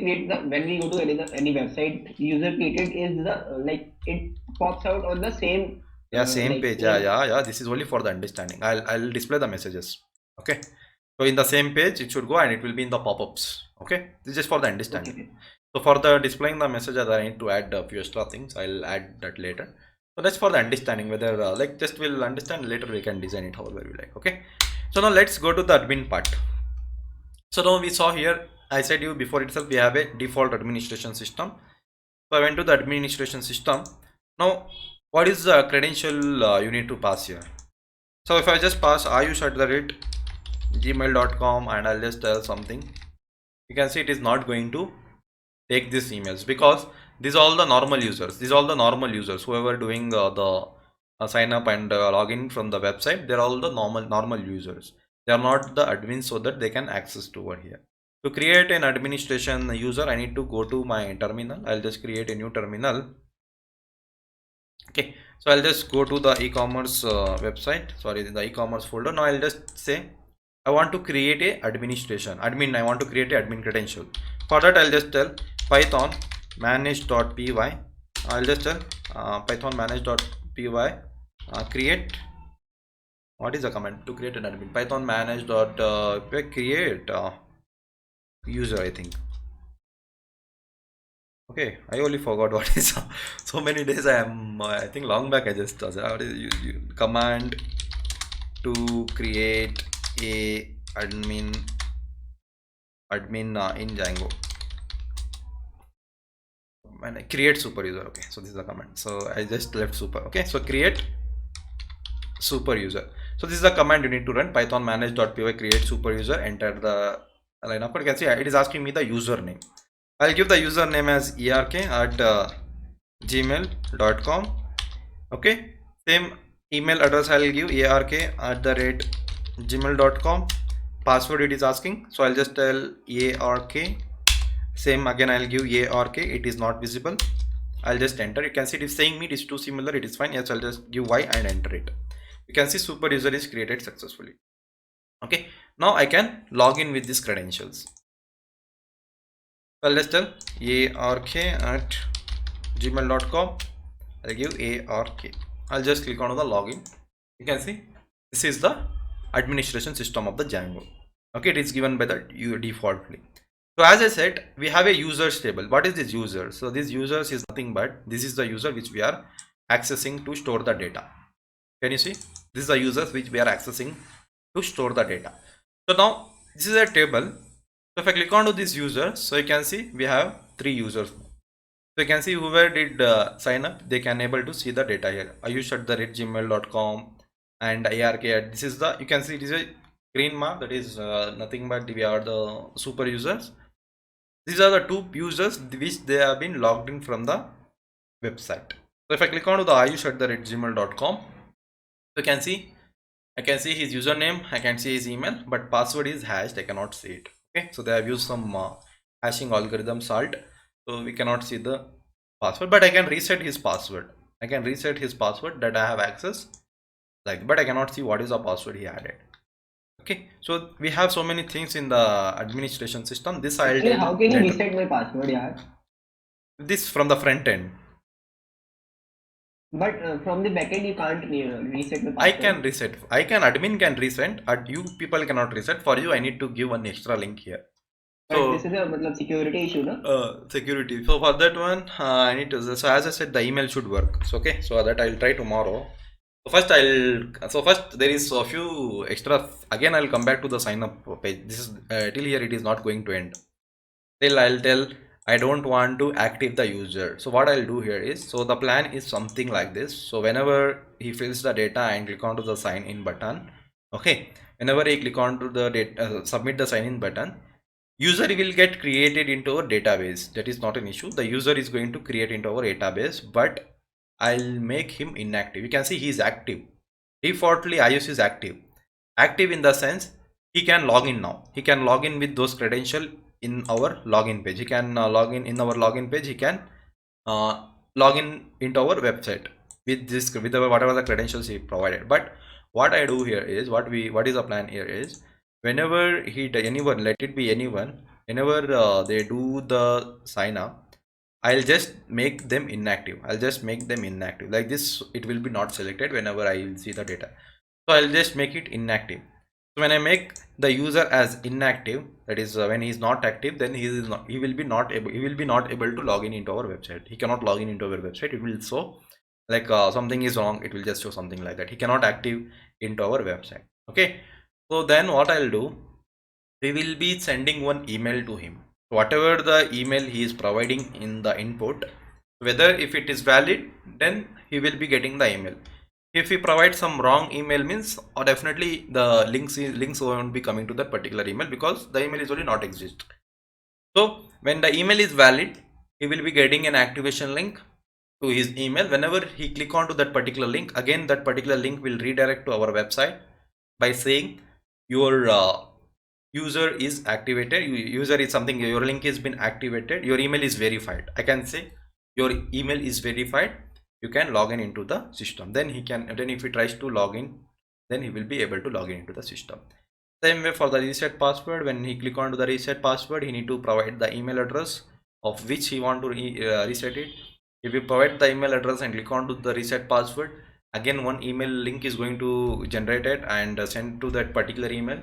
go to any website, user created is the like it pops out on the same same like, page. Yeah. This is only for the understanding. I'll display the messages. Okay. So in the same page it should go and it will be in the pop-ups. Okay, this is just for the understanding. Okay. So for the displaying the messages, I need to add a few extra things. I'll add that later. So that's for the understanding, whether like just we'll understand later, we can design it however we like. Okay, so now let's go to the admin part. So now we saw here, I said you before itself we have a default administration system. So I went to the administration system. Now what is the credential you need to pass here? So if I just pass ayush@gmail.com and I'll just tell something, you can see it is not going to take these emails because these are all the normal users. Whoever doing the sign up and login from the website, they're all the normal users. They are not the admins, so that they can access to over here. To create an administration user, I need to go to my terminal. I'll just create a new terminal. Okay, so I'll just go to the e-commerce website, the e-commerce folder. Now I'll just say I want to create a administration admin. I want to create a admin credential. For that I'll just tell python manage.py. I'll just tell python manage.py create, what is the command to create an admin? Python manage.create user, I think. Okay, I only forgot what is so many days I am I think long back I just command to create a admin in Django and I create super user. Okay, so this is the command. So I just left super. Okay, so create super user. So this is the command you need to run. Python manage.py create super user. Enter the line of code. You can see it is asking me the username. I'll give the username as erk@gmail.com. Okay, same email address I'll give ark@gmail.com. Password it is asking, so I'll just tell ark. Same again, I'll give ark. It is not visible. I'll just enter. You can see it is saying me it is too similar. It is fine. Yes, I'll just give y and enter it. You can see super user is created successfully. Okay, now I can log in with these credentials. I'll just tell ark@gmail.com. I'll give ark. I'll just click on the login. You can see this is the administration system of the Django. Okay, it is given by the defaultly. So as I said, we have a users table. What is this user? So this users is nothing but this is the user which we are accessing to store the data. Can you see? This is the users which we are accessing to store the data. So now this is a table. So if I click onto this user, so you can see we have 3 users. So you can see whoever did sign up, they can able to see the data here. ayush@gmail.com and ark. This is the, you can see it is a green mark, that is nothing but we are the super users. These are the 2 users which they have been logged in from the website. So if I click onto the ayush@gmail.com, so you can see I can see his username, I can see his email, but password is hashed. I cannot see it. Okay, so they have used some hashing algorithm salt, so we cannot see the password, but I can reset his password. I can reset his password that I have access, like, but I cannot see what is the password he added. Okay, so we have so many things in the administration system. This I'll tell How can you later. reset my password, yaar? This from the front end. But from the backend you can't reset the password. I can reset. Admin can reset. You people cannot reset. For you, I need to give one extra link here. But So this is a security issue, no? security. So for that one, I need to. So as I said, the email should work. So okay. So that I'll try tomorrow. So first there is a few extra. Again, I'll come back to the sign up page. This is till here. It is not going to end. Till I'll tell. I don't want to active the user. So what I'll do here is, so the plan is something like this. So whenever he fills the data and click onto the sign in button, okay, whenever he click onto the data, submit the sign in button, user will get created into our database. That is not an issue. The user is going to create into our database, but I'll make him inactive. You can see he is active. Defaultly iOS is active. Active in the sense he can log in now. He can log in with those credentials in our login page. He can log in our login page. He can log in into our website with this, with our whatever the credentials he provided. But what I do here is, what is the plan here is, whenever anyone, let it be anyone, whenever they do the sign up, I'll just make them inactive. I'll just make them inactive like this. It will be not selected whenever I will see the data. So I'll just make it inactive. So when I make the user as inactive, that is when he is not active, then he will be not able to log in into our website. He cannot log in into our website. It will show like something is wrong. It will just show something like that. He cannot active into our website. Okay, so then what I'll do, we will be sending one email to him. Whatever the email he is providing in the input, whether if it is valid, then he will be getting the email. If we provide some wrong email, means or definitely the links won't be coming to that particular email, because the email is only not exist. So when the email is valid, he will be getting an activation link to his email. Whenever he click onto that particular link, again that particular link will redirect to our website by saying your user is activated. User is something, your link has been activated, your email is verified. I can say your email is verified, you can log in into the system. Then if he tries to log in, then he will be able to log in into the system. Same way for the reset password. When he click on to the reset password, he need to provide the email address of which he want to reset it. If you provide the email address and click on to the reset password, again one email link is going to generate it and send to that particular email.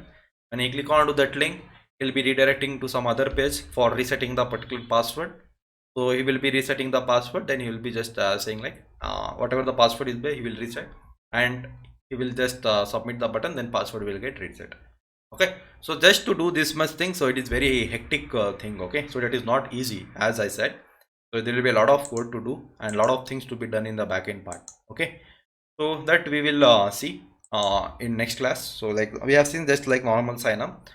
When he click on to that link, he'll be redirecting to some other page for resetting the particular password. So he will be resetting the password, then he will be just saying like whatever the password is there, he will reset, and he will just submit the button, then password will get reset. Okay, so just to do this much thing, so it is very hectic thing. Okay, so that is not easy, as I said. So there will be a lot of code to do and a lot of things to be done in the backend part. Okay, so that we will see in next class. So like we have seen just like normal sign up.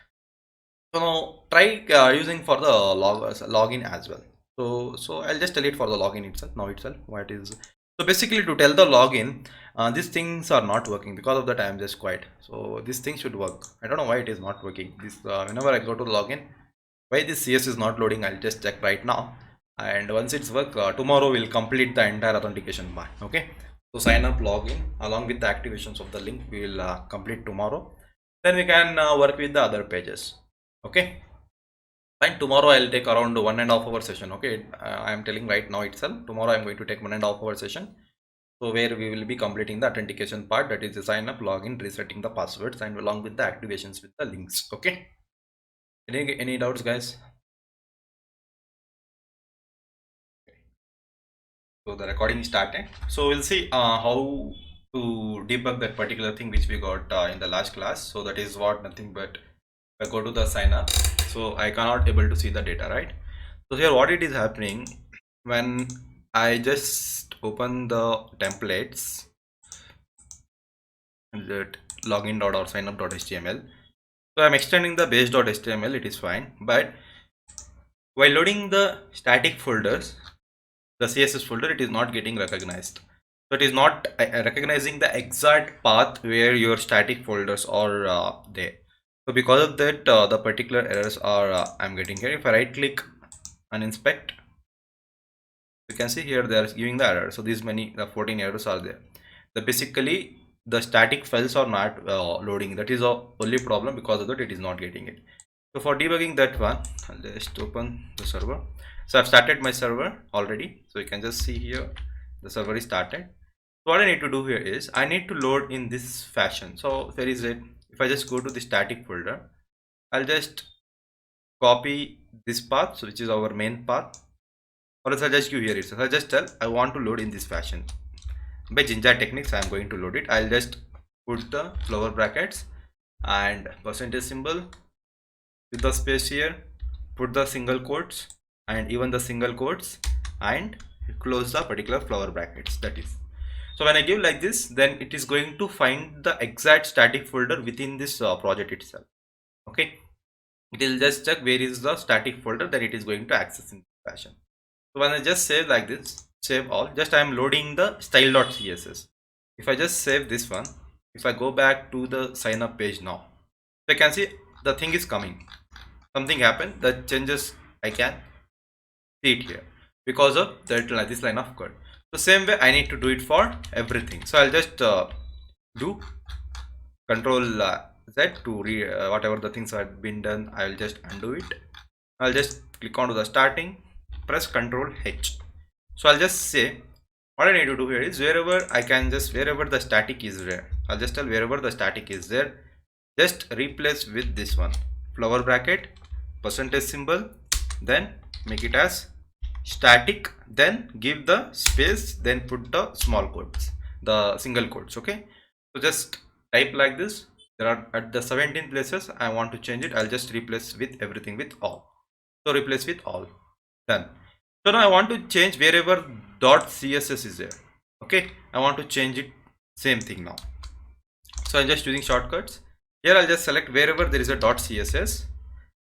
So now try using for the login as well. So I'll just tell it for the login itself now itself what is. So basically to tell the login, these things are not working because of that I am just quiet. So this thing should work. I don't know why it is not working. This whenever I go to the login, why this CS is not loading, I'll just check right now. And once it's work, tomorrow we'll complete the entire authentication part. Okay, so sign up, login along with the activations of the link we will complete tomorrow. Then we can work with the other pages. Okay, fine. Tomorrow I'll take around 1.5 hour session. Okay, I am telling right now itself. Tomorrow I'm going to take 1.5 hour session. So where we will be completing the authentication part, that is the sign up, login, resetting the passwords, and along with the activations with the links. Okay. Any doubts, guys? So the recording started. So we'll see how to debug that particular thing which we got in the last class. So that is what nothing but I go to the sign up. So I cannot able to see the data, right? So here what it is happening when I just open the templates, that login dot or sign up dot html. So I'm extending the base dot html. It is fine, but while loading the static folders, the css folder, it is not getting recognized. So it is not recognizing the exact path where your static folders are there. So because of that, the particular errors are I'm getting here. If I right click and inspect, you can see here they are giving the error. So these the 14 errors are there. Basically the static files are not loading. That is the only problem. Because of that it is not getting it. So for debugging that one, I'll just open the server. So I've started my server already. So you can just see here the server is started. So what I need to do here is I need to load in this fashion. So where is it? If I just go to the static folder, I'll just copy this path, so which is our main path, or else I'll just give here itself. I'll just tell I want to load in this fashion. By Jinja techniques, I'm going to load it. I'll just put the flower brackets and percentage symbol with the space here, put the single quotes and even the single quotes, and close the particular flower brackets. That is, so when I give like this, then it is going to find the exact static folder within this project itself. Okay, it will just check where is the static folder, then it is going to access in this fashion. So when I just save like this, save all, just I am loading the style.css. If I just save this one, if I go back to the sign up page now, so I can see the thing is coming. Something happened, the changes I can see it here because of that this line of code. So same way I need to do it for everything. So I'll just do control Z to whatever the things have been done, I will just undo it. I'll just click onto the starting, press Ctrl H. So I'll just say what I need to do here is wherever I can just wherever the static is there, I'll just tell wherever the static is there, just replace with this one, flower bracket, percentage symbol, then make it as static, then give the space, then put the small quotes, the single quotes. Okay, so just type like this. There are at the 17 places I want to change it. I'll just replace with everything with all. So replace with all, done. So now I want to change wherever .css is there. Okay, I want to change it, same thing now. So I'm just using shortcuts. Here I'll just select wherever there is a .css,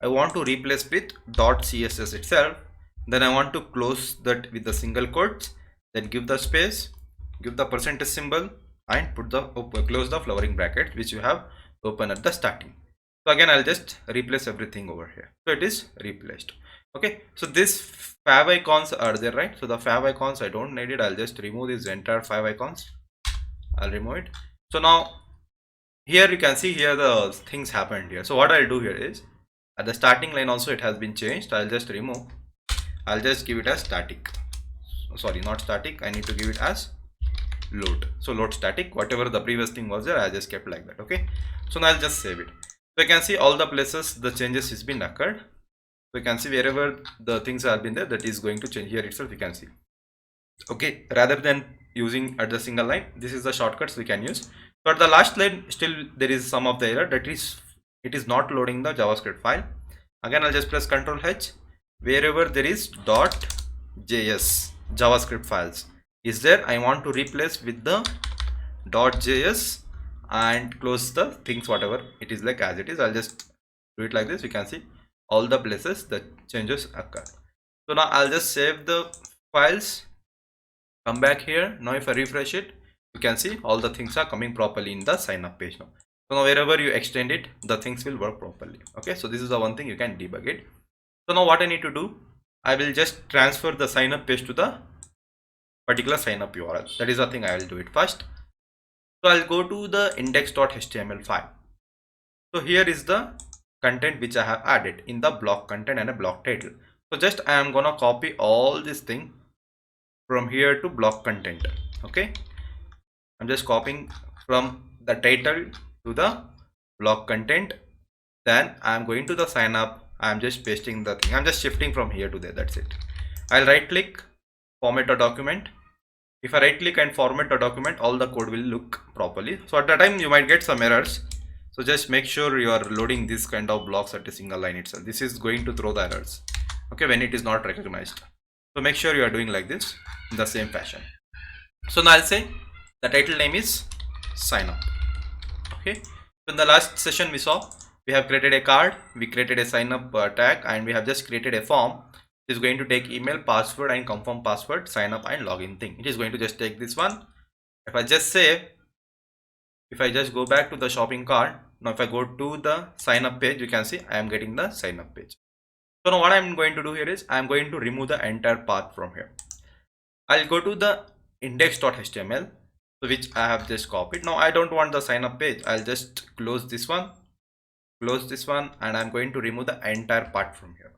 I want to replace with .css itself. Then I want to close that with the single quotes, then give the space, give the percentage symbol, and put the close the flowering bracket which you have open at the starting. So again I'll just replace everything over here. So it is replaced. Okay, so this fav icons are there, right? So the fav icons I don't need it. I'll just remove this entire fav icons. I'll remove it. So now here you can see here the things happened here. So what I'll do here is at the starting line also it has been changed. I'll just remove. I'll just give it as static. Sorry, not static. I need to give it as load. So load static. Whatever the previous thing was there, I just kept like that. Okay. So now I'll just save it. So you can see all the places the changes has been occurred. So you can see wherever the things have been there, that is going to change here itself. You can see. Okay. Rather than using at the single line, this is the shortcuts we can use. But the last line still there is some of the error, that is it is not loading the JavaScript file. Again, I'll just press Ctrl H. Wherever there is .js JavaScript files is there, I want to replace with the .js and close the things whatever it is like as it is. I'll just do it like this. You can see all the places the changes occur. So now I'll just save the files, come back here. Now if I refresh it, you can see all the things are coming properly in the sign up page now. So now wherever you extend it, the things will work properly. Okay, so this is the one thing you can debug it. So now what I need to do, I will just transfer the sign up page to the particular sign up URL. That is the thing I will do it first. So I'll go to the index.html file. So here is the content which I have added in the block content and a block title. So just I am gonna copy all this thing from here to block content. Okay, I'm just copying from the title to the block content. Then I'm going to the sign up. I'm just pasting the thing. I'm just shifting from here to there. That's it. I'll right click, format a document. If I right click and format a document, all the code will look properly. So at that time you might get some errors. So just make sure you are loading this kind of blocks at a single line itself. This is going to throw the errors, okay, when it is not recognized. So make sure you are doing like this in the same fashion. So now I'll say the title name is sign up. Okay, so in the last session we saw we have created a card, we created a sign up tag, and we have just created a form. It is going to take email, password and confirm password, sign up and login thing. It is going to just take this one. If I just save, if I just go back to the shopping cart, now if I go to the sign up page, you can see I am getting the sign up page. So now what I am going to do here is I am going to remove the entire path from here. I'll go to the index.html, which I have just copied. Now I don't want the sign up page. I'll just close this one, and I'm going to remove the entire part from here.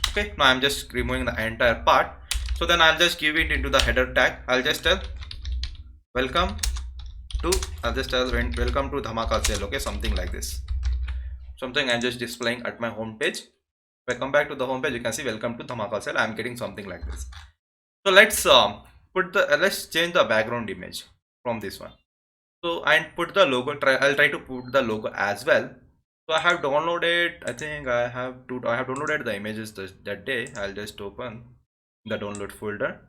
Okay, now I'm just removing the entire part. So then I'll just give it into the header tag. I'll just tell welcome to Dhamaka sale. Okay, something like this. Something I'm just displaying at my home page. If I come back to the home page, you can see welcome to Dhamaka sale. I'm getting something like this. So let's let's change the background image from this one. So and put the logo. I'll try to put the logo as well. So I have downloaded, I think I have downloaded the images that day. I'll just open the download folder.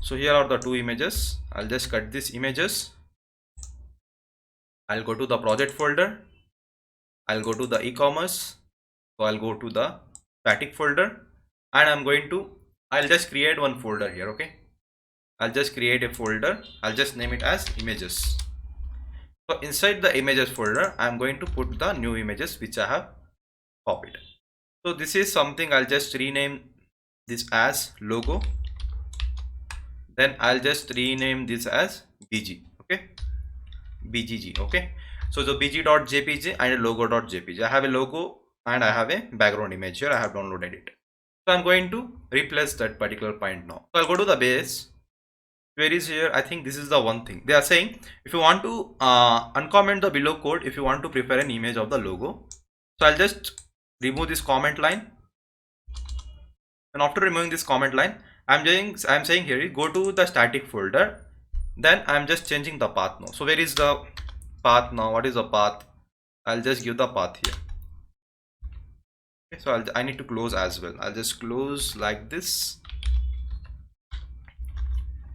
So here are the two images. I'll just cut these images. I'll go to the project folder. I'll go to the e-commerce. So I'll go to the static folder, and I'll just create one folder here. Okay, I'll just create a folder. I'll just name it as images. So inside the images folder, I'm going to put the new images which I have copied. So this is something I'll just rename this as logo. Then I'll just rename this as BG. Okay, BGG. Okay, so the bg.jpg and a logo.jpg. I have a logo and I have a background image here. I have downloaded it. So I'm going to replace that particular point now. So I'll go to the base. Queries here. I think this is the one thing they are saying. If you want to uncomment the below code, if you want to prepare an image of the logo, so I'll just remove this comment line, and after removing this comment line, I'm saying here go to the static folder. Then I'm just changing the path now. So where is the path now? What is the path? I'll just give the path here. Okay, so I need to close as well. I'll just close like this.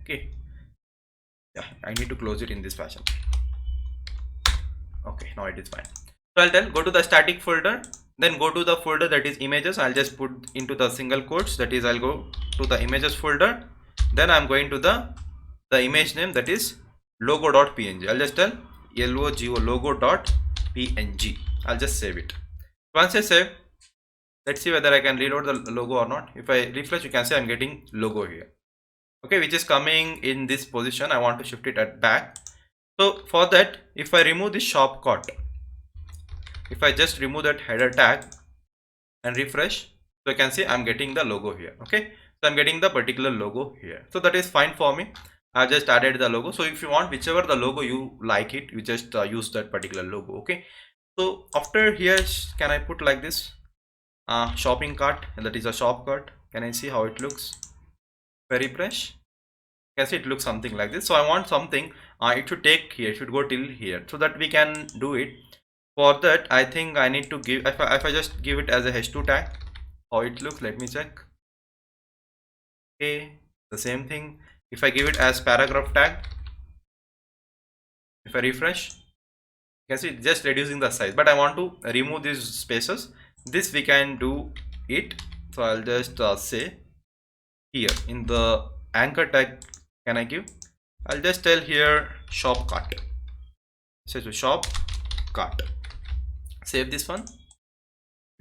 Okay, yeah, I need to close it in this fashion. Okay, now it is fine. So I'll tell go to the static folder, then go to the folder that is images. I'll just put into the single quotes, that is I'll go to the images folder. Then I'm going to the image name, that is logo.png. I'll just tell logo.png. I'll just save it. Once I save, let's see whether I can reload the logo or not. If I refresh, you can see I'm getting logo here. Okay, which is coming in this position. I want to shift it at back. So for that, if I remove this shop cart, if I just remove that header tag and refresh, so you can see I'm getting the logo here. Okay, so I'm getting the particular logo here. So that is fine for me. I just added the logo. So if you want whichever the logo you like it, you just use that particular logo. Okay, so after here, can I put like this shopping cart, and that is a shop cart. Can I see how it looks? If I refresh, you can see it looks something like this. So I want something, it should take here, it should go till here, so that we can do it. For that, I think I need to give, if I just give it as a h2 tag, how it looks, let me check. Okay, the same thing. If I give it as paragraph tag, if I refresh, you can see just reducing the size, but I want to remove these spaces. This we can do it. So I'll just say here in the anchor tag, can I give? I'll just tell here shop cart. So shop cart. Save this one.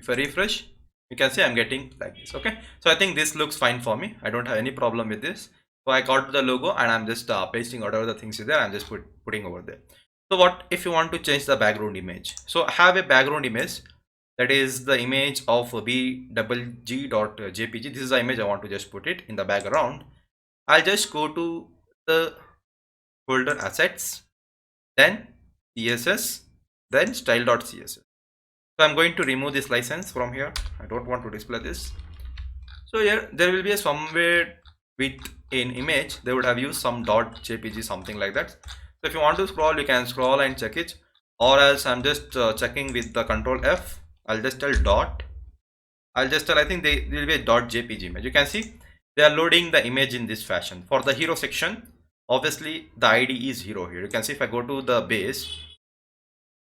If I refresh, you can see I'm getting like this. Okay, so I think this looks fine for me. I don't have any problem with this. So I got the logo and I'm just pasting whatever the things is there. I'm just putting over there. So what if you want to change the background image? So I have a background image, that is the image of bg.jpg. This is the image I want to just put it in the background. I'll just go to the folder assets, then css, then style.css. So I'm going to remove this license from here. I don't want to display this. So here there will be a somewhere with an image they would have used some .jpg, something like that. So if you want to scroll, you can scroll and check it, or else I'm just checking with the control F. I'll just tell dot. I'll just tell, I think there will be a .jpg image. You can see they are loading the image in this fashion. For the hero section, obviously the ID is hero here. You can see if I go to the base,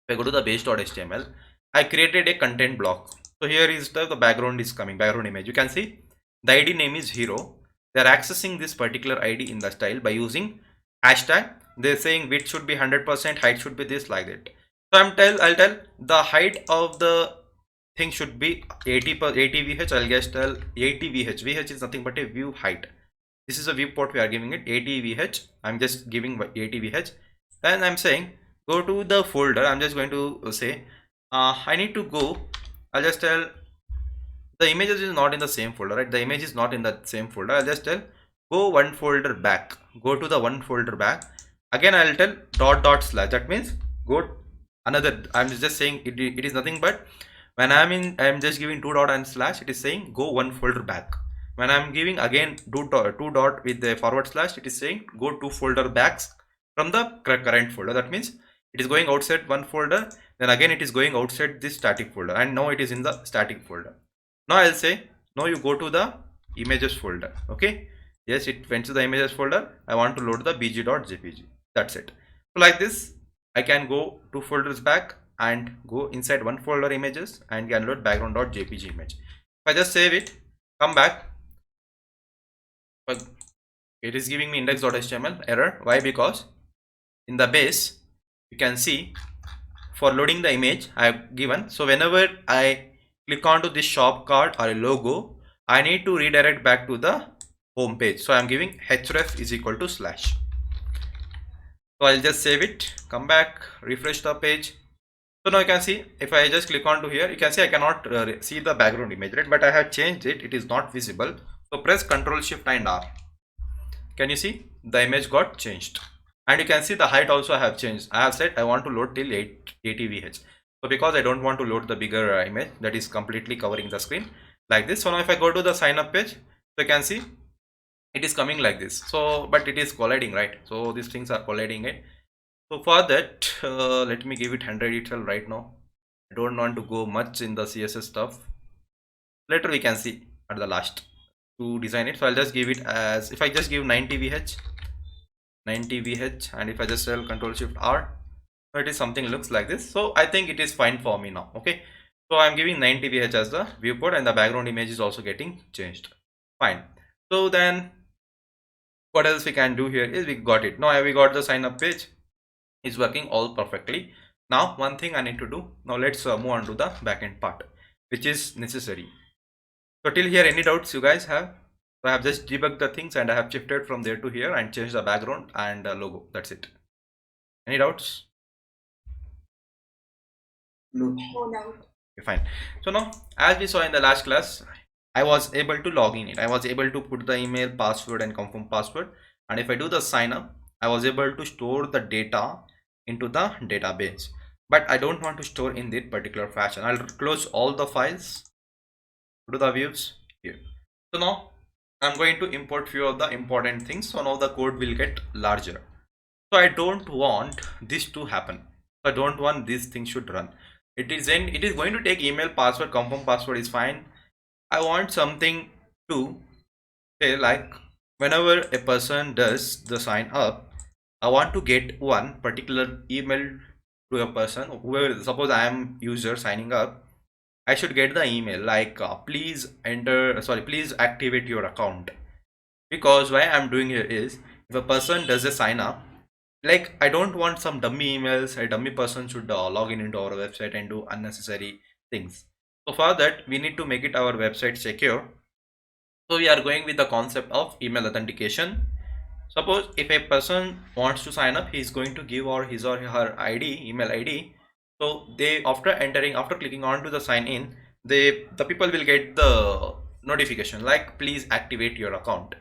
if I go to the base.html, I created a content block. So here is the background is coming, background image. You can see the ID name is hero. They are accessing this particular ID in the style by using hashtag. They're saying width should be 100%, height should be this, like that. So I'll tell the height of the thing should be 80 vh. I'll just tell 80 vh. Vh is nothing but a view height. This is a viewport we are giving it 80 vh. I'm just giving 80 vh. Then I'm saying go to the folder. I'm just going to say I need to go. I'll just tell the images is not in the same folder, right? The image is not in the same folder. I'll just tell go one folder back. Go to the one folder back. Again I'll tell dot slash. That means go another. I'm just saying it is nothing but when I'm just giving two dot and slash, it is saying go one folder back. When I'm giving again two dot with the forward slash, it is saying go two folder backs from the current folder. That means it is going outside one folder, then again it is going outside this static folder, and now it is in the static folder. Now I'll say now you go to the images folder. Okay, yes, it went to the images folder. I want to load the bg.jpg. That's it. So like this I can go two folders back and go inside one folder images and can load background.jpg image. If I just save it, come back, but it is giving me index.html error. Why? Because in the base you can see for loading the image I have given. So whenever I click onto this shop card or a logo, I need to redirect back to the home page. So I'm giving href is equal to slash. So I'll just save it, come back, refresh the page. So now you can see if I just click onto here, you can see I cannot see the background image, right? But I have changed it, it is not visible. So press Ctrl Shift and R. Can you see the image got changed? And you can see the height also I have changed. I have said I want to load till 80 vh. So because I don't want to load the bigger image that is completely covering the screen like this. So now if I go to the sign up page, so you can see it is coming like this. So but it is colliding, right? So these things are colliding it. So for that let me give it 100 itself right now. I don't want to go much in the CSS stuff. Later we can see at the last to design it. So I'll just give it as, if I just give 90 vh, and if I just tell Ctrl Shift R, so it is something looks like this. So I think it is fine for me now. Okay, so I'm giving 90 vh as the viewport and the background image is also getting changed. Fine. So then what else we can do here is we got it. Now we got the sign up page. It's working all perfectly. Now one thing I need to do, now let's move on to the backend part, which is necessary. So till here, any doubts you guys have? So I have just debugged the things and I have shifted from there to here and changed the background and logo. That's it. Any doubts? No. Okay, fine. So now, as we saw in the last class, I was able to log in it. I was able to put the email, password and confirm password. And if I do the sign up, I was able to store the data into the database. But I don't want to store in that particular fashion. I'll close all the files, go to the views here. So now I'm going to import few of the important things. So now the code will get larger. So I don't want this to happen. I don't want this thing should run. it is going to take email, password, confirm password is fine. I want something to say like whenever a person does the sign up, I want to get one particular email to a person whoever, suppose I am user signing up, I should get the email like please activate your account. Because why I'm doing here is, if a person does a sign up, like I don't want some dummy emails, a dummy person should log in into our website and do unnecessary things. So for that we need to make it our website secure. So we are going with the concept of email authentication. Suppose if a person wants to sign up, he is going to give or his or her ID, email ID. So they, after clicking on to the sign in, the people will get the notification like please activate your account.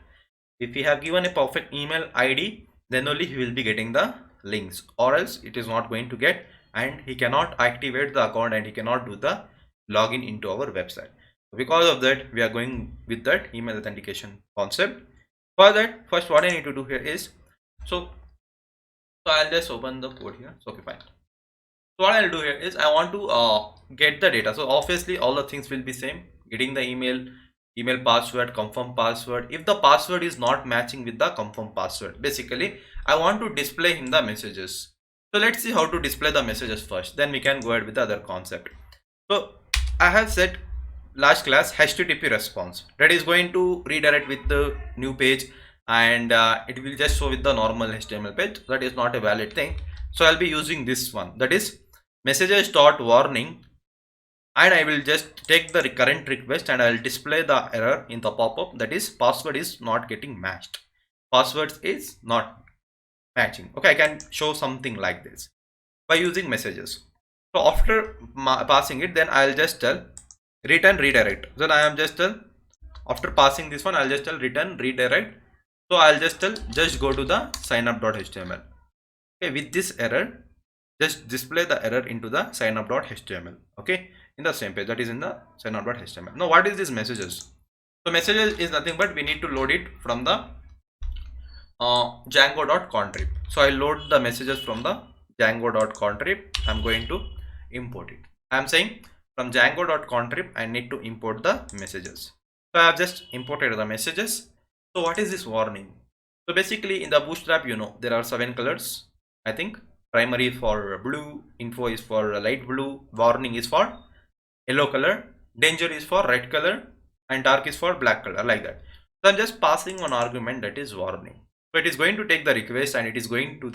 If we have given a perfect email ID, then only he will be getting the links, or else it is not going to get, and he cannot activate the account and he cannot do the login into our website. Because of that, we are going with that email authentication concept. For that, first what I need to do here is, so I'll just open the code here. So okay, fine. So what I'll do here is I want to get the data. So obviously all the things will be same. Getting the email password, confirm password. If the password is not matching with the confirm password, basically I want to display in the messages. So let's see how to display the messages first, then we can go ahead with the other concept. So I have set last class HTTP response, that is going to redirect with the new page, and it will just show with the normal HTML page. That is not a valid thing. So I'll be using this one, that is messages.warning, and I will just take the current request and I will display the error in the pop-up, that is password is not getting matched, passwords is not matching. Okay, I can show something like this by using messages. So after passing it, then I'll just tell return redirect. Then I am just tell, after passing this one, I'll just tell return redirect. So I'll just tell just go to the signup.html. Okay, with this error, just display the error into the signup.html. Okay, in the same page, that is in the signup.html. Now what is this messages? So messages is nothing but we need to load it from the Django.contrib. So I load the messages from the Django.contrib. I'm going to import it. I'm saying from Django.contrib I need to import the messages. So I have just imported the messages. So what is this warning? So basically in the Bootstrap, you know, there are 7 colors. I think primary is for blue, info is for light blue, warning is for yellow color, danger is for red color, and dark is for black color, like that. So I'm just passing one argument, that is warning. So it is going to take the request and it is going to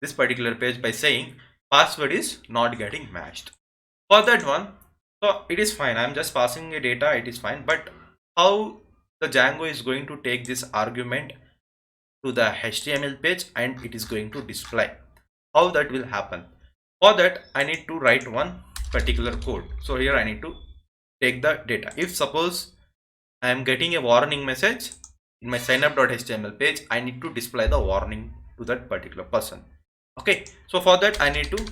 this particular page by saying password is not getting matched. For that one, so it is fine. I'm just passing a data, it is fine. But how the Django is going to take this argument to the HTML page and it is going to display? How that will happen? For that, I need to write one particular code. So here I need to take the data. If suppose I am getting a warning message in my signup.html page, I need to display the warning to that particular person. Okay, so for that I need to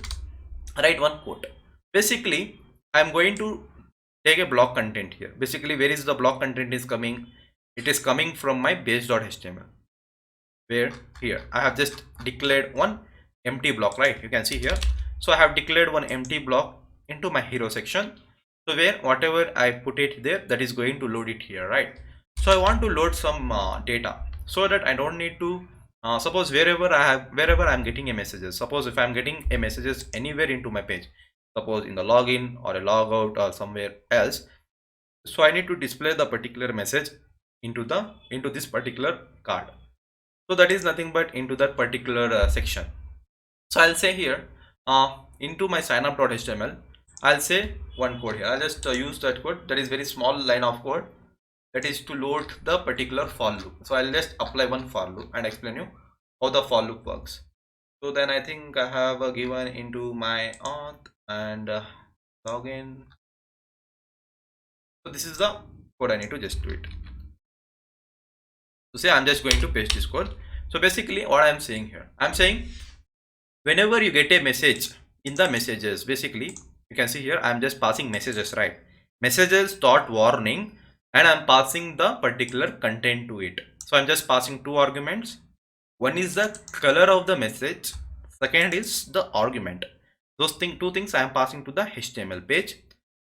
write one code. Basically I'm going to take a block content here. Basically, where is the block content is coming? It is coming from my base.html, where here I have just declared one empty block, right? You can see here. So I have declared one empty block into my hero section. So where whatever I put it there, that is going to load it here, right? So I want to load some data so that I don't need to suppose wherever I'm getting a messages. Suppose if I'm getting a messages anywhere into my page, suppose in the login or a logout or somewhere else, so I need to display the particular message into this particular card. So that is nothing but into that particular section. So I'll say here into my signup.html, I'll say one code here. I'll just use that code, that is very small line of code, that is to load the particular for loop. So I'll just apply one for loop and explain you how the for loop works. So then I think I have given into my auth and login. So this is the code I need to just do it. So say I'm just going to paste this code. So basically what I'm saying here, I'm saying whenever you get a message in the messages, basically you can see here I'm just passing messages, right? Messages dot warning, and I'm passing the particular content to it. So I'm just passing 2 arguments. One is the color of the message, second is the argument. Those two things I am passing to the HTML page.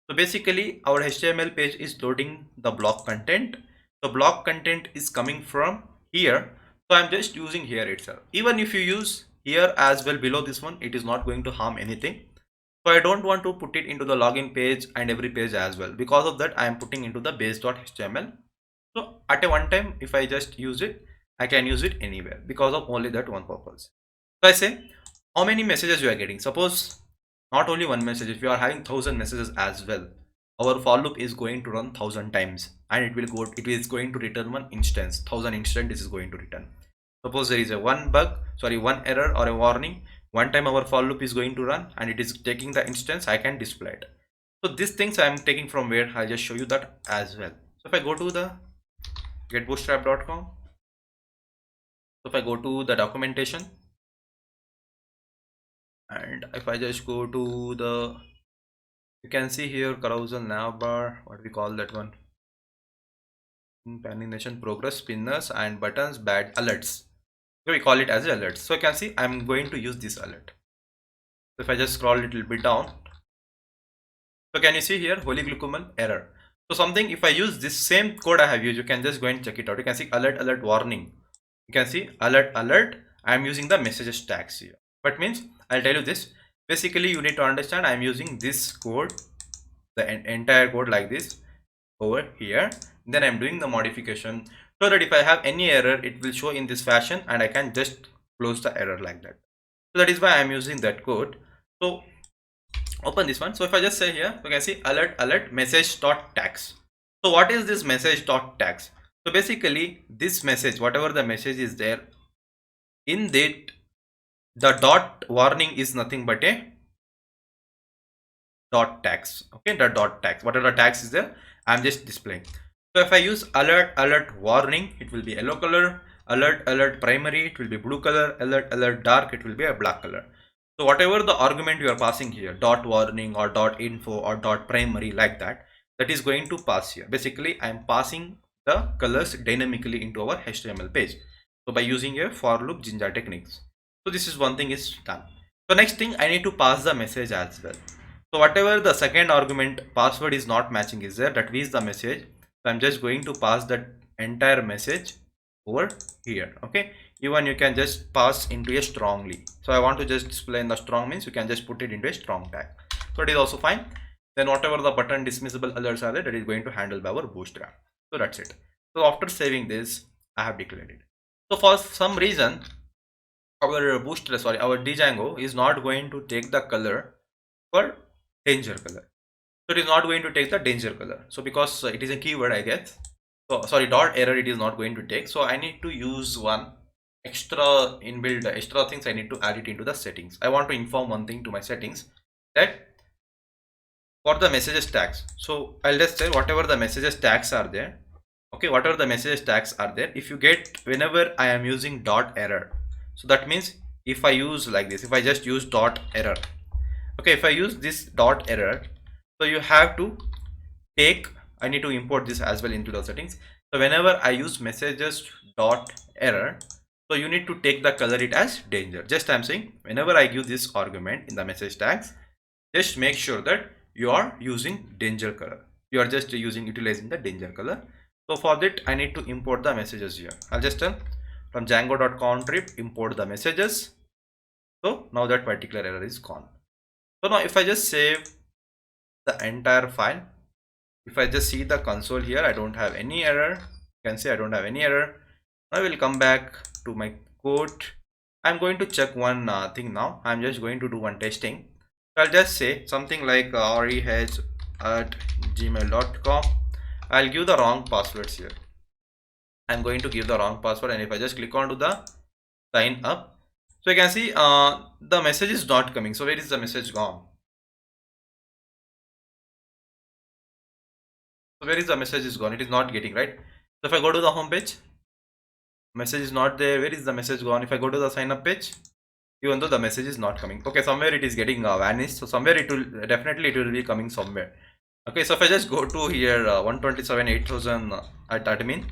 So basically our HTML page is loading the block content. The block content is coming from here. So I'm just using here itself. Even if you use here as well below this one, it is not going to harm anything. So I don't want to put it into the login page and every page as well. Because of that, I am putting into the base.html. So at a one time, if I just use it, I can use it anywhere because of only that one purpose. So I say how many messages you are getting. Suppose not only one message, if you are having 1000 messages as well, our for loop is going to run 1000 times and it is going to return one instance. 1000 instance this is going to return. Suppose there is a one error or a warning. One time our for loop is going to run and it is taking the instance, I can display it. So these things I am taking from where I'll just show you that as well. So if I go to the getbootstrap.com, so if I go to the documentation, and if I just go to the, you can see here carousel navbar, what we call that one, panning progress, spinners and buttons, bad alerts. So we call it as alerts. So you can see I'm going to use this alert. So if I just scroll a little bit down, so can you see here holy glucomal error. So something, if I use this same code I have used, you can just go and check it out. You can see alert warning. You can see alert. I am using the messages tags here. But means I'll tell you this. Basically, you need to understand I'm using this code, the entire code like this over here. Then I'm doing the modification so that if I have any error, it will show in this fashion and I can just close the error like that. So that is why I'm using that code. So open this one. So if I just say here, you can see alert message.tags. So what is this message.tags? So basically this message, whatever the message is there, in that the dot warning is nothing but a dot tags. Okay, the dot tags, whatever the tags is there, I'm just displaying. So if I use alert warning, it will be yellow color. Alert primary, it will be blue color. Alert dark, it will be a black color. So whatever the argument you are passing here, dot warning or dot info or dot primary, like that is going to pass here. Basically I am passing the colors dynamically into our HTML page. So by using a for loop Jinja techniques. So this is one thing is done. So next thing, I need to pass the message as well. So whatever the second argument password is not matching is there, that is the message. So I'm just going to pass that entire message over here. Okay, even you can just pass into a strongly. So I want to just display in the strong, means you can just put it into a strong tag. So it is also fine. Then whatever the button dismissible alerts are there, that is going to handle by our Bootstrap. So that's it. So after saving this, I have declared it. So for some reason, our Bootstrap, our Django is not going to take the color for danger color. So it is not going to take the danger color. So because it is a keyword, I guess. So sorry, dot error it is not going to take. So I need to use one extra inbuilt extra things. I need to add it into the settings. I want to inform one thing to my settings, that for the messages tags. So I'll just say whatever the messages tags are there. Okay, whatever the messages tags are there, if you get, whenever I am using dot error, so that means if I use like this, if I just use dot error, okay, if I use this dot error, so you have to take, I need to import this as well into the settings. So whenever I use messages dot error, so you need to take the color it as danger. Just I'm saying, whenever I give this argument in the message tags, just make sure that you are using danger color. You are just utilizing the danger color. So for that, I need to import the messages here. I'll just tell from django.contrib import the messages. So now that particular error is gone. So now if I just save the entire file, if I just see the console here, I don't have any error. You can see I don't have any error. I will come back to my code. I'm going to check one thing now. I'm just going to do one testing. So I'll just say something like reh@gmail.com. I'll give the wrong passwords here. I'm going to give the wrong password, and if I just click onto the sign up, so you can see the message is not coming. So where is the message gone? So where is the message is gone? It is not getting, right? So if I go to the home page, message is not there. Where is the message gone? If I go to the sign up page, even though the message is not coming, okay, somewhere it is getting vanished. So somewhere it will definitely, it will be coming somewhere. Okay, so if I just go to here 127,8000 at admin,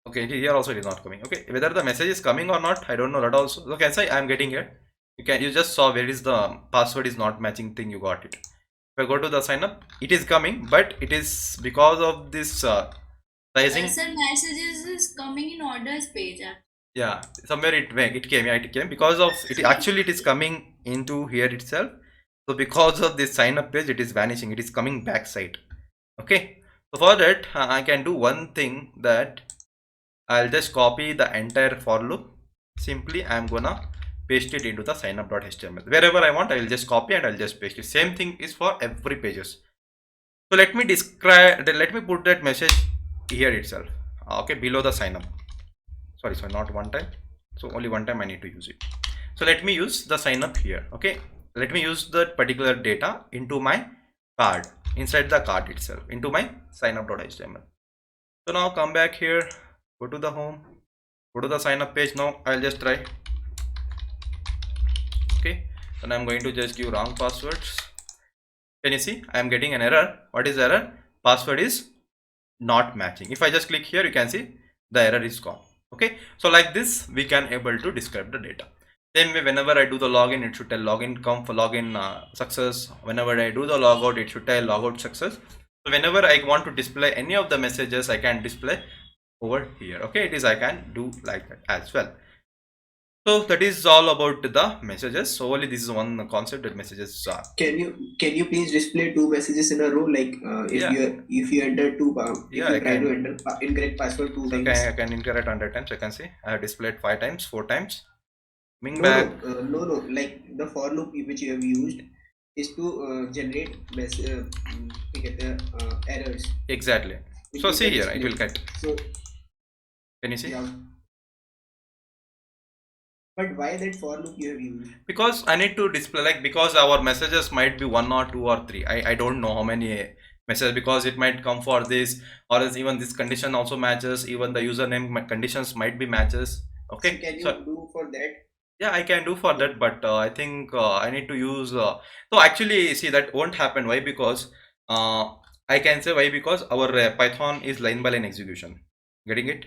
okay, here also it is not coming. Okay, whether the message is coming or not, I don't know that also. Okay, so I am getting here. you just saw where is the password is not matching thing, you got it. If I go to the sign up, it is coming, but it is because of this sizing. Sir, messages is coming in orders page. Yeah, somewhere it came, yeah, it came because of it. Actually, it is coming into here itself. So because of this sign up page, it is vanishing. It is coming backside. Okay. So for that, I can do one thing, that I'll just copy the entire for loop. Simply, I'm gonna paste it into the signup.html. Wherever I want, I will just copy and I'll just paste it. Same thing is for every pages. So let me describe. Let me put that message here itself. Okay, below the sign up. Sorry, not one time. So only one time I need to use it. So let me use the sign up here. Okay, let me use that particular data into my card, inside the card itself, into my signup.html. So now come back here, go to the home, go to the sign up page. Now I'll just try. Okay, and I'm going to just give wrong passwords. Can you see I am getting an error? What is the error? Password is not matching. If I just click here, you can see the error is gone. Okay, so like this we can able to describe the data. Same way, whenever I do the login, it should tell login come for login success. Whenever I do the logout, it should tell logout success. So whenever I want to display any of the messages, I can display over here. Okay, I can do like that as well. So that is all about the messages. So only this is one concept that messages are. Can you please display two messages in a row? Like if you enter two Yeah, I try can. to enter incorrect password two times. Okay, I can incorrect 100 times. I can see I have displayed 5 times, 4 times. Coming No, back. no. Like the for loop which you have used is to generate errors. Exactly. which So you see can here, it display. will get. So Can you see? yeah. But why that for loop you have used? Because I need to display, like, because our messages might be 1 or 2 or 3. I don't know how many messages, because it might come for this, or else even this condition also matches, even the username conditions might be matches. Okay, So can you so do for that? yeah, I can do for that, but I think I need to use so actually see that won't happen. Why? Because I can say why, because our Python is line by line execution. Getting it?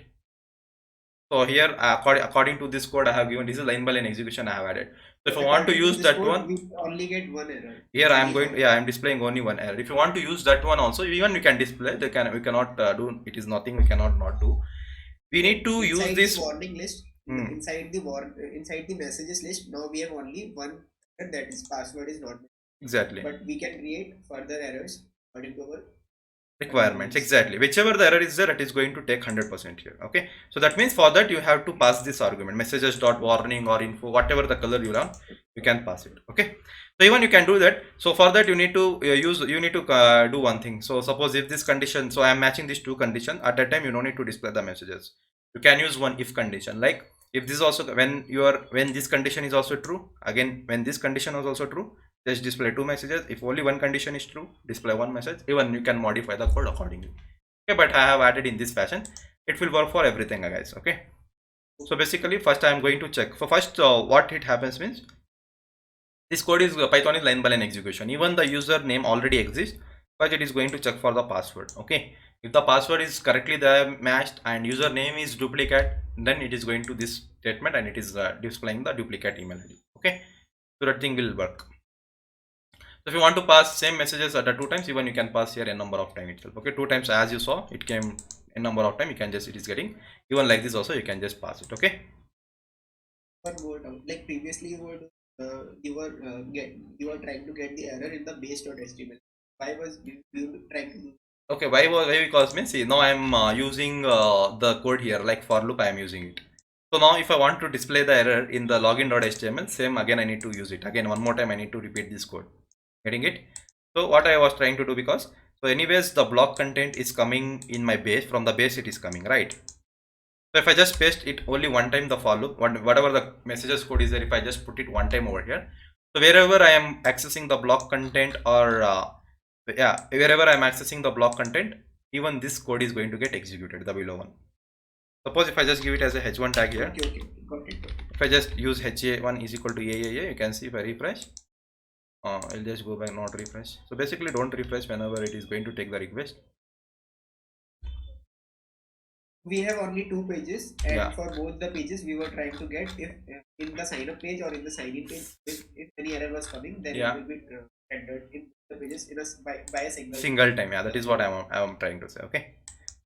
So here, according to this code I have given, this is line by line execution I have added. So if I want to According use this that code, one, we only get one error. here I am going, yeah, I am displaying only one error. If you want to use that one also, even we can display. We cannot do. It is nothing we cannot not do. We need to use Inside this. the warning list, Hmm. inside the messages list, now we have only one error, that is password is not. Exactly. But we can create further errors according to our Requirements, exactly. Whichever the error is there, it is going to take 100% here. Okay, so that means for that you have to pass this argument, messages dot warning or info, whatever the color you want, you can pass it. Okay, so even you can do that. So for that you need to do one thing. So suppose if this condition, so I am matching these two conditions, at that time you don't need to display the messages. You can use one if condition, like if this also, when this condition is also true, again when this condition is also true, just display two messages. If only one condition is true, display one message. Even you can modify the code accordingly. Okay, but I have added in this fashion. It will work for everything, guys. Okay, so basically first I am going to check. For first what it happens means, this code is Python is line by line execution. Even the username already exists, but it is going to check for the password. Okay, if the password is correctly there matched and username is duplicate, then it is going to this statement and it is displaying the duplicate email ID. Okay, so that thing will work. So if you want to pass same messages at 2 times, even you can pass here a number of time itself. Okay, 2 times, as you saw, it came a number of time. You can just, it is getting, even like this also you can just pass it. Okay. one word out. Like previously you were trying to get the error in the base.html. Why was you trying to do? Okay, why because means, see, now I am using the code here, like for loop I am using it. So now if I want to display the error in the login.html, same again I need to use it. Again one more time I need to repeat this code. Getting it? So what I was trying to do, because so anyways the block content is coming in my base, from the base it is coming, right? So if I just paste it only one time, the for loop, whatever the messages code is there, if I just put it one time over here, so wherever I am accessing the block content, or yeah, wherever I am accessing the block content, even this code is going to get executed, the below one. Suppose if I just give it as a h1 tag here, Okay, got it. if I just use ha1 is equal to a, you can see if I refresh, I'll just go back, not refresh. So basically don't refresh whenever it is going to take the request. we have only 2 pages, and Yeah. for both the pages we were trying to get if in the sign up page or in the sign in page, if any error was coming, then Yeah. it will be entered in the pages in by a Single time. Yeah, that is what I'm trying to say. Okay,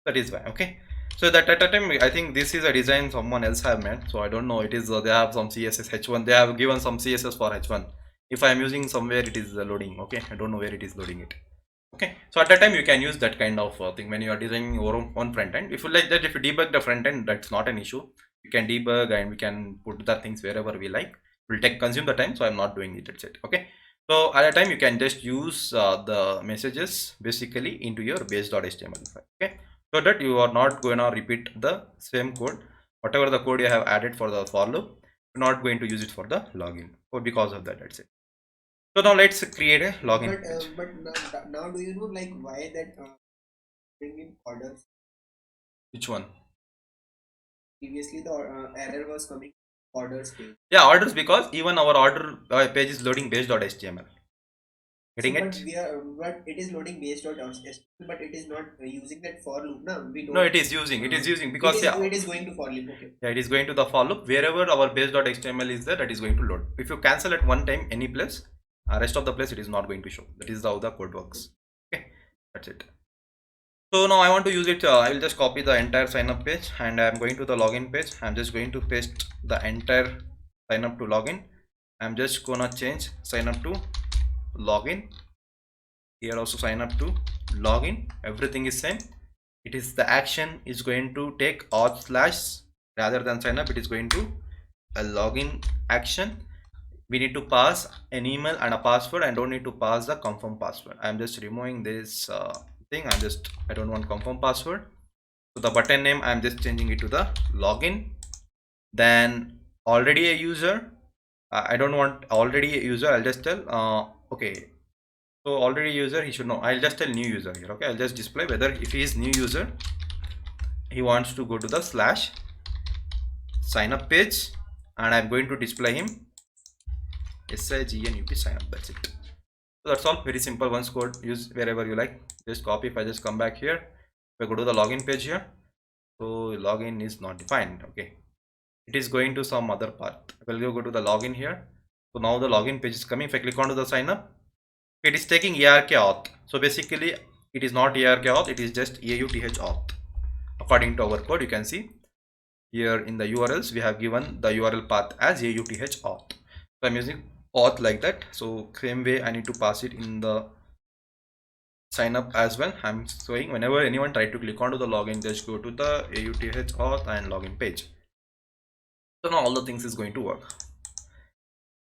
that is why. Okay, so that at a time I think this is a design someone else have made, so I don't know. It is they have some CSS H1, they have given some CSS for H1. If I am using somewhere, it is loading. Okay, I don't know where it is loading it. Okay, so at that time you can use that kind of thing when you are designing your own front end. If you like that, if you debug the front end, that's not an issue. You can debug and we can put the things wherever we like. Will take consume the time, so I'm not doing it. That's it. Okay, so at a time you can just use the messages basically into your base.html file. Okay, so that you are not going to repeat the same code. Whatever the code you have added for the for loop, you're not going to use it for the login. So because of that, that's it. So now let's create a login page. but now do you know like why that bring in orders? Which one? Previously the error was coming orders page. Yeah, orders, because even our order page is loading base.html. Getting So, it? but it is loading based on HTML, but it is not using that for loop. No, we don't. No, it is using. It is using because it is going to for loop. Okay. yeah, it is going to the for loop. Wherever our base.html is there, that is going to load. If you cancel at one time any place, rest of the place it is not going to show. That is how the code works. Okay, that's it. So now I want to use it. I will just copy the entire sign up page and I am going to the login page. I'm just going to paste the entire sign up to login. I'm just gonna change sign up to login. Here also sign up to login. Everything is same. It is the action is going to take auth/ rather than sign up. It is going to a login action. We need to pass an email and a password. I don't need to pass the confirm password. I'm just removing this thing. I don't want confirm password. So the button name, I'm just changing it to the login. Then already a user, I don't want already a user. I'll just tell okay, so already user, he should know. I'll just tell new user here. Okay, I'll just display whether if he is new user, he wants to go to the slash sign up page, and I'm going to display him SIGNUP sign up. That's it. So that's all. Very simple. Once code, use wherever you like. Just copy. If I just come back here, if I go to the login page here, so login is not defined. Okay, it is going to some other part. I will go to the login here. So now the login page is coming. If I click onto the sign up, it is taking ARK auth. So basically it is not ARK auth, it is just AUTH auth. According to our code, you can see here in the URLs we have given the URL path as AUTH auth. So I'm using auth like that. So same way I need to pass it in the sign up as well. I'm showing whenever anyone try to click onto the login, just go to the AUTH auth and login page. So now all the things is going to work.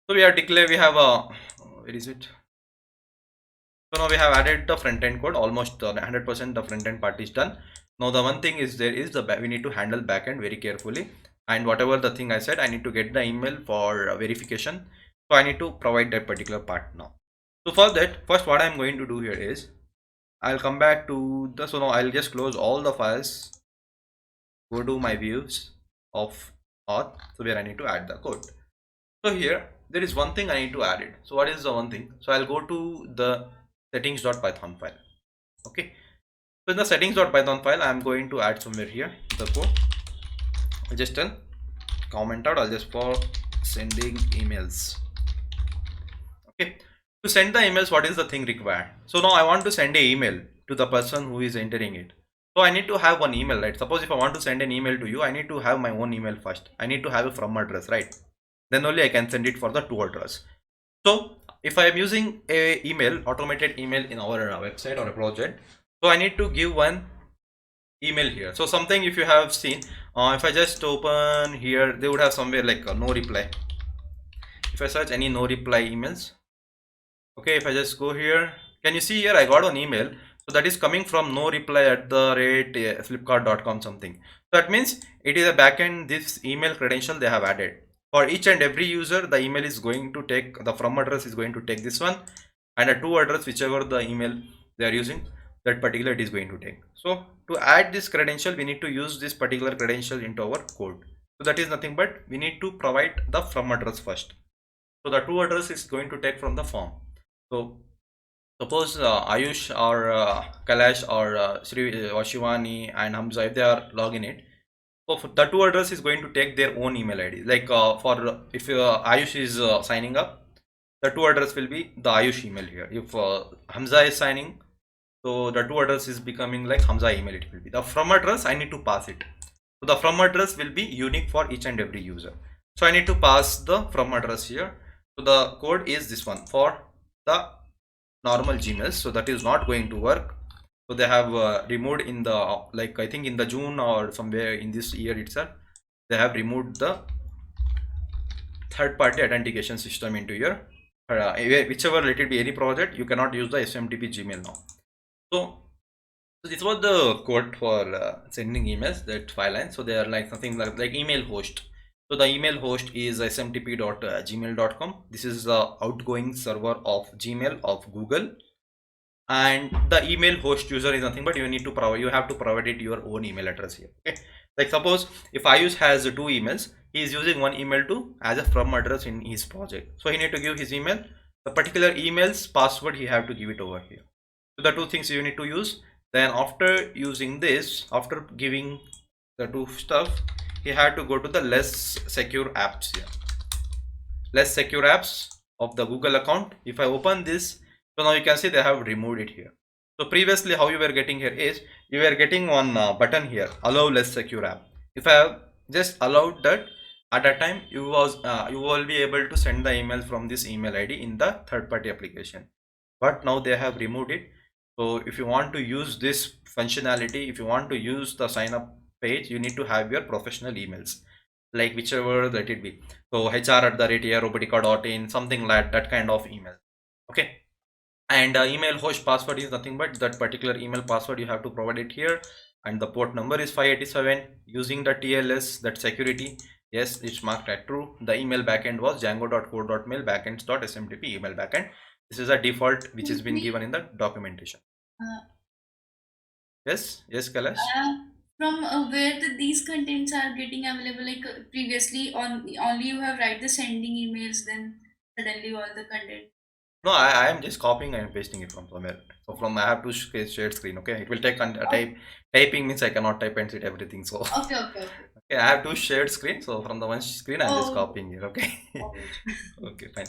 So we have declared, we have a, where is it? So now we have added the front end code, almost 100% the front end part is done. Now the one thing is there is we need to handle backend very carefully, and whatever the thing I said, I need to get the email for verification. So I need to provide that particular part now. So for that, first what I'm going to do here is I'll come back to the, so now I'll just close all the files, go to my views of auth, so where I need to add the code. So here there is one thing I need to add it. So what is the one thing? So I'll go to the settings.python file. Okay, so in the settings.python file I'm going to add somewhere here the code. I'll just tell comment out, I'll just for sending emails. Okay, to send the emails, what is the thing required? So now I want to send an email to the person who is entering it. So I need to have one email, right? Suppose if I want to send an email to you, I need to have my own email first. I need to have a from address, right? Then only I can send it for the to address. So if I am using a email, automated email in our website or a project, so I need to give one email here. So something if you have seen, if I just open here, they would have somewhere like no reply. If I search any no reply emails, okay, if I just go here, can you see here I got an email, so that is coming from no reply at the rate flipkart.com something. So that means it is a backend, this email credential they have added. For each and every user, the email is going to take, the from address is going to take this one, and a to address, whichever the email they are using, that particular it is going to take. So to add this credential, we need to use this particular credential into our code. So that is nothing but we need to provide the from address first. So the to address is going to take from the form. So Suppose Ayush or Kalash or or Shivani and Hamza, if they are logging it, so the two address is going to take their own email ID. Like for if Ayush is signing up, the two address will be the Ayush email here. If Hamza is signing, so the two address is becoming like Hamza email. It will be the from address. I need to pass it. So the from address will be unique for each and every user. So I need to pass the from address here. So the code is this one for the normal Gmails. So that is not going to work. So they have removed in the like I think in the June or somewhere in this year itself, they have removed the third-party authentication system into your whichever, let it be any project, you cannot use the SMTP Gmail now. So this was the code for sending emails, that file line. So they are like something like email host. So the email host is smtp.gmail.com. This is the outgoing server of Gmail of Google, and the email host user is nothing but you have to provide it your own email address here. Okay, like suppose if Ayush has two emails, he is using one email to as a from address in his project. So he need to give his email, the particular email's password he have to give it over here. So the two things you need to use. Then after using this, after giving the two stuff, he had to go to the less secure apps here. Less secure apps of the Google account. If I open this, so now you can see they have removed it here. So previously how you were getting here is you were getting one button here, allow less secure app. If I have just allowed that, at that time you will be able to send the email from this email ID in the third-party application. But now they have removed it. So if you want to use this functionality, if you want to use the sign up page, you need to have your professional emails, like whichever that it be. So hr@aerobotica.in, something like that kind of email. Okay. And email host password is nothing but that particular email password you have to provide it here, and the port number is 587 using the TLS, that security. Yes, it's marked at true. The email backend was django.core.mail backends.smtp email backend. This is a default which has been given in the documentation. Yes, Kalash. From where these contents are getting available, like previously only you have write the sending emails, then suddenly all the content. No, I am just copying and pasting it from somewhere. So from I have to share screen. Okay, it will take typing means I cannot type and see everything. So Okay. okay, I have two shared screen. So from the one screen, I'm just copying it. Okay. Okay. Okay, fine.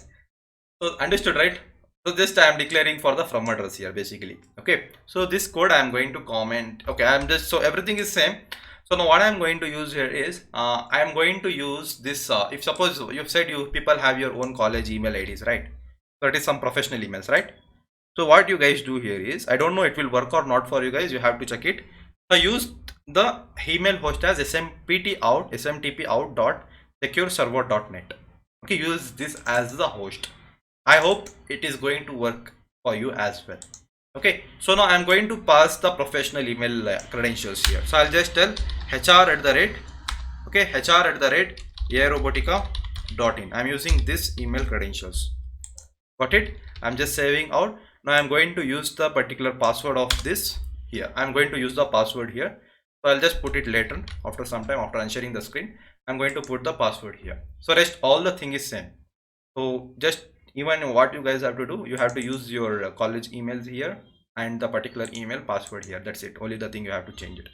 So understood, right? So just I am declaring for the from address here basically. Okay. So this code I am going to comment. Okay, I'm just, so everything is same. So now what I am going to use here is I am going to use this. If suppose you've said you people have your own college email IDs, right? So it is some professional emails, right? So what you guys do here is, I don't know it will work or not for you guys, you have to check it. So use the email host as smtp out dot secureserver.net. Okay, use this as the host. I hope it is going to work for you as well. Okay, so now I'm going to pass the professional email credentials here. So I'll just tell hr@aerobotica.in. I'm using this email credentials. Got it? I'm just saving out. Now I'm going to use the particular password of this here. I'm going to use the password here. So I'll just put it later after some time, after unsharing the screen. I'm going to put the password here. So rest all the thing is same. So just even what you guys have to do, you have to use your college emails here and the particular email password here. That's it. Only the thing you have to change it.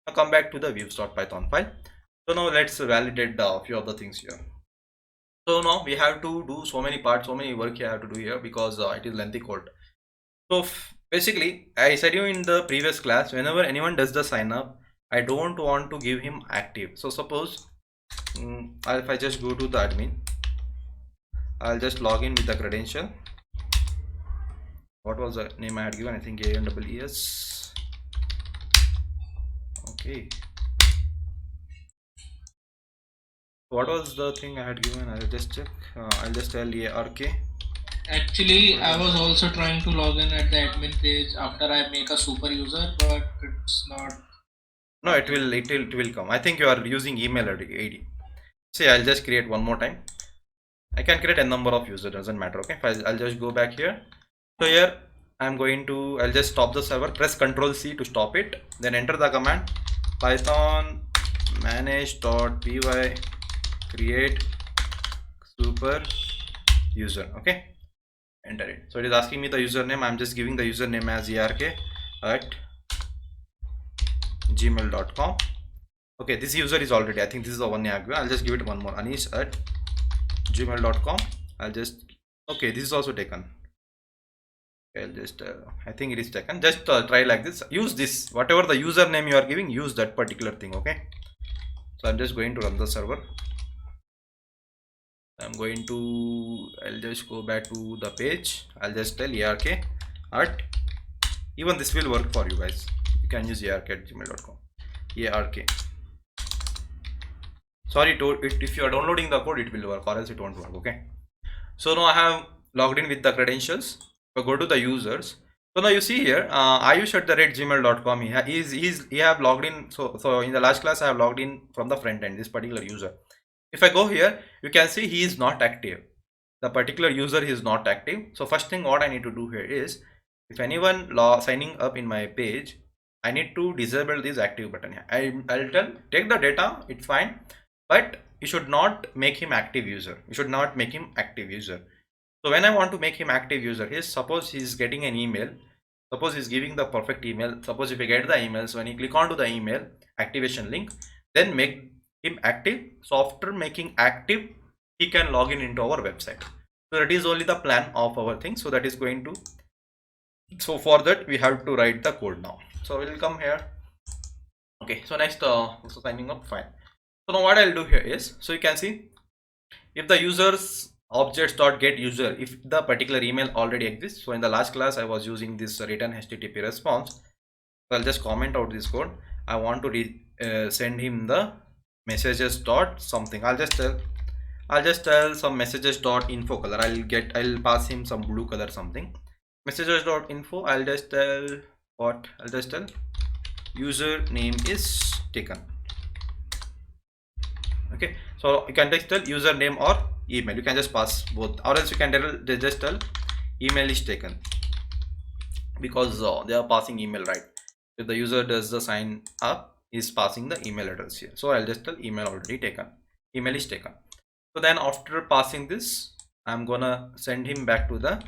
Now come back to the views.python file. So now let's validate a few of the things here. So now we have to do so many parts, so many work you have to do here because it is lengthy code. So basically, I said you in the previous class, whenever anyone does the sign up, I don't want to give him active. So suppose if I just go to the admin, I'll just log in with the credential. What was the name I had given? I think ANWES. Okay. What was the thing I had given? I'll just check. I'll just tell ARK. Actually, I was also trying to log in at the admin page after I make a super user, but it's not. No, it will come. I think you are using email ID. See, I'll just create one more time. I can create a number of users, doesn't matter. Okay, I'll just go back here. So here I'll just stop the server, press Ctrl+C to stop it, then enter the command python manage.py create super user. Okay, enter it. So it is asking me the username. I'm just giving the username as ark@gmail.com. okay, this user is already, I think this is the one. I'll just give it one more, anish@gmail.com. I'll just, okay, this is also taken. I'll just I think it is taken. Just try like this. Use this, whatever the username you are giving, use that particular thing. Okay, so I'm just going to run the server. I'm going to, I'll just go back to the page. I'll just tell ark at, even this will work for you guys. You can use ark@gmail.com. ark, sorry, if you are downloading the code it will work, or else it won't work. Okay, so now I have logged in with the credentials. So go to the users. So now you see here ayush@gmail.com. He have logged in. So in the last class I have logged in from the front end, this particular user. If I go here, you can see he is not active. The particular user is not active. So first thing what I need to do here is, if anyone signing up in my page, I need to disable this active button here. I'll tell, take the data, it's fine, but you should not make him active user. You should not make him active user. So when I want to make him active user, suppose he's getting an email, suppose he's giving the perfect email. Suppose if you get the emails, when you click onto the email activation link, then make him active. So after making active, he can log in into our website. So that is only the plan of our thing. So that is going to, so for that we have to write the code now. So we'll come here. Okay, so next so signing up, fine. So now what I'll do here is, so you can see if the users objects.get user, if the particular email already exists. So in the last class I was using this return HTTP response. So I'll just comment out this code. I want to send him the messages dot something. I'll just tell some messages dot info color. I'll pass him some blue color something. Messages dot info. I'll just tell what? I'll just tell user name is taken. Okay, so you can just tell username or email. You can just pass both, or else you can just tell email is taken, because they are passing email, right? If the user does the sign up, is passing the email address here. So I'll just tell email already taken, email is taken. So then after passing this, I'm gonna send him back to the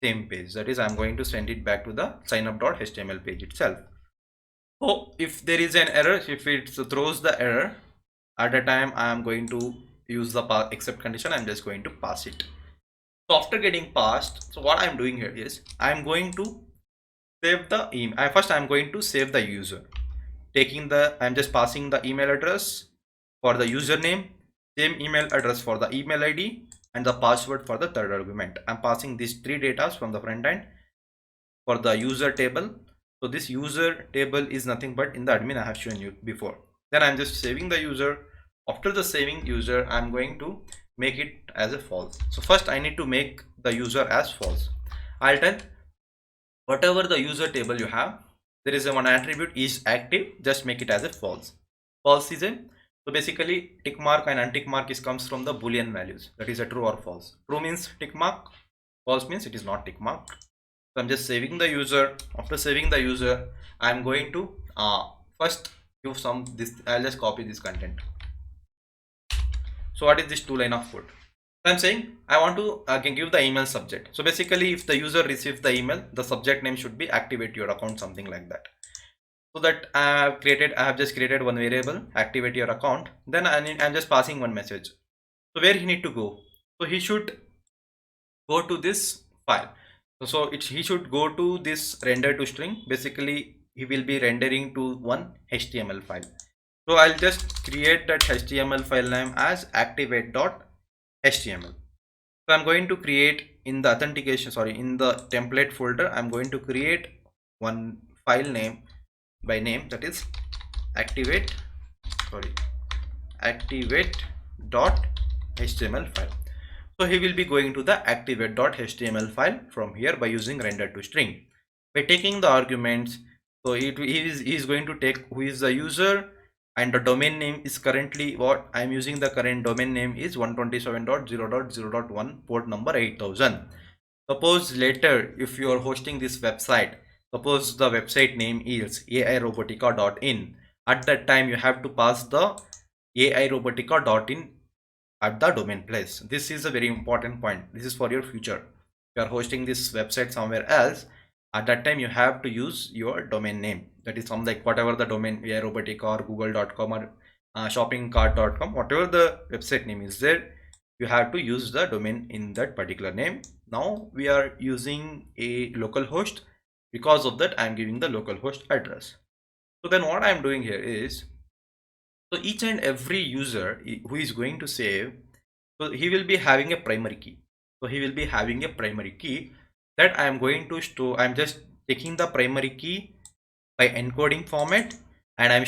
same page. That is, I'm going to send it back to the signup.html page itself. So if there is an error, if it throws the error, at the time I am going to use the except condition. I'm just going to pass it. So after getting passed, so what I'm doing here is, I'm going to save the email. First I'm going to save the user, taking the, I'm just passing the email address for the username, same email address for the email ID, and the password for the third argument. I'm passing these three data from the front end for the user table. So this user table is nothing but in the admin I have shown you before. Then I'm just saving the user. After the saving user, I'm going to make it as a false. So first I need to make the user as false. I'll tell whatever the user table you have, there is a one attribute is active, just make it as a false. False is a, so basically tick mark and untick mark comes from the boolean values, that is a true or false. True means tick mark, false means it is not tick mark. So I'm just saving the user. After saving the user, I'm going to first give some this. I'll just copy this content. So what is this 2 line of code? So I'm saying I want to can give the email subject. So basically if the user receives the email, the subject name should be activate your account, something like that. So that I have just created one variable, activate your account. Then I'm just passing one message. So where he need to go? So he should go to this file. So he should go to this render to string. Basically he will be rendering to one HTML file. So I'll just create that HTML file name as activate.html. So I'm going to create in the authentication, in the template folder, I'm going to create one file name by name, that is activate.html file. So he will be going to the activate.html file from here by using render to string. By taking the arguments, so he is going to take who is the user, and the domain name is currently what I'm using. The current domain name is 127.0.0.1 port number 8000. Suppose later if you are hosting this website, suppose the website name is airobotica.in, at that time you have to pass the airobotica.in at the domain place. This is a very important point. This is for your future. you are hosting this website somewhere else, at that time you have to use your domain name. That is some like whatever the domain, aerobatic or google.com or shoppingcart.com, whatever the website name is there, you have to use the domain in that particular name. Now we are using a local host. Because of that, I am giving the local host address. So then what I am doing here is, so each and every user who is going to save, so he will be having a primary key. So he will be having a primary key that I am going to store. I'm just taking the primary key by encoding format, and I'm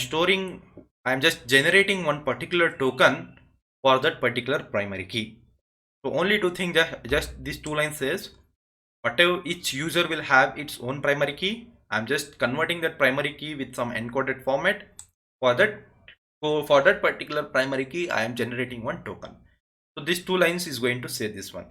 just generating one particular token for that particular primary key. So only two things, just these two lines says, whatever each user will have its own primary key. I'm just converting that primary key with some encoded format for that. So for that particular primary key, I am generating one token. So these two lines is going to say this one.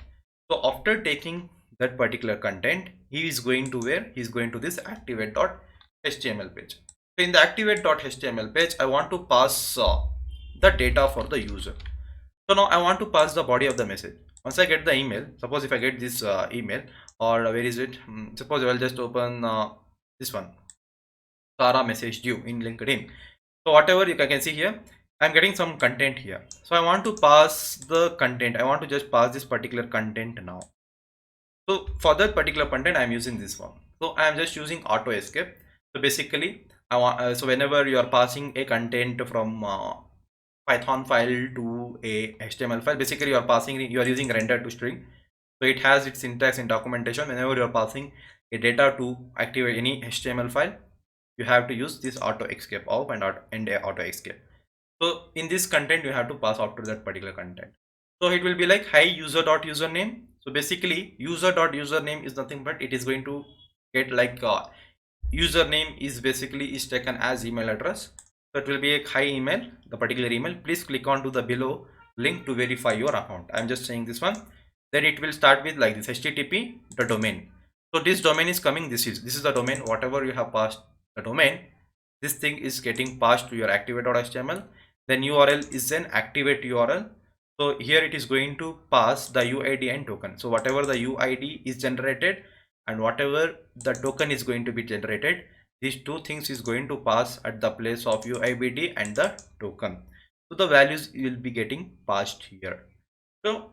So after taking that particular content, he is going to where? He is going to this activate.html page. So in the activate.html page, I want to pass the data for the user. So now I want to pass the body of the message. Once I get the email, suppose if I get this email, or where is it? Suppose I will just open this one. Sarah messaged you in LinkedIn. So whatever you can see here, I'm getting some content here. So I want to pass the content. I want to just pass this particular content now. So for that particular content, I'm using this one. So I'm just using auto escape. So basically, I want so whenever you are passing a content from Python file to a HTML file, basically you are using render to string. So it has its syntax and documentation. Whenever you are passing a data to activate any HTML file, you have to use this auto escape off and auto escape. So in this content, you have to pass after that particular content. So it will be like hi user.username. So basically user.username is nothing but it is going to get like username is basically is taken as email address. So it will be a hi email, the particular email. Please click on to the below link to verify your account. I'm just saying this one. Then it will start with like this HTTP the domain. So this domain is coming. This is the domain. Whatever you have passed the domain, this thing is getting passed to your activate.html. Then URL is an activate URL. So here it is going to pass the UID and token. So whatever the UID is generated and whatever the token is going to be generated, these two things is going to pass at the place of UID and the token. So the values will be getting passed here. So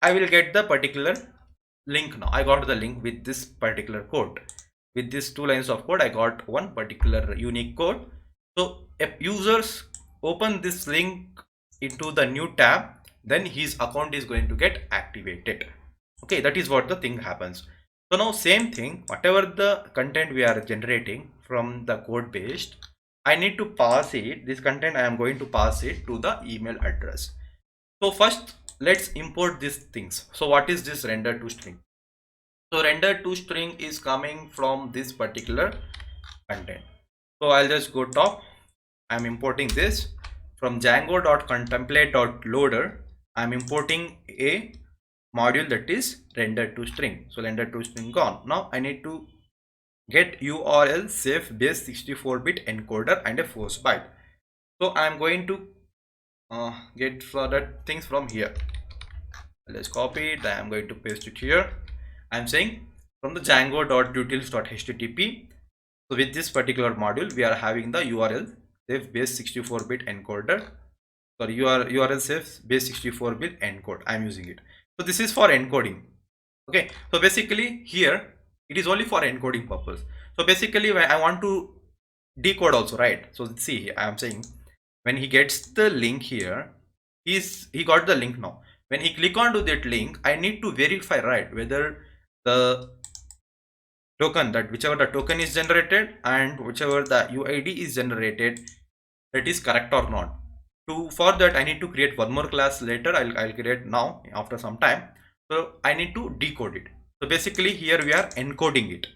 I will get the particular link now. I got the link with this particular code. With these two lines of code, I got one particular unique code. So if users open this link into the new tab, then his account is going to get activated. Okay, that is what the thing happens. So now same thing, whatever the content we are generating from the code based, I need to pass it, this content I am going to pass it to the email address. So first let's import these things. So what is this render to string? So render to string is coming from this particular content. So I'll just go top. I'm importing this from django.contemplate.loader. I'm importing a module that is render to string. So render to string gone. Now I need to get URL safe base 64-bit encoder and a force byte. So I'm going to get further things from here. Let's copy it. I am going to paste it here. I'm saying from the django.utils.http. So with this particular module, we are having the URL safe base 64-bit encoder. Sorry, URL safe base 64-bit encode. I'm using it. So this is for encoding. Okay. So basically here it is only for encoding purpose. So basically when I want to decode also, right? So see, I am saying when he gets the link here, he got the link now. When he click onto that link, I need to verify, right, whether the token, that whichever the token is generated and whichever the UID is generated, that is correct or not. For that I need to create one more class later. I'll create now after some time. So I need to decode it. So basically here we are encoding it,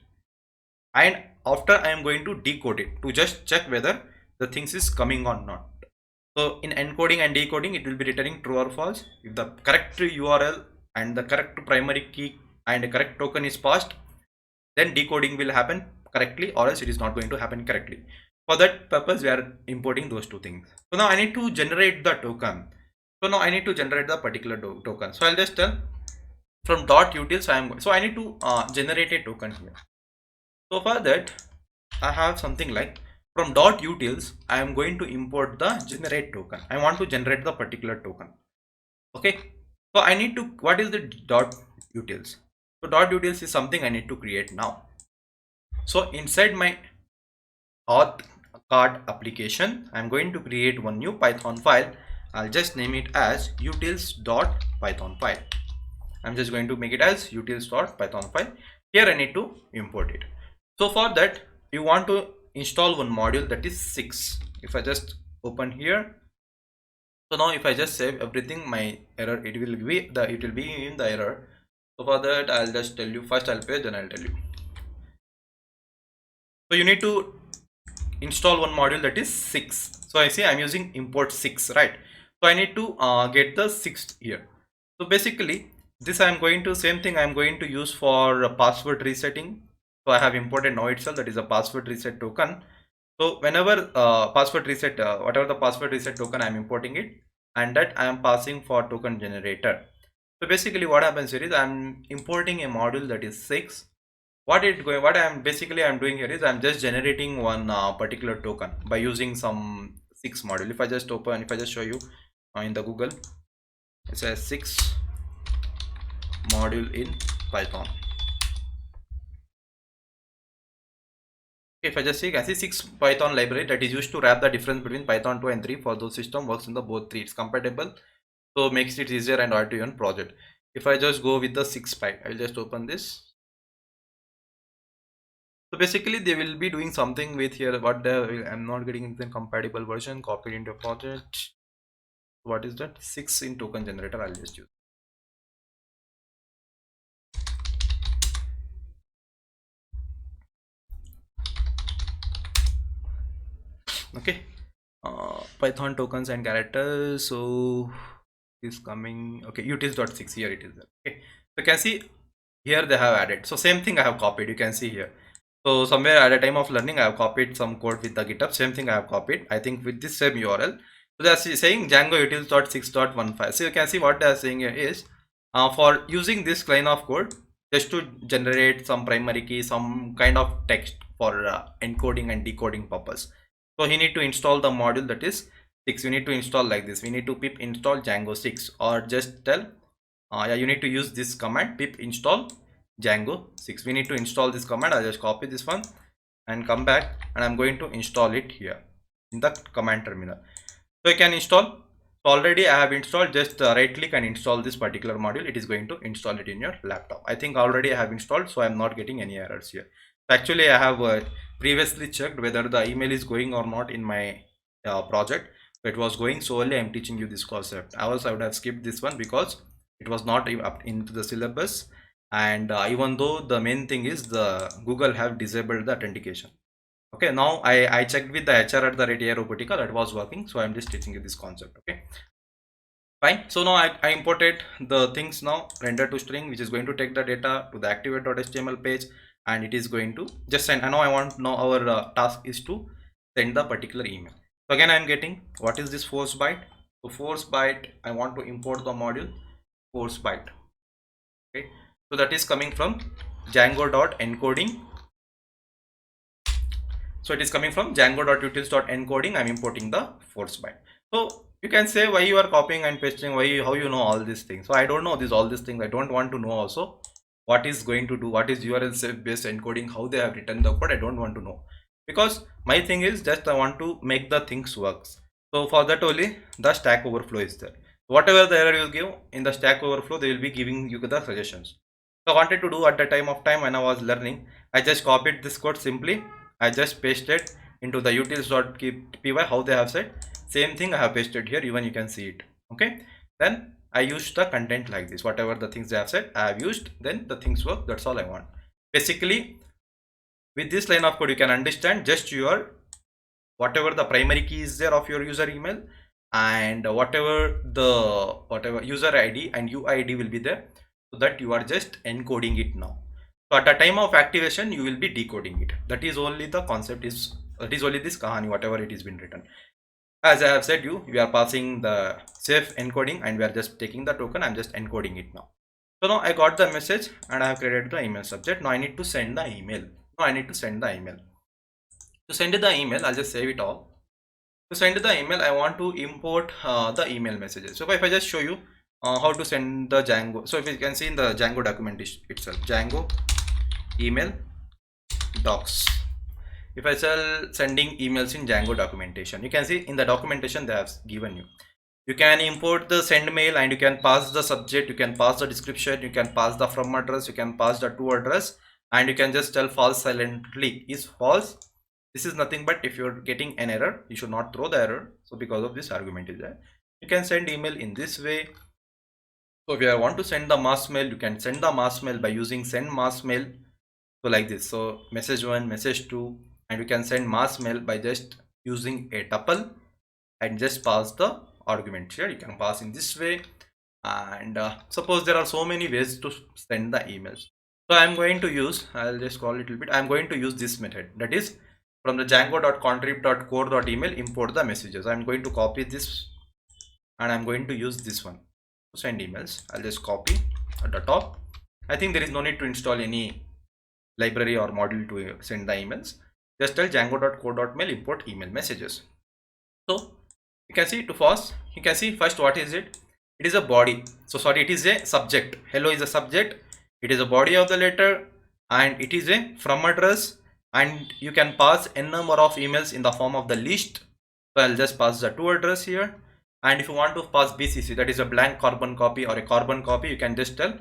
and after I am going to decode it to just check whether the things is coming or not. So in encoding and decoding, it will be returning true or false. If the correct URL and the correct primary key and the correct token is passed, then decoding will happen correctly, or else it is not going to happen correctly. For that purpose, we are importing those two things. So now I need to generate the token. So now I need to generate the particular token. So I'll just tell from dot utils I need to generate a token here. So for that I have something like from dot utils I am going to import the generate token. I want to generate the particular token. Okay, so I need to, what is the dot utils? So dot utils is something I need to create now. So inside my auth card application I'm going to create one new Python file. I'll just name it as utils.python file. I'm just going to make it as utils.python file. Here I need to import it. So for that you want to install one module, that is 6. If I just open here, so now if I just save everything, my error, it will be in the error. So for that I'll just tell you, first I'll pay, then I'll tell you. So you need to install one module, that is 6. So I see I'm using import 6, right? So I need to get the 6th here. So basically this I'm going to, same thing I'm going to use for password resetting. So I have imported now itself, that is a password reset token. So whenever password reset, whatever the password reset token, I'm importing it, and that I am passing for token generator. So basically what happens here is I'm importing a module, that is 6. What I'm doing here is I'm just generating one particular token by using some 6 module. If I just show you in the Google, it says 6 module in Python. If I just see, I see 6 Python library that is used to wrap the difference between Python 2 and 3 for those system, works in the both 3. It's compatible, so makes it easier and hard to even project. If I just go with the 6 Py, I'll just open this. So basically they will be doing something with here, what I'm not getting into the compatible version, copied into a project. What is that? 6 in token generator, I'll just use. Okay, Python tokens and characters. So is coming, okay, utils.6, here it is there. Okay, so you can see here they have added, so same thing I have copied, you can see here. So somewhere at a time of learning I have copied some code with the GitHub, same thing I have copied, I think with this same URL. So they are saying Django utils.6.15. So you can see what they are saying here is for using this line of code just to generate some primary key, some kind of text for encoding and decoding purpose. So he need to install the module, that is 6. You need to install like this, we need to pip install Django 6, or just tell yeah, you need to use this command pip install Django 6. We need to install this command. I'll just copy this one and come back, and I'm going to install it here in the command terminal. So you can install. So already I have installed, just right click and install this particular module. It is going to install it in your laptop. I think already I have installed, so I'm not getting any errors here. Actually I have previously checked whether the email is going or not in my project. If it was going, so only I'm teaching you this concept. I would have skipped this one because it was not up into the syllabus, and even though the main thing is the Google have disabled the authentication. Okay, now I checked with the HR at the rate robotica, that was working, so I'm just teaching you this concept. Okay, fine. So now I imported the things, now render to string, which is going to take the data to the activate.html page, and it is going to just send. I know our task is to send the particular email. So again I'm getting, what is this force byte? So force byte, I want to import the module force byte. Okay, so that is coming from Django.encoding. So it is coming from Django.utils.encoding. I'm importing the force byte. So you can say why you are copying and pasting, how you know all these things. So I don't know all these things. I don't want to know also what is going to do, what is URL safe based encoding, how they have written the code. I don't want to know, because my thing is just I want to make the things works. So for that only the Stack Overflow is there. Whatever the error you give in the Stack Overflow, they will be giving you the suggestions. So I wanted to do at the time when I was learning, I just copied this code simply. I just pasted into the utils.py, how they have said. Same thing I have pasted here, even you can see it. Okay, then I used the content like this, whatever the things they have said I have used, then the things work. That's all I want. Basically with this line of code you can understand just your whatever the primary key is there of your user email, and whatever user ID and UID will be there, so that you are just encoding it now. So at the time of activation you will be decoding it. That is only the concept, that is only this kahani, whatever it is been written. As I have said we are passing the safe encoding and we are just taking the token. I'm just encoding it now. So now I got the message and I have created the email subject. Now I need to send the email. Now I need to send the email. To send the email, I'll just save it all. To send the email, I want to import the email messages. So if I just show you how to send the Django. So if you can see in the Django documentation itself, Django email docs. If I tell sending emails in Django documentation, you can see in the documentation they have given you. You can import the send mail and you can pass the subject, you can pass the description, you can pass the from address, you can pass the to address, and you can just tell false silently is false. This is nothing but if you're getting an error, you should not throw the error. So because of this argument is there, you can send email in this way. So if you want to send the mass mail, you can send the mass mail by using send mass mail. So like this. So message 1, message 2, and you can send mass mail by just using a tuple and just pass the argument here. You can pass in this way, and suppose there are so many ways to send the emails. So I'm going to use, I'll just scroll a little bit. I'm going to use this method, that is from the django.contrib.core.email import the messages. I'm going to copy this and I'm going to use this one to send emails. I'll just copy at the top. I think there is no need to install any library or module to send the emails. Just tell django.core.mail import email messages. So you can see to first, you can see first what is it? It is a body. So sorry, it is a subject. Hello is a subject. It is a body of the letter and it is a from address, and you can pass n number of emails in the form of the list. So I'll just pass the to address here, and if you want to pass BCC, that is a blank carbon copy or a carbon copy, you can just tell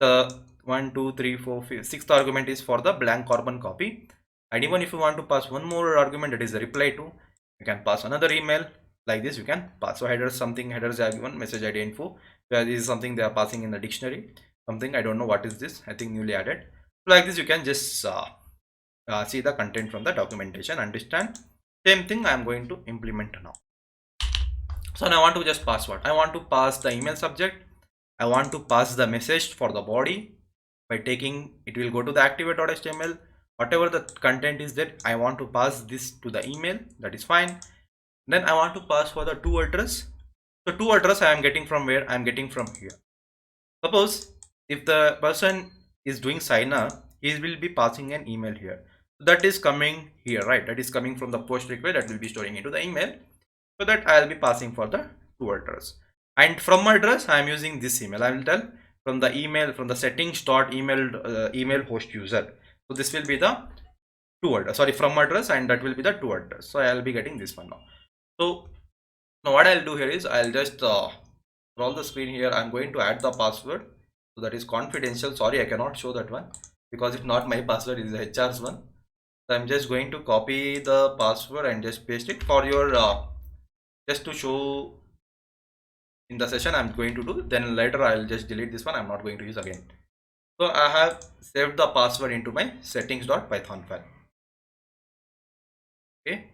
the 1 2 3 4 5 sixth argument is for the blank carbon copy. And even if you want to pass one more argument, that is the reply to, you can pass another email like this. You can pass. So headers, something headers are given, message ID info, where this is something they are passing in the dictionary, something I don't know what is this, I think newly added. So like this you can just see the content from the documentation, understand. Same thing I am going to implement now. So now I want to just pass what? I want to pass the email subject. I want to pass the message for the body by taking, it will go to the activate.html. Whatever the content is that I want to pass this to the email, that is fine. Then I want to pass for the to address. So to address I am getting from where? I am getting from here. Suppose if the person is doing sign up, he will be passing an email here. That is coming here, right? That is coming from the post request that will be storing into the email. So that I will be passing for the to address. And from address I am using this email. I will tell from the email, from the settings dot email host user. So this will be the to address, sorry, from address, and that will be the to address. So I will be getting this one now. So now what I'll do here is I'll just scroll the screen here. I'm going to add the password. So that is confidential. Sorry, I cannot show that one because it's not my password, it is HR's one. So I'm just going to copy the password and just paste it for your just to show in the session I'm going to do. Then later I'll just delete this one. I'm not going to use again. So I have saved the password into my settings.python file. Okay,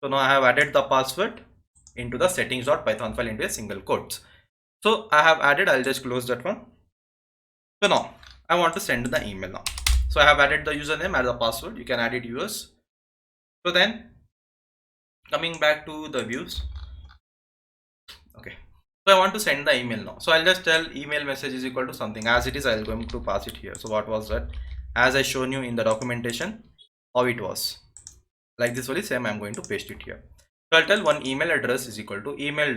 so now I have added the password into the settings.python file into a single quotes. So I have added, I'll just close that one. So now I want to send the email now. So I have added the username and the password. You can add it yours. So then coming back to the views. Okay. So I want to send the email now. So I'll just tell email message is equal to something as it is. I'll going to pass it here. So what was that? As I shown you in the documentation, how it was. Like this only, same I'm going to paste it here. So I'll tell one email address is equal to email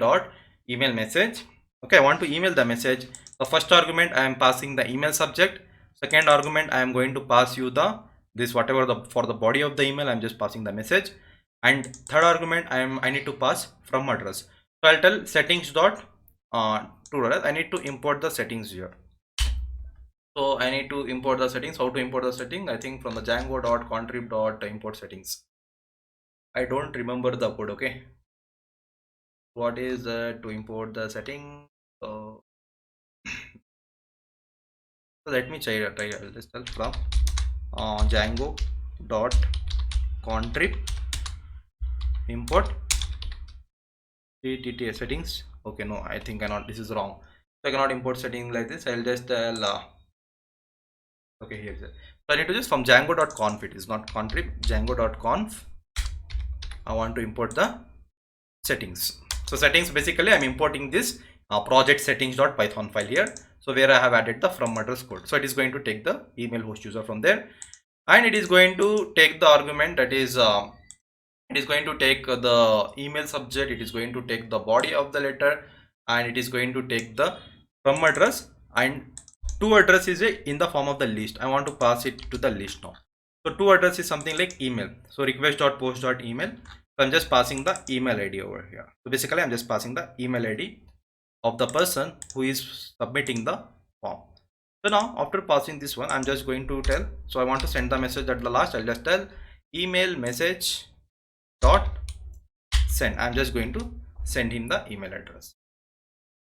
message. Okay, I want to email the message. The first argument I am passing the email subject. Second argument I am going to pass you the this whatever the for the body of the email I'm just passing the message. And third argument I need to pass from address. So I'll tell settings dot to address. I need to import the settings here. So I need to import the settings. How to import the setting? I think from the django.contrib.import settings. I don't remember the code. Okay, what is to import the setting? So let me try. I'll just tell from django.contrib import TTS settings. Okay, no, I think I cannot. This is wrong. So I cannot import setting like this. I'll just tell okay, here is it. So I need to just from django.conf. It is not contrib. Django.conf. I want to import the settings. So settings, basically I'm importing this project settings.python file here. So where I have added the from address code. So it is going to take the email host user from there, and it is going to take the argument, that is it is going to take the email subject, it is going to take the body of the letter, and it is going to take the from address, and to address is in the form of the list. I want to pass it to the list now. So to address is something like email. So request.post.email. So I'm just passing the email ID over here. So basically I'm just passing the email ID of the person who is submitting the form. So now after passing this one, I'm just going to tell, so I want to send the message at the last. I'll just tell email message dot send. I'm just going to send him the email address.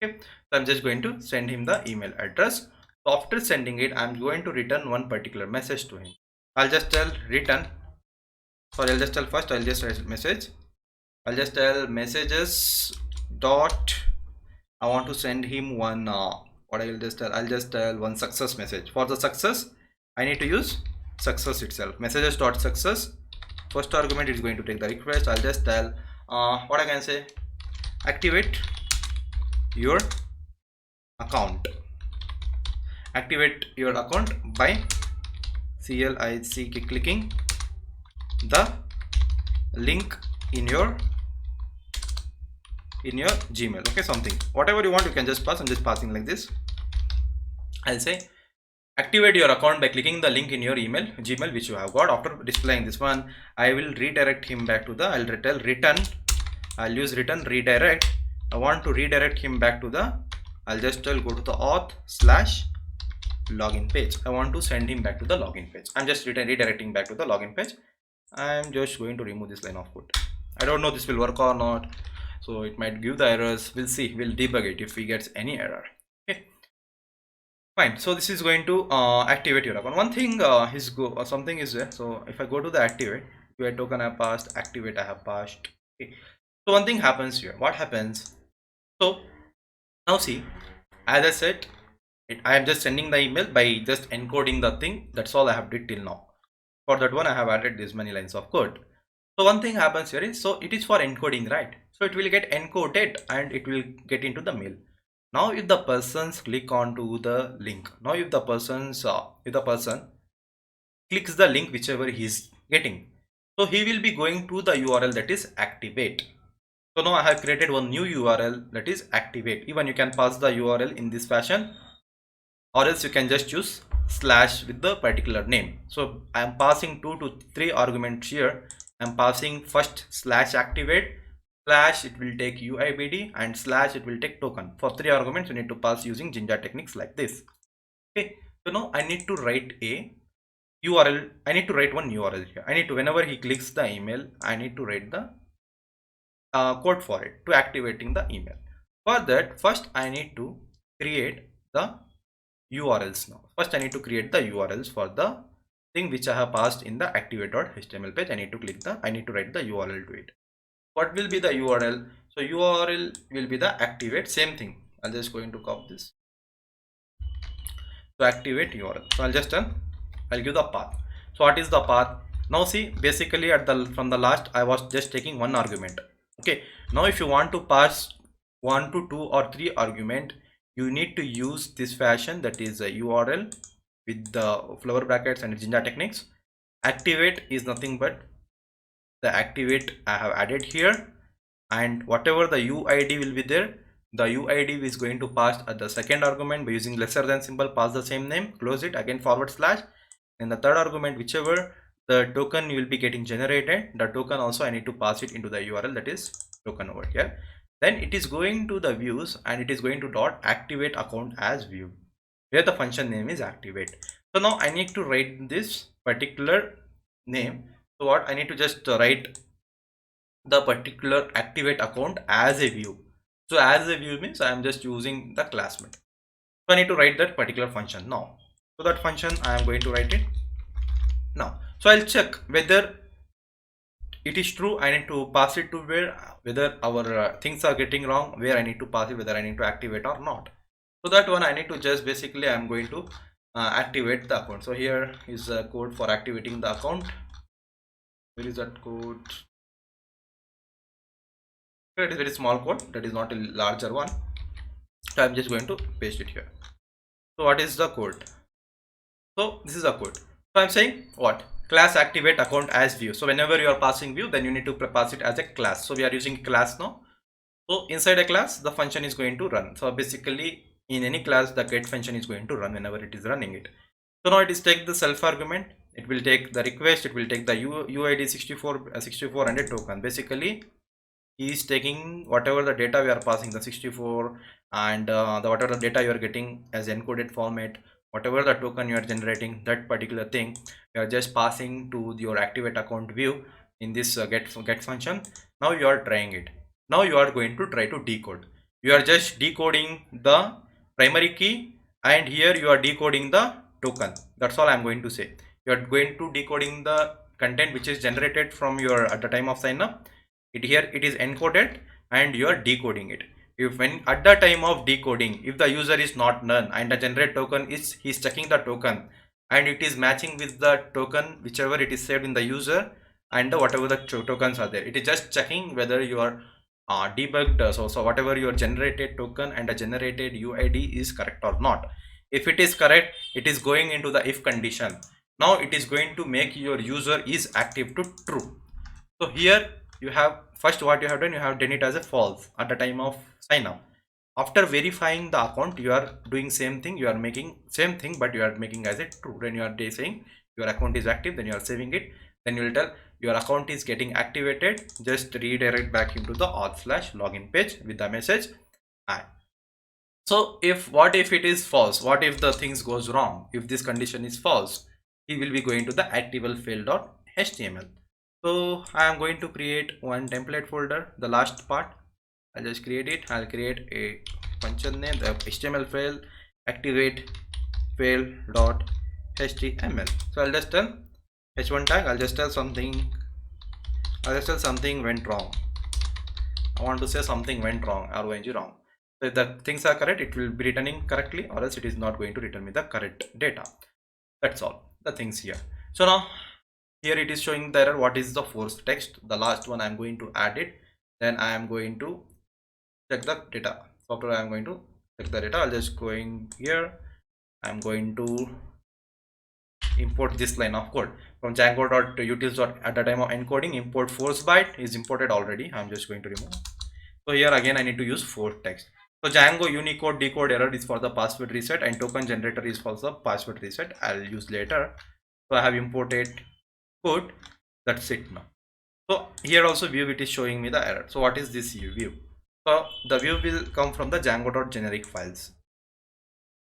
Okay, so I'm just going to send him the email address. So after sending it, I'm going to return one particular message to him. I'll just tell return, sorry, I'll just tell first, I'll just write message, I'll just tell messages dot, I want to send him one what I'll just tell one success message. For the success, I need to use success itself, messages dot success. First argument is going to take the request. I'll just tell what I can say, activate your account, activate your account by clicking the link in your Gmail. Okay, something, whatever you want, you can just pass. I'm just passing like this. I'll say activate your account by clicking the link in your email Gmail which you have got. After displaying this one, I will redirect him back to the, I'll tell return, I'll use return redirect. I want to redirect him back to the, I'll just tell go to the auth / login page. I want to send him back to the login page. I'm just redirecting back to the login page. I'm just going to remove this line of code. I don't know this will work or not, so it might give the errors. We'll see, we'll debug it if we get any error. Okay, fine. So this is going to activate your account. One thing is something is there. So if I go to the activate, UI token I have passed, activate I have passed. Okay, so one thing happens here. What happens? So now see, as I said, I am just sending the email by just encoding the thing. That's all I have did till now. For that one, I have added this many lines of code. So one thing happens here is, so it is for encoding, right? So it will get encoded and it will get into the mail. Now if the persons click onto the link, now if the person clicks the link whichever he is getting, so he will be going to the URL that is activate. So now I have created one new URL that is activate. Even you can pass the URL in this fashion, or else you can just use slash with the particular name. So I am passing 2 to 3 arguments here. I am passing first slash activate, slash it will take UIBD, and slash it will take token. For 3 arguments you need to pass using Jinja techniques like this. Okay, so now I need to write a URL. I need to write one URL here. I need to, whenever he clicks the email, I need to write the code for it to activating the email. For that, first I need to create the URLs. Now first I need to create the URLs for the thing which I have passed in the activate.html page. I need to write the URL to it. What will be the URL? So URL will be the activate, same thing. I'm just going to copy this to activate URL. So I'll just I'll give the path. So what is the path? Now see, basically from the last I was just taking one argument. Okay, now if you want to pass 1 to 2 or 3 argument, you need to use this fashion, that is a URL with the flower brackets and Jinja techniques. Activate is nothing but the activate I have added here, and whatever the UID will be there, the UID is going to pass at the second argument by using lesser than symbol, pass the same name, close it, again forward slash, and the third argument, whichever the token you will be getting generated, the token also I need to pass it into the URL, that is token over here. Then it is going to the views and it is going to dot activate account as view, where the function name is activate. So now I need to write this particular name. So what I need to just write the particular activate account as a view. So as a view means I am just using the class method. So I need to write that particular function now. So that function I am going to write it now. So I'll check whether it is true. I need to pass it to whether our things are getting wrong, where I need to pass it, whether I need to activate or not. So that one I need to just basically I am going to activate the account. So here is a code for activating the account. Where is that code? It is very small code, that is not a larger one. So I'm just going to paste it here. So what is the code? So this is a code. So I'm saying what? Class activate account as view. So whenever you are passing view, then you need to pass it as a class. So we are using class now. So inside a class, the function is going to run. So basically in any class, the get function is going to run whenever it is running it. So now it is take the self argument. It will take the request. It will take the UID 6400 token. Basically, he is taking whatever the data we are passing, the 64 and the whatever the data you are getting as encoded format, whatever the token you are generating, that particular thing you are just passing to your activate account view in this get function. Now you are trying it. Now you are going to try to decode. You are just decoding the primary key, and here you are decoding the token. That's all I'm going to say. You are going to decoding the content which is generated from your at the time of sign up. It is encoded and you are decoding it. If when at the time of decoding, if the user is not none and the generate token is he's checking the token and it is matching with the token whichever it is saved in the user, and whatever the tokens are there, it is just checking whether you are debugged. So whatever your generated token and the generated UID is correct or not. If it is correct, it is going into the if condition. Now it is going to make your user is active to true. So here you have first what you have done it as a false at the time of sign up. After verifying the account, you are doing same thing, you are making same thing, but you are making as a true. When you are saying your account is active, then you are saving it, then you will tell your account is getting activated, just redirect back into the auth/login page with the message. And so if what if it is false, what if the things goes wrong, if this condition is false, he will be going to the active fail.html. So I am going to create one template folder, the last part. I'll just create it. I'll create a function name, the HTML file activate fail.html. So I'll just tell h1 tag. I'll just tell something went wrong. I want to say something went wrong, wrong. So if the things are correct, it will be returning correctly, or else it is not going to return me the correct data. That's all the things here. So now here it is showing the error. What is the forced text? The last one I'm going to add it. Then I am going to check the data. So after I am going to check the data, I'll just going here. I'm going to import this line of code from Django.utils. At the time of encoding, import force byte is imported already. I'm just going to remove. So here again I need to use force text. So Django Unicode decode error is for the password reset, and token generator is for the password reset. I'll use later. So I have imported code. That's it now. So here also view, it is showing me the error. So what is this view? So the view will come from the Django.generic files.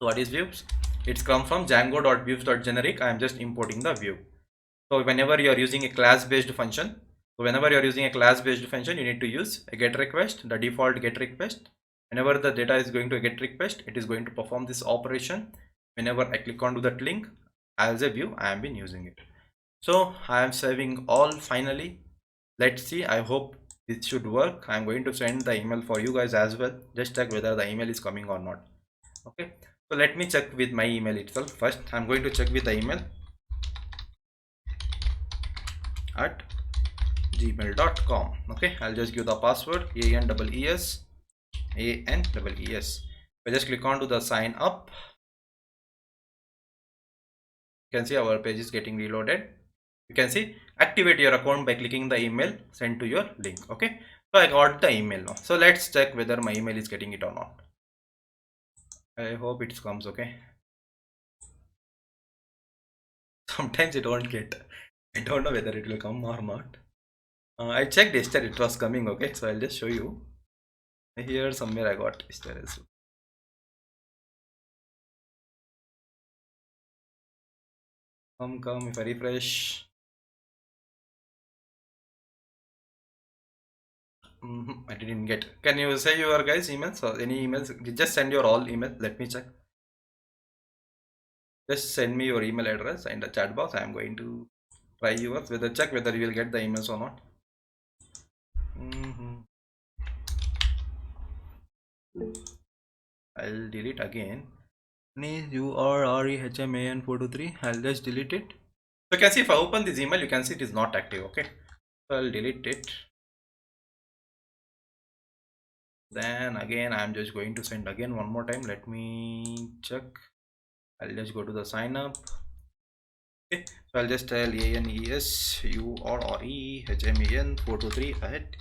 So what is views? It's come from Django.views.generic. I am just importing the view. So whenever you are using a class based function, you need to use a get request, the default get request. Whenever the data is going to a get request, it is going to perform this operation. Whenever I click onto that link as a view, I have been using it. So I am saving all finally. Let's see, I hope it should work. I'm going to send the email for you guys as well. Just check whether the email is coming or not. Okay, so let me check with my email itself. First I'm going to check with the email at gmail.com. okay, I'll just give the password ANEES. I just click on to the sign up. You can see our page is getting reloaded. You can see activate your account by clicking the email sent to your link. Okay, so I got the email now. So let's check whether my email is getting it or not. I hope it comes. Okay, sometimes it won't get. I don't know whether it will come or not. I checked yesterday, it was coming. Okay, so I'll just show you. Here somewhere I got yesterday. Come if I refresh. I didn't get. Can you say your guys emails or any emails? Just send your all email. Let me check. Just send me your email address in the chat box. I am going to try yours, whether check whether you will get the emails or not. I'll delete again. URREHMAN423. I'll just delete it. So you can see if I open this email, you can see it is not active. Okay, so I'll delete it. Then again I'm just going to send again one more time. Let me check. I'll just go to the sign up. Okay, so I'll just tell ANESURREHMAN423 at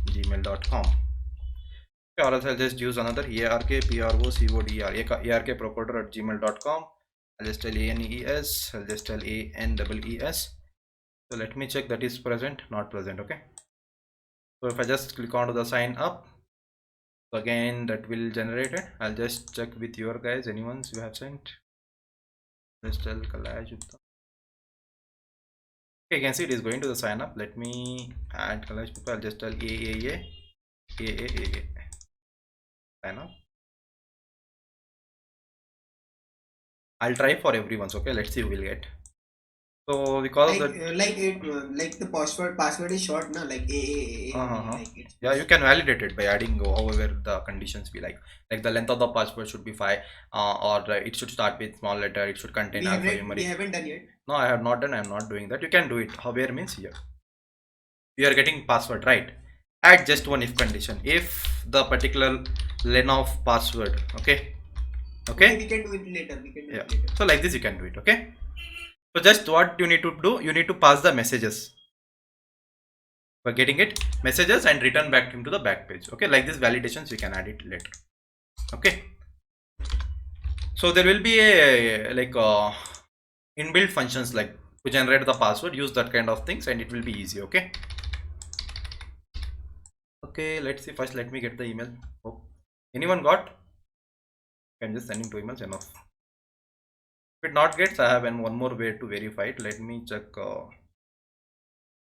gmail.com. Okay, or else I'll just use another ARK procoder at gmail.com. I'll just tell ANES, I'll just tell ANEES. So let me check that is present, not present. Okay, so if I just click onto the sign up, so again that will generate it. I'll just check with your guys, anyone's you have sent. Just tell kalash. Okay, you can see it is going to the sign up. Let me add kalash people. I'll just tell AAA sign up. I'll try for everyone's. Okay, let's see who will get. So because Like that like the password is short, na, like a like it's yeah, you can validate it by adding however the conditions be like the length of the password should be 5 or it should start with small letter, it should contain we alphanumeric. haven't done yet. No, I have not done. I am not doing that. You can do it. However means here you are getting password, right? Add just one if condition. If the particular length of password, okay, We can do it later. We can do yeah. it later. So like this you can do it. Okay. So just what you need to do, you need to pass the messages. For getting it, messages and return back into the back page. Okay, like this validations you can add it later. Okay. So there will be a like inbuilt functions like to generate the password. Use that kind of things and it will be easy. Okay. Okay, let's see. First, let me get the email. Oh, anyone got? I'm just sending 2 emails enough. If it not gets, I have one more way to verify it. Let me check the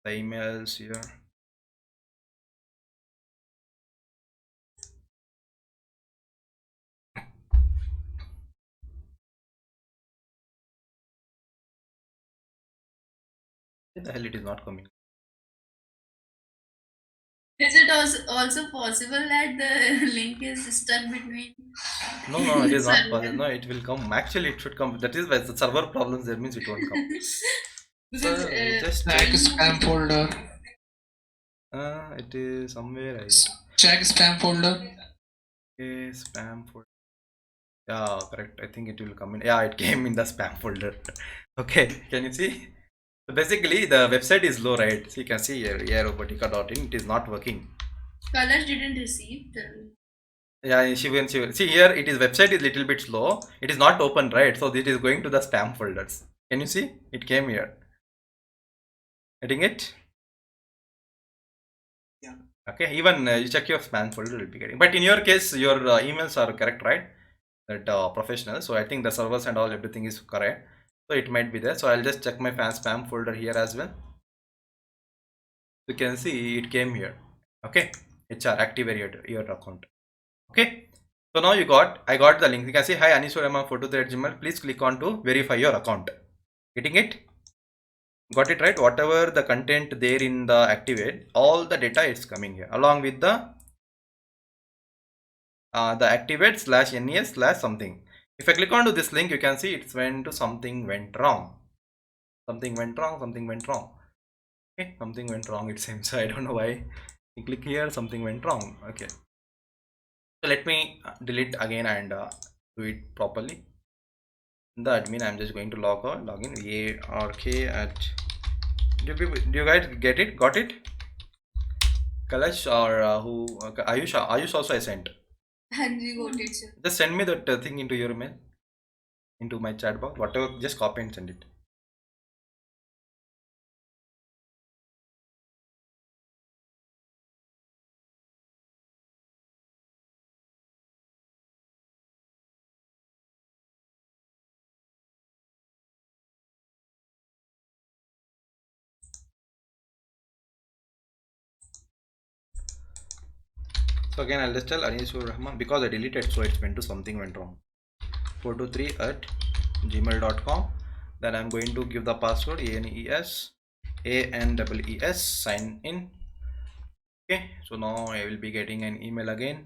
emails here. Why the hell it is not coming? Is it also possible that the link is stuck between? No, it is not server? possible. No, it will come. Actually, it should come. That is why the server problems. That means it won't come. Because So just Check spam folder. it is somewhere. Check spam folder. Okay, spam folder. Yeah, correct. I think it will come in. Yeah, it came in the spam folder. Okay, can you see? So basically, the website is low, right? So you can see here, robotica.in. It is not working. Kalash didn't receive the. Yeah, she will see here. It is website is little bit slow. It is not open, right? So it is going to the spam folders. Can you see? It came here. Getting it? Yeah. Okay. Even you check your spam folder, will be getting. But in your case, your emails are correct, right? That professional. So I think the servers and all everything is correct. So it might be there. So I'll just check my spam folder here as well. You can see it came here. Okay. HR activate your account. Okay. So now I got the link. You can see hi Anisurama423@gmail. Please click on to verify your account. Getting it? Got it right? Whatever the content there in the activate, all the data is coming here along with the activate /nes/ something. If I click onto this link, you can see it's went to something went wrong. Something went wrong. Something went wrong. Okay, something went wrong. It seems. So I don't know why. You click here, something went wrong. Okay. So let me delete again and do it properly. In the admin, I'm just going to log in ARK at. Do you guys get it? Got it? Kalash or who? Ayush also I sent. Hanji got it, sir. Just send me that thing into your mail, into my chat box. Whatever, just copy and send it. So again, I'll just tell Anisur Rahman because I deleted, so it's went to something went wrong. 423@gmail.com. Then I'm going to give the password ANES sign in. Okay, so now I will be getting an email again.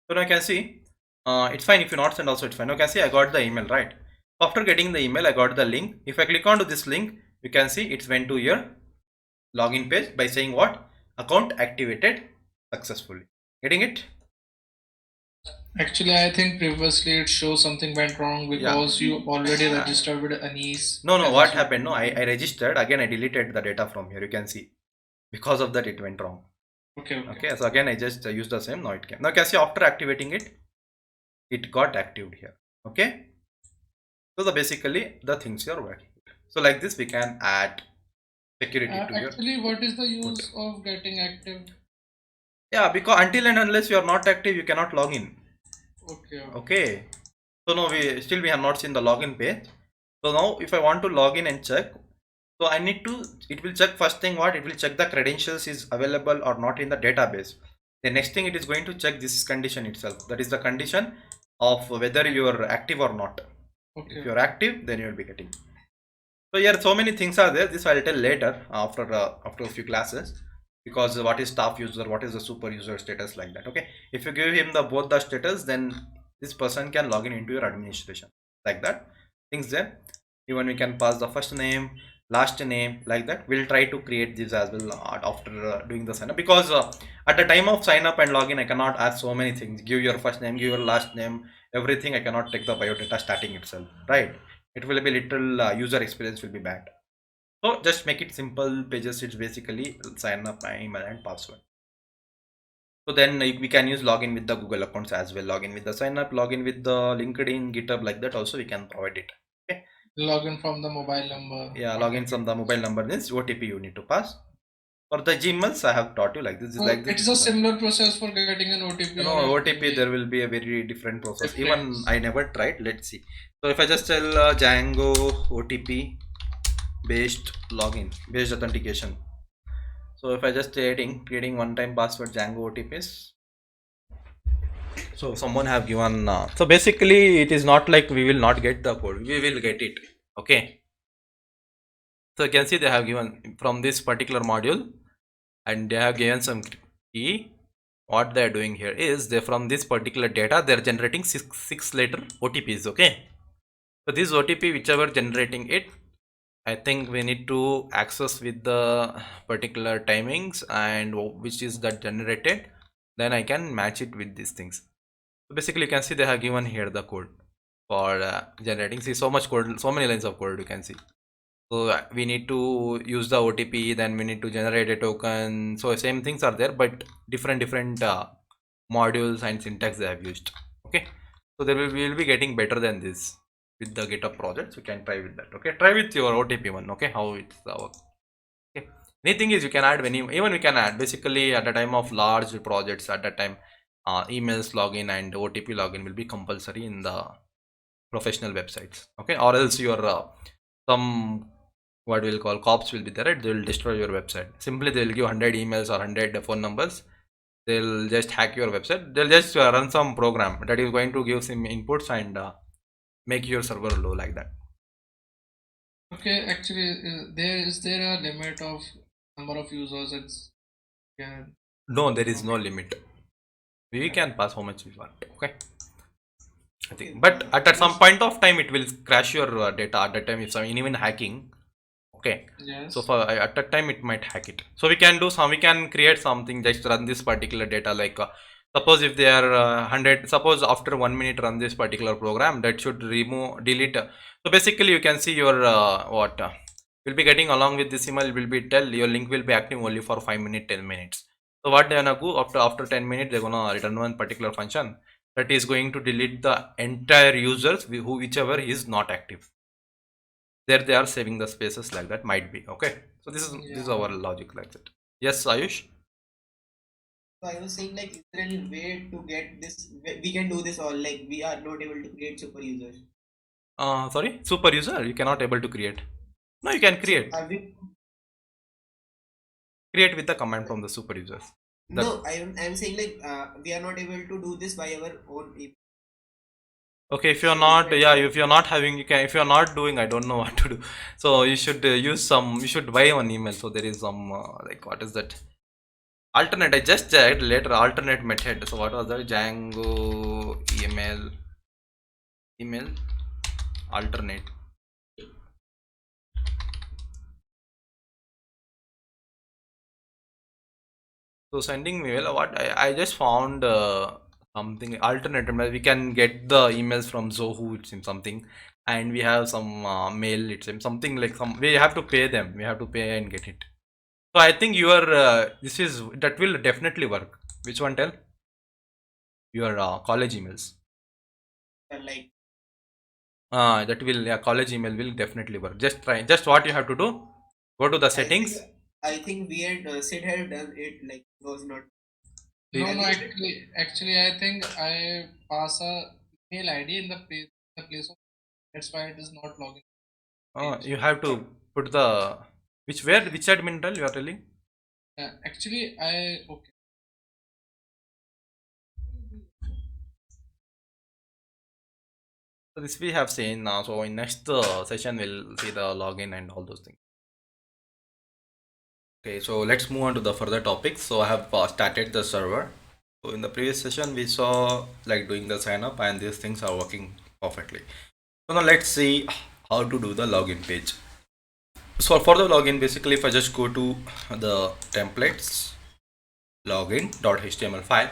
So now I can see it's fine if you not send also it's fine. You can see I got the email, right? After getting the email, I got the link. If I click onto this link, you can see it's went to your login page by saying what? Account activated successfully. Getting it? Actually, I think previously it shows something went wrong because you already registered with Anis. No, as a what super happened? No, I user. registered again. I deleted the data from here. You can see because of that it went wrong. Okay. Okay, so again I just used the same. Now it can. Now you can see after activating it, it got active here. Okay, so the basically the things you're working with. So like this we can add security to your. Actually, what is the use of getting active? Yeah, because until and unless you are not active, you cannot log in. Okay. Okay, so now we have not seen the login page. So now if I want to log in and check, so I need to, it will check first thing what, it will check the credentials is available or not in the database. The next thing it is going to check this condition itself. That is the condition of whether you are active or not. Okay. If you are active, then you will be getting. So here so many things are there. This I will tell later after a few classes, because what is staff user, what is the super user status, like that. Okay, if you give him the both the status, then this person can log in into your administration, like that things there. Even we can pass the first name, last name, like that. We'll try to create this as well after doing the sign up, because at the time of sign up and login I cannot add so many things. Give your first name, give your last name, everything. I cannot take the biodata starting itself, right? It will be little user experience will be bad. So just make it simple pages. It's basically sign up, my email and password. So then we can use login with the Google accounts as well, login with the sign up, login with the LinkedIn, GitHub, like that also we can provide it. Okay, Login from the mobile number. yeah, login from the mobile number means OTP you need to pass. For the Gmails I have taught you, like this is like this. It's a similar process for getting an OTP. No, OTP there will be a very different process. Even I never tried. Let's see. So if I just tell Django OTP based login, based authentication. So if I just creating one-time password Django OTPs. So someone have given. So basically, it is not like we will not get the code. We will get it. Okay. So you can see they have given from this particular module, and they have given some key. What they are doing here is they from this particular data they are generating six letter OTPs. Okay. So this OTP whichever generating it, I think we need to access with the particular timings and which is that generated, then I can match it with these things. So basically you can see they have given here the code for generating. See so much code, so many lines of code you can see. So we need to use the OTP, then we need to generate a token. So same things are there, but different modules and syntax they have used. Okay, so we will be getting better than this with the GitHub projects. You can try with that. Okay, try with your OTP one. Okay, how it's works. Okay, anything is you can add even we can add basically at the time of large projects. At that time, emails login and OTP login will be compulsory in the professional websites. Okay, or else your some what we'll call cops will be there, right? They will destroy your website. Simply they will give 100 emails or 100 phone numbers. They'll just hack your website. They'll just run some program that is going to give some inputs and make your server low, like that. Okay, actually, is there a limit of number of users? No, there is no limit. We can pass how much we want. Okay. I think, but at some point of time it will crash your data. At that time, if someone even hacking. Okay. Yes. So for at that time it might hack it. So we can do some. We can create something just run this particular data. Like suppose if they are 100. Suppose after 1 minute run this particular program, that should delete. So basically you can see your what will be getting along with this email will be tell your link will be active only for 5 minutes, 10 minutes. So what they're gonna go after 10 minutes they're gonna return one particular function that is going to delete the entire users whichever is not active. There they are saving the spaces, like that might be. Okay, so this is our logic, like that. Yes, Ayush. So I was saying, like, is there any way to get this? We can do this all. Like, we are not able to create super users. Sorry, super user you cannot able to create. No, you can create. Are we? Create with the command from the super users. No, I'm saying, like, we are not able to do this by our own. Okay, if you're not, yeah, if you're not having, you can, if you're not doing, I don't know what to do. So you should use some, you should buy one email. So there is some like what is that? Alternate. I just checked later. Alternate method. So what was that? Django email alternate. So sending mail, what I just found something alternative. Like we can get the emails from Zoho, it seems something, and we have some mail. It seems something like some. We have to pay them. We have to pay and get it. So I think your this is that will definitely work. Which one? Tell your college emails. Like That will, yeah, college email will definitely work. Just try. Just what you have to do. Go to the settings. I think we had Sid had done it, like was not. No, I no, think actually, I think I pass a email ID in the place of. That's why it is not login page. You have to put the which admin tell you are telling. Actually, I okay. So this we have seen now. So in next session we'll see the login and all those things. Okay, so let's move on to the further topics. So I have started the server. So in the previous session we saw like doing the sign up, and these things are working perfectly. So now let's see how to do the login page. So for the login, basically if I just go to the templates login.html file,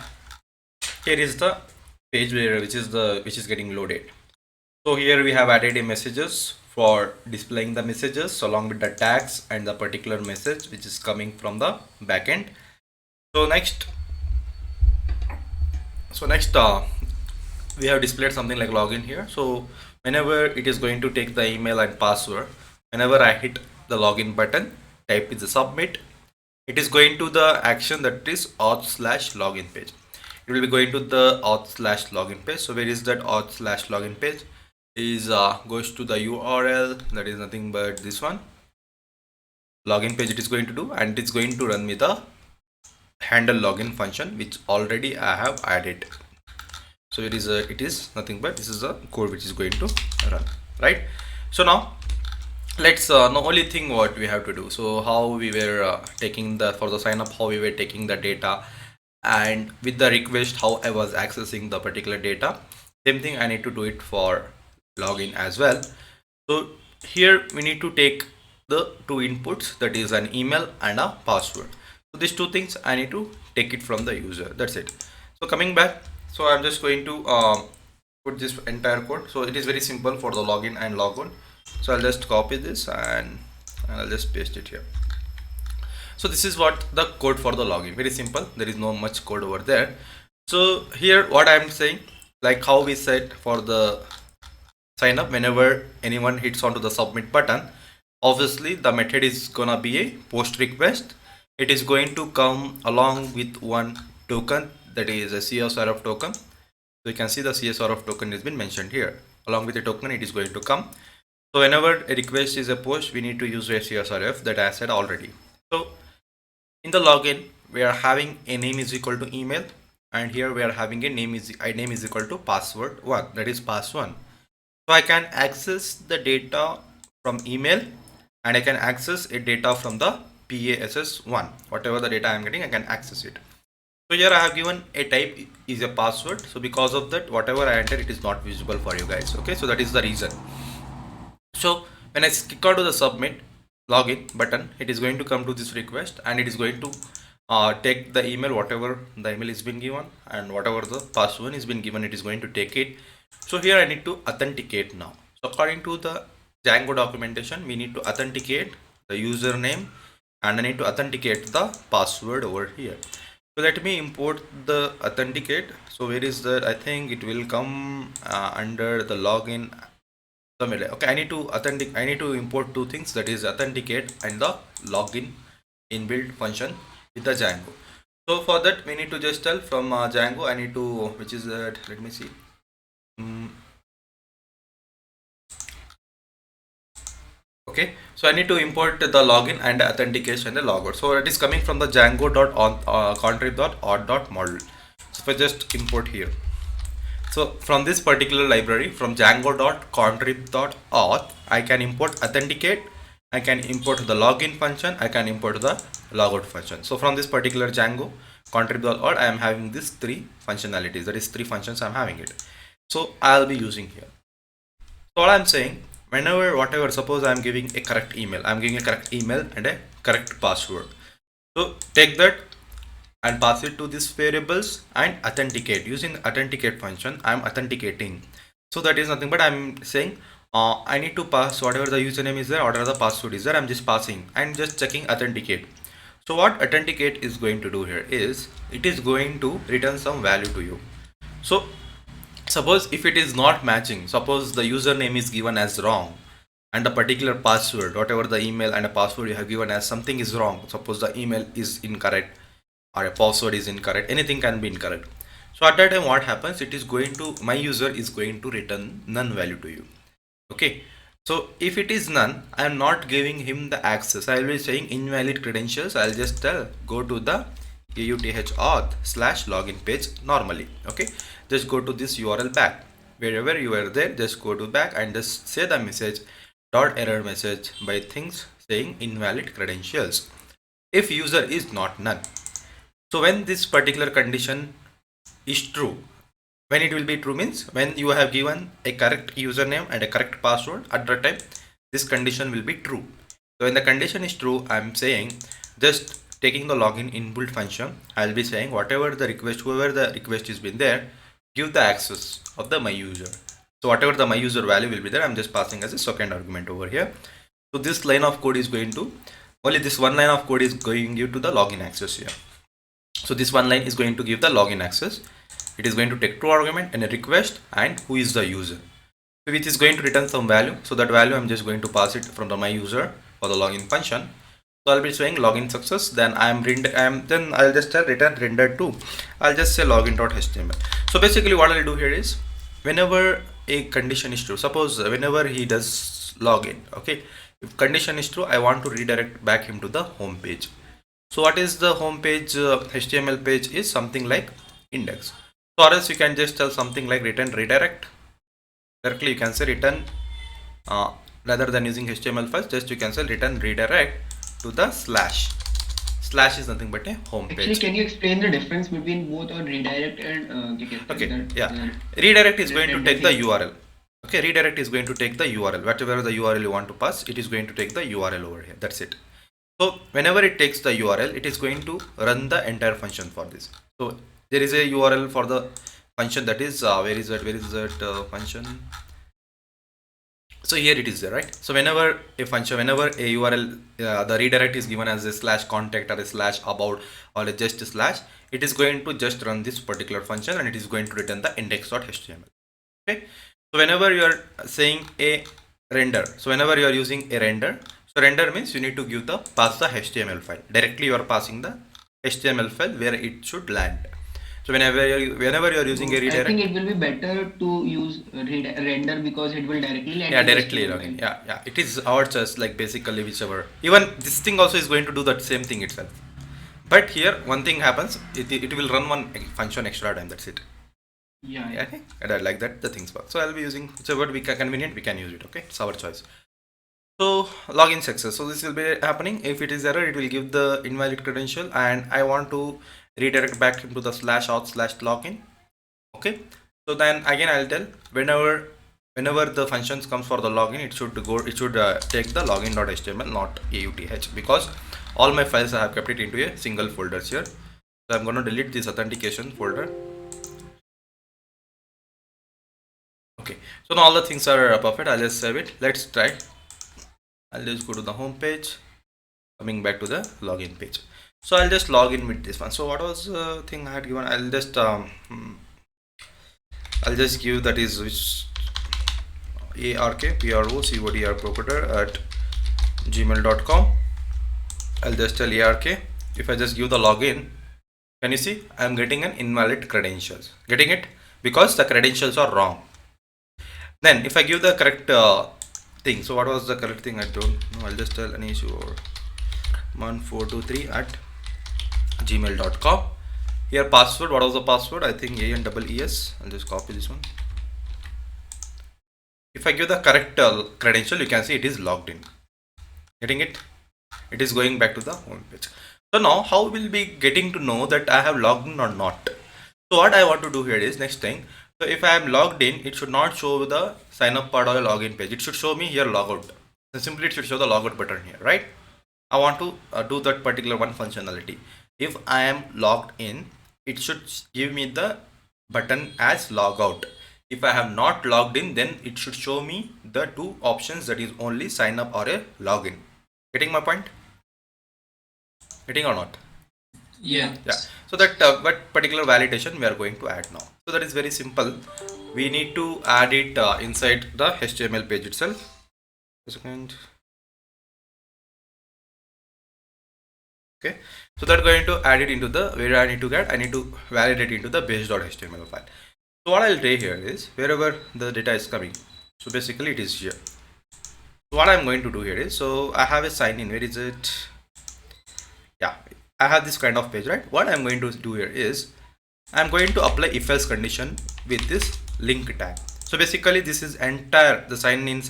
here is the page where which is getting loaded. So here we have added a messages for displaying the messages along with the tags and the particular message which is coming from the backend. So next we have displayed something like login here. So whenever it is going to take the email and password, whenever I hit the login button, type is the submit, it is going to the action that is auth/login page. It will be going to the auth/login page. So where is that auth/login page? Is goes to the URL, that is nothing but this one login page it is going to do, and it's going to run me the handle login function which already I have added. So it is nothing but this is a code which is going to run, right? So now let's the only thing what we have to do. So how we were taking the for the sign up, how we were taking the data, and with the request how I was accessing the particular data. Same thing I need to do it for login as well. So here we need to take the two inputs, that is an email and a password. So these two things I need to take it from the user. That's it. So coming back, so I'm just going to put this entire code. So it is very simple for the login and logon. So I'll just copy this and I'll just paste it here. So this is what the code for the login, very simple, there is no much code over there. So here what I'm saying, like how we said for the sign up, whenever anyone hits onto the submit button, obviously the method is gonna be a post request. It is going to come along with one token, that is a CSRF token. So you can see the CSRF token has been mentioned here. Along with the token it is going to come. So whenever a request is a post, we need to use a CSRF, that I said already. So in the login we are having a name is equal to email, and here we are having a name is equal to password 1, that is pass1. So I can access the data from email and I can access a data from the PASS1. Whatever the data I am getting, I can access it. So here I have given a type is a password. So because of that, whatever I enter, it is not visible for you guys. Okay, so that is the reason. So when I click on to the submit login button, it is going to come to this request and it is going to take the email, whatever the email is been given, and whatever the password is been given, it is going to take it. So here I need to authenticate now. So according to the Django documentation, we need to authenticate the username and I need to authenticate the password over here. So let me import the authenticate. So where is that? I think it will come under the login somewhere. Okay, I need to import two things, that is authenticate and the login inbuilt function with the Django. So for that we need to just tell from Django, I need to, which is that, let me see. Okay, so I need to import the login and the authentication and the logout. So it is coming from the django.contrib.auth.model. So if I just import here, so from this particular library, from django.contrib.auth, I can import authenticate, I can import the login function, I can import the logout function. So from this particular Django contrib.auth, I am having these three functionalities, that is three functions I'm having it. So I'll be using here. So what I'm saying, whenever whatever, suppose I'm giving a correct email, I'm giving a correct email and a correct password. So take that and pass it to these variables and authenticate. Using authenticate function, I'm authenticating. So that is nothing but I'm saying I need to pass whatever the username is there, whatever the password is there, I'm just passing and just checking authenticate. So what authenticate is going to do here is it is going to return some value to you. So suppose if it is not matching, suppose the username is given as wrong and the particular password, whatever the email and a password you have given as something is wrong, suppose the email is incorrect or a password is incorrect, anything can be incorrect. So at that time what happens, it is going to, my user is going to return none value to you. Okay, so if it is none, I am not giving him the access. I will be saying invalid credentials. I'll just tell go to the auth/login page normally. Okay, just go to this URL back, wherever you are there, just go to back and just say the message dot error message by things saying invalid credentials if user is not none. So when this particular condition is true, when it will be true means when you have given a correct username and a correct password, at that time this condition will be true. So when the condition is true, I'm saying just taking the login inbuilt function, I'll be saying whatever the request, whoever the request has been there, give the access of the my user. So whatever the my user value will be there, I'm just passing as a second argument over here. So this line of code is going to, only this one line of code is going to give to the login access here. So this one line is going to give the login access. It is going to take true argument and a request and who is the user, which is going to return some value. So that value I'm just going to pass it from the my user for the login function. So I'll be saying login success. Then then I'll just tell return rendered to. I'll just say login.html. So basically what I'll do here is whenever a condition is true, suppose whenever he does login, okay, if condition is true, I want to redirect back him to the home page. So what is the home page HTML page is something like index. So or else you can just tell something like return redirect. Directly you can say return rather than using HTML first, just you can say return redirect to the slash. Slash is nothing but a home page. Actually, can you explain the difference between both on redirect and okay, yeah. Redirect is going to take the URL. Okay, redirect is going to take the URL. Whatever the URL you want to pass, it is going to take the URL over here. That's it. So whenever it takes the URL, it is going to run the entire function for this. So there is a URL for the function, that is where is that function. So here it is there, right? So whenever a function, whenever a URL, the redirect is given as a slash contact or a slash about or a just a slash, it is going to just run this particular function and it is going to return the index.html. Okay, so whenever you are saying a render, so whenever you are using a render, so render means you need to give the pass the HTML file. Directly you are passing the HTML file where it should land. So whenever you are using a redirect, I think it will be better to use render because it will directly land. Yeah, directly login. Yeah. It is our choice, like basically whichever. Even this thing also is going to do that same thing itself. But here one thing happens, it will run one function extra time. That's it. Yeah. Okay. And like that the things work. So I'll be using whichever we can convenient, we can use it. Okay, it's our choice. So login success. So this will be happening. If it is error, it will give the invalid credential, and I want to redirect back into the /auth/login. Okay. So then again I'll tell whenever the functions comes for the login, it should take the login.html, not auth, because all my files I have kept it into a single folder here. So I'm going to delete this authentication folder. Okay. So now all the things are perfect. I'll just save it. Let's try. I'll just go to the home page, coming back to the login page. So I'll just log in with this one. So what was the thing I had given? I'll just give that is which arkprocodr@gmail.com. I'll just tell ark. If I just give the login, can you see I'm getting an invalid credentials? Getting it? Because the credentials are wrong. Then if I give the correct thing, so what was the correct thing? I don't know. I'll just tell Anish or 1423@gmail.com. Here password, what was the password? I think ANEES. I'll just copy this one. If I give the correct credential, you can see it is logged in. Getting it? It is going back to the home page. So now how will be getting to know that I have logged in or not? So what I want to do here is next thing. So if I am logged in, it should not show the sign up part or a login page. It should show me here logout. So simply it should show the logout button here, right? I want to do that particular one functionality. if I am logged in, it should give me the button as log out. If I have not logged in, then it should show me the two options, that is only sign up or a login. Getting my point? Getting or not? Yeah. Yeah. So that what particular validation we are going to add now. So that is very simple. We need to add it inside the HTML page itself. A second. Okay, so that going to add it into the where I need to get, I need to validate into the base.html file. So what I'll do here is wherever the data is coming, so basically it is here. So what I'm going to do here is, so I have a sign in, where is it? Yeah, I have this kind of page, right? What I'm going to do here is I'm going to apply if else condition with this link tag. So basically this is entire the sign in,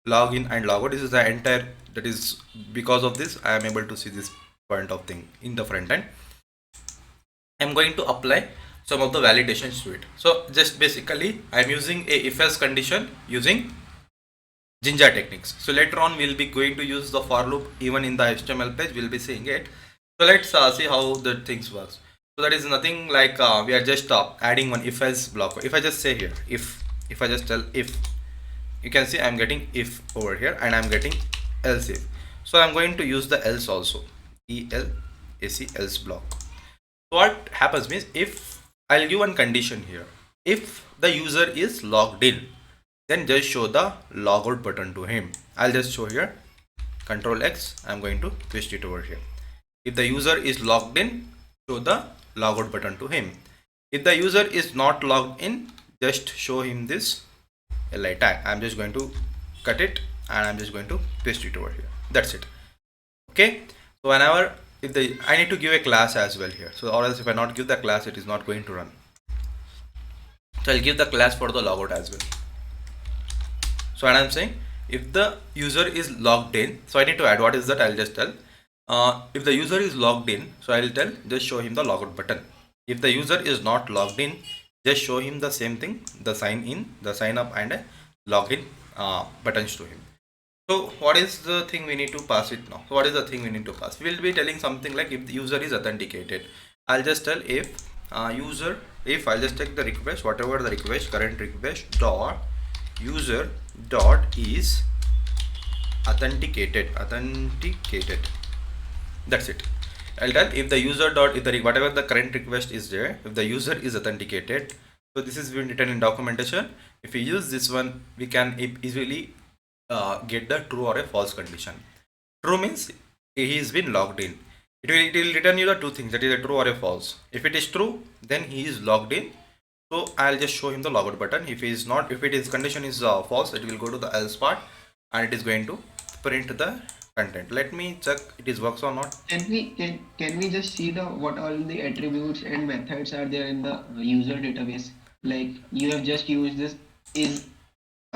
login and logout. This is the entire, that is because of this I am able to see this point of thing in the front end. I'm going to apply some of the validations to it. So just basically I'm using a if else condition using Jinja techniques. So later on we'll be going to use the for loop even in the HTML page, we'll be seeing it. So let's see how the things works. So that is nothing like we are just adding one if else block. If I just say here if I just tell if, you can see I'm getting if over here and I'm getting else if. So I'm going to use the else also, else block. So what happens means, if I'll give one condition here, if the user is logged in, then just show the logout button to him. I'll just show here, Control X, I'm going to paste it over here. If the user is logged in, show the logout button to him. If the user is not logged in, just show him this li tag. I'm just going to cut it and I'm just going to paste it over here. That's it. Okay, so whenever if the I need to give a class as well here, so or else if I not give the class, it is not going to run. So I'll give the class for the logout as well. So when I'm saying if the user is logged in, so I need to add what is that, I'll just tell if the user is logged in, so I'll tell just show him the logout button. If the user is not logged in, just show him the same thing, the sign in, the sign up and login buttons to him. So what is the thing we need to pass it now? So what is the thing we need to pass? We will be telling something like if the user is authenticated, I'll just tell if user, if I'll just take the request, whatever the request, current request dot user dot is authenticated. That's it. I'll tell if the user dot, if the whatever the current request is there, if the user is authenticated. So this is been written in documentation. If we use this one, we can easily get the true or a false condition. True means he has been logged in. It will return you the two things, that is a true or a false. If it is true, then he is logged in. So I'll just show him the logout button. If he is not, if it is condition is false, it will go to the else part and it is going to print the content. Let me check it is works or not. Can we just see the what all the attributes and methods are there in the user database? Like you have just used this is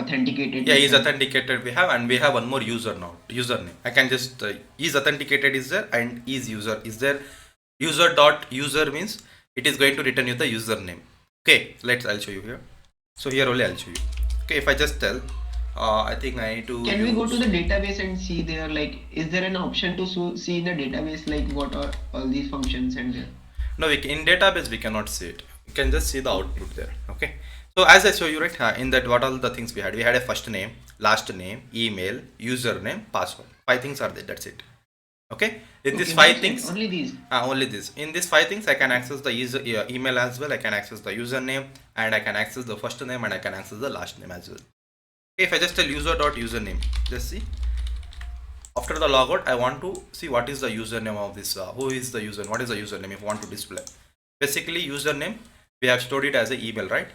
authenticated. Yeah, is authenticated we have, and we have one more user now, username. I can just is authenticated is there and is user is there. User dot user means it is going to return you the username. Okay, I'll show you here. So here only I'll show you. Okay, if I just tell I think I need to Can we go to the database and see there, like is there an option to see in the database like what are all these functions and there? No, in database we cannot see it. You can just see the output there. Okay, so as I show you, right, in that what all the things we had a first name, last name, email, username, password. 5 things are there, that's it. Okay, in these 5 things, only these, in these 5 things I can access the user email as well, I can access the username, and I can access the first name, and I can access the last name as well. Okay, if I just tell user.username, just see after the logout I want to see what is the username of this, who is the user, what is the username if I want to display. Basically username we have stored it as an email, right?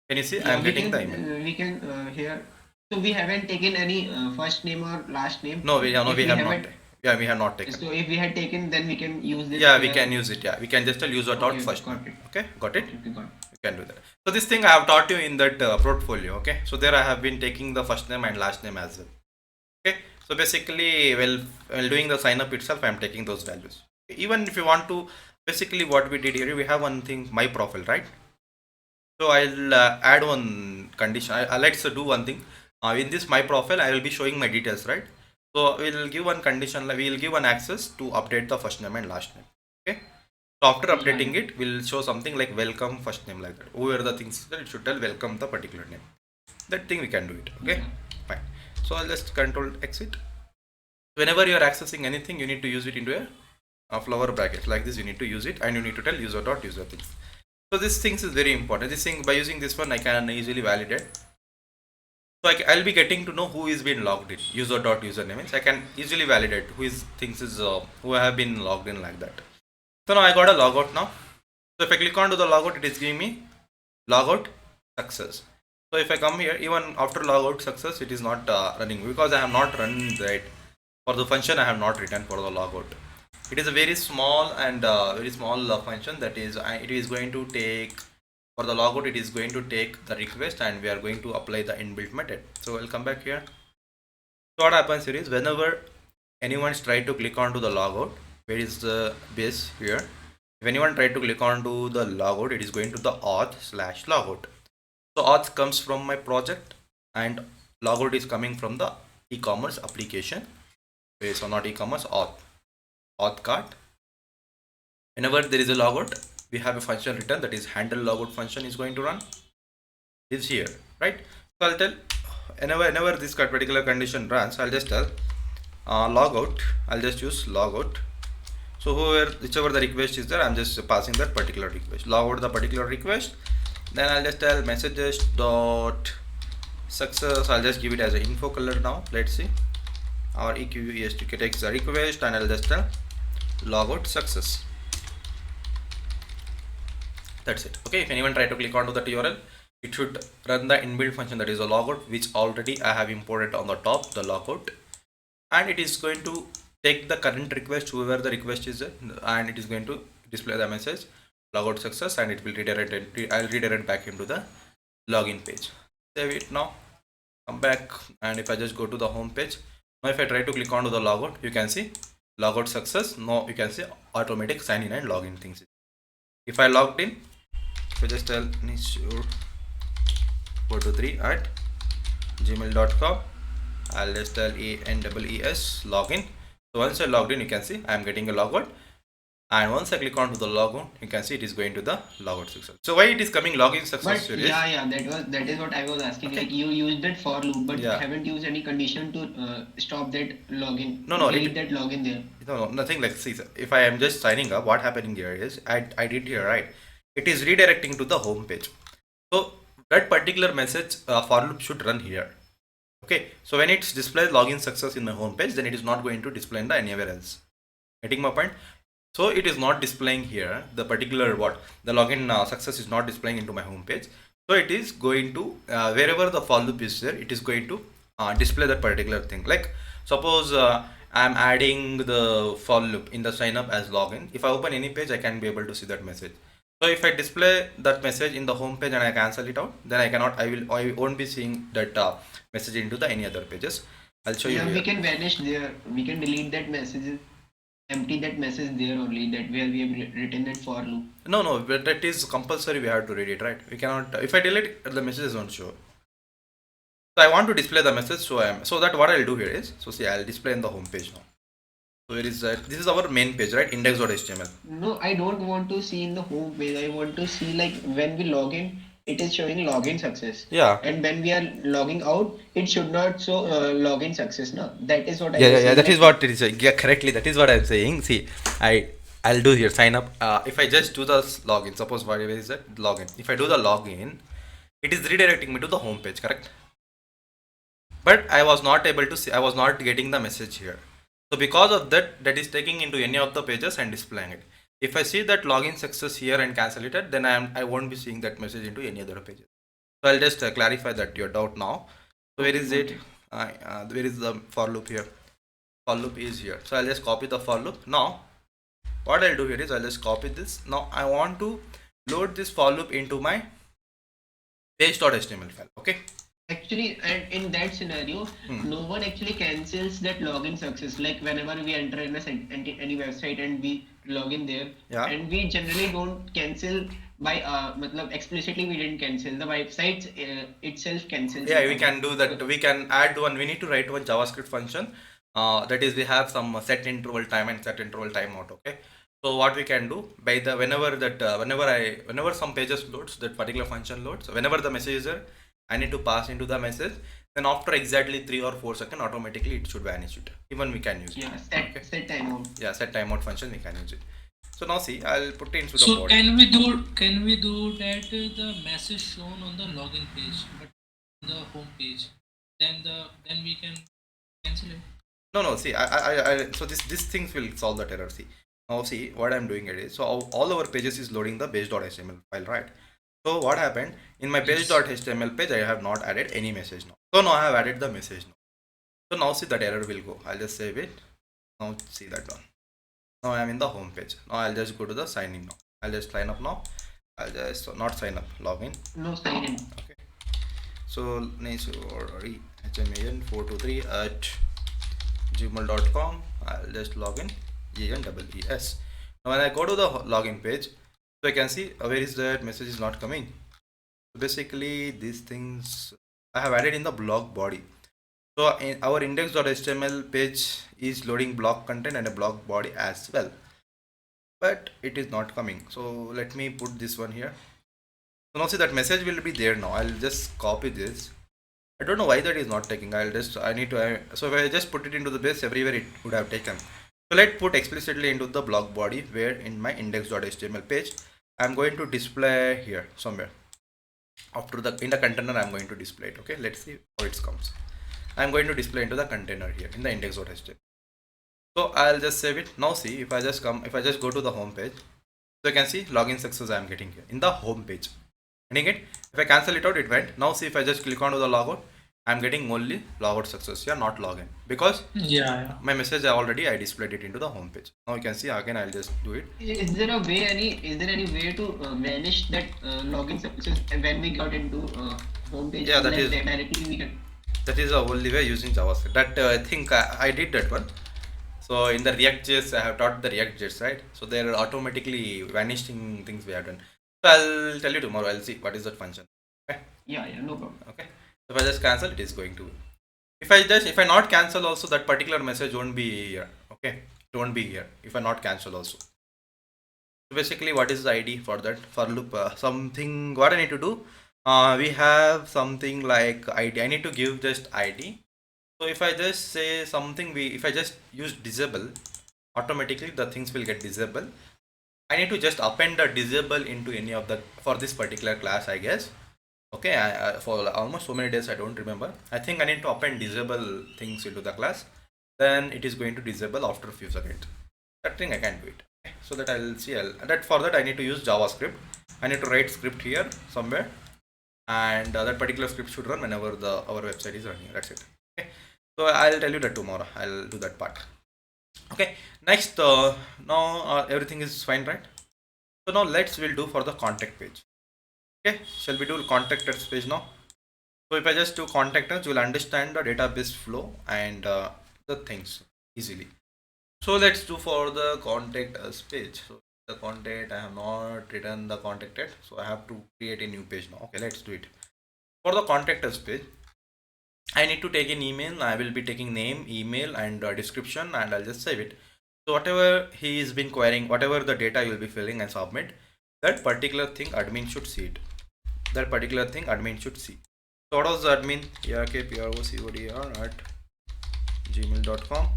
Can you see? Yeah, I am getting the email. We can here. So we haven't taken any first name or last name. No, we have not. Yeah, we have not taken. So if we had taken, then we can use this. Yeah, we can use it. Yeah, we can just tell user dot first name. Okay, got it. Okay, got it. You can do that. So this thing I have taught you in that portfolio. Okay, so there I have been taking the first name and last name as well. Okay, so basically while doing the sign up itself I am taking those values. Even if you want to, basically what we did here, we have one thing, my profile, right? So I'll add one condition. Let's do one thing. In this my profile I will be showing my details, right? So we'll give one condition, like we'll give one access to update the first name and last name. Okay. So after updating it, we'll show something like welcome first name, like that. Whoever the things that it should tell welcome the particular name. That thing we can do it. Okay. Fine. So I'll just control exit. Whenever you are accessing anything, you need to use it into a flower bracket like this. You need to use it, and you need to tell user dot user things. So this things is very important. This thing, by using this one, I can easily validate. So I'll be getting to know who is being logged in. User dot username means I can easily validate who is things is who have been logged in like that. So now I got a logout now. So if I click on to the logout, it is giving me logout success. So if I come here, even after logout success, it is not running because I have not run that for the function. I have not written for the logout. It is a very small and very small function that is it is going to take for the logout. It is going to take the request and we are going to apply the inbuilt method. So I'll come back here. So what happens here is whenever anyone's try to click onto the logout, where is the base here? If anyone try to click onto the logout, it is going to the auth/logout. So auth comes from my project and logout is coming from the e-commerce application. Okay, so not e-commerce, auth cart. Whenever there is a logout, we have a function written, that is handle logout function is going to run. Is here, right? So I'll tell whenever this particular condition runs, I'll just tell logout. I'll just use logout. So whichever the request is there, I'm just passing that particular request. Logout the particular request. Then I'll just tell messages dot success. I'll just give it as an info color now. Let's see. Our EQESTK takes the request and I'll just tell logout success. That's it. Okay. If anyone try to click onto that URL, it should run the inbuilt function, that is a logout, which already I have imported on the top, the logout, and it is going to take the current request, whoever the request is, and it is going to display the message logout success, and it will redirect it. I'll redirect back into the login page. Save it now. Come back, and if I just go to the home page, now if I try to click onto the logout, you can see logout success. Now you can see automatic sign in and login things. If I logged in, if I just tell sure 423@gmail.com, I'll just tell ANEES login. So once I logged in, you can see I am getting a logout, and once I click onto the logout, you can see it is going to the logout success. So why it is coming login success? But yeah, that is what I was asking. Okay. Like you used that for loop, but Yeah. haven't used any condition to stop that login. No, delete that login there. No, nothing like, see, if I am just signing up, what happening here is I did here, right? It is redirecting to the home page. So that particular message for loop should run here. Okay, so when it's displays login success in my home page, then it is not going to display in the anywhere else. Getting my point? So it is not displaying here the particular the login success is not displaying into my home page. So it is going to wherever the for loop is there, it is going to display that particular thing. Like suppose I'm adding the for loop in the sign up as login. If I open any page, I can be able to see that message. So if I display that message in the home page and I cancel it out, then I won't be seeing that message into the any other pages. I'll show you. Yeah, here. we can vanish there. We can delete that message, empty that message there only. That where we have written that for loop. No, but that is compulsory. We have to read it, right? We cannot. If I delete, the messages won't show. So I want to display the message, so that what I'll do here is, so see, I'll display in the home page now. So where is that? This is our main page, right? Index.html. No, I don't want to see in the home page. I want to see like when we log in, it is showing login success. Yeah. And when we are logging out, it should not show login success. No, that is what I. Yeah. That is what it is. Yeah, correctly. That is what I'm saying. See, I'll do here sign up. If I just do the login, suppose whatever is that login. If I do the login, it is redirecting me to the home page, correct? But I was not able to see. I was not getting the message here. So because of that, that is taking into any of the pages and displaying it. If I see that login success here and cancel it, then I won't be seeing that message into any other pages. So I'll just clarify that your doubt now. So where is it? Where is the for loop here? For loop is here. So I'll just copy the for loop. Now what I'll do here is I'll just copy this. Now I want to load this for loop into my page.html file. Okay. Actually, and in that scenario, no one actually cancels that login success. Like whenever we enter in any website and we log in there, Yeah. and we generally don't cancel by explicitly we didn't cancel. The website itself cancels. Yeah, we can do that. We can add one. We need to write one JavaScript function that is we have some set interval time and set interval timeout. Okay, so what we can do by the whenever some pages loads, that particular function loads, whenever the message is there, I need to pass into the message, then after exactly 3 or 4 seconds automatically it should vanish it. Even we can use it. Yeah, set timeout. Yeah, set timeout function we can use it. So now see, I'll put it into the So code. can we do that the message shown on the login page, but on the home page, then we can cancel it. No, see, so these things will solve that error. See, now see what I'm doing it is, so all our pages is loading the base.html file, right? So what happened in my base.html page, I have not added any message now. So now I have added the message now. So now see that error will go. I'll just save it. Now see that one. Now I am in the home page. Now I'll just go to the sign in now. I'll just sign up now. I'll just not sign up, log in. No sign in. Okay. So nice hman423 at gmail.com. I'll just log in. ENEES. Now when I go to the login page, so I can see where is that message is not coming. So basically these things I have added in the blog body. So in our index.html page is loading blog content and a blog body as well, but it is not coming. So let me put this one here. So now see that message will be there now. I'll just copy this. I don't know why that is not taking. So if I just put it into the base, everywhere it would have taken. So let's put explicitly into the blog body, where in my index.html page I'm going to display here somewhere. After in the container I'm going to display it. Okay, let's see how it comes. I'm going to display into the container here in the index.html. So I'll just save it. Now see, if I just go to the home page, so you can see login success I am getting here in the home page. Getting it? If I cancel it out, it went. Now see, if I just click on to the logout, I'm getting only logout success here, not login, because my message I displayed it into the home page. Now you can see again. I'll just do it. Is there any way to vanish that login success when we got into home page? Yeah, that like is directly we can. that is the only way using JavaScript. That I think I did that one. So in the React.js, I have taught the React.js, right? So there are automatically vanishing things we have done. So I'll tell you tomorrow. I'll see what is that function. Okay. Yeah, no problem. Okay. So if I just cancel, it is going to. If I not cancel also, that particular message won't be here. Okay, it won't be here if I not cancel also. So basically, what is the ID for that for loop? Something what I need to do. We have something like ID. I need to give just ID. So if I just say something, if I just use disable, automatically the things will get disable. I need to just append the disable into any of the for this particular class, I guess. Okay, for almost so many days I don't remember. I think I need to append disable things into the class. Then it is going to disable after a few seconds. That thing I can do it. Okay, so that I'll see. For that I need to use JavaScript. I need to write script here somewhere, and that particular script should run whenever our website is running. That's it. Okay, so I'll tell you that tomorrow. I'll do that part. Okay, next now everything is fine, right? So now we'll do for the contact page. Okay, shall we do contact us page now? So if I just do contact us, you'll understand the database flow and the things easily. So let's do for the contact us page. So the contact, I have not written the contact yet, so I have to create a new page now. Okay, let's do it. For the contact us page, I need to take an email. I will be taking name, email, and description, and I'll just save it. So whatever he has been querying, whatever the data you'll be filling and submit, that particular thing admin should see it. That particular thing admin should see. So what was the admin? erkprocodr at gmail.com.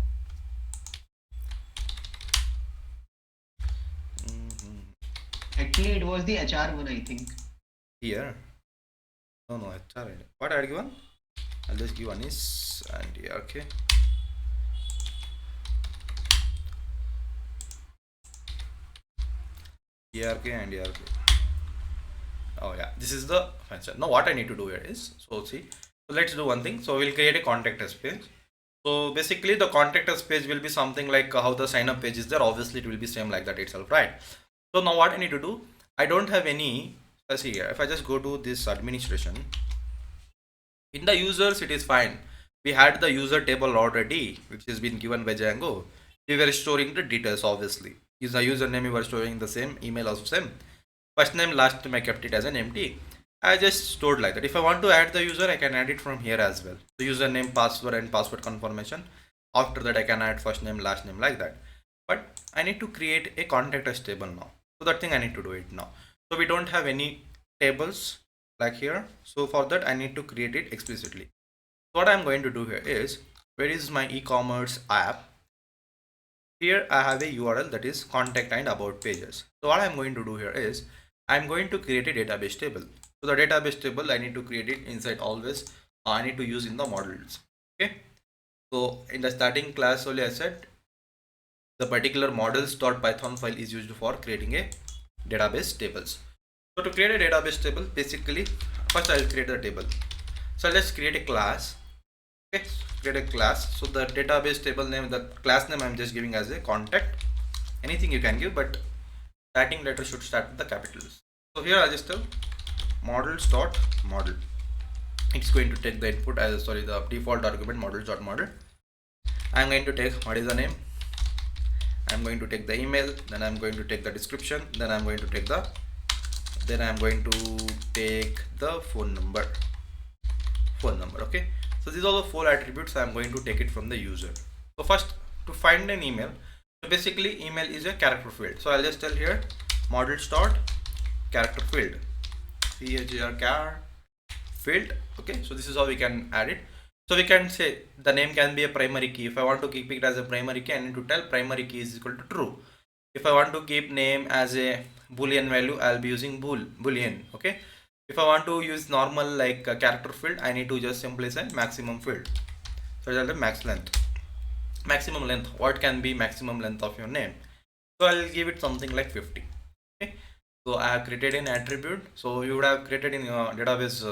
Actually, it was the HR one, I think. Here. No, HR. What I given? I'll just give Anis and ARK. ARK and ARK. Oh yeah, this is the function. Now what I need to do here is, so let's do one thing. So we'll create a contact us page. So basically the contact us page will be something like how the sign up page is there. Obviously it will be same like that itself, right? So now what I need to do, I don't have any, let's see here, if I just go to this administration, in the users it is fine. We had the user table already, which has been given by Django. We were storing the details, obviously. Is the username we were storing the same, email also same. First name, last name I kept it as an empty. I just stored like that. If I want to add the user, I can add it from here as well. The username, password and password confirmation. After that I can add first name, last name, like that. But I need to create a contact us table now. So that thing I need to do it now. So we don't have any tables like here. So for that I need to create it explicitly. So what I'm going to do here is, where is my e-commerce app? Here I have a URL, that is contact and about pages. So what I'm going to do here is, I'm going to create a database table. So the database table I need to create it inside always. I need to use in the models. Okay. So in the starting class only I said the particular models.python file is used for creating a database tables. So to create a database table, basically first I will create the table. So let's create a class. Okay, create a class. So the database table name, the class name I'm just giving as a contact. Anything you can give, but starting letter should start with the capitals. So here I'll just tell models.model. It's going to take the input as the default argument models.model. I'm going to take what is the name, I'm going to take the email, then I'm going to take the description, then I'm going to take the phone number. Okay, so these are the 4 attributes I'm going to take it from the user. So first, to find an email, so basically email is a character field. So I'll just tell here models dot character field, char field. Okay, so this is how we can add it. So we can say the name can be a primary key. If I want to keep it as a primary key, I need to tell primary key is equal to true. If I want to keep name as a boolean value, I'll be using boolean. Okay. If I want to use normal like a character field, I need to just simply say maximum field. So I'll have max length, maximum length. What can be maximum length of your name? So I'll give it something like 50. Okay. So I have created an attribute. So you would have created in your database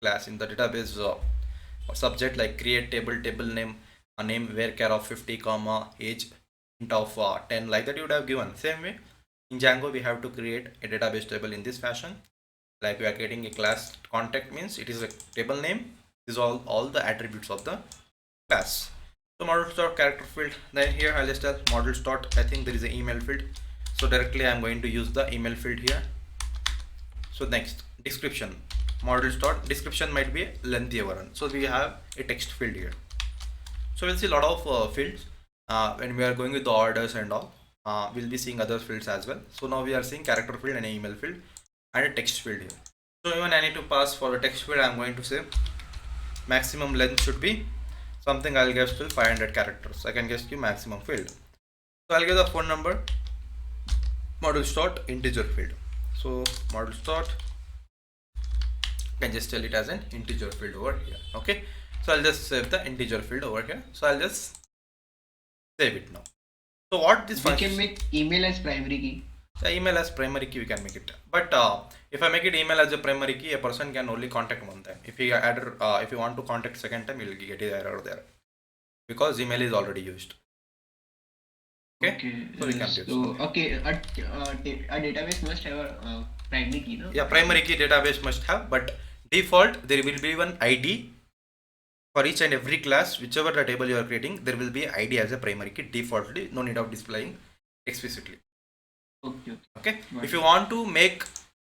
class, in the database subject, like create table name, a name varchar of 50 comma age int of 10, like that you would have given. Same way in Django we have to create a database table in this fashion. Like we are creating a class contact, means it is a table name. This is all the attributes of the class. So models dot character field, then here I'll just tell models dot, I think there is an email field, so directly I'm going to use the email field here. So next, description, models dot description might be a lengthy one, so we have a text field here. So we'll see a lot of fields when we are going with the orders and all. We'll be seeing other fields as well. So now we are seeing character field and an email field and a text field here. So even I need to pass for the text field, I'm going to say maximum length should be something, I'll guess till 500 characters. I can just give maximum field. So I'll give the phone number, models dot integer field. So models dot, can just tell it as an integer field over here. Okay, so I'll just save the integer field over here. So I'll just save it now. So what this we can make email as primary key. So email as primary key we can make it, but if I make it email as a primary key, a person can only contact one time. If he add if you want to contact second time, you'll get an error there because email is already used. Okay, so we can do so okay, a database must have a primary key, no? Yeah, primary key database must have, but default there will be one ID for each and every class. Whichever the table you are creating, there will be ID as a primary key defaultly, no need of displaying explicitly. Okay. If you want to make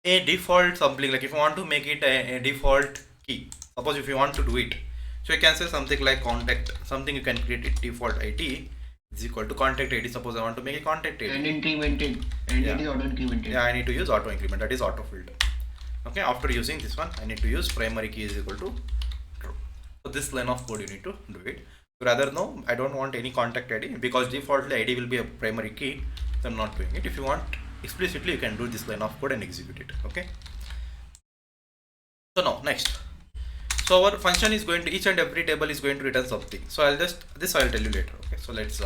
a default something, like if you want to make it a default key, suppose if you want to do it, so you can say something like contact, something you can create it default ID is equal to contact ID. Suppose I want to make a contact ID and incremented, and yeah, it is auto incremented. Yeah, I need to use auto increment, that is auto field. Okay, after using this one, I need to use primary key is equal to true. So this line of code you need to do it. Rather no, I don't want any contact ID because defaultly ID will be a primary key. So I'm not doing it. If you want explicitly, you can do this line of code and execute it. Okay. So now next, so our function is going to, each and every table is going to return something. So I'll just, this I'll tell you later. Okay. So let's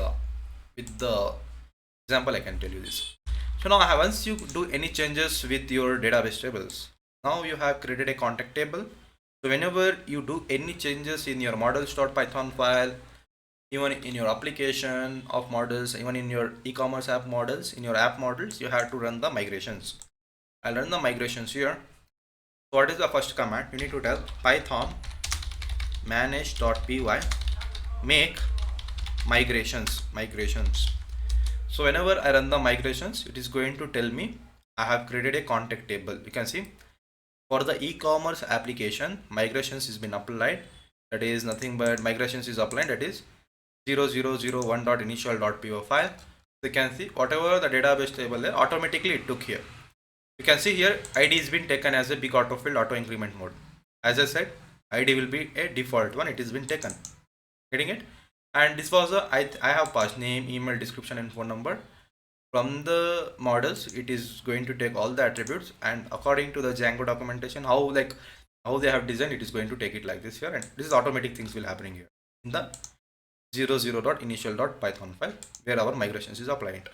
with the example I can tell you this. So now once you do any changes with your database tables, now you have created a contact table. So whenever you do any changes in your models.python file, even in your application of models, even in your e-commerce app models, in your app models, you have to run the migrations. I'll run the migrations here. So what is the first command? You need to tell python manage.py make migrations. So whenever I run the migrations, it is going to tell me I have created a contact table. You can see for the e-commerce application, migrations has been applied. That is nothing but migrations is applied. That is 0001.initial.py file. So you can see whatever the database table there, automatically it took here. You can see here id is been taken as a big autofill auto increment mode. As I said, id will be a default one, it has been taken. Getting it? And this was a I have passed name, email, description and phone number. From the models it is going to take all the attributes, and according to the Django documentation how they have designed, it is going to take it like this here, and this is automatic things will happening here in the 00.initial.python file where our migrations is applied.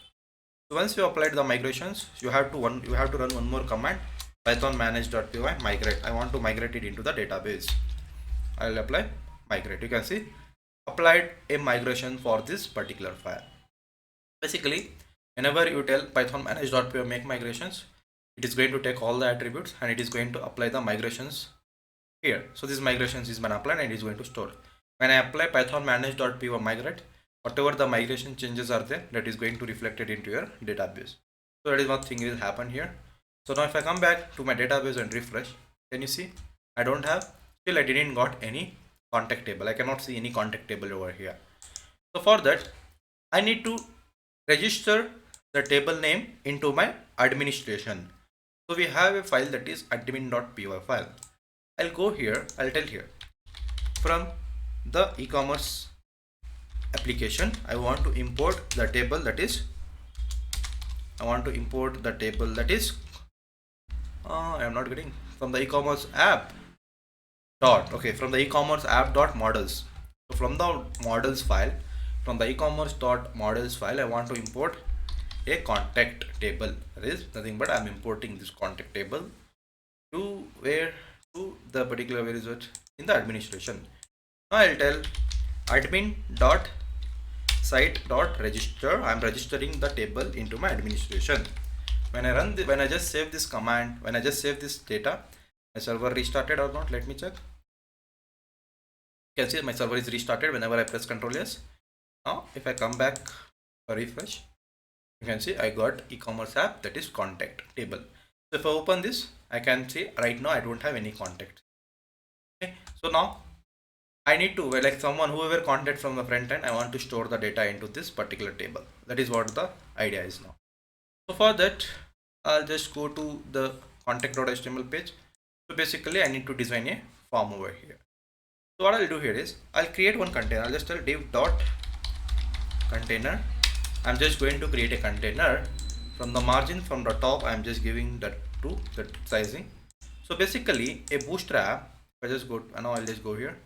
So once you applied the migrations, you have to run one more command, python manage.py migrate. I want to migrate it into the database. I'll apply migrate. You can see applied a migration for this particular file. Basically, whenever you tell python manage.py make migrations, it is going to take all the attributes and it is going to apply the migrations here. So this migrations is been applied and it is going to store. When I apply python manage.py migrate, whatever the migration changes are there, that is going to reflect it into your database. So that is what thing will happen here. So now if I come back to my database and refresh, can you see I don't have, still I didn't got any contact table. I cannot see any contact table over here. So for that I need to register the table name into my administration. So we have a file that is admin.py file. I'll go here, I'll tell here from the e-commerce application I want to import the table that is I am not getting from the e-commerce app dot, okay, from the e-commerce app dot models. So from the models file, from the e-commerce dot models file, I want to import a contact table. That is nothing but I'm importing this contact table to where, to the particular, where is it, in the administration. Now I'll tell admin dot site dot register. I'm registering the table into my administration. When I run when I just save this command, when I just save this data, my server restarted or not, let me check. You can see my server is restarted whenever I press Ctrl S. Now if I come back or refresh, you can see I got e-commerce app, that is contact table. So if I open this, I can see right now I don't have any contact. Okay, so now I need to, like someone, whoever contact from the front end, I want to store the data into this particular table. That is what the idea is now. So for that, I'll just go to the contact.html page. So basically I need to design a form over here. So what I'll do here is I'll create one container. I'll just tell div dot container. I'm just going to create a container. From the margin, from the top, I'm just giving that to the sizing. So basically a Bootstrap, if I just go, now I'll just go here.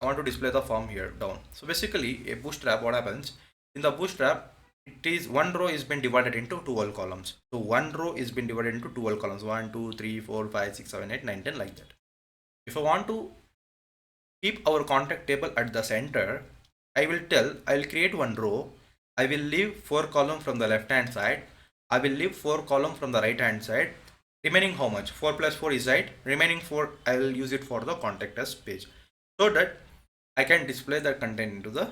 I want to display the form here down. So basically a Bootstrap, what happens in the Bootstrap, it is one row is been divided into 12 columns. So one row is been divided into 12 columns, 1 2 3 4 5 6 7 8 9 10, like that. If I want to keep our contact table at the center, I will create one row. I will leave 4 columns from the left hand side. I will leave 4 columns from the right hand side. Remaining how much? 4 plus 4 is 8. Remaining 4 I will use it for the contact us page, so that I can display the content into the.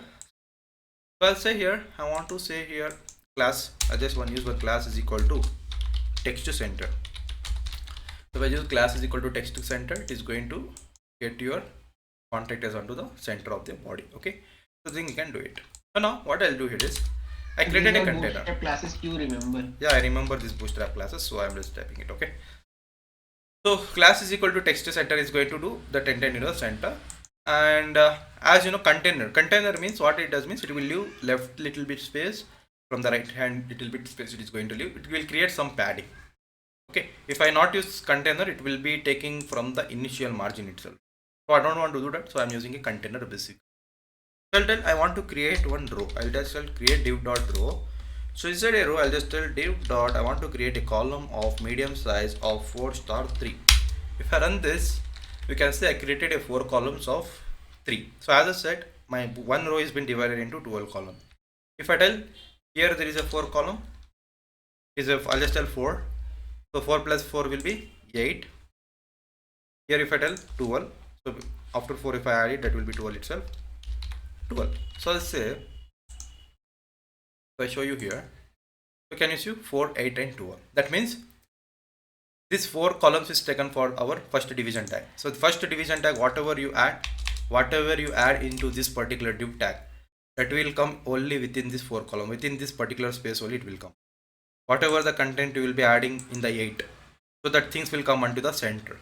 So I'll say here, I want to say here class, I just want to use the class is equal to text to center. So if I use class is equal to text to center, it is going to get your contact as onto the center of the body. Okay, so then you can do it. So now what I'll do here is I created a container. Bootstrap classes, do you remember? Yeah, I remember this Bootstrap classes, so I'm just typing it. Okay, so class is equal to text to center is going to do the content in the center. And as you know, container means what it does means it will leave left little bit space, from the right hand little bit space it is going to leave. It will create some padding. Okay, if I not use container, it will be taking from the initial margin itself. So I don't want to do that, so I'm using a container basic. So I'll tell I want to create one row. I'll just tell create div dot row. So inside a row, I'll just tell div dot I want to create a column of medium size of 4 star 3. If I run this, you can see I created a 4 columns of 3. So as I said, my one row has been divided into 12 columns. If I tell here there is a 4 column, I'll just tell 4. So 4 plus 4 will be 8. Here if I tell 12, so after 4 if I add it, that will be 12 itself. 12. So I'll say, if I show you here, so can you see 4, 8 and 12. That means this 4 columns is taken for our first division tag. So the first division tag, whatever you add into this particular div tag, that will come only within this 4 column, within this particular space only it will come. Whatever the content you will be adding in the 8, so that things will come onto the center.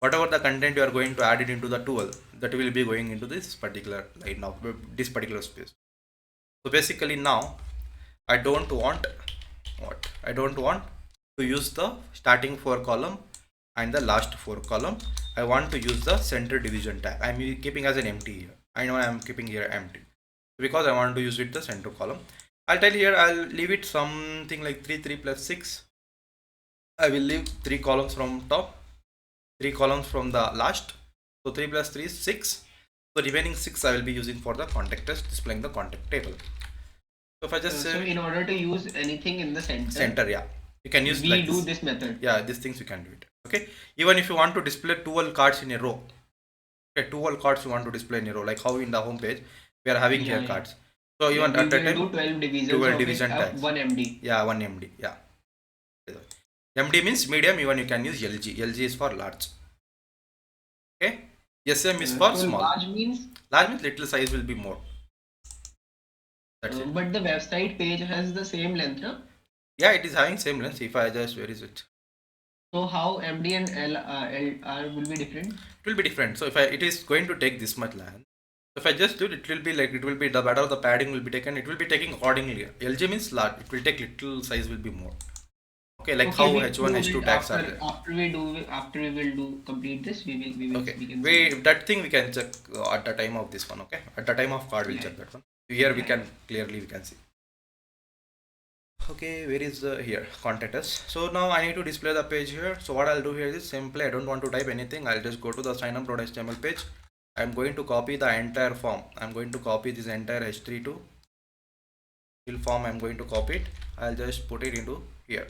Whatever the content you are going to add it into the 12, that will be going into this particular line of this particular space. So basically now I don't want to use the starting 4 column and the last 4 column. I want to use the center division tag. I'm keeping as an empty here. I know I'm keeping here empty because I want to use it the center column. I'll tell here I'll leave it something like 3 plus 6. I will leave 3 columns from top, 3 columns from the last. So 3 plus 3 is 6. So remaining 6 I will be using for the contact test, displaying the contact table. So if I just So in order to use anything in the center, yeah, you can use we like do this method. Yeah, these things you can do it. Okay, even if you want to display 12 cards in a row, okay, 12 cards you want to display in a row, like how in the home page we are having here cards. So even we at that will time do 12 divisions 12 of division it, tags. 1 MD. Yeah, 1 MD. Yeah, MD means medium. Even you can use LG. LG is for large. Okay, SM is for So small. large means Little size will be more. That's it. but the website page has the same length, no? Yeah, it is having same length. If I just, where is it? So how MD and LR will be different? It will be different. So if it is going to take this much length, if I just do it, it will be like, it will be the better the padding will be taken, it will be taking accordingly. LG means large, it will take little size will be more. Okay, like how H1, H2 tags are there. After we will do complete this, we will Okay, we can that thing we can check at the time of this one. Okay, at the time of card we'll check that one. Here we can clearly we can see. Okay, where is the here contact us? So now I need to display the page here. So what I'll do here is simply, I don't want to type anything. I'll just go to the signup.html page. I'm going to copy the entire form. I'm going to copy this entire h3 to fill form. I'm going to copy it. I'll just put it into here.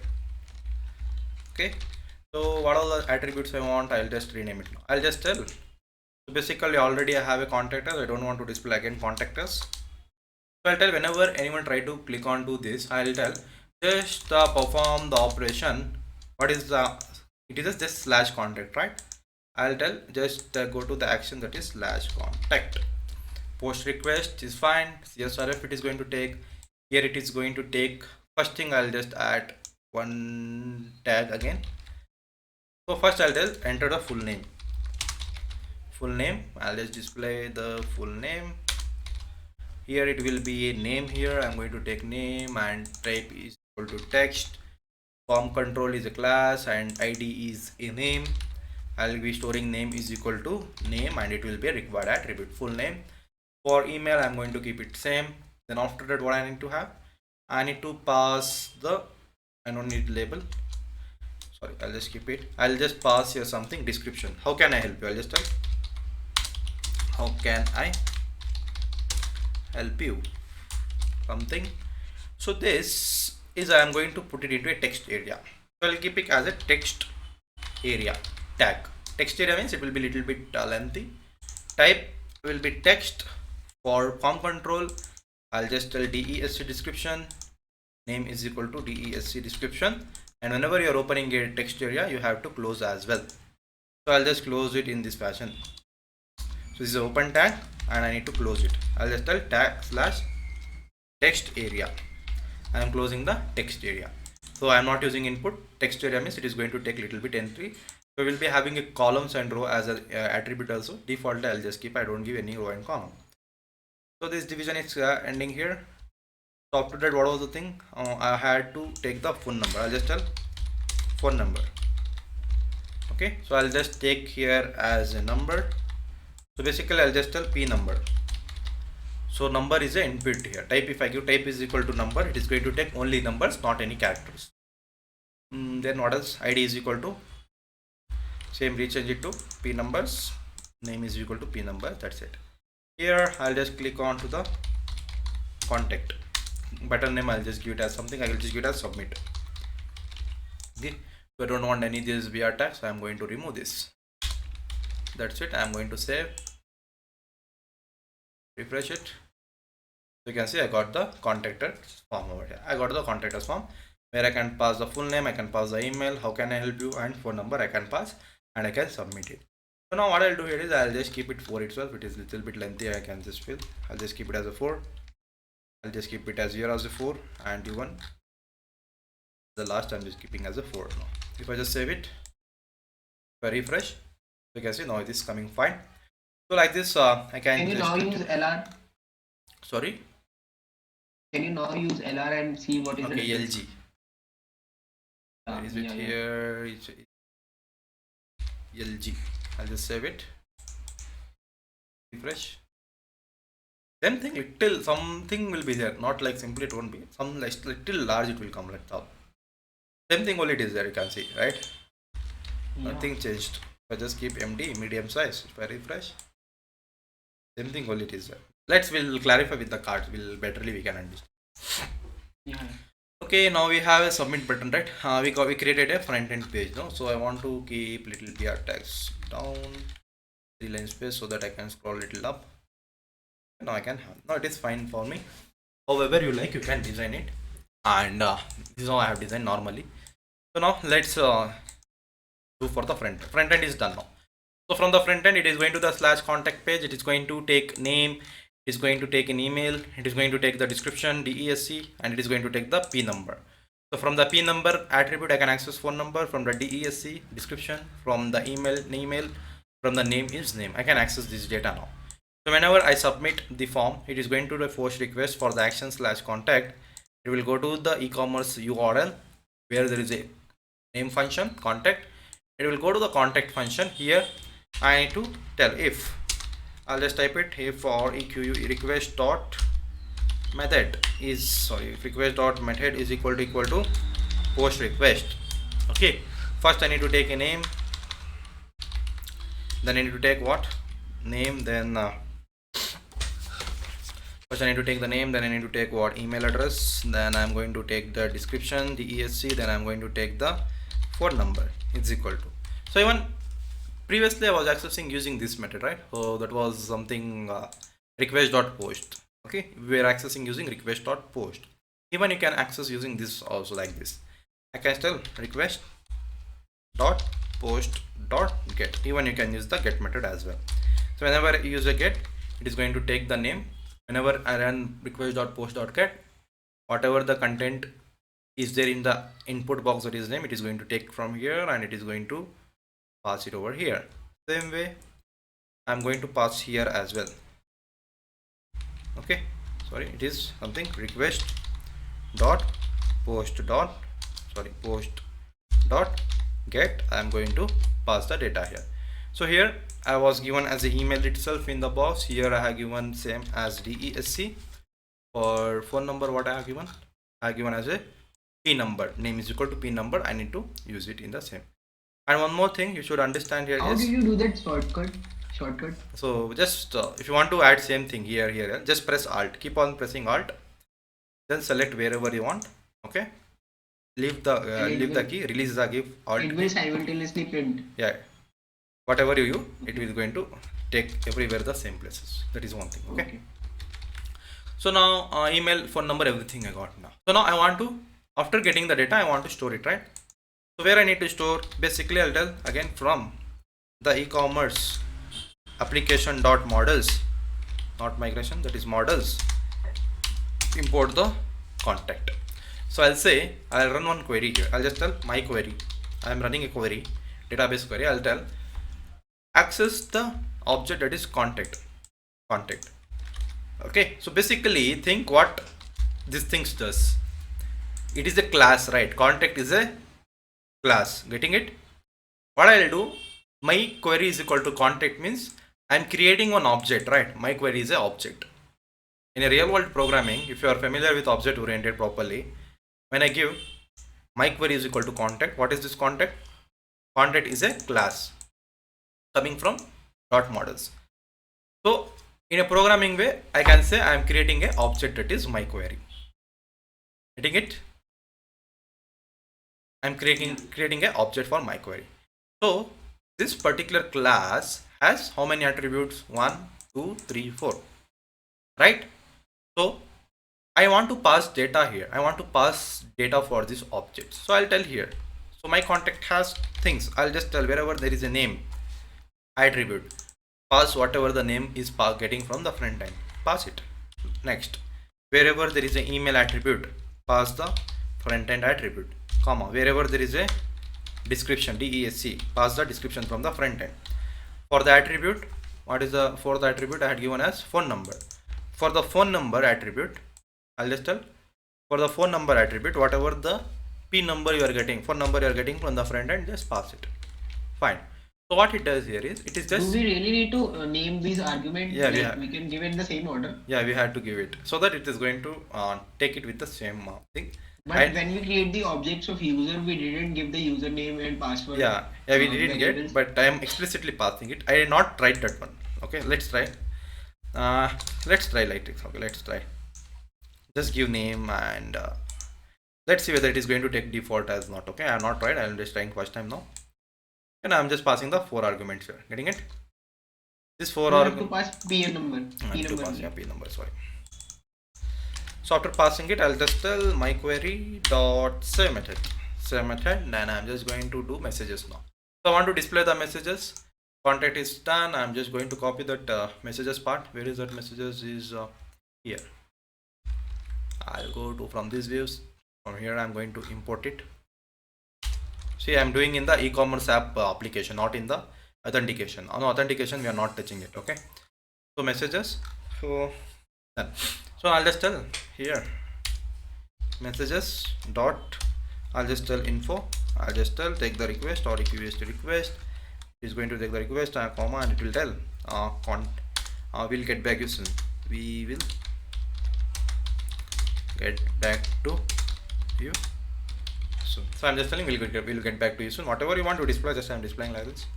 Okay, so what are the attributes I want? I'll just rename it now. I'll just tell. So basically already I have a contact us. I don't want to display again contact us. So I'll tell whenever anyone try to click on to this, I'll tell just perform the operation. What is the, it is just slash contact, right? I'll tell just go to the action that is slash contact. Post request is fine. CSRF it is going to take. Here it is going to take. First thing I'll just add one tag again. So first I'll tell enter the full name. Full name. I'll just display the full name. Here it will be a name. Here I'm going to take name and type is equal to text. Form control is a class and ID is a name. I'll be storing name is equal to name and it will be a required attribute. Full name. For email I'm going to keep it same. Then after that what I need to have, I need to pass the, I don't need label, sorry, I'll just keep it. I'll just pass here something description. How can I help you? I'll just type how can I help you something. So this is, I am going to put it into a text area. So I'll keep it as a text area tag. Text area means it will be little bit lengthy. Type will be text. For form control I'll just tell DESC description. Name is equal to DESC description, and whenever you're opening a text area you have to close as well. So I'll just close it in this fashion. So this is open tag and I need to close it. I'll just tell tag slash text area. I am closing the text area. So I am not using input. Text area means it is going to take little bit entry. So we'll be having a columns and row as an attribute also. Default I'll just keep, I don't give any row and column. So this division is ending here. So after that what was the thing, I had to take the phone number. I'll just tell phone number. Okay, so I'll just take here as a number. So basically I'll just tell p number. So number is an input here. Type, if I give type is equal to number, it is going to take only numbers, not any characters. Then what else? ID is equal to same, rechange it to p numbers. Name is equal to p number. That's it. Here I'll just click on to the contact button name. I'll just give it as something. I will just give it as submit. Okay, so I don't want any of this VR tag, so I'm going to remove this. That's it. I'm going to save, refresh it. So you can see I got the contacted form over here. I got the contacted form where I can pass the full name, I can pass the email, how can I help you, and phone number I can pass, and I can submit it. So now what I'll do here is I'll just keep it 4 itself. It is little bit lengthy. I can just fill. I'll just keep it as a 4. I'll just keep it as here as a 4, and even the last I'm just keeping as a 4 now. If I just save it, if I refresh, you can see now it is coming fine. So like this, I Can can you just now use LR? sorry. Can you now use LR and see what is the Okay, difference? LG. Where is it Yeah. here? It's LG. I'll just save it. Refresh. Same thing, little something will be there. Not like simply it won't be. Some like little large it will come like that. Same thing only it is there. You can see, right? Yeah. Nothing changed. If I just keep MD medium size. If I refresh, same thing only it is there. We'll clarify with the cards. Betterly we can understand. Yeah. Okay, now we have a submit button, right? We created a front end page, no? So I want to keep little br tags down, 3 line space, so that I can scroll little up. Now I can have. Now it is fine for me. However you like, you can design it, and this is how I have designed normally. So now let's do for the front. Front end is done now. So from the front end, it is going to the slash contact page. It is going to take name. It is going to take an email. It is going to take the description, DESC, and it is going to take the P number. So from the P number attribute, I can access phone number. From the DESC description, from the email, from the name is name. I can access this data now. So whenever I submit the form, it is going to the post request for the action slash contact. It will go to the e-commerce URL where there is a name function contact. It will go to the contact function. Here I need to tell if, I'll just type it, if or eq request dot method is, sorry, request dot method is equal to post request. Okay, first I need to take a name, then I need to take what name, then first I need to take the name, then I need to take what email address, then I'm going to take the description, the ESC, then I'm going to take the phone number is equal to. So even previously I was accessing using this method, right? So that was something request.post. Okay, we were accessing using request.post. Even you can access using this also like this. I can tell request dot post dot get. Even you can use the get method as well. So whenever I use a get, it is going to take the name. Whenever I run request.post.get, whatever the content is there in the input box that is name, it is going to take from here and it is going to pass it over here. Same way I'm going to pass here as well. Okay, sorry, it is something request dot post dot get. I'm going to pass the data here. So here I was given as a email itself in the box. Here I have given same as DESC. For phone number, what I have given as a P number. Name is equal to P number. I need to use it in the same. And one more thing you should understand here How is, did you do that shortcut? so just if you want to add same thing here, just press Alt. Keep on pressing Alt. Then select wherever you want. Okay. Leave the key. Release the key. Alt. It will simultaneously print. Yeah. Whatever you use, it will going to take everywhere the same places. That is one thing. Okay. So now email, phone number, everything I got now. So now I want to, after getting the data, I want to store it, right? So where I need to store, basically I'll tell again from the e-commerce application dot models, not migration, that is models, import the contact. So I'll say I'll run one query here. I'll just tell my query. I'm running a query, database query. I'll tell access the object that is contact. Okay, so basically think what this thing does. It is a class, right? Contact is a class. Getting it? What I'll do, my query is equal to contact means I'm creating one object, right? My query is an object. In a real world programming, if you are familiar with object oriented properly, when I give my query is equal to contact, what is this contact? Contact is a class coming from dot models. So in a programming way, I can say I am creating an object that is my query. Getting it? I'm creating an object for my query. So this particular class has how many attributes? 1, 2, 3, 4. Right? So I want to pass data here. I want to pass data for this object. So I'll tell here. So my contact has things. I'll just tell wherever there is a name attribute, pass whatever the name is getting from the front end. Pass it. Next, wherever there is an email attribute, pass the front end attribute, comma, wherever there is a description, DESC, pass the description from the front end. For the attribute, what is the for the attribute I had given as phone number. For the phone number attribute, I'll just tell, for the phone number attribute, whatever the P number you are getting, phone number you are getting from the front end, just pass it. Fine. So what it does here is, it is Do just, we really need to name these arguments? Yeah, Like, we can give it in the same order. yeah, we had to give it so that it is going to take it with the same thing. But And when we create the objects of user, we didn't give the username and password. yeah, we didn't variables. get, but I am explicitly passing it. I did not write that one. Okay, let's try. Let's try like this. Okay, let's try. Just give name and let's see whether it is going to take default as not. Okay, I am not tried. I am just trying first time now, and I am just passing the 4 arguments here. Getting it? This 4 We have to arguments. pass P number. P To number. pass, yeah, P number. Sorry. So after passing it, I'll just tell my query dot save method, and I'm just going to do messages now. So I want to display the messages. Contact is done. I'm just going to copy that messages part. Where is that messages? Is here. I'll go to from these views. From here, I'm going to import it. See, I'm doing in the e-commerce app application, not in the authentication. On authentication, we are not touching it. Okay. So messages. So done. So I'll just tell here messages dot, I'll just tell info, I'll just tell take the request or request request, it is going to take the request comma, and it will tell we'll get back you soon, we will get back to you soon. So I'm just telling we'll get back to you soon. Whatever you want to display, just I'm displaying like this.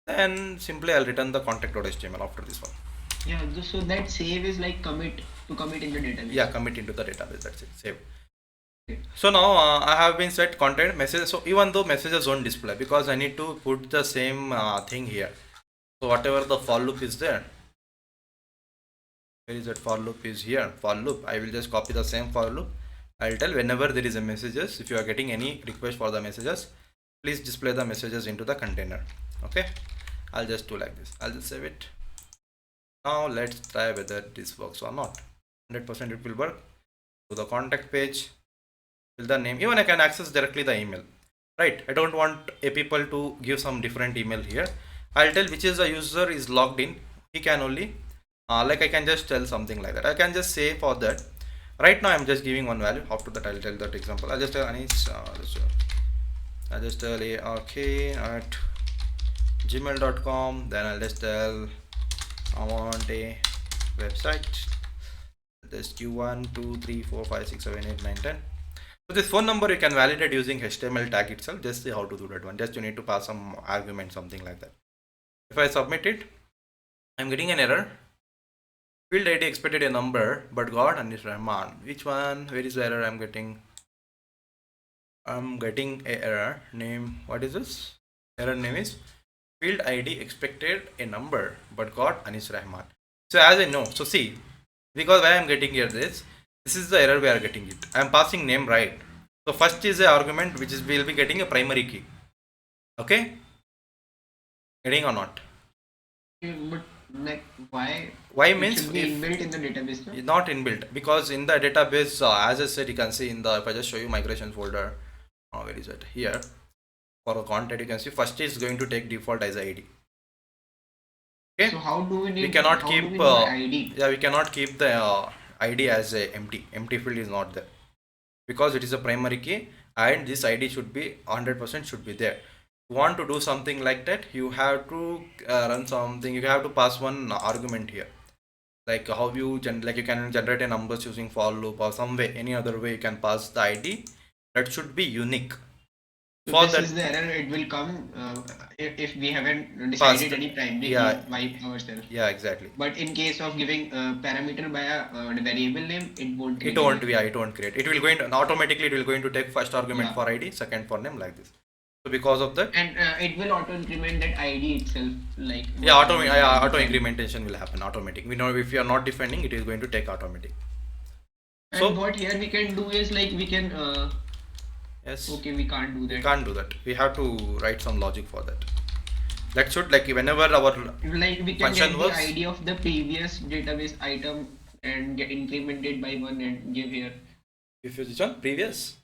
Then simply I'll return the contact.html after this one. Yeah, so that save is like commit in the database. Yeah, commit into the database, that's it, save. So now I have been set content message. So even though messages don't display, because I need to put the same thing here. So whatever the for loop is there, where is that for loop is here, for loop, I will just copy the same for loop. I'll tell whenever there is a messages, if you are getting any request for the messages, please display the messages into the container. Okay, I'll just do like this. I'll just save it. Now let's try whether this works or not. 100% it will work. To the contact page, fill the name. Even I can access directly the email, right? I don't want a people to give some different email here. I'll tell which is the user is logged in. He can only like I can just tell something like that. I can just say for that. Right now I'm just giving one value. After that I'll tell that example. I'll just tell Anish. I'll just tell ark@gmail.com. Then I'll just tell I want a website. Just Q1, 2, 3, 4, 5, 6, 7, 8, 9, 10. So this phone number you can validate using HTML tag itself. Just see how to do that one. Just you need to pass some argument, something like that. If I submit it, I'm getting an error. Field ID expected a number but got Anis Rahman. Which one? Where is the error I'm getting? I'm getting a error name. What is this? Error name is field ID expected a number but got Anis Rahman. So as I know, so see, because why I'm getting here this is the error we are getting it. I am passing name right. So first is the argument which is we'll be getting a primary key. Okay, getting or not? But like why? Why It means should be if inbuilt in the database. No? not inbuilt, because in the database as I said, you can see in the, if I just show you migration folder, where is it here, for a content you can see first is going to take default as ID. Okay, So how do we need? we cannot how keep do we know the ID? yeah, we cannot keep the ID as a empty field is not there, because it is a primary key and this ID should be 100% should be there. You want to do something like that, you have to run something, you have to pass one argument here, like how you like you can generate a numbers using for loop or some way, any other way you can pass the ID that should be unique. So For this that is the error. It will come if we haven't Passed. decided any primary Yeah. key by ourselves. yeah, exactly. But in case of giving parameter by a variable name, it won't. It won't, yeah, it won't create. It will going to automatically, it will going to take first argument Yeah. for ID, second for name, like this. So because of that, And it will auto increment that ID itself, like yeah, auto incrementation will happen automatic. We know if you are not defining, it is going to take automatic. And So what here we can do is like we can. yes, Okay, we can't do we that. can't do that. We have to write some logic for that. That should, like whenever our Like we can function get works. the ID of the previous database item and get incremented by 1 and give here. If you this one previous.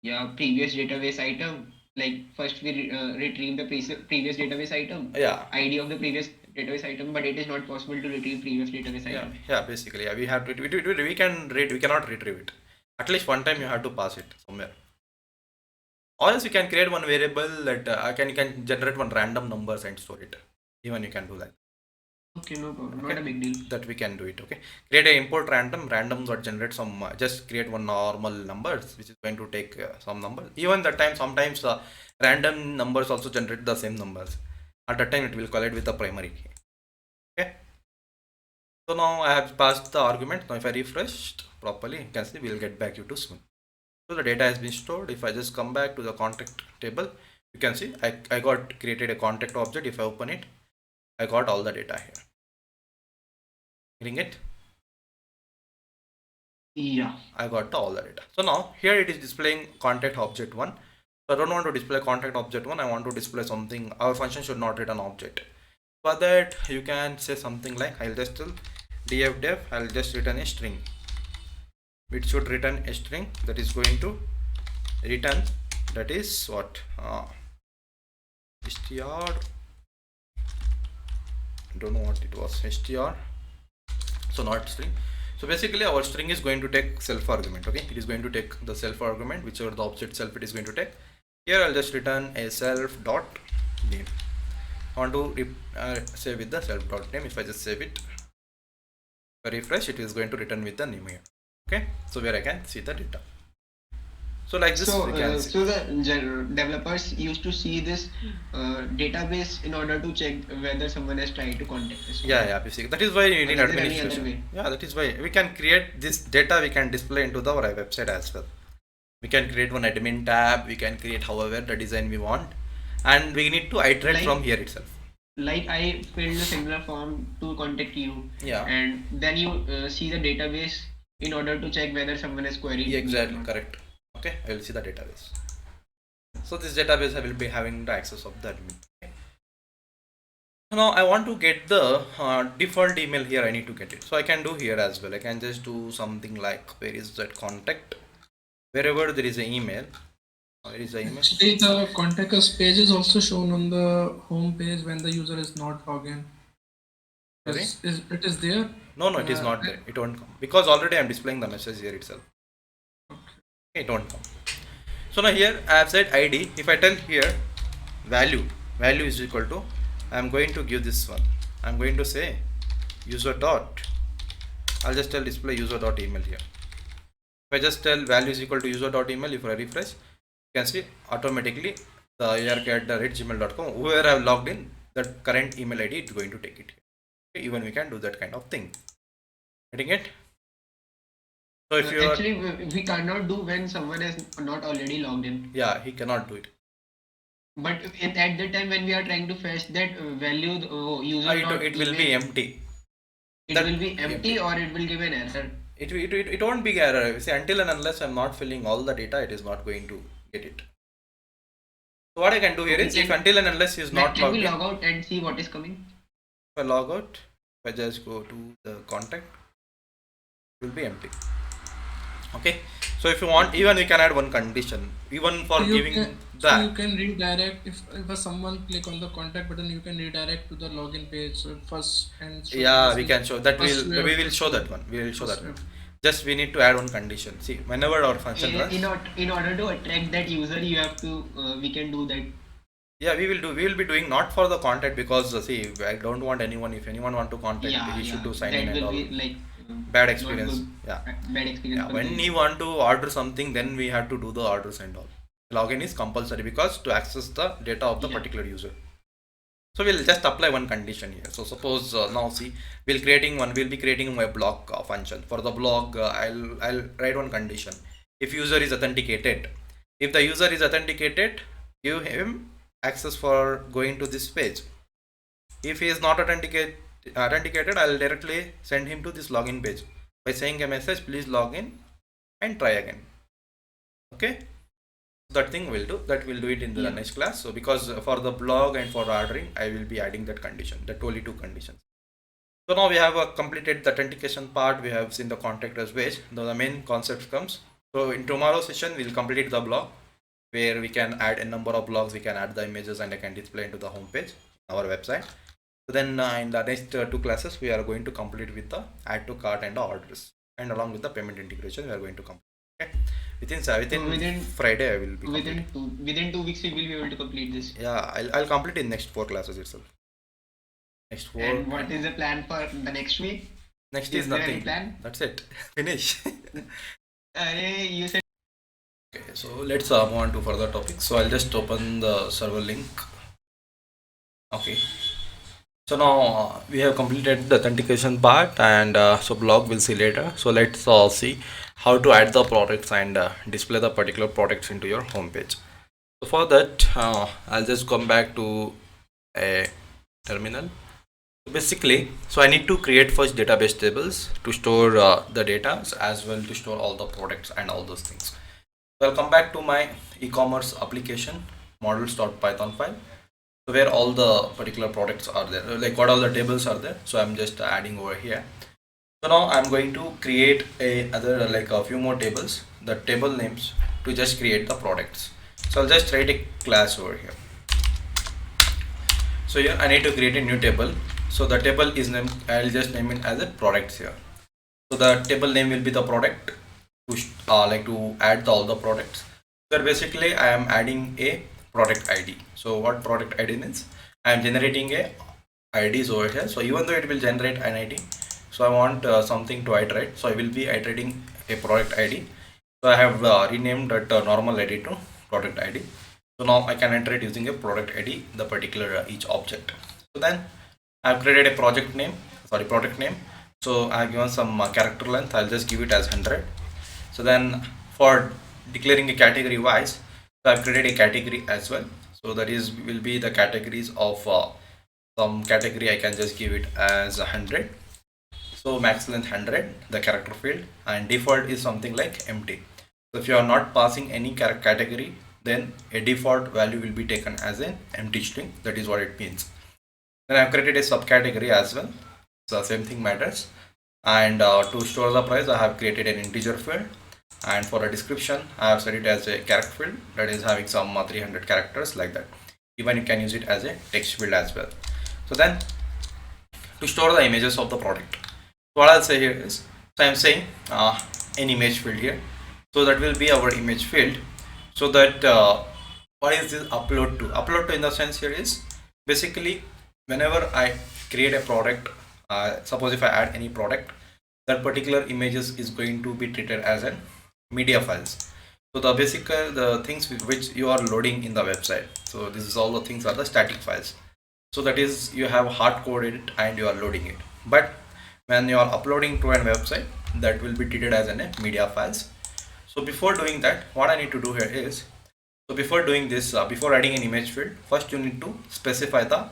Yeah, previous database item. Like first we retrieve the previous database item, Yeah. ID of the previous database item, but it is not possible to retrieve previous database Yeah, item. yeah, basically, yeah, we have to we can read, we cannot retrieve it. At least one time you have to pass it somewhere. Or else you can create one variable that you can generate one random numbers and store it. Even you can do that. Okay, no problem. Okay. Not a big deal. That we can do it. Okay. Create a import random dot generate some just create one normal numbers which is going to take some numbers. Even that time sometimes random numbers also generate the same numbers. At that time it will collide with the primary key. Okay. So now I have passed the argument. Now if I refreshed properly, you can see we'll get back you to soon. So the data has been stored. If I just come back to the contact table, you can see I got created a contact object. If I open it, I got all the data here. Getting it? Yeah. I got all the data. So now here it is displaying contact object 1. So I don't want to display contact object 1. I want to display something. Our function should not return object. For that you can say something like I'll just tell df I'll just return a string. It should return a string that is going to return, that is what str, don't know what it was, str, so not string. So basically our string is going to take self argument. Okay, it is going to take the self argument, whichever the object self it is going to take. Here I'll just return a self dot name. I want to save with the self dot name. If I just save it, if I refresh, it is going to return with the name here. Okay, so where I can see the data. So like this, we can see. So the developers used to see this database in order to check whether someone has tried to contact us. Yeah, basically that is why you need Or is there any other administration. way? Yeah, that is why we can create this data. We can display into our website as well. We can create one admin tab. We can create however the design we want, and we need to iterate Like- from here itself. Like I filled a similar form to contact you, Yeah. and then you see the database in order to check whether someone has queried. Yeah, exactly, correct. Okay, I will see the database. So this database I will be having the access of the admin. Okay. Now I want to get the default email here. I need to get it. So I can do here as well. I can just do something like where is that contact? Wherever there is an email. Where is the email? Actually, the contact us page is also shown on the home page when the user is not logged in. Sorry? It is there. No, it is not there. It won't come because already I am displaying the message here itself. Okay, it won't come. So now here I have said ID. If I tell here value is equal to, I am going to give this one. I am going to say user dot. I'll just tell display user dot email here. If I just tell value is equal to user dot email, if I refresh, you can see automatically the ark@gmail.com. Whoever I have logged in, that current email ID is going to take it. Okay, even we can do that kind of thing. Getting it? So if you are, Actually, we cannot do when someone is not already logged in. yeah, he cannot do it. But at the time when we are trying to fetch that value, user It will be empty. It that- will be empty or it will give an error. It won't be error. See, until and unless I'm not filling all the data, it is not going to get it. So what I can do here is, if until and unless he is not Can logged we in, log out and see what is coming? if I log out, if I just go to the contact, it will be empty. Okay. So if you want, even we can add one condition, even for giving So that. you can redirect if someone click on the contact button, you can redirect to the login page. So first and show Yeah, the we message. can show that. First We will show that one. We will show that First one. Just we need to add one condition. See, whenever our function runs. In order to attract that user, you have to. We can do that. Yeah, we will do. We will be doing not for the contact because see, I don't want anyone. If anyone want to contact, he should do sign in That and will all. be like Bad not experience. good. Yeah. Bad experience. Yeah. for When them. you want to order something, then we have to do the orders and all. Login is compulsory because to access the data of the Yeah. particular user. So we'll just apply one condition here. So suppose now see, we'll be creating a block function. For the block, I'll write one condition. If user is authenticated, if the user is authenticated, give him access for going to this page. If he is not authenticated, I'll directly send him to this login page by saying a message, please log in and try again. Okay. That thing will do that. We'll do it in the next class. So because for the blog and for ordering, I will be adding that condition, that only two conditions. So now we have completed the authentication part. We have seen the contact us page. Now the main concept comes. So in tomorrow's session, we'll complete the blog where we can add a number of blogs. We can add the images and I can display into the home page, our website. So then in the next two classes, we are going to complete with the add to cart and the orders, and along with the payment integration, we are going to complete. Okay. Within Friday, I will be within 2 weeks we will be able to complete this. Yeah, I'll complete in next 4 classes itself. Next 4. And what is the plan for the next week? Next Is is there any nothing. plan? That's it. Finish. You said. Okay, so let's move on to further topics. So I'll just open the server link. Okay. So now we have completed the authentication part, and so blog we'll see later. So let's see how to add the products and display the particular products into your home page. So for that, I'll just come back to a terminal. So basically, so I need to create first database tables to store the data, as well to store all the products and all those things. So I'll come back to my e-commerce application models.python file, so where all the particular products are there, like what all the tables are there. So I'm just adding over here. So now I'm going to create a few more tables, the table names, to just create the products. So I'll just write a class over here. So here I need to create a new table. So the table is named, I'll just name it as a products here. So the table name will be the product, to add all the products. So basically I am adding a product ID. So what product ID means, I am generating a IDs over here. So even though it will generate an ID, so I want something to iterate, so I will be iterating a product ID. So I have renamed that normal ID to product ID. So now I can iterate using a product ID, the particular each object. So then I have created a product name. So I have given some character length. I'll just give it as 100. So then for declaring a category wise, so I've created a category as well. So that is will be the categories of some category. I can just give it as 100. So max length 100, the character field, and default is something like empty. So if you are not passing any category, then a default value will be taken as an empty string. That is what it means. Then I've created a subcategory as well. So same thing matters. And to store the price, I have created an integer field. And for a description, I have set it as a character field, that is having some 300 characters, like that. Even you can use it as a text field as well. So then to store the images of the product, what I'll say here is, so I'm saying an image field here. So that will be our image field. So that what is this upload to? Upload to in the sense here is basically whenever I create a product, suppose if I add any product, that particular images is going to be treated as an media files. So the basic the things with which you are loading in the website. So this is all the things are the static files. So that is, you have hard coded it and you are loading it. But when you are uploading to a website, that will be treated as an media files. So before doing that, what I need to do here is, so before doing this, before adding an image field, first you need to specify the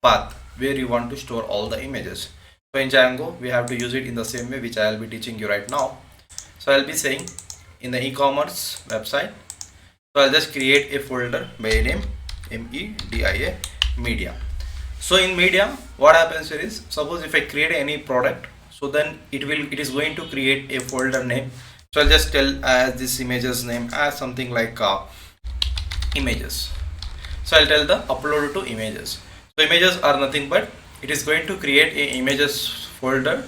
path where you want to store all the images. So in Django, we have to use it in the same way which I will be teaching you right now. So I'll be saying in the e-commerce website, so I'll just create a folder by name media media. So in media, what happens here is, suppose if I create any product, so then it is going to create a folder name. So I'll just tell as this images name as something like images. So I'll tell the upload to images. So images are nothing but it is going to create a images folder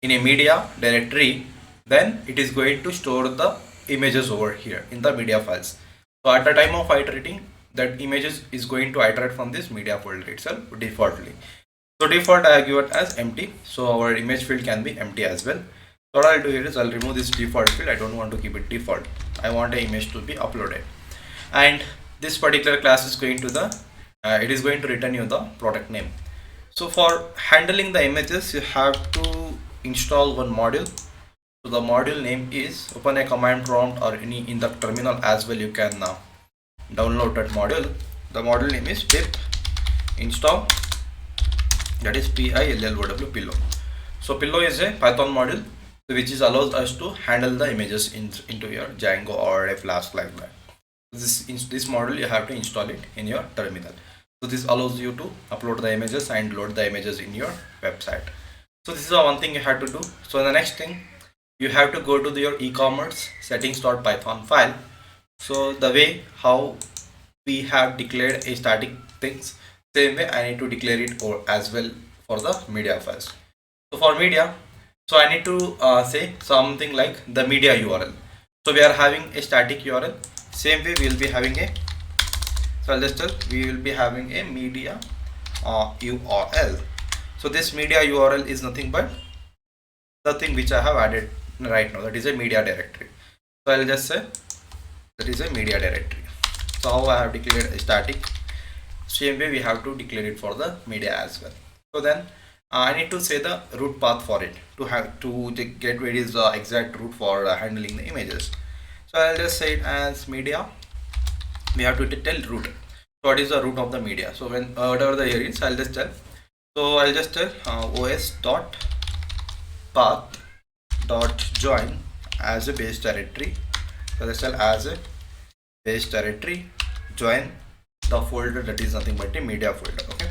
in a media directory. Then it is going to store the images over here in the media files. So at the time of iterating, that images is going to iterate from this media folder itself defaultly. So default I give it as empty. So our image field can be empty as well. So what I'll do here is I'll remove this default field. I don't want to keep it default. I want an image to be uploaded. And this particular class is going to the it is going to return you the product name. So for handling the images, you have to install one module. So the module name is, open a command prompt or any in the terminal as well, you can download that module. The module name is pip install, that is PILLOW, pillow. So pillow is a Python module which is allows us to handle the images into your Django or a Flask like that. This module you have to install it in your terminal. So this allows you to upload the images and load the images in your website. So this is the one thing you have to do. So the next thing, you have to go to your e-commerce settings.python file. So the way how we have declared a static things, same way I need to declare it or as well for the media files. So for media, so I need to say something like the media URL. So we are having a static URL, same way we will be having a, so I'll just tell, we will be having a media URL. So this media URL is nothing but the thing which I have added right now, that is a media directory. So I'll just say that is a media directory. So how I have declared a static, same way we have to declare it for the media as well. So then I need to say the root path for it to have to get where is the exact root for handling the images. So I'll just say it as media. We have to tell root. So what is the root of the media? So when whatever the here is, I'll just tell. So I'll just tell os dot path dot join as a base directory. So let's tell as a base directory join the folder that is nothing but a media folder. Okay.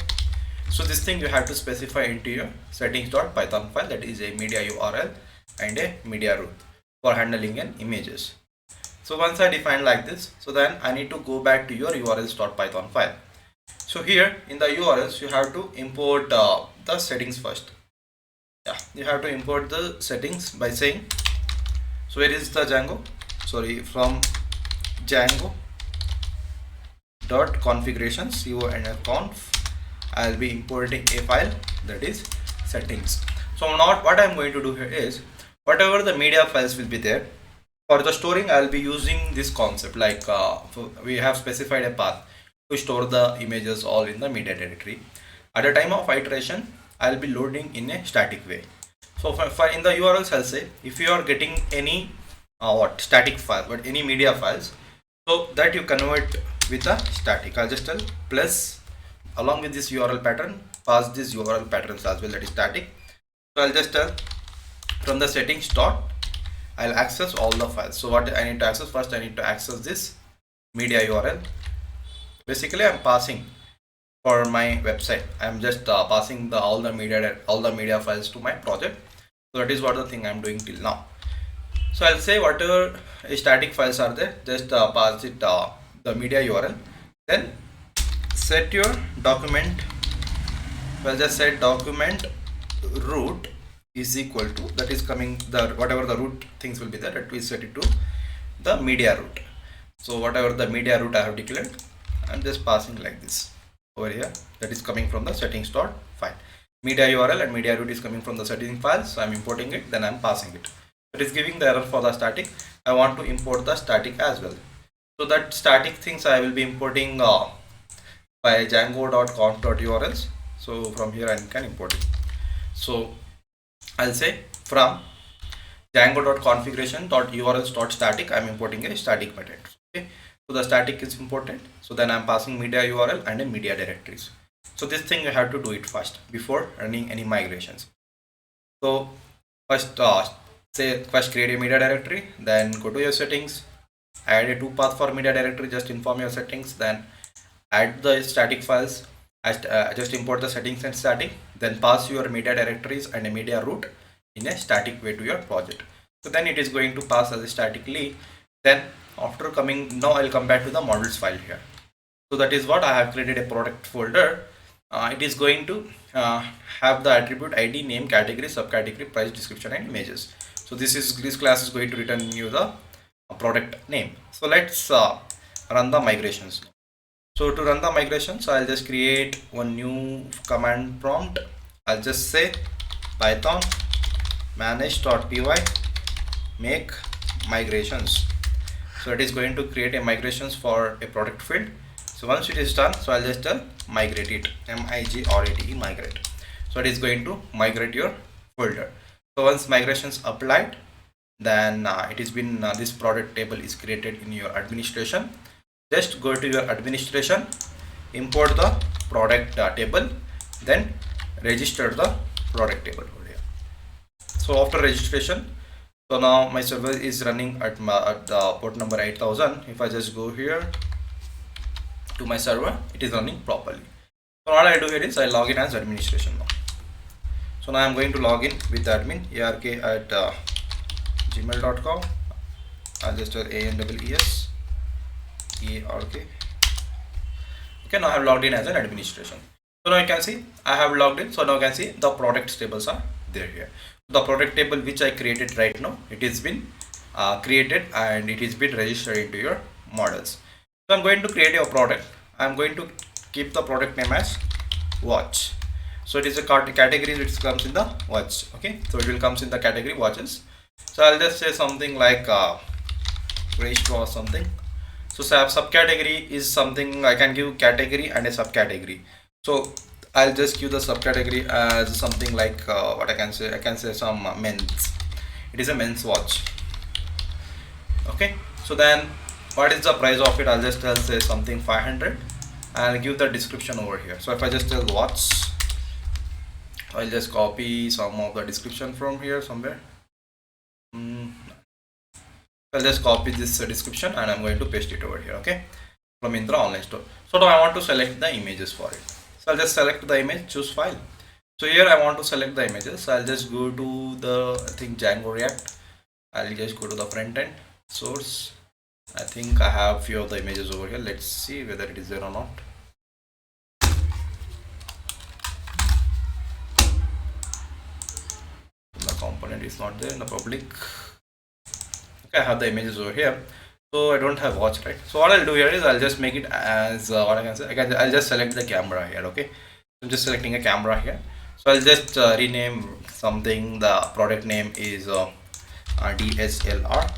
So this thing you have to specify into your settings.python file, that is a media URL and a media root for handling an images. So once I define like this, so then I need to go back to your urls.python file. So here in the URLs you have to import the settings first. Yeah, you have to import the settings by saying, so where is the Django? Sorry, from Django dot configurations conf, I'll be importing a file that is settings. So now what I'm going to do here is, whatever the media files will be there, for the storing I'll be using this concept like we have specified a path to store the images all in the media directory. At the time of iteration I'll be loading in a static way. So for in the URLs I'll say if you are getting any static file but any media files, so that you convert with a static. I'll just tell plus along with this URL pattern pass this URL patterns as well, that is static. So I'll just tell from the settings dot I'll access all the files. So what I need to access first, I need to access this media URL. Basically I'm passing for my website, I'm just passing all the media files to my project. So that is what the thing I'm doing till now. So I'll say whatever static files are there, just pass it the media URL, then set your document. Well, just set document root is equal to, that is coming the whatever the root things will be there, that we set it to the media root. So whatever the media root I have declared, I'm just passing like this over here, that is coming from the settings dot file. Media URL and media root is coming from the settings file, so I'm importing it, then I'm passing it. It is giving the error for the static. I want to import the static as well. So that static things I will be importing by django.conf.urls. So from here I can import it. So I'll say from django.configuration.urls.static I'm importing a static method. Okay, so the static is important, so then I'm passing media URL and a media directories. So this thing you have to do it first before running any migrations. So first first create a media directory, then go to your settings, add a 2 path for media directory, just inform your settings, then add the static files, just import the settings and static, then pass your media directories and a media root in a static way to your project. So then it is going to pass as a statically. Then after coming, now I'll come back to the models file here. So that is what I have created a product folder. It is going to have the attribute ID, name, category, subcategory, price, description and images. So this class is going to return you the product name. So let's run the migrations. So to run the migrations, I'll just create one new command prompt. I'll just say python manage.py make migrations. So it is going to create a migrations for a product field. So once it is done, so I'll just migrate it, migrate, migrate. So it is going to migrate your folder. So once migrations applied, then it has been this product table is created in your administration. Just go to your administration, import the product table, then register the product table over here. So after registration, so now my server is running at port number 8000. If I just go here to my server, it is running properly. So all I do here is I log in as administration now. So now I'm going to log in with admin ark at gmail.com. I'll just tell ANWES ARK. Okay, now I have logged in as an administration. So now you can see I have logged in. So now you can see the product tables are there here. The product table which I created right now, it has been created and it has been registered into your models. So I'm going to create a product. I'm going to keep the product name as watch. So it is a category which comes in the watch. Okay, so it will comes in the category watches. So I'll just say something like race or something. So subcategory is something I can give category and a subcategory. So I'll just give the subcategory as something like what I can say some men's. It is a men's watch. Okay, so then what is the price of it? I'll just say something 500. I'll give the description over here. So if I just tell watch, I'll just copy some of the description from here somewhere. I'll just copy this description and I'm going to paste it over here. Okay, from Indra online store. So now I want to select the images for it. So I'll just select the image, choose file. So here I want to select the images. So I'll just go to the Django React. I'll just go to the front end source. I think I have few of the images over here. Let's see whether it is there or not. The component is not there in the public. Okay, I have the images over here. So I don't have watch, right? So what I'll do here is I'll just make it as what I can say. I'll just select the camera here. Okay, I'm just selecting a camera here. So I'll just rename something. The product name is DSLR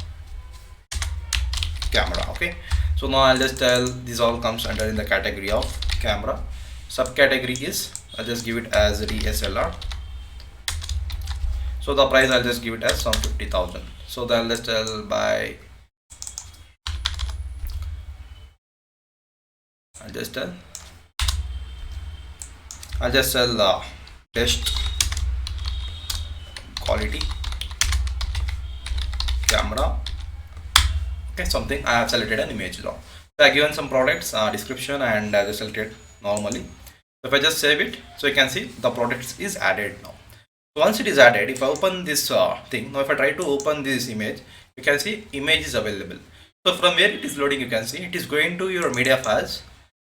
camera. Okay, so now I'll just tell this all comes under in the category of camera. Subcategory is I'll just give it as DSLR. So the price I'll just give it as some 50,000. So then I'll just tell by I'll just tell best quality camera. Okay, something I have selected an image now. So I given some products description and I just selected normally. So if I just save it, so you can see the products is added now. So once it is added, if I open this thing, now if I try to open this image, you can see image is available. So from where it is loading, you can see it is going to your media files.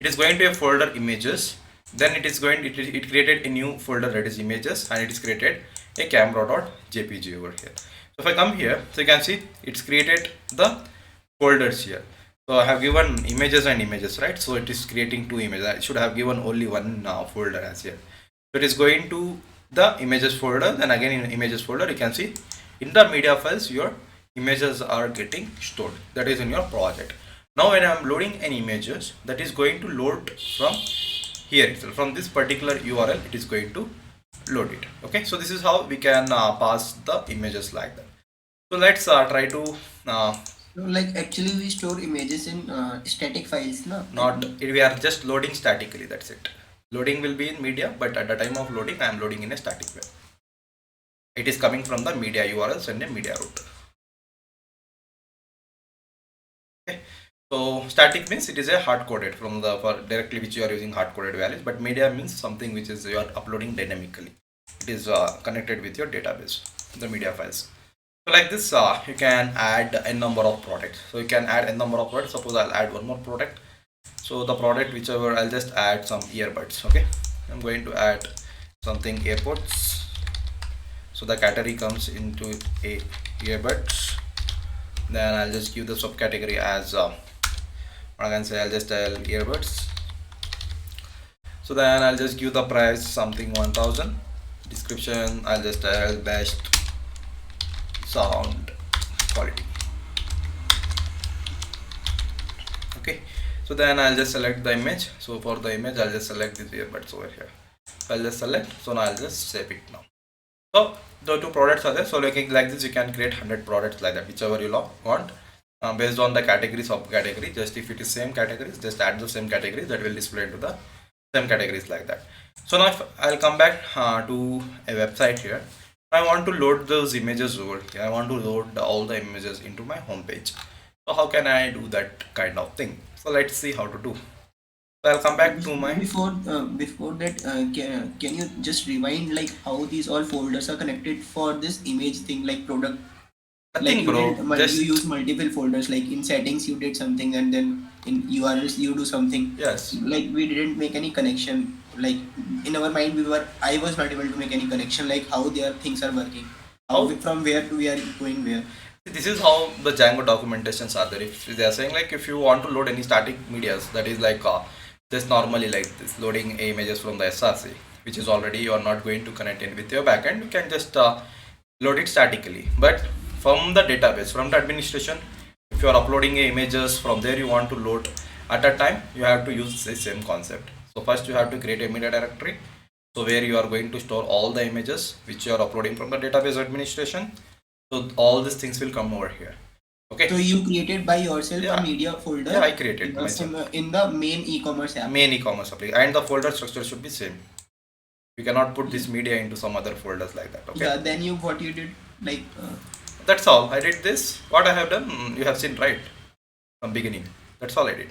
It is going to a folder images. Then it is going it created a new folder that is images and it is created a camera.jpg over here. So if I come here, so you can see it's created the folders here. So I have given images and images, right? So it is creating two images. I should have given only one folder as here. So it is going to the images folder. Then again in images folder, you can see in the media files your images are getting stored. That is in your project. Now when I am loading an images, that is going to load from here itself, from this particular URL. It is going to load it. Okay, so this is how we can pass the images like that. So let's try to like actually we store images in static files, no? not we are just loading statically, that's it. Loading will be in media, but at the time of loading I am loading in a static way. It is coming from the media URLs and a media route. Okay, so static means it is a hard coded from the directly which you are using hard coded values, but media means something which is you are uploading dynamically. It is connected with your database, the media files. So like this you can add a number of products. So you can add a number of products. Suppose I'll add one more product. So the product whichever, I'll just add some earbuds. Okay, I'm going to add something AirPods. So the category comes into a earbuds. Then I'll just give the subcategory as what I can say, I'll just tell earbuds. So then I'll just give the price something 1000. Description I'll just tell best sound quality. Okay, so then I'll just select the image. So for the image I'll just select these earbuds over here. I'll just select. So now I'll just save it now. So the two products are there. So like this you can create 100 products like that, whichever you want based on the category, subcategory. Just if it is same categories, just add the same categories that will display into the same categories like that. So now if I'll come back to a website here. I want to load those images over here. I want to load all the images into my home page. So how can I do that kind of thing? So let's see how to do. So I'll come back to my. Before that, can you just rewind like how these all folders are connected for this image thing, like product? Like Nothing, you bro. did, you Just use multiple folders. Like in settings, you did something, and then in URLs, you do something. yes. Like we didn't make any connection. Like in our mind, I was not able to make any connection. Like how their things are working. How? From where to we are going where. This is how the Django documentations are there. If they are saying like if you want to load any static medias, that is like just normally like this loading images from the SRC, which is already you are not going to connect in with your backend. You can just load it statically. But from the database, from the administration, if you are uploading images from there, you want to load at a time, you have to use the same concept. So first you have to create a media directory. So where you are going to store all the images which you are uploading from the database administration. So all these things will come over here. Okay. So you created by yourself Yeah. a media folder. Yeah, I created myself. In the main e-commerce app. Main e-commerce application, and the folder structure should be same. You cannot put this media into some other folders like that. Okay. Yeah. Then what you did like. That's all. I did this. What I have done, you have seen right from beginning. That's all I did.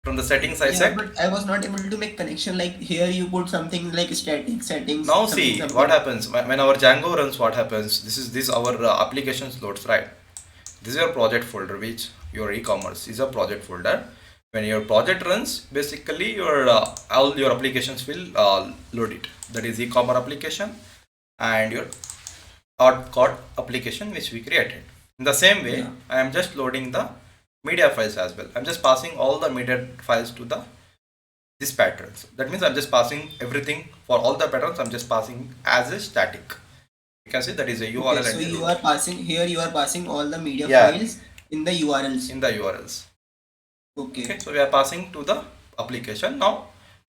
From the settings I set. But I was not able to make connection. Like here you put something like static settings. Now something, see something. what happens when our Django runs. What happens? This our applications loads, right? This is your project folder, which your e-commerce is a project folder. When your project runs, basically your all your applications will load it. That is e-commerce application and your code application which we created. In the same way, Yeah. I am just loading the media files as well. I'm just passing all the media files to the this patterns. That means I'm just passing everything for all the patterns. I'm just passing as a static. You can see that is a URL. Okay, so and you are passing here. You are passing all the media Yeah. files in the URLs. in the URLs. Okay. Okay, so we are passing to the application. Now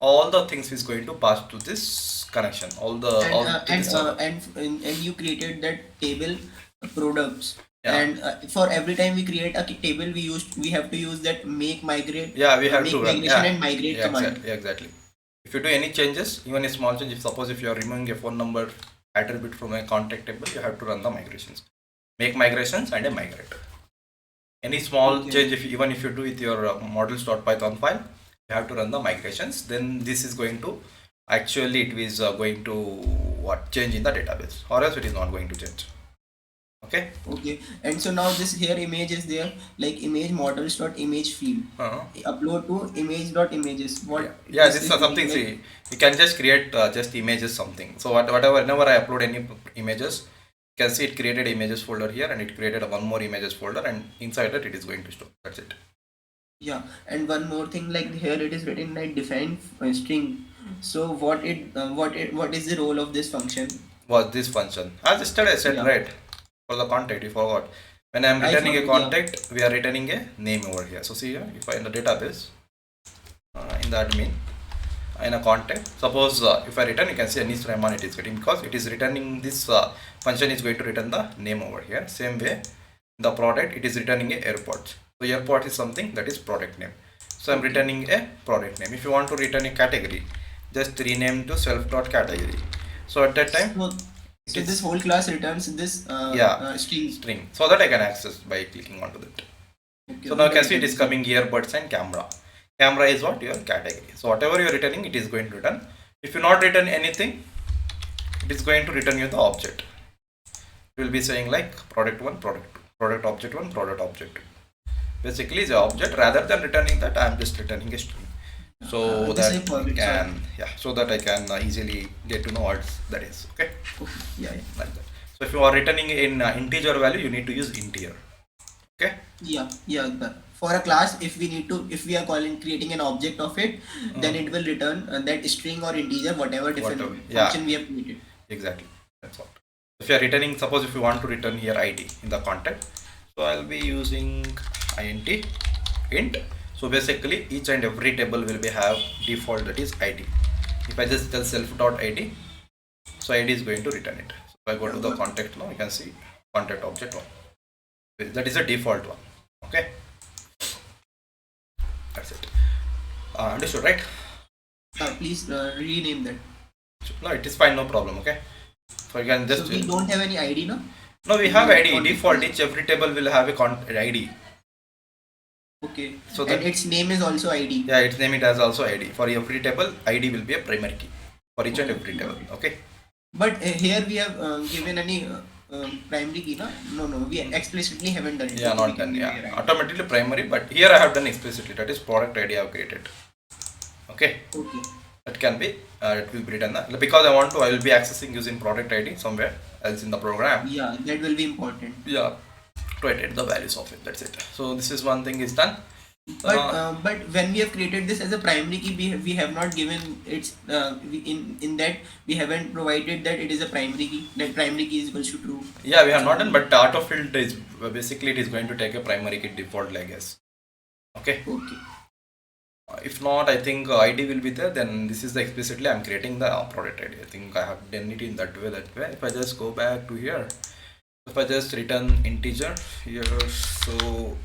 all the things is going to pass to this connection. All the all to this server. And you created that table products. Yeah. And for every time we create a table, we have to use that make migrate. Yeah, we have make to run. migration Yeah. and migrate Yeah, command. exactly, exactly. If you do any changes, even a small change, if suppose if you are removing a phone number attribute from a contact table, you have to run the migrations. Make migrations and a migrate. Any small Okay. change, even if you do with your models.python file, you have to run the migrations. Then this is going to actually it is going to change in the database, or else it is not going to change. Okay. Okay. And so now this here image is there, like image models dot image field. Upload to image dot images. What? Yeah, this is meaning, something. like, See, you can just create just images something. So whatever, whenever I upload any images, you can see it created images folder here, and it created one more images folder, and inside that it is going to store. That's it. Yeah, and one more thing, like here it is written like define string. So what is the role of this function? Was this function? As yesterday I said, Yeah. right? For the contact, you forgot. When I am returning a forgot, yeah. contact, we are returning a name over here. So see here, if I in the database, in the admin, in a contact, suppose if I return, you can see Anis Rahman it is getting, because it is returning this function is going to return the name over here. Same way, the product, it is returning a airport. So airport is something that is product name. So I'm returning a product name. If you want to return a category, just rename to self.category. So at that time, So this whole class returns this string, so that I can access by clicking onto that. Okay, So now you can see it is coming earbuds and camera. Camera is what? Your category. So whatever you are returning, it is going to return. If you not return anything, it is going to return you the object. It will be saying like product 1, product 2, product object 1, product object 2. Basically the object, rather than returning that, I am just returning a string. So that I can, so that I can easily get to know what that is. Okay. Yeah. Like that. So if you are returning in integer value, you need to use integer. Okay. Yeah. For a class, if we are creating an object of it, then it will return that string or integer, whatever different function we have created. Exactly. That's what. If you are returning, suppose if you want to return here id in the context, so I'll be using int. So basically each and every table will be have default, that is id. If I just tell self.id, so id is going to return it. So if I go to the context now, you can see contact object 1. That is a default one. Okay. That's it. Understood, right? Please rename that. No, it is fine, no problem. Okay. So you can just. So we don't have any ID, no? No, we have ID default. Each every table will have a ID. Okay. So And that, its name is also ID. yeah, its name it has also ID. For every table, ID will be a primary key for each and Okay, every okay, table. got it. Okay. But here we have given any primary key, no? No, no, we explicitly haven't done it. Yeah, Okay, we not can done. give Yeah, here ID. automatically primary, but here I have done explicitly. That is product ID I have created. Okay, Okay. that can be it will be written because I will be accessing using product ID somewhere else in the program. Yeah, that will be important. Yeah, to edit the values of it. That's it. So this is one thing is done. So now, But when we have created this as a primary key, we have not given its in that we haven't provided that it is a primary key. That primary key is equals to true. yeah, we have not done, Something. but the auto field is basically it is going to take a primary key default, I guess. Okay. Okay. If not, I think ID will be there. Then this is the explicitly I'm creating the product ID. I think I have done it in that way. That way. If I just go back to here, if I just return integer here, so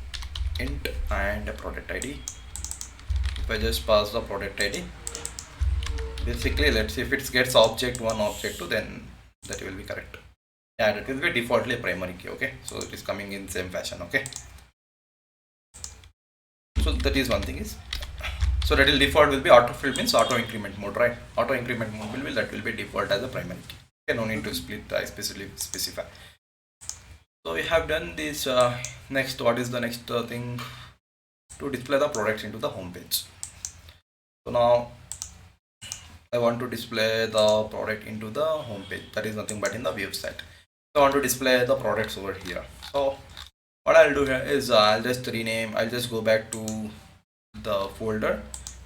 int and a product ID. If I just pass the product ID, basically let's see if it gets object 1, object 2, then that will be correct. Yeah, that will be defaultly a primary key. Okay, so it is coming in same fashion. Okay, so that is one thing is. So that will default will be auto fill means auto increment mode, right? Auto increment mode will be that will be default as a primary key. Okay, no need to split specify. So we have done this. Next, what is the next thing? To display the products into the home page. So now I want to display the product into the home page. That is nothing but in the website. So I want to display the products over here. So what I'll do here is I'll just rename. I'll just go back to the folder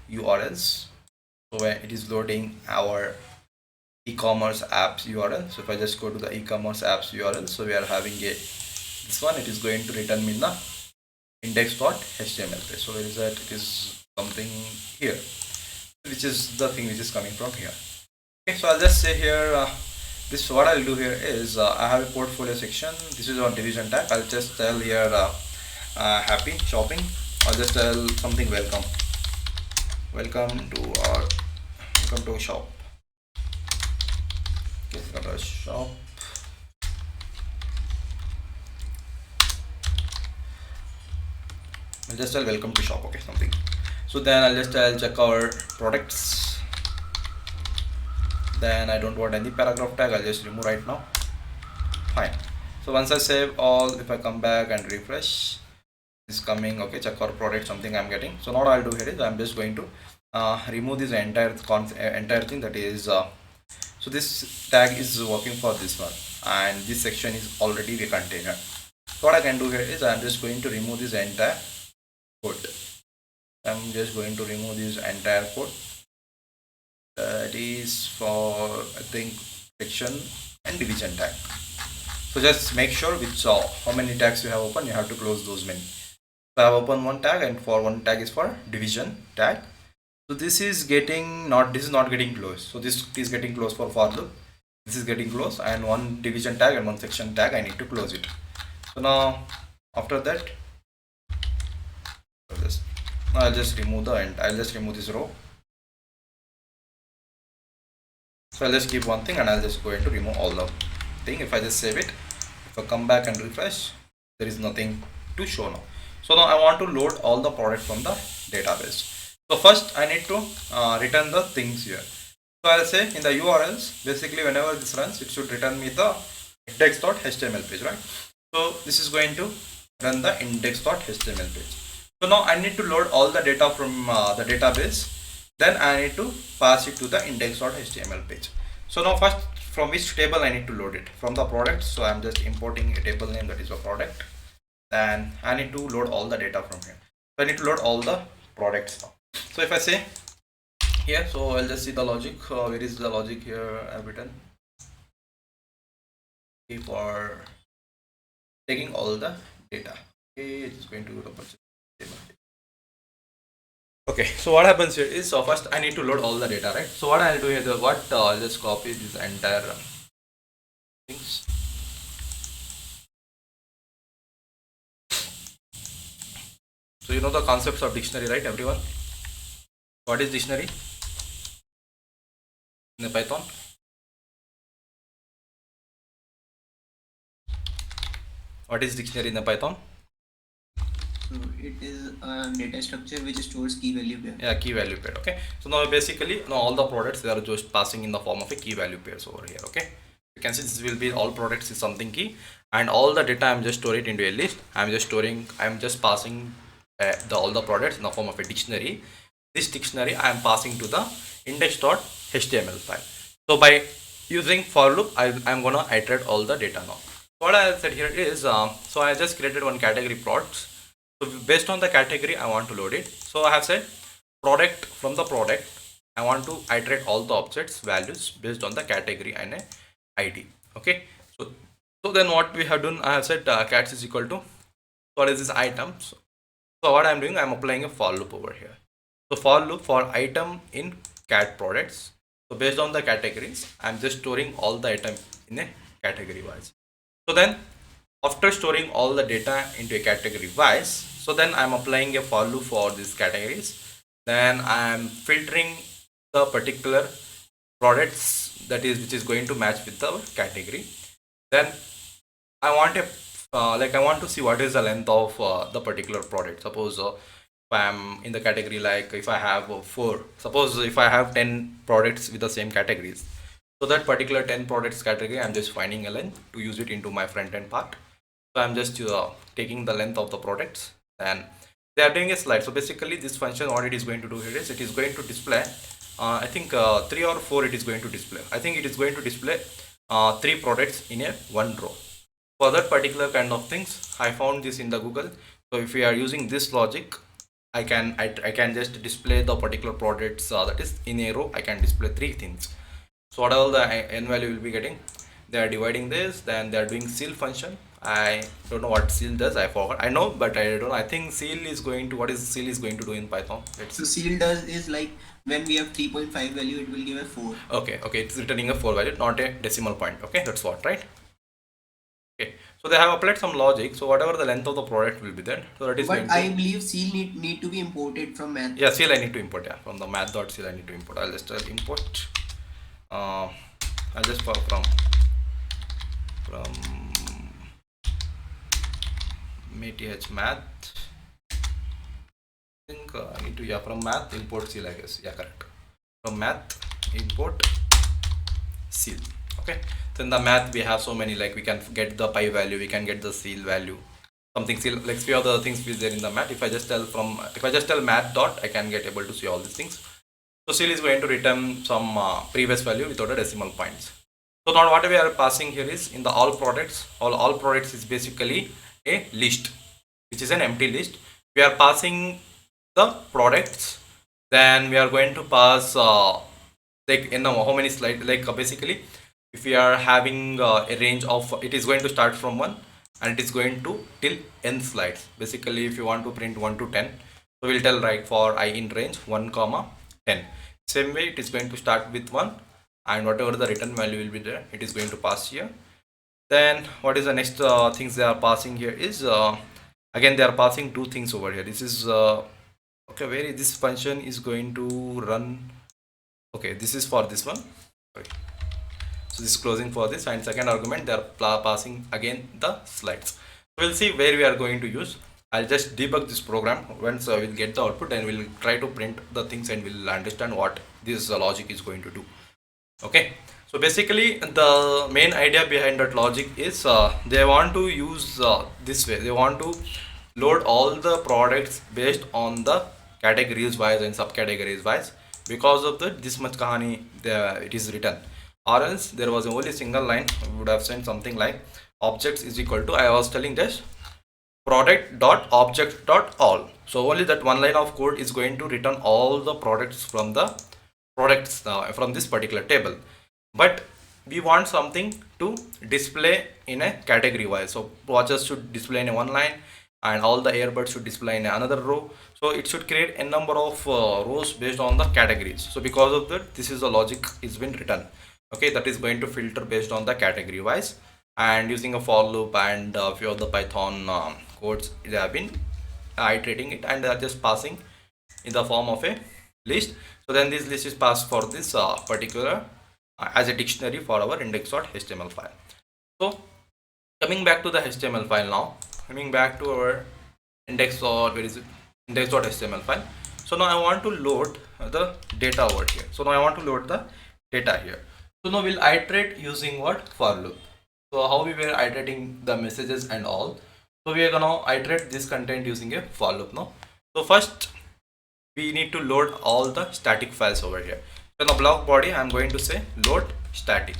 URLs. So when it is loading our e-commerce apps URL. So if I just go to the e-commerce apps URL, so we are having a this one. It is going to return me the index.html page. So where is that? It is something here, which is the thing which is coming from here. Okay, so I'll just say here this what I'll do here is I have a portfolio section. This is on division tag. I'll just tell here happy shopping. I'll just tell something welcome to shop. Okay, got a shop. I'll just tell welcome to shop. Okay, something. So then I'll just tell check our products. Then I don't want any paragraph tag. I'll just remove right now. Fine. So once I save all, if I come back and refresh, is coming. Okay, check our product, something I'm getting. So now what I'll do here is I'm just going to remove this entire thing, that is so this tag is working for this one, and this section is already a container. So what I can do here is I'm just going to remove this entire code. I'm just going to remove this entire code. That is for I think section and division tag. So just make sure which how many tags you have open, you have to close those many. So I have opened one tag, and for one tag is for division tag. So this is not getting closed. So this is getting closed for loop. This is getting closed, and one division tag and one section tag I need to close it. So now after that, I'll just remove the end. I'll just remove this row. So I'll just keep one thing, and I'll just go to remove all the thing. If I just save it, if I come back and refresh, there is nothing to show now. So now I want to load all the products from the database. So first I need to return the things here. So I'll say in the URLs, basically whenever this runs, it should return me the index.html page, right? So this is going to run the index.html page. So now I need to load all the data from the database. Then I need to pass it to the index.html page. So now first, from which table I need to load it? From the product. So I'm just importing a table name, that is a product. Then I need to load all the data from here. So I need to load all the products now. So if I say here, so I'll just see the logic. Where is the logic here I've written? Okay, for taking all the data. Okay, it's going to go to purchase table. Okay, so what happens here is, so first I need to load all the data, right? So what I'll do here, I'll just copy this entire things. So you know the concepts of dictionary, right, everyone? What is dictionary in the Python? What is dictionary in the Python? So it is a data structure which stores key value pair. Yeah, key value pair. Okay, so now basically now all the products, they are just passing in the form of a key value pairs over here. Okay, you can see this will be all products is something key, and all the data I'm just storing into a list. I'm just passing the all the products in the form of a dictionary. This dictionary I am passing to the index.html file. So by using for loop, I'm gonna iterate all the data now. What I said here is so I just created one category products. So based on the category I want to load it. So I have said product, from the product I want to iterate all the objects values based on the category and a ID. Okay, so then what we have done, I have said cats is equal to what is this item. So what I'm doing, I'm applying a for loop over here. So for loop for item in cat products. So based on the categories, I'm just storing all the item in a category wise. So then after storing all the data into a category wise, so then I'm applying a for loop for these categories. Then I'm filtering the particular products that is which is going to match with the category. Then I want a I want to see what is the length of the particular product. Suppose if I'm in the category, like if I have four, suppose if I have 10 products with the same categories, so that particular 10 products category, I'm just finding a length to use it into my front end part. So I'm just taking the length of the products, and they are doing a slide. So basically this function, what it is going to do here is it is going to display I think 3 or 4 it is going to display. I think it is going to display 3 products in a one row. For that particular kind of things, I found this in the Google. So if we are using this logic, I can just display the particular products that is in a row. I can display 3 things. So what all the n value will be getting, they are dividing this, then they are doing seal function. I don't know what seal does, I forgot. I know, but I don't know. I think seal is going to, what is seal is going to do in Python? So seal does is like when we have 3.5 value, it will give a 4. Okay, it's returning a 4 value, not a decimal point. Okay, that's what, right? Okay, so they have applied some logic. So whatever the length of the product will be there, so that is But going to, I believe seal need to be imported from math. yeah, seal I need to import, yeah, from the math.seal I need to import. I'll just import I'll just from math. I think I need to, yeah, from math import seal, I guess. Yeah, correct. From math import seal. Okay, so in the math we have so many, like we can get the pi value, we can get the seal value, something seal, like few other things is there in the math. If I just tell math dot, I can get able to see all these things. So seal is going to return some previous value without a decimal points. So now what we are passing here is in the all products, all products is basically a list, which is an empty list. We are passing the products, then we are going to pass like in how many slides, like basically if we are having a range of, it is going to start from 1 and it is going to till n slides. Basically if you want to print 1 to 10, so we'll tell right for I in range 1 comma 10. Same way it is going to start with 1, and whatever the return value will be there, it is going to pass here. Then what is the next things they are passing here is again they are passing 2 things over here. This is okay, where this function is going to run. Okay, this is for this one. Sorry. So this is closing for this, and second argument they are passing again the slides. So we'll see where we are going to use. I'll just debug this program. Once we'll get the output, and we'll try to print the things and we'll understand what this logic is going to do. Okay, so basically the main idea behind that logic is they want to use this way. They want to load all the products based on the categories wise and subcategories wise. Because of that, this much kahani it is written, or else there was only single line. We would have sent something like objects is equal to, I was telling this, product dot object dot all. So only that one line of code is going to return all the products from the products from this particular table. But we want something to display in a category wise. So watches should display in one line, and all the earbuds should display in another row. So it should create a number of rows based on the categories. So because of that, this is the logic is been written. Okay, that is going to filter based on the category wise, and using a for loop and a few of the Python codes, they have been iterating it, and they are just passing in the form of a list. So then this list is passed for this particular as a dictionary for our index.html file. So coming back to the HTML file now, coming back to our index, or where is it, index.html file. So now I want to load the data over here. So now I want to load the data here. So now we'll iterate using what, for loop. So how we were iterating the messages and all, so we are gonna iterate this content using a for loop now. So first we need to load all the static files over here. So in the block body I'm going to say load static.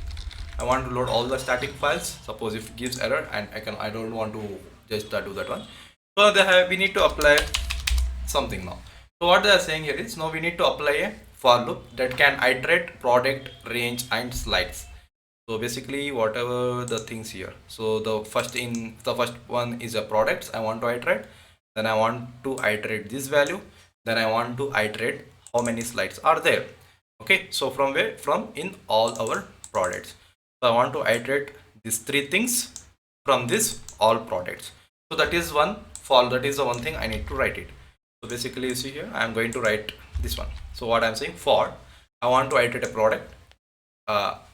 I want to load all the static files. Suppose if it gives error and I don't want to just do that one. So we need to apply something now. So what they are saying here is, now we need to apply a for loop that can iterate product, range and slides. So basically whatever the things here. So the first one is a products I want to iterate. Then I want to iterate this value. Then I want to iterate how many slides are there. Okay, so from where? From in all our products. So I want to iterate these three things from this all products. So that is one for, that is the one thing I need to write it. So basically you see here I am going to write this one. So what I am saying, for I want to iterate a product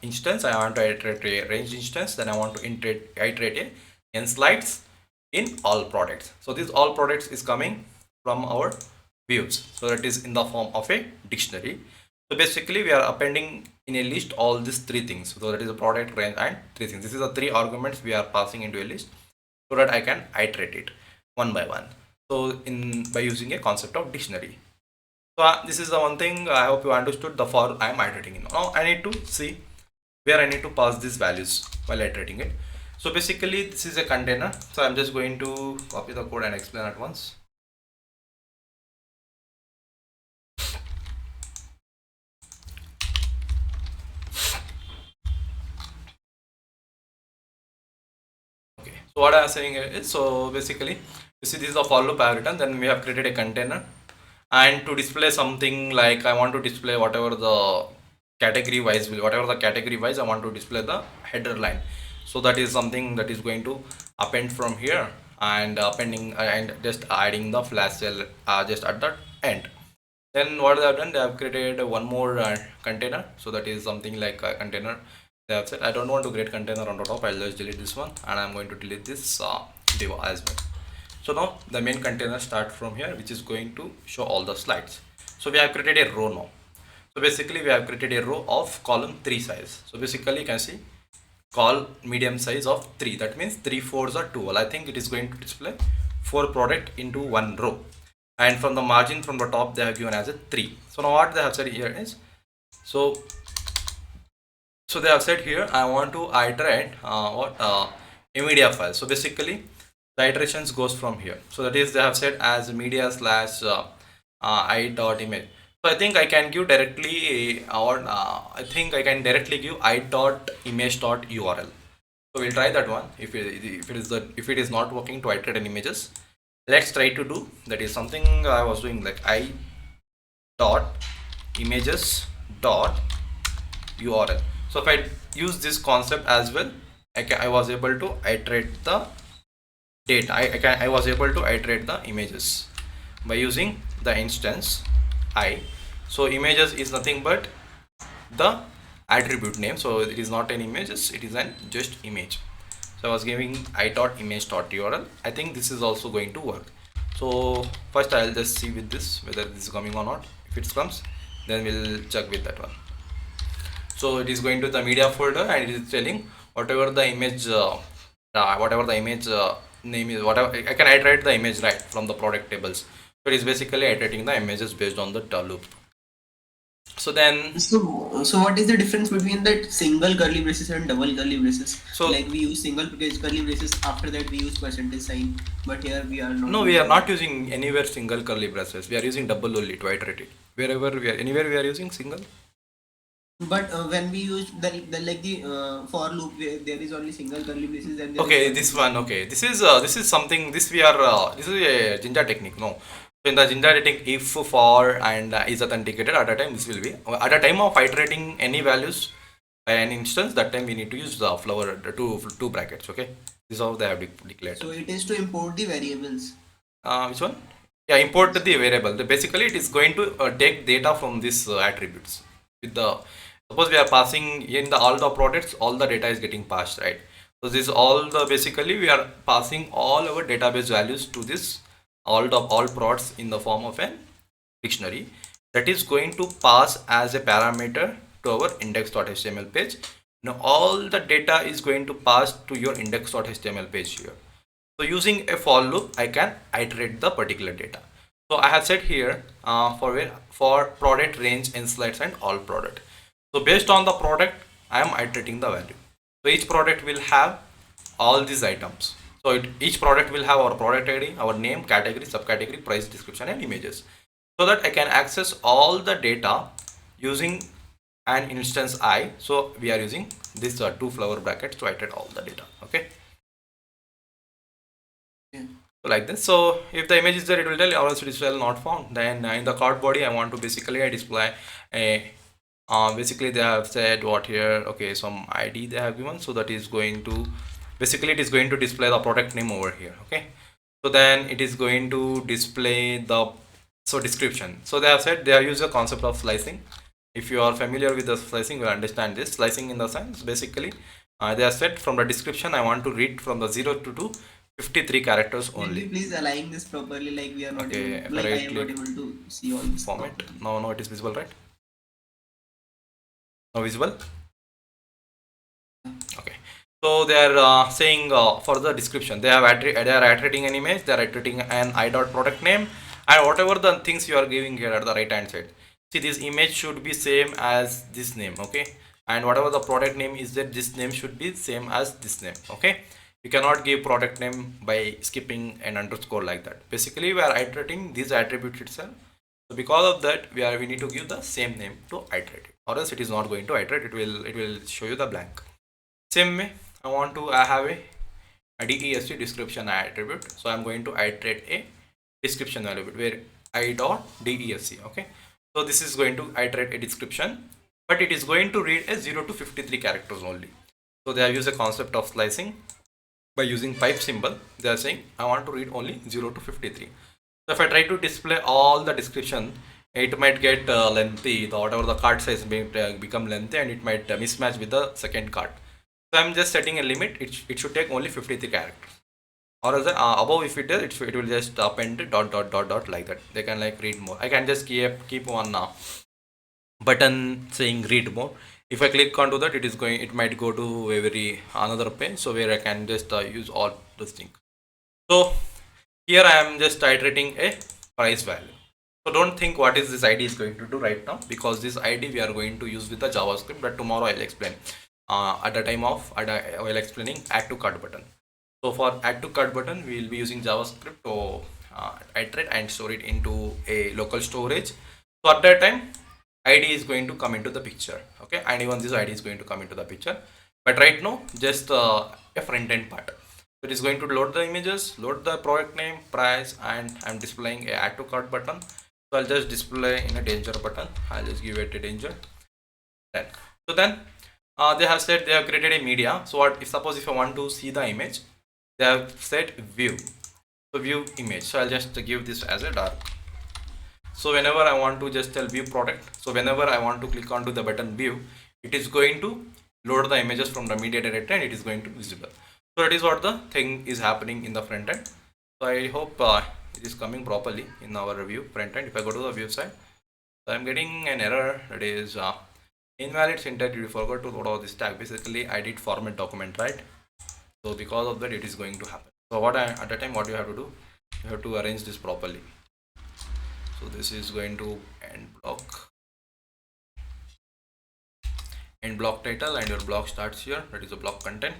instance, I want to iterate a range instance, then I want to iterate a n slides in all products. So this all products is coming from our views, so that is in the form of a dictionary. So basically we are appending in a list all these three things. So that is a product, range and three things. This is the three arguments we are passing into a list so that I can iterate it one by one. So by using a concept of dictionary. So this is the one thing I hope you understood the for I am iterating in. Now I need to see where I need to pass these values while iterating it. So basically this is a container. So I'm just going to copy the code and explain at once. Okay, so what I am saying is, so basically you see this is the for loop I have written, then we have created a container, and to display something like I want to display whatever the category wise I want to display the header line. So that is something that is going to append from here, and appending and just adding the flash cell just at the end. Then what they have done, they have created one more container. So that is something like a container. They have said I don't want to create container on the top, I'll just delete this one, and I'm going to delete this div as well. So now the main container start from here, which is going to show all the slides. So we have created a row now. So basically we have created a row of column 3 size. So basically you can see call medium size of 3. That means 3 4s are 12. I think it is going to display 4 product into one row. And from the margin from the top they have given as a 3. So now what they have said here is, so they have said here I want to iterate a media file. So basically the iterations goes from here. So that is, they have said as media slash i.image. So I think I can give directly I think I can directly give i.image.url. So we'll try that one. If it is not working to iterate an images, let's try to do that. Is something I was doing like i.images.url. So if I use this concept as well, I was able to iterate the data. I was able to iterate the images by using the instance I. So images is nothing but the attribute name. So it is not an images, it is an just image. So I was giving i.image.url. I think this is also going to work. So first I'll just see with this whether this is coming or not. If it comes, then we'll check with that one. So it is going to the media folder and it is telling whatever the image name is, whatever I can iterate the image right from the product tables. So it is basically iterating the images based on the loop. So then, so what is the difference between that single curly braces and double curly braces? So like we use single curly braces, after that we use percentage sign, but here we are not. No, we are not using anywhere single curly braces. We are using double only to iterate it. Wherever we are, anywhere we are using single. But when we use the for loop, there is only single curly braces and okay, this one. Okay, this is something. This we are. This is a Jinja technique. No, so in the Jinja technique, if for and is authenticated at a time, this will be at a time of iterating any values by an instance. That time we need to use the flower two brackets. Okay, this is how they have declared. So it is to import the variables. Which one? Yeah, import the variable. Basically, it is going to take data from these attributes with the. Suppose we are passing in all the products, all the data is getting passed, right? So this all the basically we are passing all our database values to this all prods in the form of an dictionary that is going to pass as a parameter to our index.html page. Now all the data is going to pass to your index.html page here. So using a for loop, I can iterate the particular data. So I have said here for product range in slides and all product. So based on the product, I am iterating the value. So each product will have all these items. So each product will have our product ID, our name, category, subcategory, price, description, and images. So that I can access all the data using an instance I. So we are using this two flower brackets to iterate all the data. Okay. So like this. So if the image is there, it will tell you, or else it is well not found. Then in the card body, I want to basically display a basically they have said what here. Okay, some ID they have given, so that is going to basically it is going to display the product name over here. Okay, so then it is going to display the description. So they have said they have used the concept of slicing. If you are familiar with the slicing, you will understand this. Slicing in the sense basically they have said from the description I want to read from the 0 to 53 characters Will only. you please align this properly? Like we are not Okay, able, like I am not able to see all this format. properly. No, it is visible, right? Now visible. Okay. So they are saying for the description, they are iterating an image, they are iterating an I dot product name, and whatever the things you are giving here at the right hand side. See, this image should be same as this name, okay? And whatever the product name is, that this name should be same as this name, okay? You cannot give product name by skipping an underscore like that. Basically, we are iterating these attributes itself. So because of that, we need to give the same name to iterate it, or else it is not going to iterate. It will show you the blank. Same way, I have a desc description attribute. So I'm going to iterate a description value where I dot desc. Okay. So this is going to iterate a description, but it is going to read a 0 to 53 characters only. So they have used a concept of slicing by using pipe symbol. They are saying I want to read only 0 to 53. So if I try to display all the description, it might get lengthy. Whatever the card size may become lengthy, and it might mismatch with the second card. So I'm just setting a limit. It should take only 53 characters. Or as above, if it does, it will just append dot like that. They can like read more. I can just keep one button saying read more. If I click onto that, it might go to a very another page. So where I can just use all those things. So here I am just iterating a price value. So don't think what is this ID is going to do right now, because this ID we are going to use with the JavaScript, but tomorrow I'll explain. At the time of while explaining add to cart button. So for add to cart button, we will be using JavaScript to iterate and store it into a local storage. So at that time, ID is going to come into the picture. Okay, and even this ID is going to come into the picture. But right now, just a front end part. So it is going to load the images, load the product name, price, and I'm displaying a add to cart button. So I'll just display in a danger button. I'll just give it a danger. Then so then they have said they have created a media. So what if suppose if I want to see the image, they have said view. So view image. So I'll just give this as a dark. So whenever I want to just tell view product, so whenever I want to click onto the button view, it is going to load the images from the media directory and it is going to be visible. So that is what the thing is happening in the front end. So I hope it is coming properly in our view front end. If I go to the view side, so I'm getting an error that is invalid syntax. You forgot to load all this tag. Basically, I did format document, right? So because of that, it is going to happen. So at the time, what you have to do, you have to arrange this properly. So this is going to end block title, and your block starts here. That is a block content.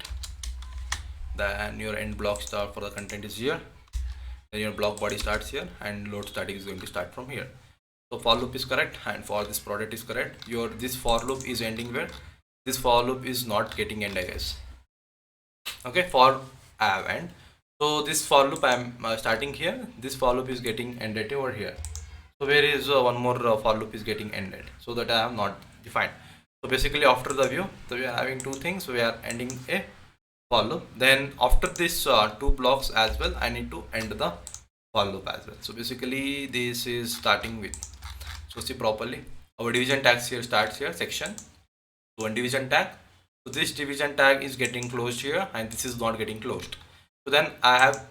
Then your end block start for the content is here. Then your block body starts here, and load static is going to start from here. So for loop is correct, and for this product is correct. This for loop is ending where this for loop is not getting end, I guess. Okay, for end. So this for loop I am starting here. This for loop is getting ended over here. So where is one more for loop is getting ended, so that I have not defined. So basically after the view, so we are having two things. We are ending a for loop. Then after this two blocks as well, I need to end the for loop as well. So basically this is starting with, so see properly, our division tags here starts here section. So one division tag. So this division tag is getting closed here, and this is not getting closed. So then I have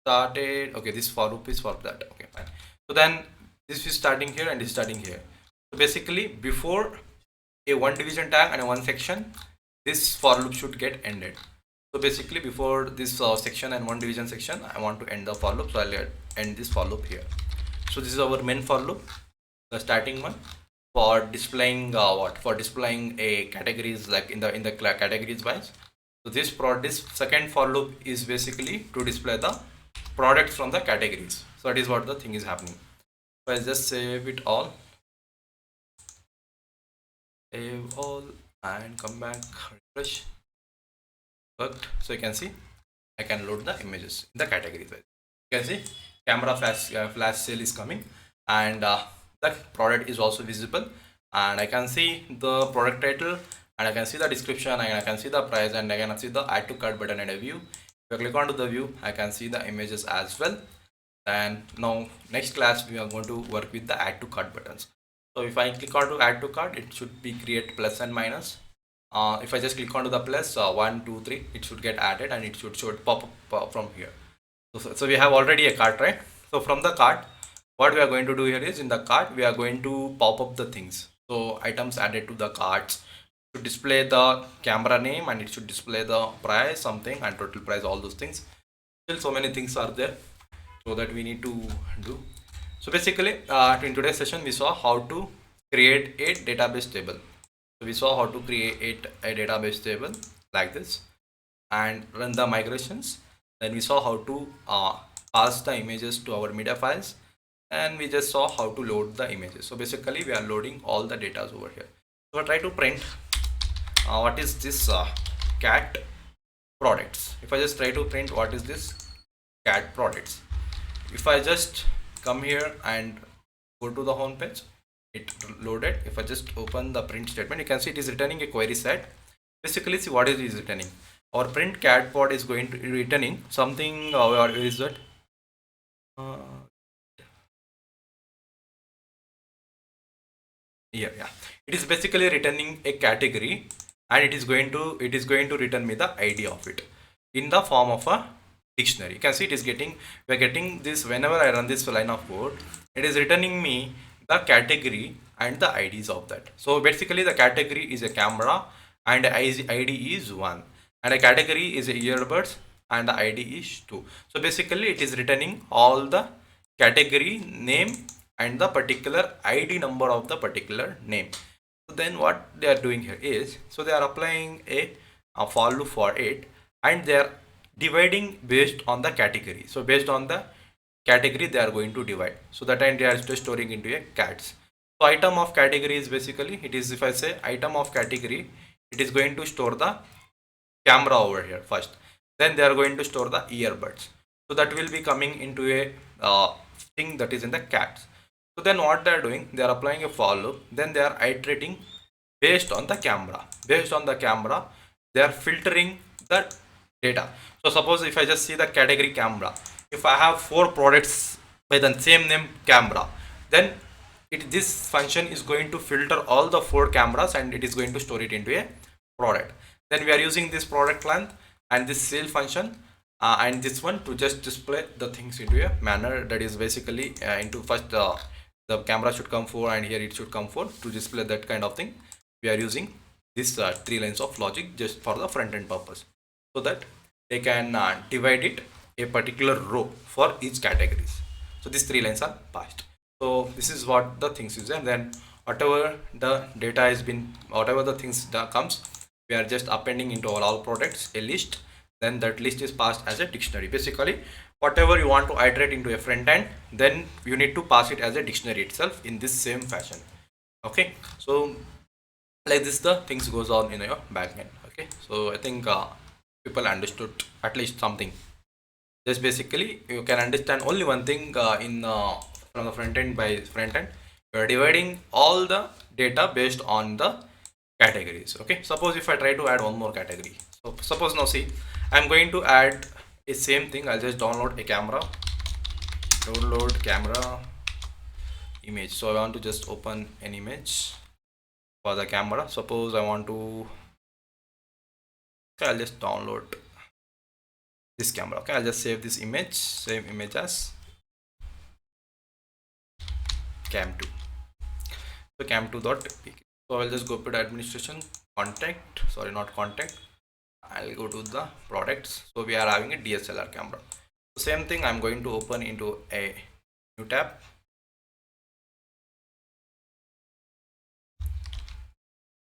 started. Okay, this for loop is for that. Okay, fine. So then this is starting here and is starting here. So basically before a one division tag and a one section, this for loop should get ended. So basically before this section and one division section, I want to end the for loop, so I'll end this for loop here. So this is our main for loop, the starting one, for displaying what, for displaying a categories, like in the categories wise. So this second for loop is basically to display the products from the categories. So that is what the thing is happening. So I just save it all, save all, and come back, refresh. Worked. So you can see I can load the images in the categories. You can see camera flash sale is coming, and the product is also visible, and I can see the product title, and I can see the description, and I can see the price, and I can see the add to cart button and a view. If I click onto the view, I can see the images as well. And now next class we are going to work with the add to cart buttons. So if I click on to add to cart, it should be create plus and minus. If I just click onto the plus 1 2 3, it should get added and it should pop up from here. So we have already a cart, right? So from the cart, what we are going to do here is, in the cart we are going to pop up the things. So items added to the carts should display the camera name, and it should display the price something and total price, all those things. Still so many things are there, so that we need to do. So basically in today's session we saw how to create a database table. So we saw how to create a database table like this and run the migrations. Then we saw how to pass the images to our media files, and we just saw how to load the images. So basically we are loading all the data over here. So I try to print what is this cat products. If I just try to print what is this cat products, if I just come here and go to the home page, it loaded. If I just open the print statement, you can see it is returning a query set. Basically, see what it is returning. Our print cat pod is going to be returning something. Where is that? Yeah. It is basically returning a category, and it is going to return me the ID of it in the form of a dictionary. You can see it is getting, we are getting this whenever I run this line of code. It is returning me the category and the IDs of that. So basically the category is a camera and the ID is 1, and a category is a earbuds and the ID is 2. So basically it is returning all the category name and the particular ID number of the particular name. So then what they are doing here is, so they are applying a for loop for it, and they are dividing based on the category. So based on the category they are going to divide. So that time they are just storing into a cats. So item of category is basically, it is, if I say item of category, it is going to store the camera over here first, then they are going to store the earbuds. So that will be coming into a thing that is in the cats. So then what they are doing, they are applying a for loop, then they are iterating based on the camera. Based on the camera, they are filtering the data. So suppose if I just see the category camera, if I have 4 products by the same name camera, then this function is going to filter all the 4 cameras and it is going to store it into a product. Then we are using this product length and this sale function and this one to just display the things into a manner that is basically into first the camera should come for, and here it should come for, to display that kind of thing. We are using this 3 lines of logic just for the front end purpose, so that they can divide it a particular row for each categories. So these 3 lines are passed. So this is what the things is, and then whatever the data has been, whatever the things that comes, we are just appending into all products a list. Then that list is passed as a dictionary. Basically whatever you want to iterate into a front end, then you need to pass it as a dictionary itself in this same fashion. Okay, so like this the things goes on in your backend. Okay, so I think people understood at least something. Just basically you can understand only one thing in from the front end. By front end, you are dividing all the data based on the categories. Okay, suppose if I try to add one more category, so suppose now see I'm going to add a same thing. I'll just download a camera, download camera image. So I want to just open an image for the camera. Suppose I want to, okay, I'll just download this camera. Okay, I'll just save this image, same image as cam2. So cam2.pk. So I'll just go to the administration, contact, sorry, not contact. I'll go to the products. So we are having a DSLR camera. So same thing, I'm going to open into a new tab.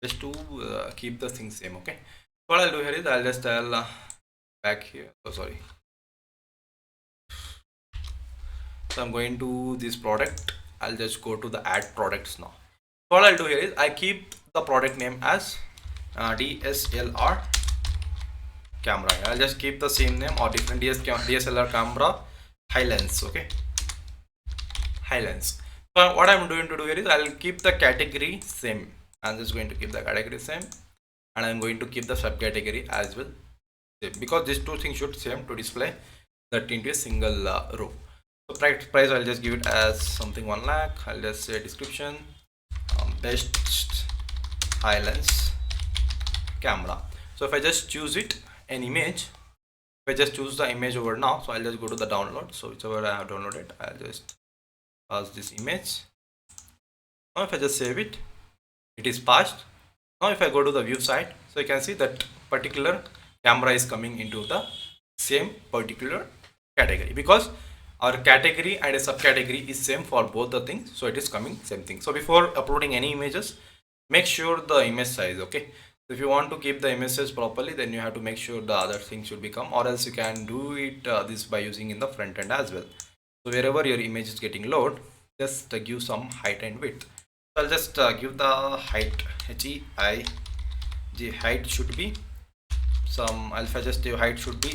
Just to keep the thing same. Okay, what I'll do here is I'll just tell back here. Oh, sorry. So I'm going to this product. I'll just go to the add products now. What I'll do here is I keep the product name as DSLR camera. I'll just keep the same name or different DSLR camera high lens. Okay, high lens. So what I'm going to do here is I'll keep the category same. I'm just going to keep the category same, and I'm going to keep the subcategory as well same, because these two things should same to display that into a single row. So price I'll just give it as something 1 lakh. I'll just say description, best high lens camera. So if I just choose it an image, if I just choose the image over now, so I'll just go to the download. So whichever I have downloaded, I'll just pass this image. Now if I just save it, it is passed. Now if I go to the view side, so you can see that particular camera is coming into the same particular category, because our category and a subcategory is same for both the things, so it is coming same thing. So before uploading any images, make sure the image size. Okay, so if you want to keep the image size properly, then you have to make sure the other thing should become, or else you can do it this by using in the front end as well. So wherever your image is getting load, just give some height and width. So I'll just give the height, HEIG height should be some alpha, just your height should be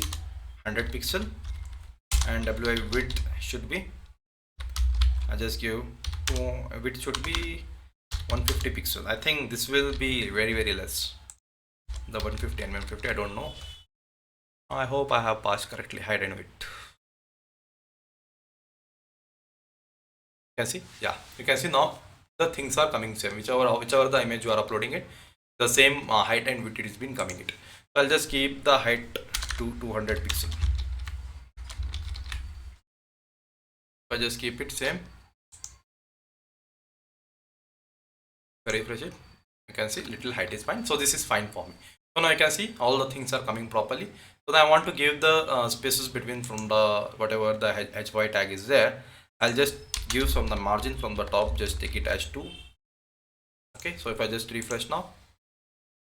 100 pixel, and WI width should be, I just give width should be 150 pixel. I think this will be very less, the 150 and 150, I don't know. I hope I have passed correctly height and width. You can see, yeah, you can see now the things are coming same, whichever the image you are uploading it, the same height and width it is been coming it. So I'll just keep the height to 200 pixel. I just keep it same. If I refresh it, you can see little height is fine. So this is fine for me. So now you can see all the things are coming properly. So I want to give the spaces between from the whatever the HY tag is there. I'll just give some the margin from the top, just take it as 2. Okay, so if I just refresh now,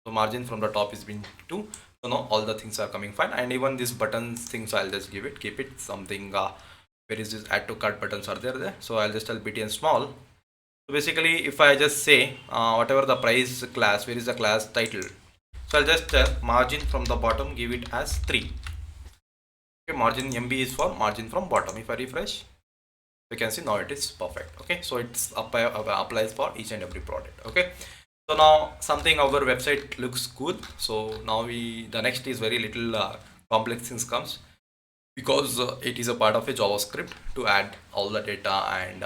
so margin from the top is being 2. So now all the things are coming fine, and even these buttons things I'll just give it, keep it something where is this add to cart buttons are there. So I'll just tell BTN small. So basically if I just say whatever the price class, where is the class title, so I'll just tell margin from the bottom, give it as 3. Okay, margin MB is for margin from bottom. If I refresh, you can see now it is perfect. Okay, so it's applies for each and every product. Okay, so now something our website looks good. So now the next is very little complex things comes, because it is a part of a JavaScript to add all the data and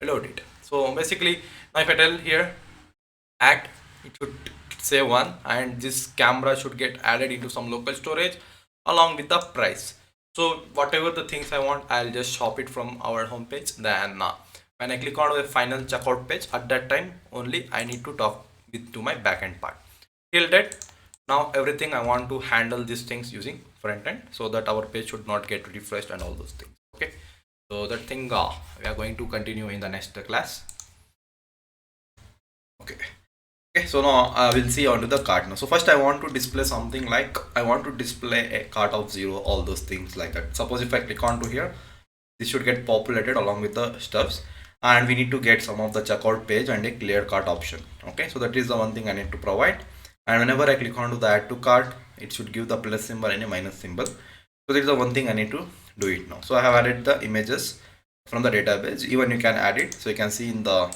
load it. So basically now if I tell here add, it should say 1, and this camera should get added into some local storage along with the price. So whatever the things I want, I'll just shop it from our homepage. Then when I click on the final checkout page, at that time only I need to talk to my backend part. Till that, now everything I want to handle these things using front end, so that our page should not get refreshed and all those things. Okay, so that thing we are going to continue in the next class. Okay, so now we'll see onto the cart now. So first I want to display something like, I want to display a cart of 0, all those things like that. Suppose if I click onto here, this should get populated along with the stuffs, and we need to get some of the checkout page and a clear cart option. Okay, so that is the one thing I need to provide. And whenever I click onto the add to cart, it should give the plus symbol and a minus symbol. So that is the one thing I need to do it now. So I have added the images from the database. Even you can add it. So you can see in the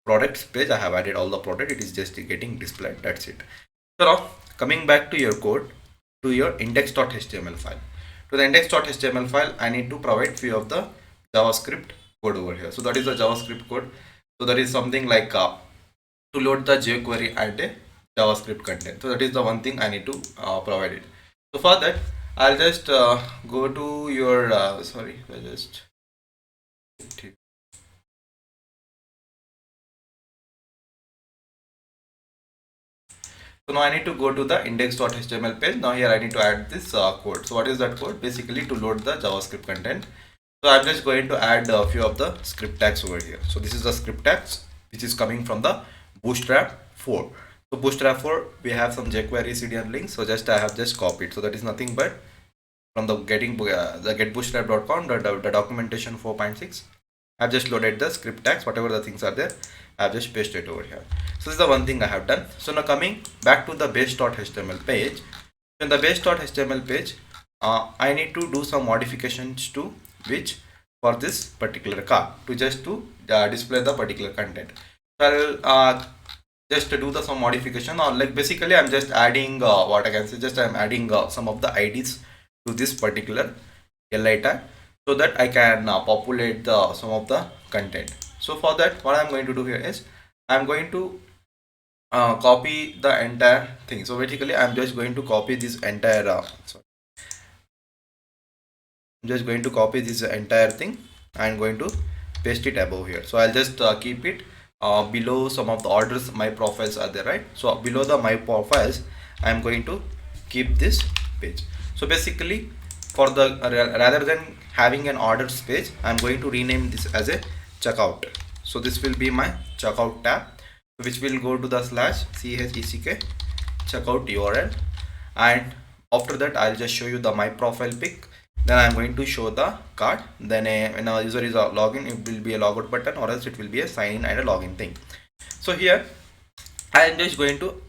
products page, I have added all the product. It is just getting displayed. That's it. So now coming back to your code, to your index.html file. To the index.html file, I need to provide few of the JavaScript code over here. So that is the JavaScript code. So that is something like to load the jQuery and a JavaScript content. So that is the one thing I need to provide it. So for that, I'll just go to your sorry, I just so now I need to go to the index.html page. Now here I need to add this code. So what is that code? Basically to load the JavaScript content. So I'm just going to add a few of the script tags over here. So this is the script tags which is coming from the Bootstrap 4. So Bootstrap 4 we have some jQuery CDN links. So just I have just copied. So that is nothing but from the getbootstrap.com the documentation 4.6. I've just loaded the script tags, whatever the things are there, I've just pasted it over here. So this is the one thing I have done. So now coming back to the base.html page. In the base.html page, I need to do some modifications to which for this particular card to just to display the particular content. So I'll just to do the some modification, or like basically I'm just adding what I can say, just I'm adding some of the IDs to this particular li tag so that I can populate the some of the content. So for that, what I'm going to do here is I'm going to copy the entire thing. So basically I'm just going to copy this entire sorry, I'm just going to copy this entire thing and going to paste it above here. So I'll just keep it below some of the orders my profiles are there, right? So below the my profiles I'm going to keep this page. So basically for the rather than having an orders page, I'm going to rename this as a checkout. So this will be my checkout tab, which will go to the /check checkout URL, and after that I'll just show you the my profile pic. Then I'm going to show the card. Then when a user is a login, it will be a logout button, or else it will be a sign in and a login thing. So here I am just going to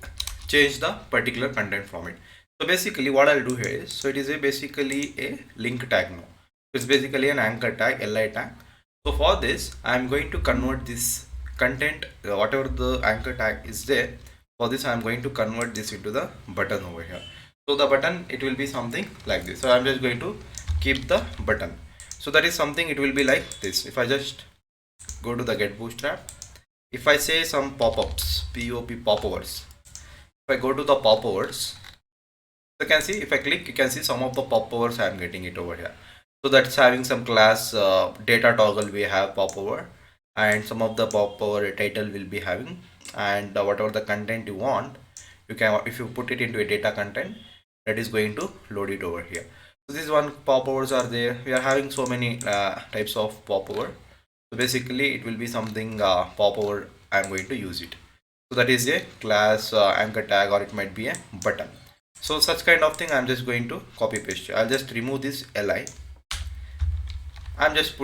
change the particular content from it. So basically what I'll do here is, so it is a basically a link tag now. It's basically an anchor tag, li tag. So for this I'm going to convert this content, whatever the anchor tag is there. For this I'm going to convert this into the button over here. So the button, it will be something like this. So I'm just going to keep the button. So that is something, it will be like this. If I just go to the get bootstrap, if I say some pop-ups, popovers, if I go to the popovers, you can see if I click, you can see some of the popovers I am getting it over here. So that's having some class data toggle, we have popover, and some of the popover title will be having, and whatever the content you want, you can, if you put it into a data content, that is going to load it over here. So this one popovers are there. We are having so many types of popover. So basically it will be something popover, I'm going to use it. So that is a class anchor tag, or it might be a button. So such kind of thing I'm just going to copy paste. I'll just remove this li. I'm just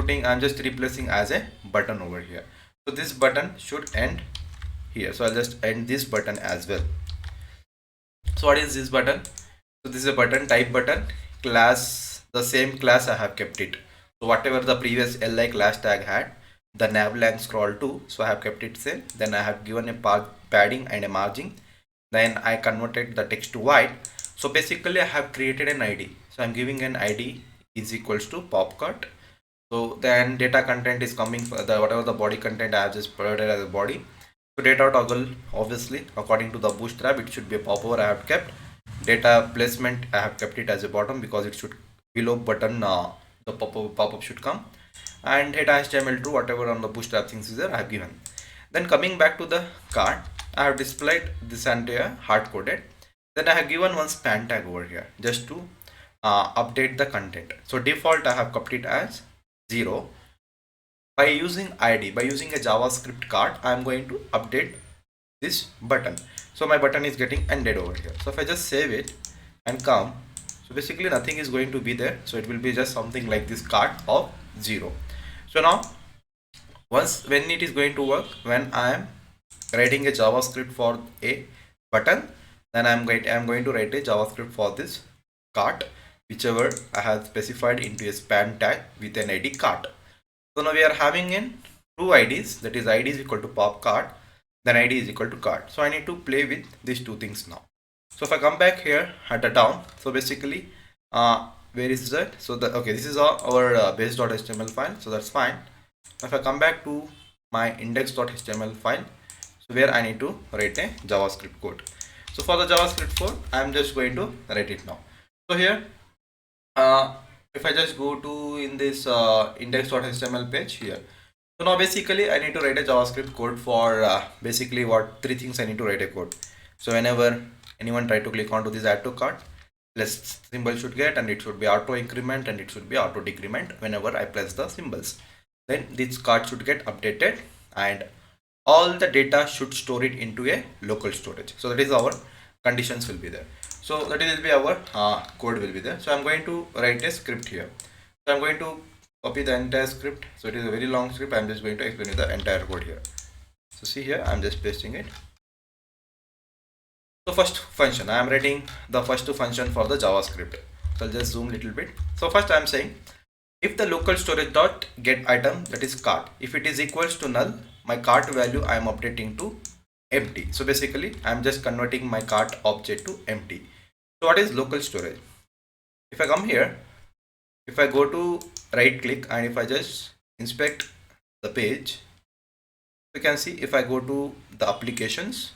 replacing as a button over here. So this button should end here. So I'll just end this button as well. So what is this button? So this is a button, type button, class, the same class I have kept it. So whatever the previous li class tag had, the navlang scroll to, so I have kept it same. Then I have given a padding and a margin. Then I converted the text to white. So basically I have created an id. So I'm giving an id is equals to popcut. So then data content is coming for the whatever the body content I have just provided as a body. So data toggle, obviously according to the bootstrap, it should be a popover I have kept. Data placement, I have kept it as a bottom because it should below button the pop-up should come, and data HTML true, whatever on the bootstrap things is there I have given. Then coming back to the card, I have displayed this entire hard coded. Then I have given one span tag over here just to update the content. So default I have kept it as 0. By using id, by using a JavaScript card, I am going to update this button. So my button is getting ended over here. So if I just save it and come, so basically nothing is going to be there. So it will be just something like this card of 0. So now once when it is going to work, when I am writing a JavaScript for a button, then I'm going to write a JavaScript for this cart, whichever I have specified into a span tag with an id cart. So now we are having in two IDs, that is id is equal to pop cart, then id is equal to cart. So I need to play with these two things now. So if I come back here at the down, so basically where is that? So the okay, this is our base.html file, so that's fine. If I come back to my index.html file, so where I need to write a JavaScript code. So for the JavaScript code, I'm just going to write it now. So here uh, if I just go to in this index.html page here, so now basically I need to write a JavaScript code for basically what three things I need to write a code. So whenever anyone try to click onto this add to cart, plus symbol should get, and it should be auto increment and it should be auto decrement whenever I press the symbols. Then this card should get updated and all the data should store it into a local storage. So that is our conditions will be there. So that will be our code will be there. So I'm going to write a script here. So I'm going to copy the entire script. So it is a very long script. I'm just going to explain you the entire code here. So see here, I'm just pasting it. So first function, I am writing the first function for the JavaScript. So I'll just zoom a little bit. So first I'm saying if the local storage dot get item, that is cart, if it is equals to null, my cart value I am updating to empty. So basically I'm just converting my cart object to empty. So what is local storage? If I come here, if I go to right click and if I just inspect the page, you can see if I go to the applications,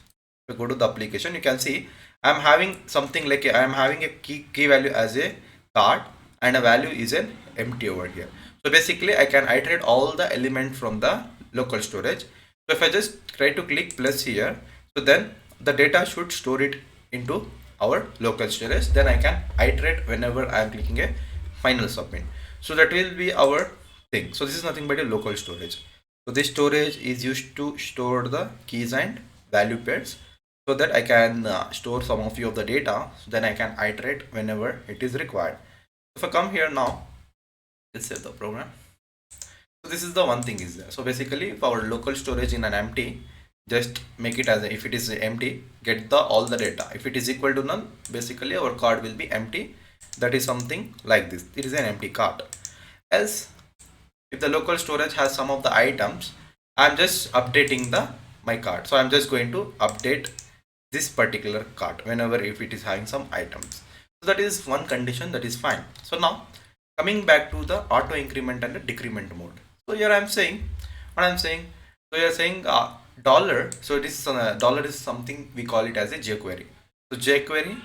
if I go to the application, you can see I'm having something like I'm having a key value as a card and a value is an empty over here. So basically I can iterate all the element from the local storage. So if I just try to click plus here, so then the data should store it into our local storage. Then I can iterate whenever I am clicking a final submit. So that will be our thing. So this is nothing but a local storage. So this storage is used to store the keys and value pairs so that I can store some of the data. So then I can iterate whenever it is required. If I come here now, let's save the program. So this is the one thing is there. So basically if our local storage in an empty, just make it as a, if it is empty, get the all the data. If it is equal to none, basically our card will be empty. That is something like this. It is an empty card. Else, if the local storage has some of the items, I'm just updating the my card. So I'm just going to update this particular card whenever if it is having some items. So that is one condition, that is fine. So now coming back to the auto increment and the decrement mode. So here I'm saying what I'm saying. So you're saying dollar. So it is dollar is something we call it as a jQuery. So jQuery,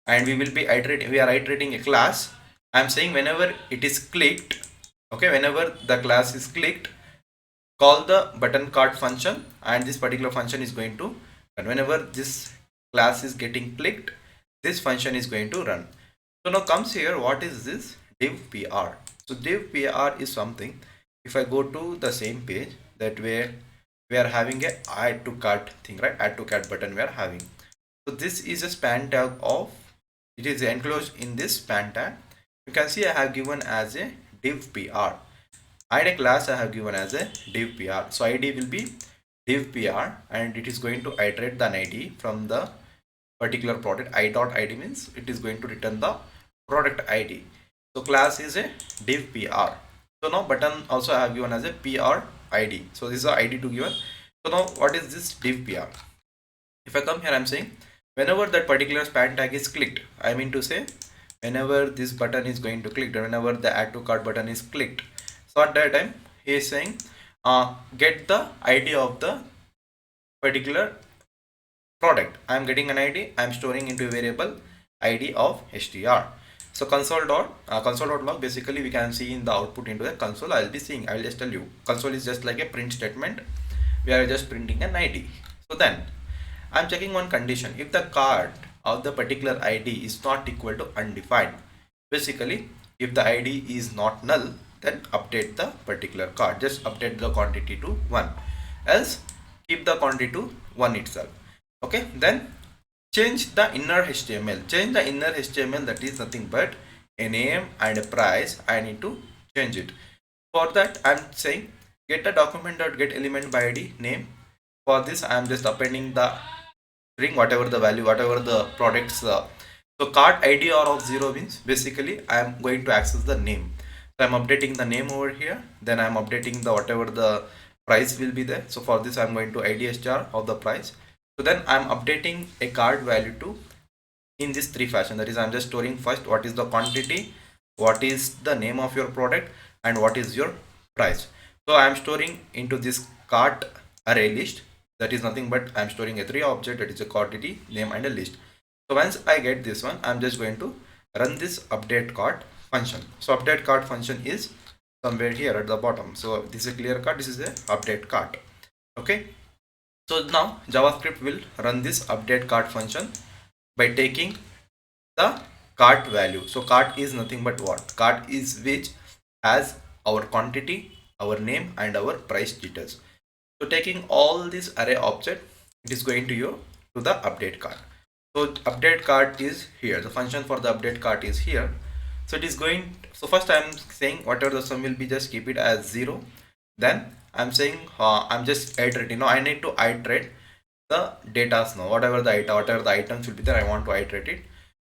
and we will be iterating. We are iterating a class. I'm saying whenever it is clicked, okay, whenever the class is clicked, call the button card function, and this particular function is going to, and whenever this class is getting clicked, this function is going to run. So now comes here, what is this div pr? So div pr is something, if I go to the same page that where we are having a add to cart thing, right? Add to cart button we are having. So this is a span tag of, it is enclosed in this span tag. You can see I have given as a div pr. ID class I have given as a div pr. So id will be div pr and it is going to iterate the id from the particular product. I.id means it is going to return the product id. So class is a div pr. So now button also I have given as a pr id. So this is the id to given. So now what is this div pr? If I come here, I'm saying whenever that particular span tag is clicked, I mean to say whenever this button is going to click, whenever the add to cart button is clicked, so at that time he is saying get the id of the particular product. I am getting an id, I am storing into a variable id of str. So console.log, basically we can see in the output into the console. I will be seeing, I will just tell you, console is just like a print statement. We are just printing an id. So then I'm checking one condition. If the card of the particular id is not equal to undefined, basically if the id is not null, then update the particular card. Just update the quantity to 1. Else keep the quantity to 1 itself. Okay, then change the inner HTML. Change the inner HTML, that is nothing but a name and a price. I need to change it. For that I'm saying get a document.get element by id name. For this I am just appending the string, whatever the value, whatever the products. So cart id or of 0 means basically I am going to access the name. So I'm updating the name over here. Then I'm updating the whatever the price will be there. So for this I'm going to id star of the price. So then I'm updating a card value to in this 3 fashion. That is, I'm just storing first what is the quantity, what is the name of your product, and what is your price. So I'm storing into this cart array list. That is nothing but I'm storing a 3 object, that is a quantity, name, and a list. So once I get this one, I'm just going to run this update cart. function. So update cart function is somewhere here at the bottom. So this is a clear cart, this is a update cart. Okay, so now JavaScript will run this update cart function by taking the cart value. So cart is nothing but what? Cart is which has our quantity, our name and our price details. So taking all this array object, it is going to you to the update cart. So update cart is here, the function for the update cart is here. So it is going, so first I am saying whatever the sum will be, just keep it as 0. Then I'm saying I'm just iterating. Now I need to iterate the data now, whatever the items will be there, I want to iterate it.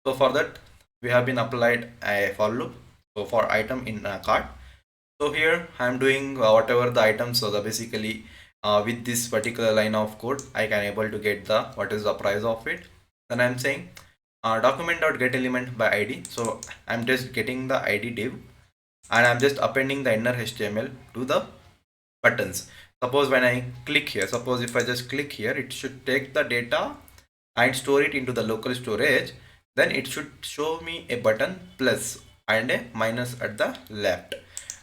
So for that we have been applied a for loop. So for item in cart, so here I am doing whatever the items. So the basically with this particular line of code I can able to get the what is the price of it. Then I'm saying document.get element by id. So I'm just getting the id div and I'm just appending the inner html to the buttons. Suppose when I click here, suppose if I just click here, it should take the data and store it into the local storage. Then it should show me a button plus and a minus at the left.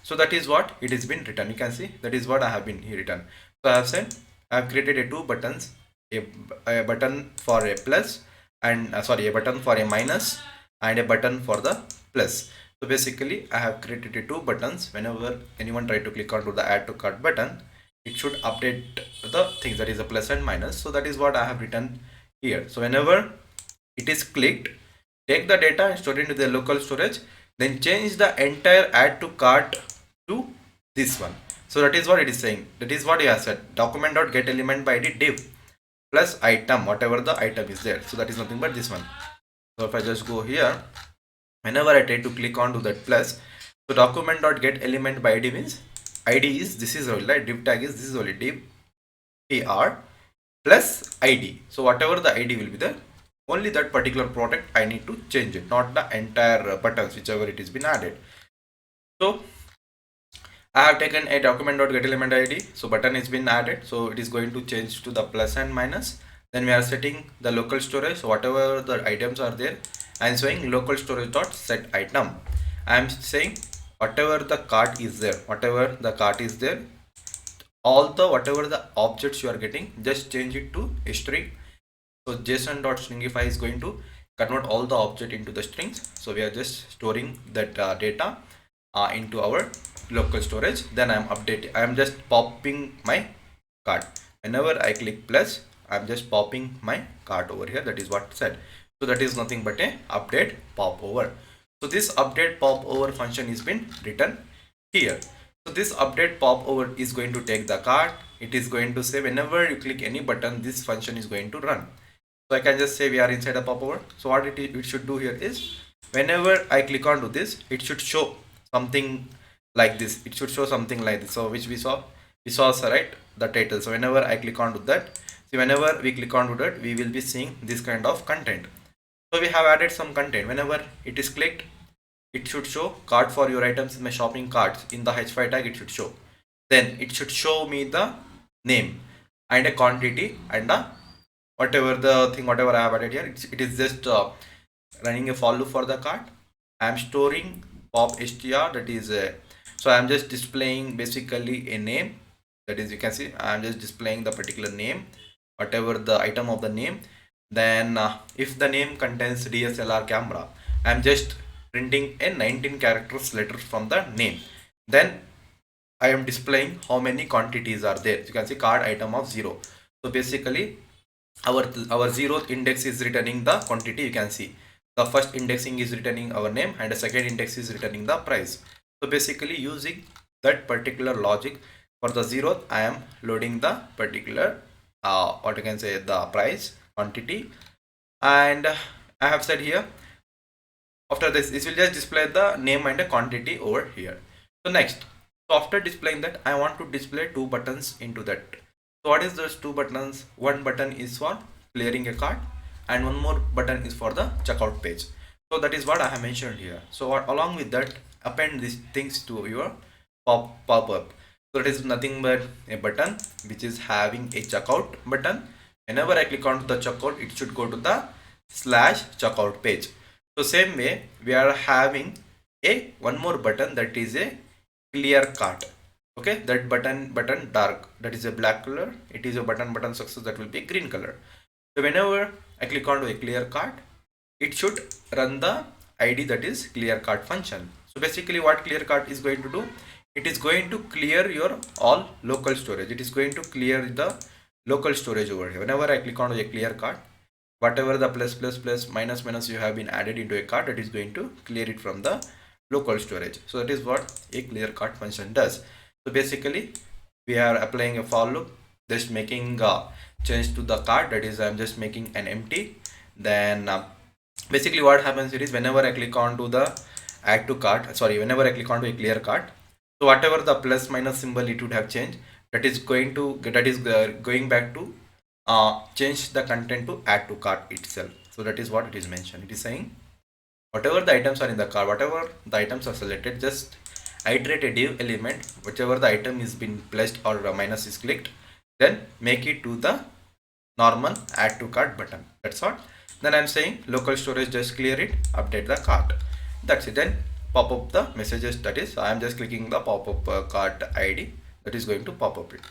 So that is what it has been written. You can see that is what I have been written. So I have said I have created a two buttons, a button for a plus and a button for a minus and a button for the plus. So basically I have created a two buttons. Whenever anyone try to click onto the add to cart button, it should update the things, that is a plus and minus. So that is what I have written here. So whenever it is clicked, take the data and store it into the local storage, then change the entire add to cart to this one. So that is what it is saying. That is what I have said. Document.get element by id div plus item, whatever the item is there. So that is nothing but this one. So if I just go here, whenever I try to click onto that plus, so document.get element by id means id is this is only like div tag is this is only div tr plus id. So whatever the id will be there, only that particular product I need to change it, not the entire buttons whichever it is been added. So I have taken a document.get element id, so button is been added, so it is going to change to the plus and minus. Then we are setting the local storage, so whatever the items are there, I am saying local storage dot set item. I am saying whatever the cart is there, whatever the cart is there, all the whatever the objects you are getting, just change it to a string. So json.stringify is going to convert all the object into the strings. So we are just storing that data into our local storage. Then I am updating, I am just popping my cart. Whenever I click plus, I am just popping my cart over here. That is what said. So that is nothing but a update pop over. So this update pop over function is been written here. So this update pop over is going to take the cart. It is going to say whenever you click any button, this function is going to run. So I can just say we are inside a pop over. So what it should do here is whenever I click onto this, it should show something like this. It should show something like this. So which we saw right, the title. So whenever I click onto that, see whenever we click onto that, we will be seeing this kind of content. So we have added some content. Whenever it is clicked, it should show cart for your items in my shopping carts. In the h5 tag it should show. Then it should show me the name and a quantity and a whatever the thing whatever I have added here. It is just running a for loop for the cart. I am storing pop str, that is so I am just displaying basically a name, that is you can see I am just displaying the particular name, whatever the item of the name. Then if the name contains DSLR camera, I am just printing a 19 characters letter from the name. Then I am displaying how many quantities are there. You can see card item of 0. So basically our 0th index is returning the quantity. You can see the first indexing is returning our name and the second index is returning the price. So basically using that particular logic, for the 0th I am loading the particular what you can say the price quantity, and I have said here after this will just display the name and a quantity over here. So next, so after displaying that, I want to display two buttons into that. So what is those two buttons? One button is for clearing a cart and one more button is for the checkout page. So that is what I have mentioned here. So what, along with that, append these things to your pop-up. So it is nothing but a button which is having a checkout button. Whenever I click on the checkout, it should go to the /checkout page. So same way we are having a one more button, that is a clear cart. Okay, that button dark, that is a black color. It is a button success, that will be green color. So whenever I click on to a clear cart, it should run the id, that is clear cart function. So basically what clear cart is going to do, it is going to clear your all local storage. It is going to clear the local storage over here. Whenever I click on a clear cart, whatever the plus minus you have been added into a cart, it is going to clear it from the local storage. So that is what a clear cart function does. So basically we are applying a for loop, just making a change to the cart, that is I'm just making an empty. Then basically what happens here is, whenever I click on to the add to cart, sorry, whenever I click on to a clear cart, so whatever the plus minus symbol it would have changed, that is going to going back to change the content to add to cart itself. So that is what it is mentioned. It is saying whatever the items are in the cart, whatever the items are selected, just iterate a div element, whichever the item is been placed or minus is clicked, then make it to the normal add to cart button. That's all. Then I'm saying local storage, just clear it, update the cart. That's it. Then pop up the messages, that is I'm just clicking the pop up cart id, that is going to pop up it.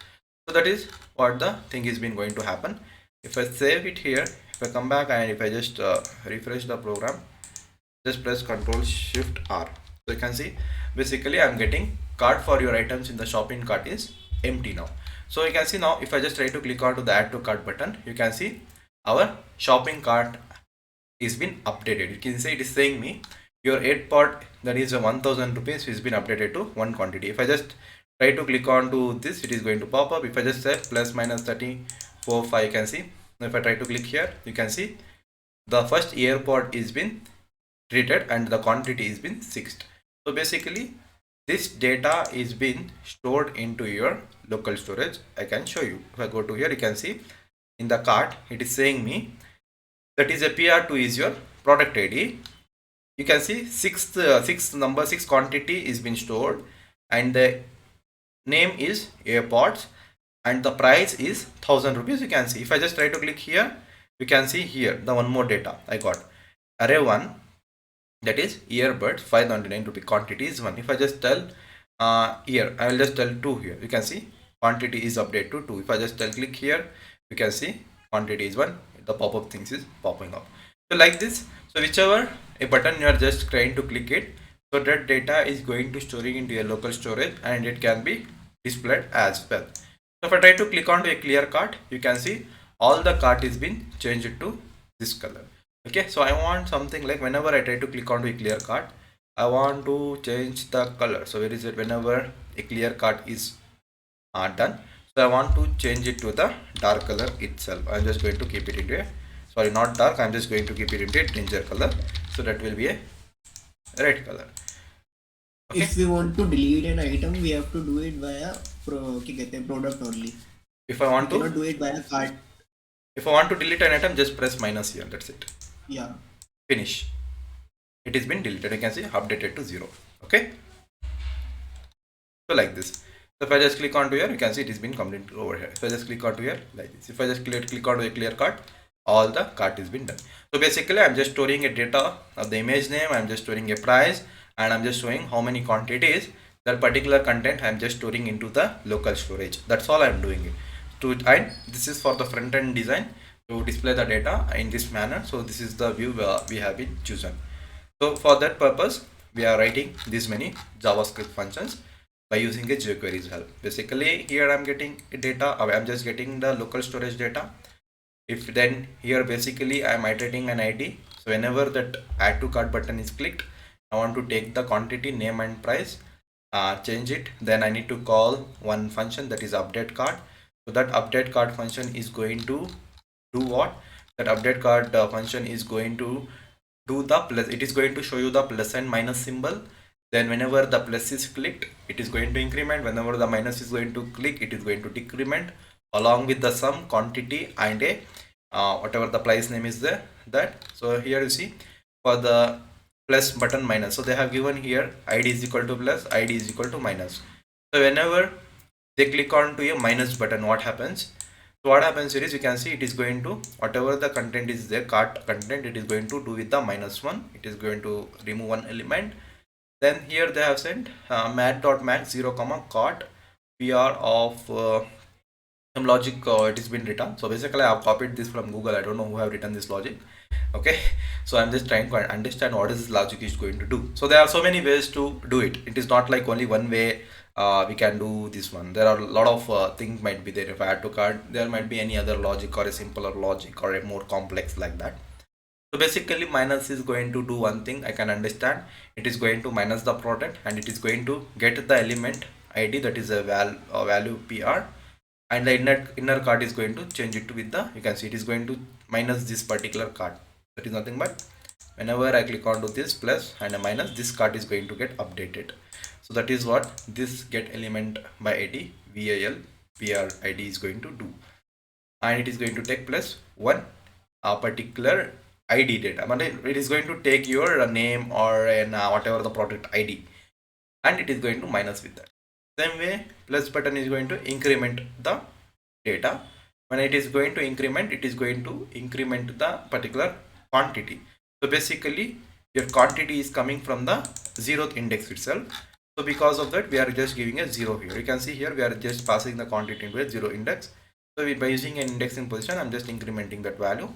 So that is what the thing is been going to happen. If I save it here, if I come back and if I just refresh the program, just press Ctrl Shift R. So you can see basically I'm getting cart for your items in the shopping cart is empty now. So you can see now, if I just try to click on to the add to cart button, you can see our shopping cart is been updated. You can say it is saying me your 8 pot, that is a 1000 rupees, is been updated to one quantity. If I just try to click on to this, it is going to pop up. If I just say plus minus 34 5, you can see. If I try to click here, you can see the first AirPod is been treated and the quantity is been 6. So basically this data is been stored into your local storage. I can show you. If I go to here, you can see in the cart it is saying me that is a PR2 is your product ID. You can see sixth number, 6 quantity is been stored, and the name is AirPods and the price is 1000 rupees. You can see if I just try to click here, you can see here the one more data I got. Array 1, that is earbuds, 599 rupee, quantity is 1. If I just tell here, I will just tell 2 here, you can see quantity is updated to 2. If I just tell click here, you can see quantity is 1. The pop-up things is popping up. So like this, so whichever a button you are just trying to click it, so that data is going to storing into your local storage and it can be displayed as well. So if I try to click onto a clear cart, you can see all the cart is been changed to this color. Okay, so I want something like, whenever I try to click onto a clear cart, I want to change the color. So where is it? Whenever a clear cart is done, so I want to change it to the dark color itself. I'm just going to keep it into a, sorry, not dark, I'm just going to keep it into a ginger color, so that will be a red color. Okay. If we want to delete an item, we have to do it via product only. If I want We to cannot do it via cart. If I want to delete an item, just press minus here, that's it. Yeah. Finish. It has been deleted. You can see updated to 0. Okay. So like this. So if I just click onto here, you can see it has been completed over here. If I just click onto here, like this. If I just click onto a clear cart, all the cart is been done. So basically I'm just storing a data of the image name, I'm just storing a price, and I'm just showing how many quantities that particular content I'm just storing into the local storage. That's all I'm doing it. And this is for the front end design to display the data in this manner. So this is the view we have been chosen. So for that purpose, we are writing these many JavaScript functions by using a jQuery's help. Basically here I'm getting data, I'm just getting the local storage data. If then here basically I'm iterating an ID. So whenever that add to cart button is clicked, I want to take the quantity, name and price, change it. Then I need to call one function, that is update cart. So that update cart function is going to do what? That update cart function is going to do the plus. It is going to show you the plus and minus symbol. Then whenever the plus is clicked, it is going to increment. Whenever the minus is going to click, it is going to decrement, along with the sum, quantity, and a whatever the price name is there. That, so here you see for the plus button minus, so they have given here id is equal to plus, id is equal to minus. So whenever they click on to a minus button, what happens? So what happens here is, you can see it is going to, whatever the content is there, cart content, it is going to do with the -1. It is going to remove one element, Then here they have sent mat.max 0 comma cart pr of some logic. It has been written. So basically I have copied this from Google. I don't know who have written this logic. Okay, so I'm just trying to understand what is this logic is going to do. So there are so many ways to do it. It is not like only one way we can do this one. There are a lot of things might be there. If I add to cart, there might be any other logic or a simpler logic or a more complex like that. So basically minus is going to do one thing I can understand. It is going to minus the product and it is going to get the element id, that is a value pr, and the inner card is going to change it to with the, you can see it is going to minus this particular card. That is nothing but whenever I click onto this plus and a minus, this card is going to get updated. So that is what this get element by id val pr id is going to do, and it is going to take plus one particular id data. It is going to take your name or an whatever the product id, and it is going to minus with that. Same way plus button is going to increment the data. When it is going to increment, it is going to increment the particular quantity. So basically your quantity is coming from the 0th index itself. So because of that we are just giving a 0 here. You can see here we are just passing the quantity into a 0 index. So by using an indexing position, I'm just incrementing that value,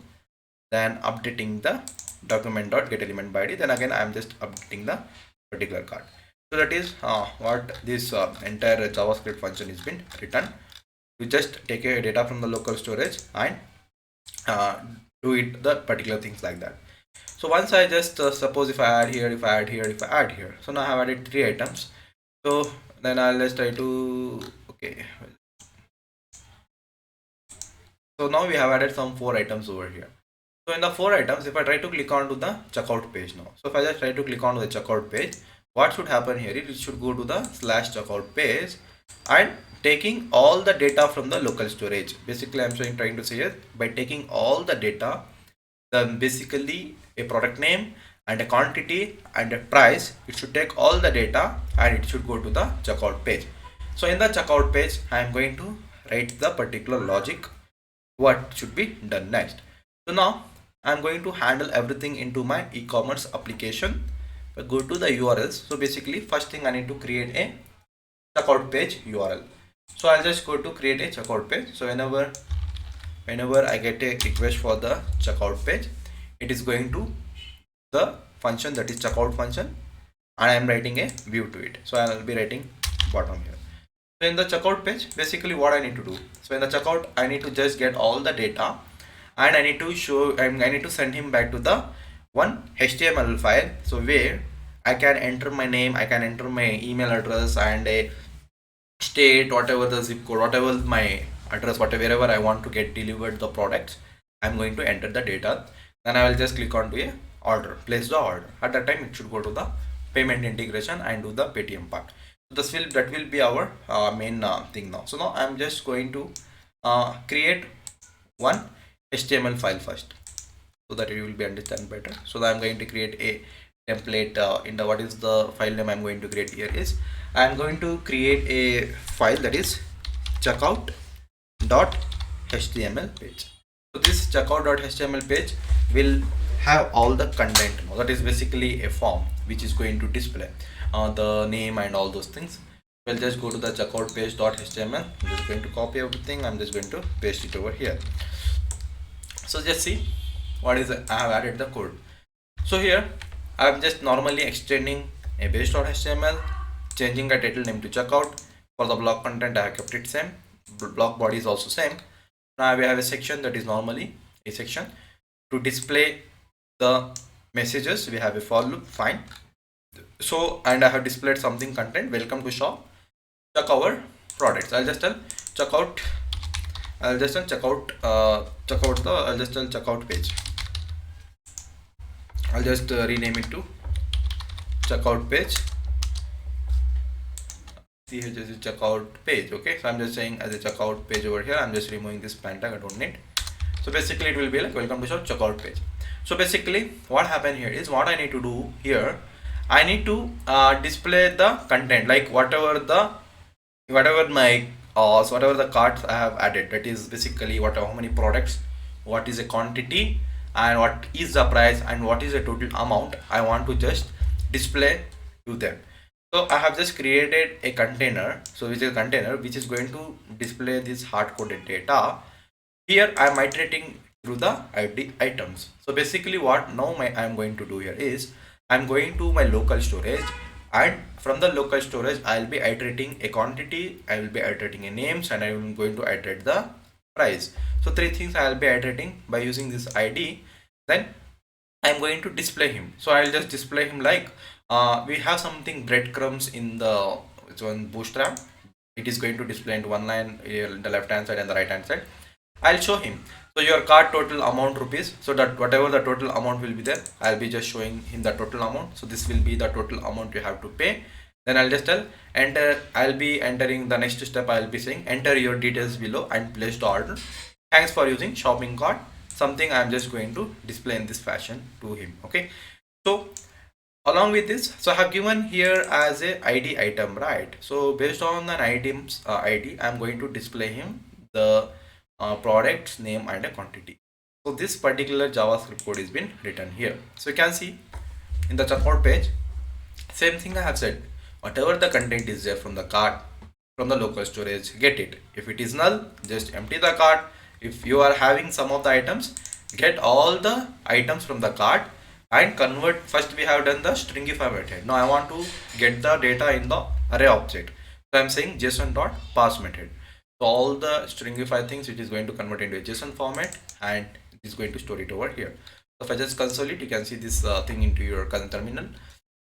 then updating the document dot get element by id, then again I'm just updating the particular card. So that is what this entire JavaScript function is been written. You just take a data from the local storage and do it the particular things like that. So once I just suppose if I add here, if I add here, if I add here, so now I have added 3 items. So then I'll just try to, okay, so now we have added some 4 items over here. So in the 4 items, if I try to click onto the checkout page now, so if I just try to click onto the checkout page, what should happen here is it should go to the slash checkout page and taking all the data from the local storage. Basically I'm trying to say is by taking all the data, then basically a product name and a quantity and a price, it should take all the data and it should go to the checkout page. So in the checkout page I am going to write the particular logic what should be done next. So now I'm going to handle everything into my e-commerce application. But go to the URLs. So basically first thing I need to create a checkout page URL. So I'll just go to create a checkout page. So whenever I get a request for the checkout page, it is going to the function that is checkout function, and I am writing a view to it. So I'll be writing bottom here. So in the checkout page, basically what I need to do, so in the checkout I need to just get all the data and I need to show, I need to send him back to the one HTML file, so where I can enter my name, I can enter my email address and a state, whatever the zip code, whatever my address, wherever I want to get delivered the products, I'm going to enter the data. Then I will just click on to a order, place the order. At that time it should go to the payment integration and do the Paytm part. So that will be our main thing now. So now I'm just going to create one HTML file first, so that you will be understand better. So I'm going to create a template in the, what is the file name I'm going to create here is, I'm going to create a file that is checkout.html page. So this checkout.html page will have all the content. That is basically a form which is going to display the name and all those things. We'll just go to the checkout page.html. I'm just going to copy everything. I'm just going to paste it over here. So just see what is I have added the code. So here I'm just normally extending a base.html, changing the title name to checkout. For the block content I have kept it same, block body is also same. Now we have a section that is normally a section to display the messages. We have a for loop, fine. So and I have displayed something content, welcome to shop, check our products. I'll just tell checkout, I'll just tell checkout I'll just tell checkout page. I'll just rename it to checkout page. Here is a checkout page. Okay, so I'm just saying as a checkout page over here. I'm just removing this pan tag, I don't need. So basically it will be like welcome to shop checkout page. So basically what happened here is, what I need to do here, I need to display the content, like whatever my so whatever the cards I have added, that is basically how many products, what is the quantity, and what is the price, and what is the total amount. I want to just display to them. So I have just created a container, so which is a container which is going to display this hard-coded data. Here I am iterating through the ID items. So basically what now I am going to do here is I am going to my local storage, and from the local storage I will be iterating a quantity, I will be iterating a names, and I am going to iterate the price. So three things I will be iterating by using this ID. Then I am going to display him. So I will just display him like we have something breadcrumbs in the it's on Bootstrap. It is going to display into one line in the left hand side and the right hand side. I'll show him. So your card total amount rupees. So that whatever the total amount will be there, I'll be just showing him the total amount. So this will be the total amount you have to pay. Then I'll just tell enter. I'll be entering the next step. I'll be saying enter your details below and place the order. Thanks for using shopping cart. Something I'm just going to display in this fashion to him. Okay. So along with this, so I have given here as a ID item, right? So based on an item's ID, I'm going to display him the product's name and a quantity. So this particular JavaScript code is been written here. So you can see in the checkout page, same thing I have said. Whatever the content is there from the cart, from the local storage, get it. If it is null, just empty the cart. If you are having some of the items, get all the items from the cart and convert. First we have done the stringify method. Now I want to get the data in the array object. So I'm saying json.parse method. So all the stringify things it is going to convert into a JSON format, and it is going to store it over here. So if I just console it, you can see this thing into your terminal.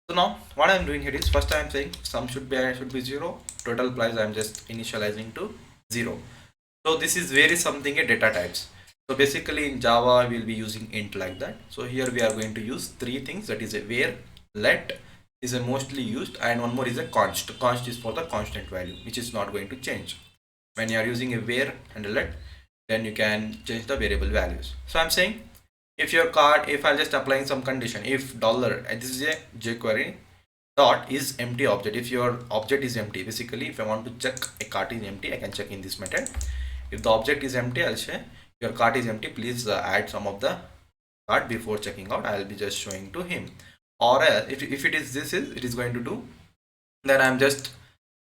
So now what I'm doing here is first I'm saying sum should be 0, total price I'm just initializing to 0. So this is very something a data types. So basically in Java we'll be using int like that. So here we are going to use three things, that is a where, let is a mostly used, and one more is a const. Const is for the constant value which is not going to change. When you are using a where and a let, then you can change the variable values. So I'm saying if your card, if I'm just applying some condition, if dollar, and this is a jQuery dot is empty object, if your object is empty, basically if I want to check a cart is empty, I can check in this method. If the object is empty, I'll say your cart is empty, please add some of the cart before checking out. I'll be just showing to him. Or if it is this is it is going to do, then I'm just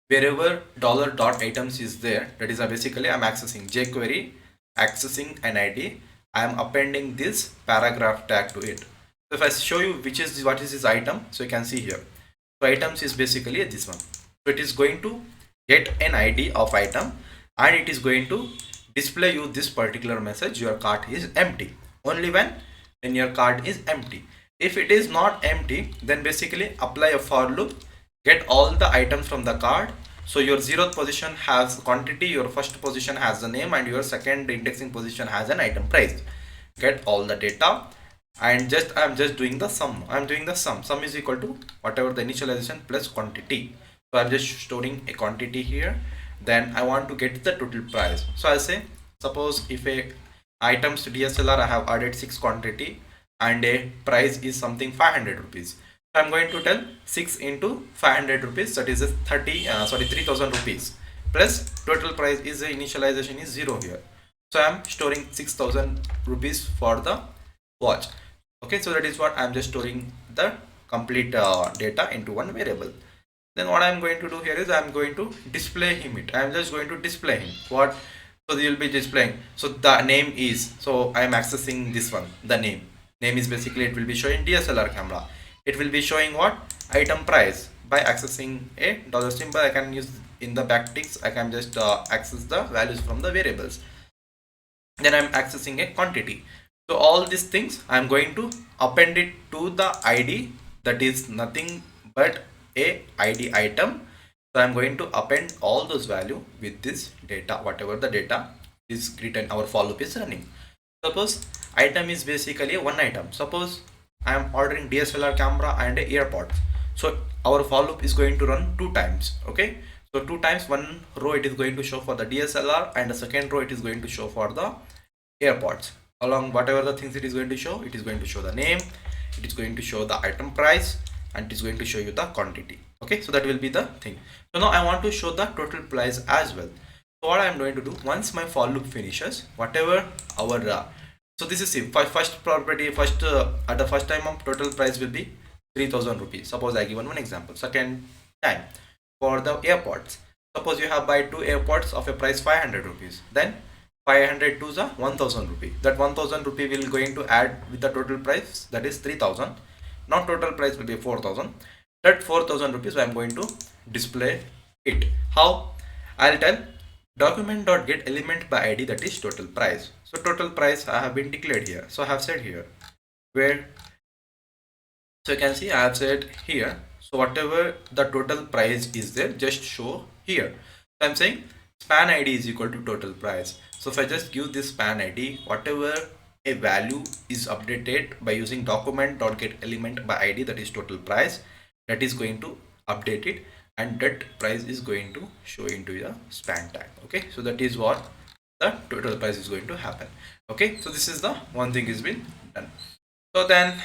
wherever dollar dot items is there, that is basically I'm accessing jQuery, accessing an ID, I am appending this paragraph tag to it. So if I show you what is this item, so you can see here. So items is basically this one. So it is going to get an ID of item, and it is going to display you this particular message, your cart is empty, only when your cart is empty. If it is not empty, then basically apply a for loop, get all the items from the cart. So your 0th position has quantity, your first position has the name, and your second indexing position has an item price. Get all the data, and I'm just doing the sum. I'm doing the sum. Sum is equal to whatever the initialization plus quantity. So I'm just storing a quantity here. Then I want to get the total price. So I'll say, suppose if a items DSLR I have added 6 quantity and a price is something 500 rupees. I'm going to tell 6 into 500 rupees, that is a 3000 rupees, plus total price is the initialization is 0 here. So I'm storing 6000 rupees for the watch. Okay, so that is what I'm just storing the complete data into one variable. Then what I'm going to do here is I'm going to display him it. I'm just going to display him. What? So they will be displaying. So the name is, so I am accessing this one. The name is basically it will be showing DSLR camera. It will be showing what? Item price. By accessing a dollar symbol, I can use in the backticks. I can just access the values from the variables. Then I'm accessing a quantity. So all these things I'm going to append it to the ID, that is nothing but a ID item. So I'm going to append all those value with this data, whatever the data is written, our for loop is running. Suppose item is basically one item. Suppose I am ordering DSLR camera and a AirPods. So our for loop is going to run 2 times. Okay, so 2 times, one row it is going to show for the DSLR, and the second row it is going to show for the AirPods. Along whatever the things it is going to show, it is going to show the name, it is going to show the item price, and it is going to show you the quantity. Okay, so that will be the thing. So now I want to show the total price as well. So what I am going to do, once my for loop finishes, whatever our so this is first property, at the first time of total price will be 3000 rupees. Suppose I given one example. Second time, for the airpods, suppose you have buy two airpods of a price 500 rupees, then 500 to the 1000 rupee. That 1000 rupee will going to add with the total price, that is 3000. Not total price will be 4000. That 4000 rupees I am going to display it. How? I'll tell document.get element by id, that is total price. So total price I have been declared here. So I have said here where, so you can see I have said here, so whatever the total price is there, just show here. So I'm saying span id is equal to total price. So if I just give this span id, whatever a value is updated by using document.get element by id, that is total price, that is going to update it, and that price is going to show into the span tag. Okay, so that is what the total price is going to happen. Okay, so this is the one thing is been done. So then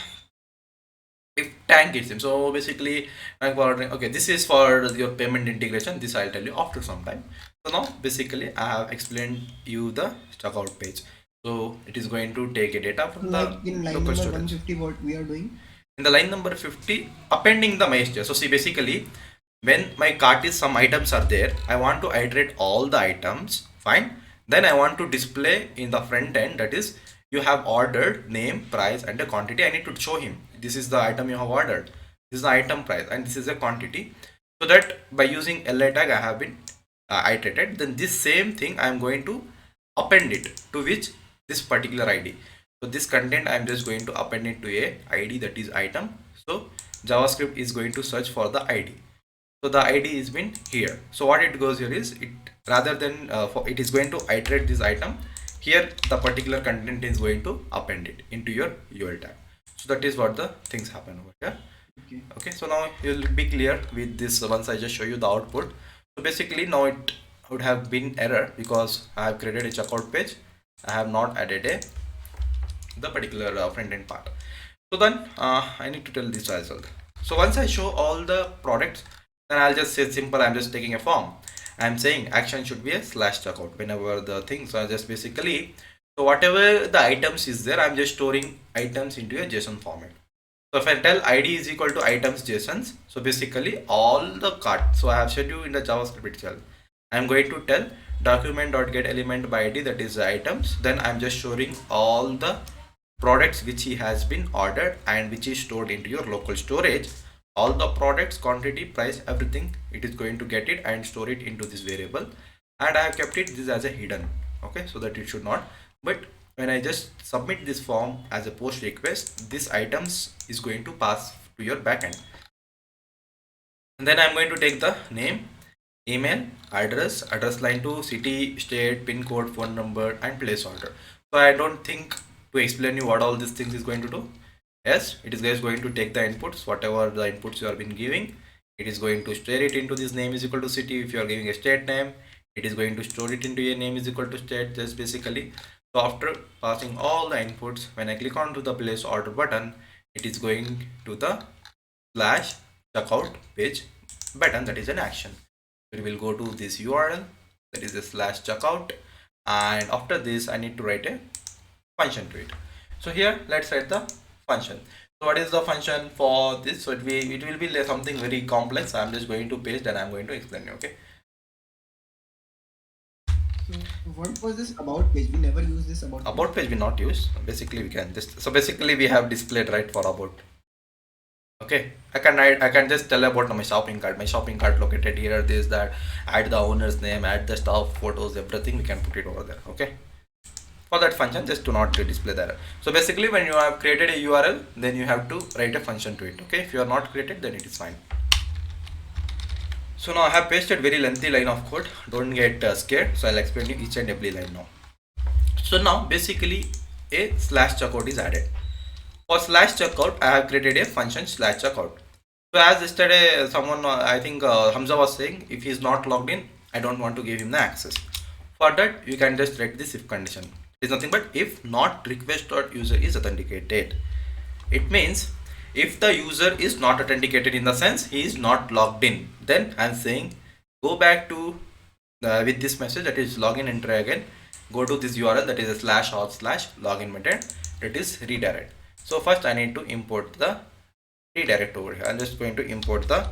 if tank gets him, so basically okay, this is for your payment integration. This I'll tell you after some time. So now basically I have explained you the checkout page. So it is going to take a data from Like the in line local number storage. 150, what we are doing? In the line number 50, appending the my. So see, basically when my cart is some items are there, I want to iterate all the items, fine. Then I want to display in the front end, that is you have ordered name, price and a quantity. I need to show him this is the item you have ordered, this is the item price, and this is a quantity. So that by using li tag I have been iterated. Then this same thing I am going to append it to which this particular id. So this content I am just going to append it to a id, that is item. So JavaScript is going to search for the id. So the id is been here. So what it goes here is, it rather than it is going to iterate this item, here the particular content is going to append it into your UL tag. So that is what the things happen over here. Okay, so now you'll be clear with this once I just show you the output. So basically now it would have been error because I have created a checkout page, I have not added a the particular front end part. So then I need to tell this as well. So once I show all the products, then I'll just say simple, I'm just taking a form. I'm saying action should be a slash checkout whenever the things are just basically, so whatever the items is there, I'm just storing items into a JSON format. So if I tell id is equal to items JSONs, so basically all the cart, so I have said you in the JavaScript itself, I'm going to tell document.get element by id, that is the items. Then I'm just storing all the products which he has been ordered and which is stored into your local storage. All the products, quantity, price, everything, it is going to get it and store it into this variable. And I have kept it this as a hidden, okay, so that it should not. But when I just submit this form as a post request, this items is going to pass to your backend. And then I'm going to take the name, email, address line to city, state, pin code, phone number and place order. So I don't think to explain you what all these things is going to do. Yes, it is just going to take the inputs, whatever the inputs you have been giving, it is going to store it into this name is equal to city. If you are giving a state name, it is going to store it into a name is equal to state, just basically. So after passing all the inputs, when I click on to the place order button, it is going to the slash checkout page button, that is an action. So it will go to this URL, that is a slash checkout, and after this I need to write a function to it. So here let's write the function. So what is the function for this? So it will be something very complex. I'm just going to paste and I'm going to explain you. Okay, So what was this about page? We never use this about page we not use. Basically we can just, so basically we have displayed right for about. Okay, I can just tell about my shopping cart located here, this, that, add the owner's name, add the stuff, photos, everything, we can put it over there. Okay, for that function, just to not display that. So basically when you have created a URL, then you have to write a function to it. Okay, if you are not created, then it is fine. So now I have pasted very lengthy line of code, don't get scared. So I'll explain you each and every line now. So now basically a slash checkout is added. For slash checkout, I have created a function slash checkout. So as yesterday someone, I think Hamza was saying, if he is not logged in, I don't want to give him the access. For that, you can just write this if condition. It is nothing but if not request.user is authenticated. It means if the user is not authenticated, in the sense he is not logged in, then I'm saying go back to with this message, that is login, enter again, go to this URL, that is a slash auth slash login method, that is redirect. So first I need to import the redirect over here. I'm just going to import the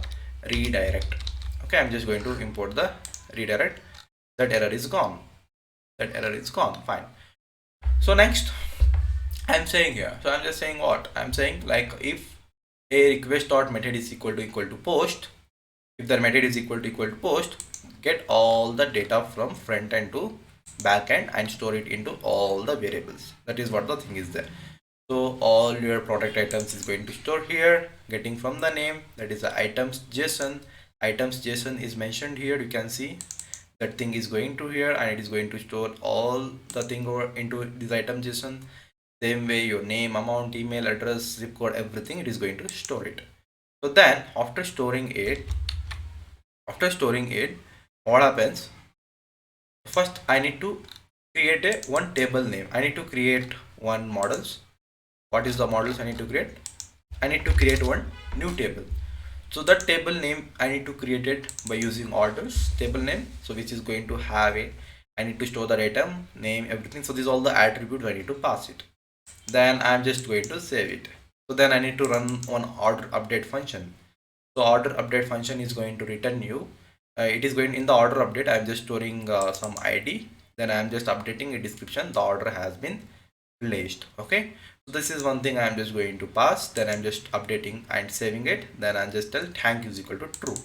redirect. Okay, I'm just going to import the redirect. That error is gone. That error is gone. Fine. So next, I'm saying here. So I'm just saying what? I'm saying like if a request dot method is equal to post, if the method is equal to post, get all the data from front end to back end and store it into all the variables. That is what the thing is there. So all your product items is going to store here, getting from the name, that is the items JSON. Items JSON is mentioned here. You can see that thing is going to here and it is going to store all the thing over into this item JSON. Same way your name, amount, email, address, zip code, everything, it is going to store it. So then after storing it, what happens? First I need to create a one table name. I need to create one models. What is the models I need to create? I need to create one new table. So that table name I need to create it by using orders table name, so which is going to have it. I need to store the item name, everything. So these are all the attributes I need to pass it. Then I'm just going to save it. So then I need to run one order update function. So order update function is going to return you. It is going in the order update. I'm just storing some ID. Then I'm just updating a description. The order has been placed. Okay. So this is one thing I'm just going to pass. Then I'm just updating and saving it. Then I'll just tell thank is equal to true.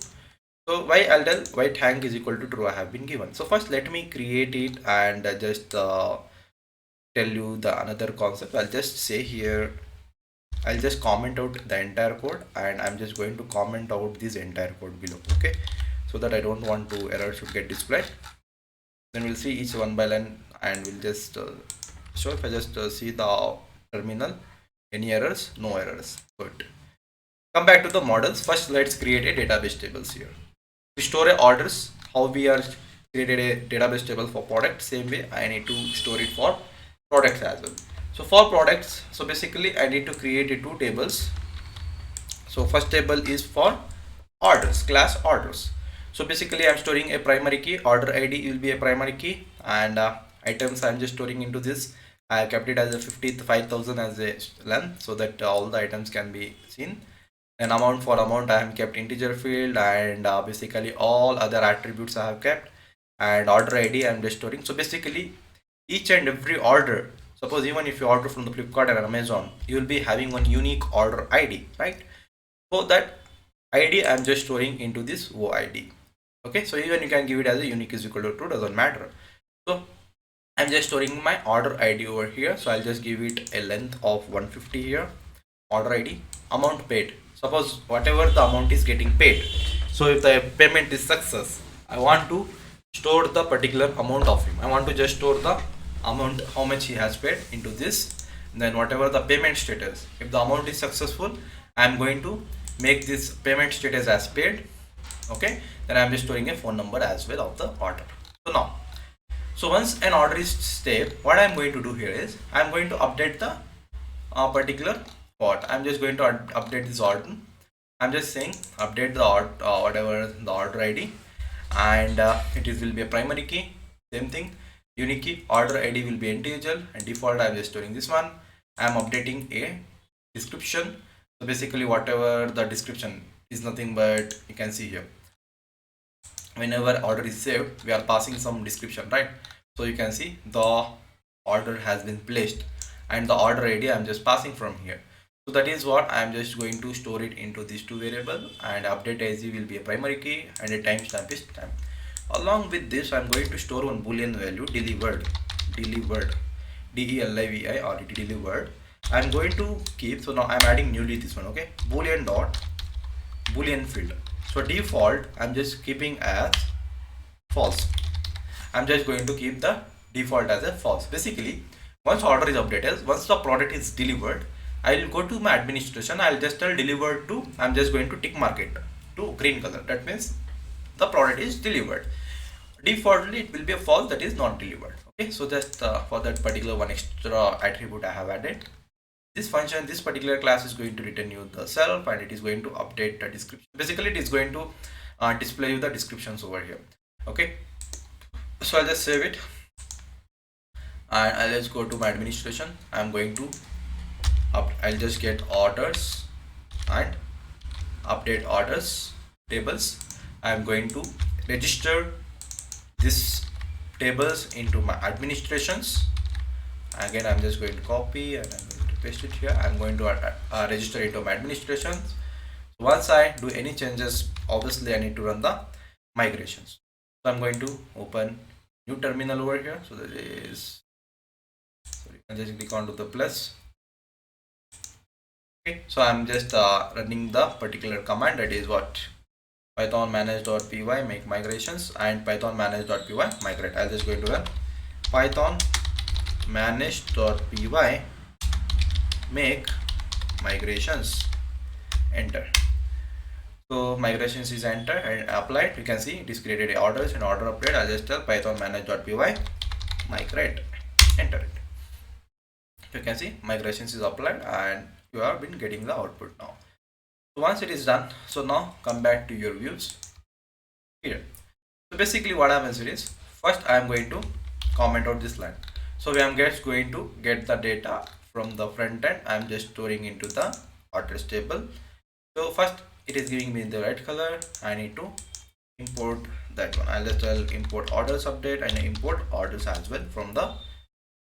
So why I'll tell why thank is equal to true I have been given. So first let me create it and just tell you the another concept. I'll just say here, I'll just comment out the entire code and I'm just going to comment out this entire code below. Okay, so that I don't want to error should get displayed. Then we'll see each one by one and we'll just so if I just see the terminal, any errors, no errors. Good. Come back to the models. First let's create a database tables here. To store a orders, how we are created a database table for product, same way I need to store it for products as well. So for products, so basically I need to create two tables. So first table is for orders, class orders. So basically I'm storing a primary key, order ID will be a primary key, and items I'm just storing into this. I kept it as a 55,000 as a length so that all the items can be seen. And amount, for amount I have kept integer field, and basically all other attributes I have kept, and order ID I'm just storing. So basically each and every order, suppose even if you order from the Flipkart and Amazon, you will be having one unique order ID, right? So that ID I'm just storing into this OID. Okay, so even you can give it as a unique is equal to true, doesn't matter. So I'm just storing my order ID over here. So I'll just give it a length of 150 here. Order ID, amount paid. Suppose whatever the amount is getting paid. So if the payment is success, I want to store the particular amount of him. I want to just store the amount, how much he has paid into this. Then whatever the payment status, if the amount is successful, I'm going to make this payment status as paid. Okay, then I'm just storing a phone number as well of the order. So now, so once an order is saved, what I'm going to do here is I'm going to update the particular what I'm just going to update this order. I'm just saying update the order, whatever the order ID, and it will be a primary key. Same thing, unique key, order ID will be integer, and default I'm just storing this one. I'm updating a description. So basically whatever the description is nothing but, you can see here, whenever order is saved we are passing some description, right? So you can see the order has been placed and the order ID I'm just passing from here. So that is what I'm just going to store it into these two variables, and update as will be a primary key and a timestamp is time. Along with this I'm going to store one boolean value delivered, DELIVERED, delivered. I'm going to keep, so now I'm adding newly this one, okay, boolean dot boolean field. So default I'm just keeping as false. I'm just going to keep the default as a false. Basically once order is updated, once the product is delivered, I will go to my administration. I'll just tell delivered to, I'm just going to tick mark it to green color. That means the product is delivered. Defaultly it will be a false, that is not delivered. Okay, so just for that particular one extra attribute I have added. This function, this particular class is going to return you the self, and it is going to update the description. Basically it is going to display you the descriptions over here. Okay, so I'll just save it and I'll just go to my administration. I'm going to I'll just get orders and update orders tables. I'm going to register this tables into my administrations. Again, I'm just going to copy and I'm going to paste it here. I'm going to register into my administrations. Once I do any changes, obviously I need to run the migrations. So I'm going to open new terminal over here. So that is, so you can just click onto the plus. Okay, so I'm just running the particular command, that is what python manage.py make migrations and python manage.py migrate. I'll just going to run python manage.py make migrations, enter. So migrations is entered and applied. You can see it is created a orders and order update. I'll just tell python manage.py migrate, enter it. You can see migrations is applied and you have been getting the output now. So once it is done, so now come back to your views here. So basically what happens is, first I am going to comment out this line. So I am just going to get the data from the front end. I am just storing into the orders table. So first it is giving me the right color. I need to import that one. I'll just tell import orders update and import orders as well from the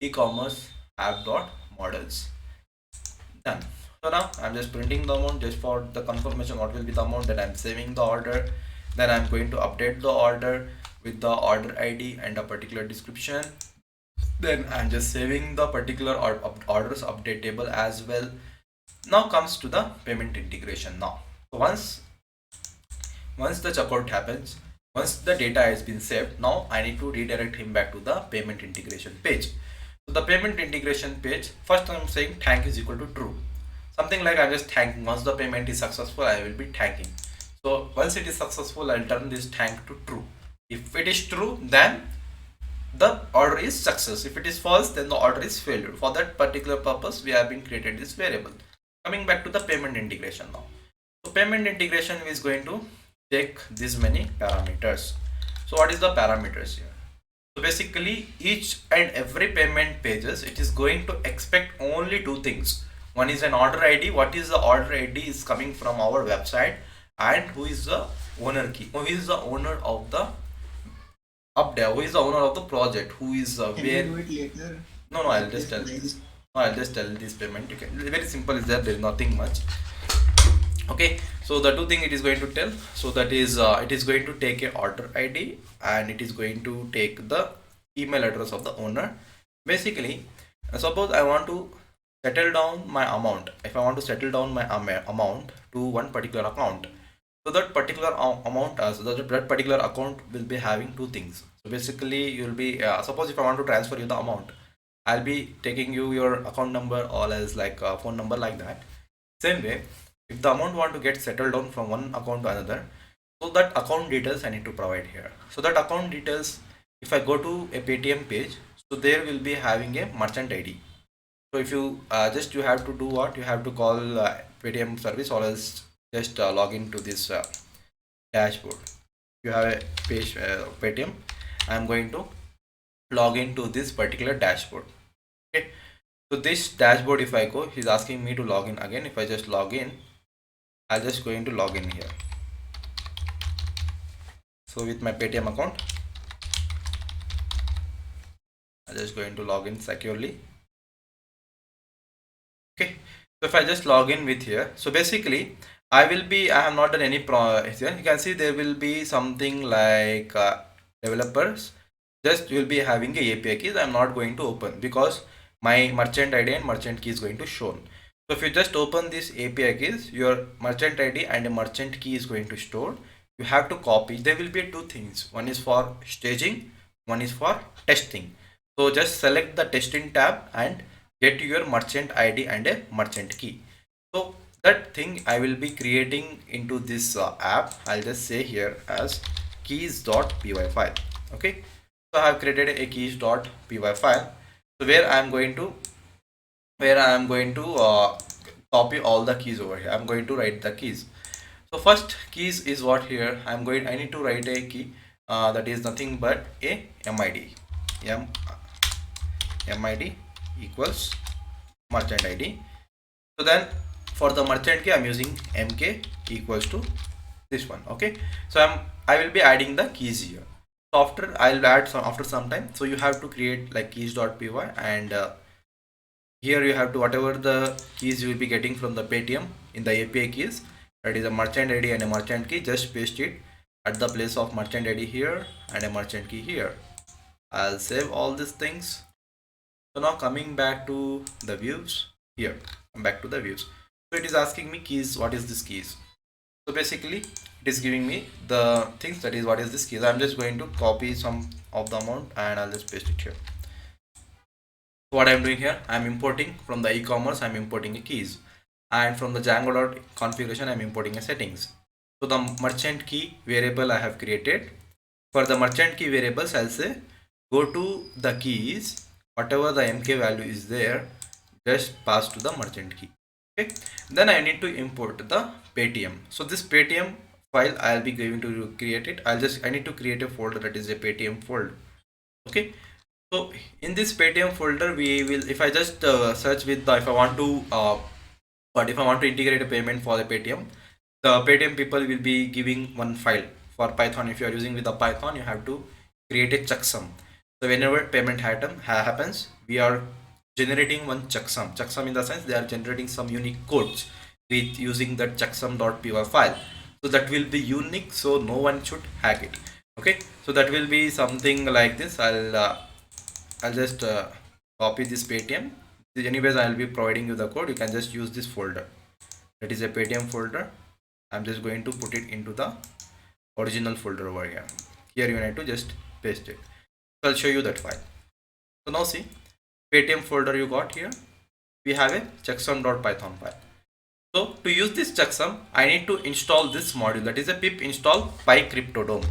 e-commerce app.models. Done. So now I'm just printing the amount just for the confirmation what will be the amount that I'm saving the order. Then I'm going to update the order with the order ID and a particular description. Then I'm just saving the particular orders update table as well. Now comes to the payment integration. Now so once the checkout happens, once the data has been saved, now I need to redirect him back to the payment integration page. So the payment integration page, first I'm saying thank is equal to true, something like I'm just thanking. Once the payment is successful, I will be thanking. So once it is successful, I'll turn this thank to true. If it is true, then the order is success. If it is false, then the order is failure. For that particular purpose, we have been created this variable. Coming back to the payment integration now. So payment integration is going to take this many parameters. So what is the parameters here? So basically each and every payment pages, it is going to expect only two things. One is an order ID. What is the order ID is coming from our website, and who is the owner key, who is the owner of the update, who is the owner of the project, who is Can where. you do it later? No, I'll just tell. Nice. No, I'll just tell this payment. You can, very simple is there is nothing much. Okay, so the two thing it is going to tell, so that is it is going to take a order ID and it is going to take the email address of the owner. Basically, suppose I want to settle down my amount. If I want to settle down my amount to one particular account, so that particular amount as that particular account will be having two things. So basically you'll be suppose if I want to transfer you the amount, I'll be taking you your account number or as like a phone number like that. Same way, if the amount want to get settled down from one account to another, so that account details I need to provide here. So that account details, if I go to a Paytm page, so there will be having a merchant ID. So if you you have to do what, you have to call Paytm service or else just log into this dashboard. You have a page Paytm. I'm going to log into this particular dashboard. Okay, so this dashboard, if I go, he's asking me to log in again. If I just log in, I'll just going to log in here. So with my Paytm account, I'm just going to log in securely. Okay, so if I just log in with here, so basically I have not done any you can see there will be something like developers, just you will be having a API keys. I'm not going to open because my merchant ID and merchant key is going to show. So if you just open this API keys, your merchant ID and a merchant key is going to store. You have to copy. There will be two things. One is for staging, one is for testing. So just select the testing tab and get your merchant ID and a merchant key. So that thing I will be creating into this app. I'll just say here as keys.py file. Okay, so I have created a keys.py file. So where I am going to copy all the keys over here. I'm going to write the keys. So first keys is what here I need to write a key that is nothing but a MID. MID equals merchant ID. So then for the merchant key I'm using MK equals to this one. Okay, so I will be adding the keys here. So after I'll add some after some time. So you have to create like keys.py, and here you have to whatever the keys you will be getting from the Paytm in the API keys, that is a merchant ID and a merchant key, just paste it at the place of merchant ID here and a merchant key here. I'll save all these things. So now coming back to the views here, I'm back to the views. So it is asking me keys, what is this keys? So basically it is giving me the things, that is what is this keys. I'm just going to copy some of the amount and I'll just paste it here. What I'm doing here, I'm importing from the e-commerce, I'm importing a keys, and from the Django configuration I'm importing a settings. So the merchant key variable I have created. For the merchant key variables, I'll say go to the keys, whatever the mk value is there, just pass to the merchant key. Okay, then I need to import the Paytm. So this Paytm file I'll be going to create it. I need to create a folder, that is a Paytm folder. Okay, so in this Paytm folder we will, if I just search with the, if I want to integrate a payment for the Paytm people will be giving one file for Python. If you are using with the Python, you have to create a checksum. So whenever payment happens, we are generating one checksum in the sense they are generating some unique codes with using that checksum.py file. So that will be unique, so no one should hack it. Okay, so that will be something like this. I'll just copy this Paytm. Anyways, I'll be providing you the code. You can just use this folder, that is a Paytm folder. I'm just going to put it into the original folder over here. Here you need to just paste it. So I'll show you that file. So now see, Paytm folder you got here, we have a checksum.python file. So to use this checksum, I need to install this module, that is a pip install py-cryptodome.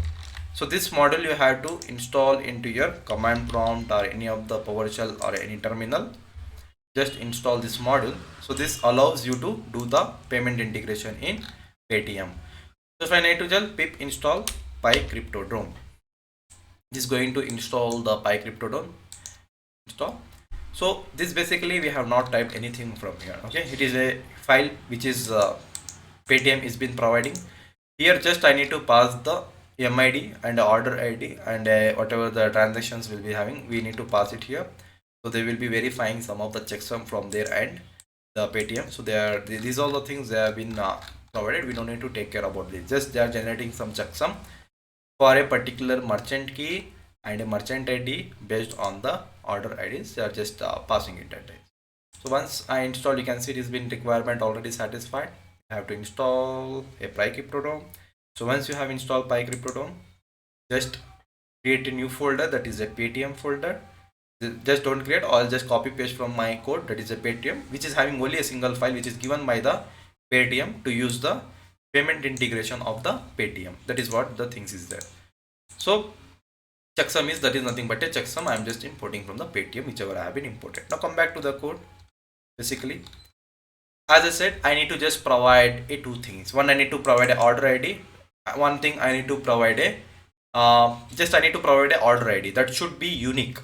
So this module you have to install into your command prompt or any of the PowerShell or any terminal. Just install this module. So this allows you to do the payment integration in Paytm. So if I need to just pip install py-cryptodome, this is going to install the py-cryptodome install. So this basically we have not typed anything from here. Okay, it is a file which is Paytm is been providing. Here just I need to pass the MID and order ID and whatever the transactions will be having, we need to pass it here. So they will be verifying some of the checksum from their end, the Paytm. So these are the things they have been provided. We don't need to take care about this. Just they are generating some checksum for a particular merchant key and a merchant ID based on the order IDs. They are just passing it at it. So once I install, you can see it has been requirement already satisfied. I have to install a py-cryptodome. So once you have installed py-cryptodome, just create a new folder, that is a Paytm folder. Just don't create, or I'll just copy paste from my code, that is a Paytm, which is having only a single file which is given by the Paytm to use the payment integration of the Paytm. That is what the things is there. So checksum is, that is nothing but a checksum. I am just importing from the Paytm, whichever I have been imported. Now come back to the code. Basically, as I said, I need to just provide two things. One, I need to provide an order ID. One thing, I need to provide a I need to provide an order ID that should be unique.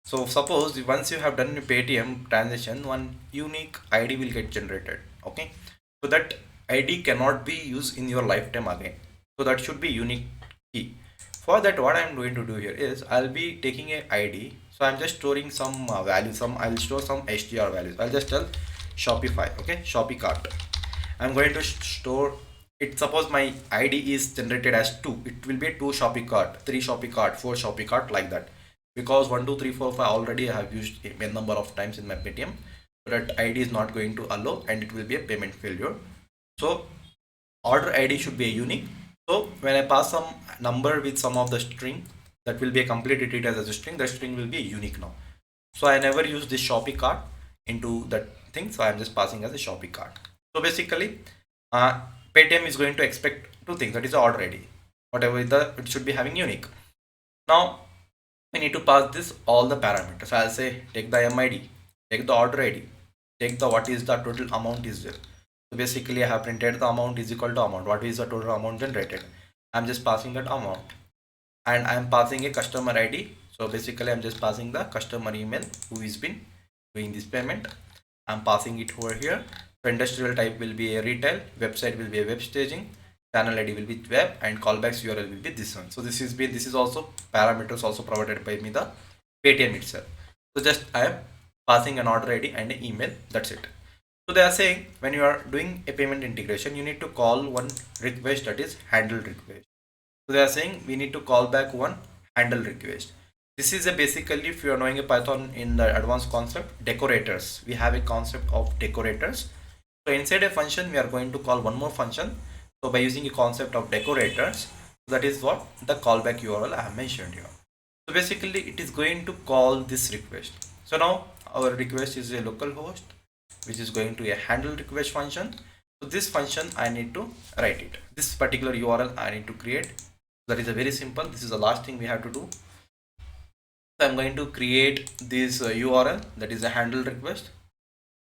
So suppose once you have done a Paytm transaction, one unique ID will get generated. Okay, so that ID cannot be used in your lifetime again. So that should be unique key. For that, what I'm going to do here is I'll be taking a ID. So I'm just storing some values. I'll store some str values. I'll just tell Shopify. Okay, Shopee cart. I'm going to store it. Suppose my ID is generated as 2. It will be a 2 Shopee cart, 3 Shopee cart, 4 Shopee cart, like that. Because 1, 2, 3, 4, 5 already I have used a number of times in my Paytm. So that ID is not going to allow and it will be a payment failure. So order ID should be a unique. So when I pass some number with some of the string, that will be a completely treated as a string. The string will be unique now. So I never use this Shopee cart into that thing. So I'm just passing as a Shopee cart. So basically, Paytm is going to expect two things. That is the order ID. Whatever it should be having unique. Now we need to pass this all the parameters. So I'll say take the MID, take the order ID, take the what is the total amount is there. So basically I have printed the amount is equal to amount. What is the total amount generated? I'm just passing that amount, and I'm passing a customer ID. So basically I'm just passing the customer email who has been doing this payment. I'm passing it over here. So industrial type will be a retail, website will be a web staging, channel ID will be web, and callbacks URL will be this one. So this is also parameters also provided by me the Paytm itself. So just I am passing an order ID and an email, that's it. So they are saying when you are doing a payment integration, you need to call one request, that is handle request. So they are saying we need to call back one handle request. This is a basically, if you are knowing a Python in the advanced concept, decorators. We have a concept of decorators. So inside a function, we are going to call one more function. So by using a concept of decorators, that is what the callback URL I have mentioned here. So basically it is going to call this request. So now our request is a localhost, which is going to a handle request function. So this function I need to write it. This particular URL I need to create. That is a very simple. This is the last thing we have to do. So I'm going to create this URL, that is a handle request.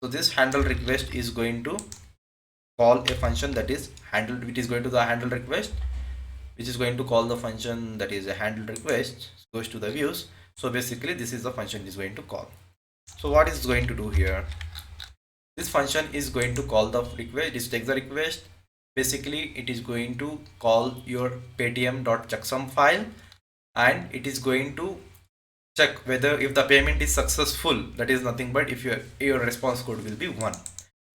So this handle request is going to call a function that is handle, which is going to the handle request, which is going to call the function that is a handle request, goes to the views. So basically this is the function is going to call. So what is going to do here? This function is going to call the request. This takes the request. Basically it is going to call your paytm.checksum file, and it is going to check whether if the payment is successful, that is nothing but if your response code will be 1.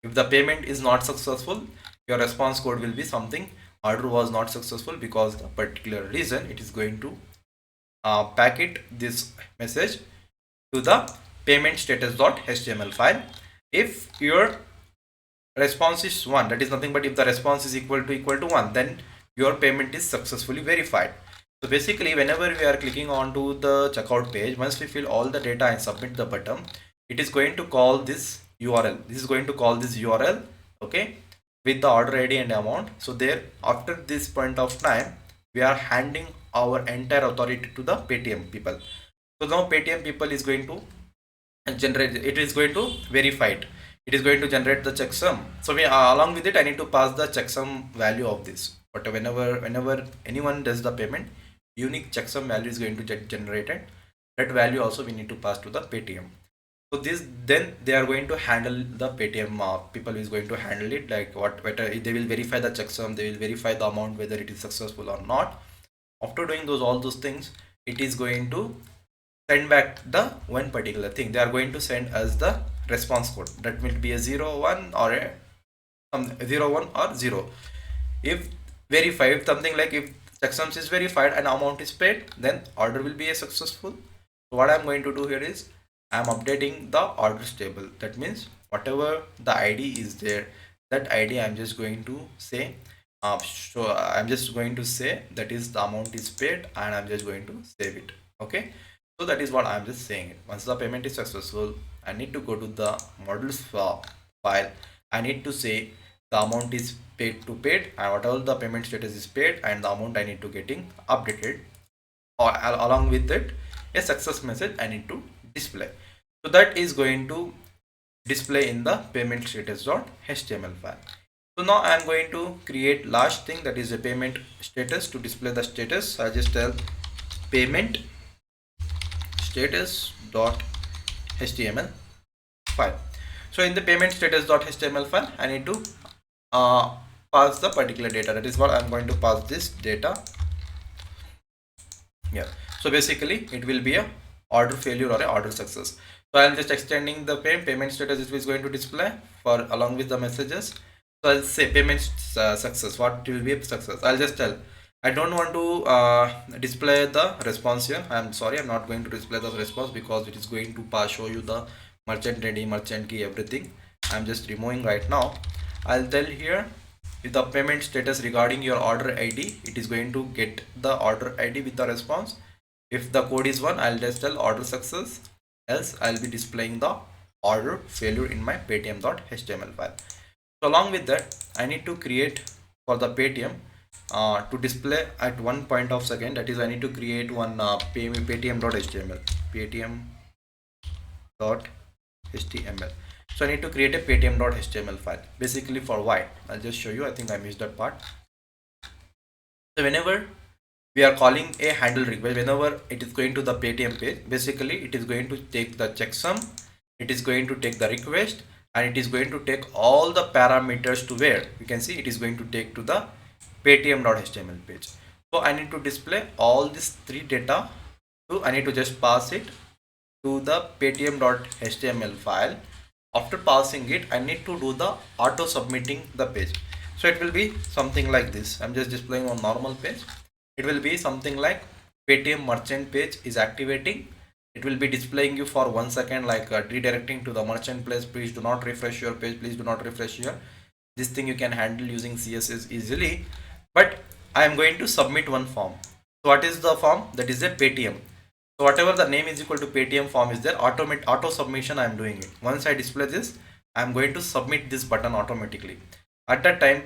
If the payment is not successful, your response code will be something order was not successful because the particular reason. It is going to packet this message to the payment status.html file. If your response is 1, that is nothing but if the response is equal to 1, then your payment is successfully verified. So basically whenever we are clicking onto the checkout page, once we fill all the data and submit the button, it is going to call this URL. This is going to call this URL, okay, with the order ID and amount. So there, after this point of time, we are handing our entire authority to the Paytm people. So now Paytm people is going to generate, it is going to verify it. It is going to generate the checksum. So we along with it, I need to pass the checksum value of this. But whenever anyone does the payment, unique checksum value is going to get generated. That value also we need to pass to the Paytm. So this, then they are going to handle the Paytm people is going to handle it, like whether they will verify the checksum, they will verify the amount whether it is successful or not. After doing all those things, it is going to send back the one particular thing. They are going to send us the response code, that will be a 01 or a 01 or 0. If verified, something like if checksums is verified and amount is paid, then order will be a successful. So what I'm going to do here is I'm updating the orders table. That means whatever the ID is there, that ID I'm just going to say so I'm just going to say that is the amount is paid, and I'm just going to save it. Okay, so that is what I'm just saying. Once the payment is successful, I need to go to the models file. I need to say the amount is paid to paid, and whatever the payment status is paid, and the amount I need to getting updated, or along with it a success message I need to display. So that is going to display in the payment status.html file. So now I am going to create last thing, that is a payment status. To display the status, I just tell payment status.html file. So in the payment status.html file, I need to pass the particular data. That is what I'm going to pass this data. Yeah. So basically it will be a order failure or a order success. So I'm just extending the payment status, it is going to display for along with the messages. So I'll say payment success. What will be a success? I'll just tell I don't want to display the response here. I'm sorry, I'm not going to display the response because it is going to show you the merchant ID, merchant key, everything. I'm just removing right now. I'll tell here if the payment status regarding your order ID, it is going to get the order ID with the response. If the code is 1, I'll just tell order success, else I'll be displaying the order failure in my paytm.html file. So along with that, I need to create for the Paytm to display at one point of second. That is, I need to create one paytm.html, paytm.html. So I need to create a paytm.html file. Basically for why? I'll just show you. I think I missed that part. So whenever we are calling a handle request, whenever it is going to the Paytm page, basically it is going to take the checksum, it is going to take the request, and it is going to take all the parameters to where you can see it is going to take to the paytm.html page. So I need to display all these three data to, I need to just pass it to the paytm.html file. After passing it, I need to do the auto submitting the page. So it will be something like this. I'm just displaying on normal page. It will be something like Paytm merchant page is activating. It will be displaying you for 1 second, like redirecting to the merchant place. Please do not refresh your page. Please do not refresh here. This thing you can handle using CSS easily. But I am going to submit one form. So what is the form? That is a Paytm. So whatever the name is equal to Paytm form is there, auto submission I am doing it. Once I display this, I am going to submit this button automatically. At that time,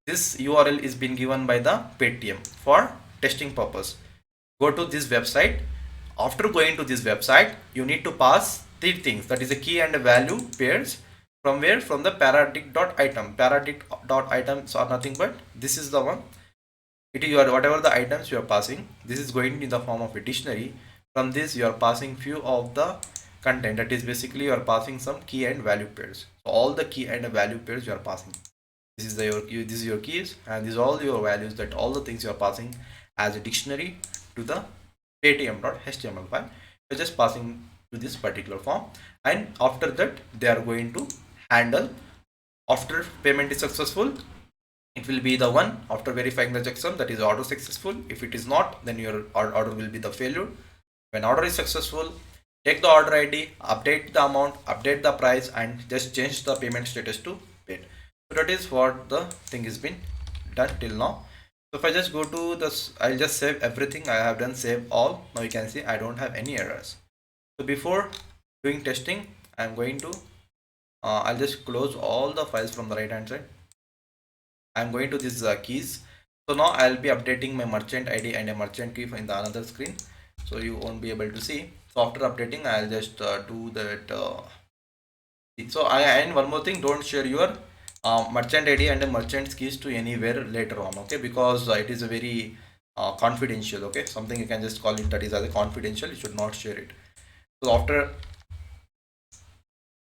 this URL is being given by the Paytm for testing purpose. Go to this website. After going to this website, you need to pass three things, that is a key and a value pairs. From where? From the paradic.item. Paradic.items are nothing but this is the one. It is your whatever the items you are passing. This is going in the form of a dictionary. From this you are passing few of the content, that is basically you are passing some key and value pairs. So all the key and value pairs you are passing. This is your keys, and these are all your values, that all the things you are passing as a dictionary to the paytm.html file. You're just passing to this particular form, and after that they are going to handle. After payment is successful, it will be the one after verifying the checksum, that is order successful. If it is not, then your order will be the failure. When order is successful, take the order ID, update the amount, update the price, and just change the payment status to paid. So that is what the thing has been done till now. So if I just go to this, I'll just save everything. I have done save all. Now you can see I don't have any errors. So before doing testing, I'm going to I'll just close all the files from the right hand side. I'm going to this keys. So now I'll be updating my merchant ID and a merchant key in the another screen, so you won't be able to see. So after updating, I'll just do that. So and one more thing, don't share your merchant ID and a merchant keys to anywhere later on, okay, because it is a very confidential, okay, something you can just call it that is as a confidential. You should not share it. So after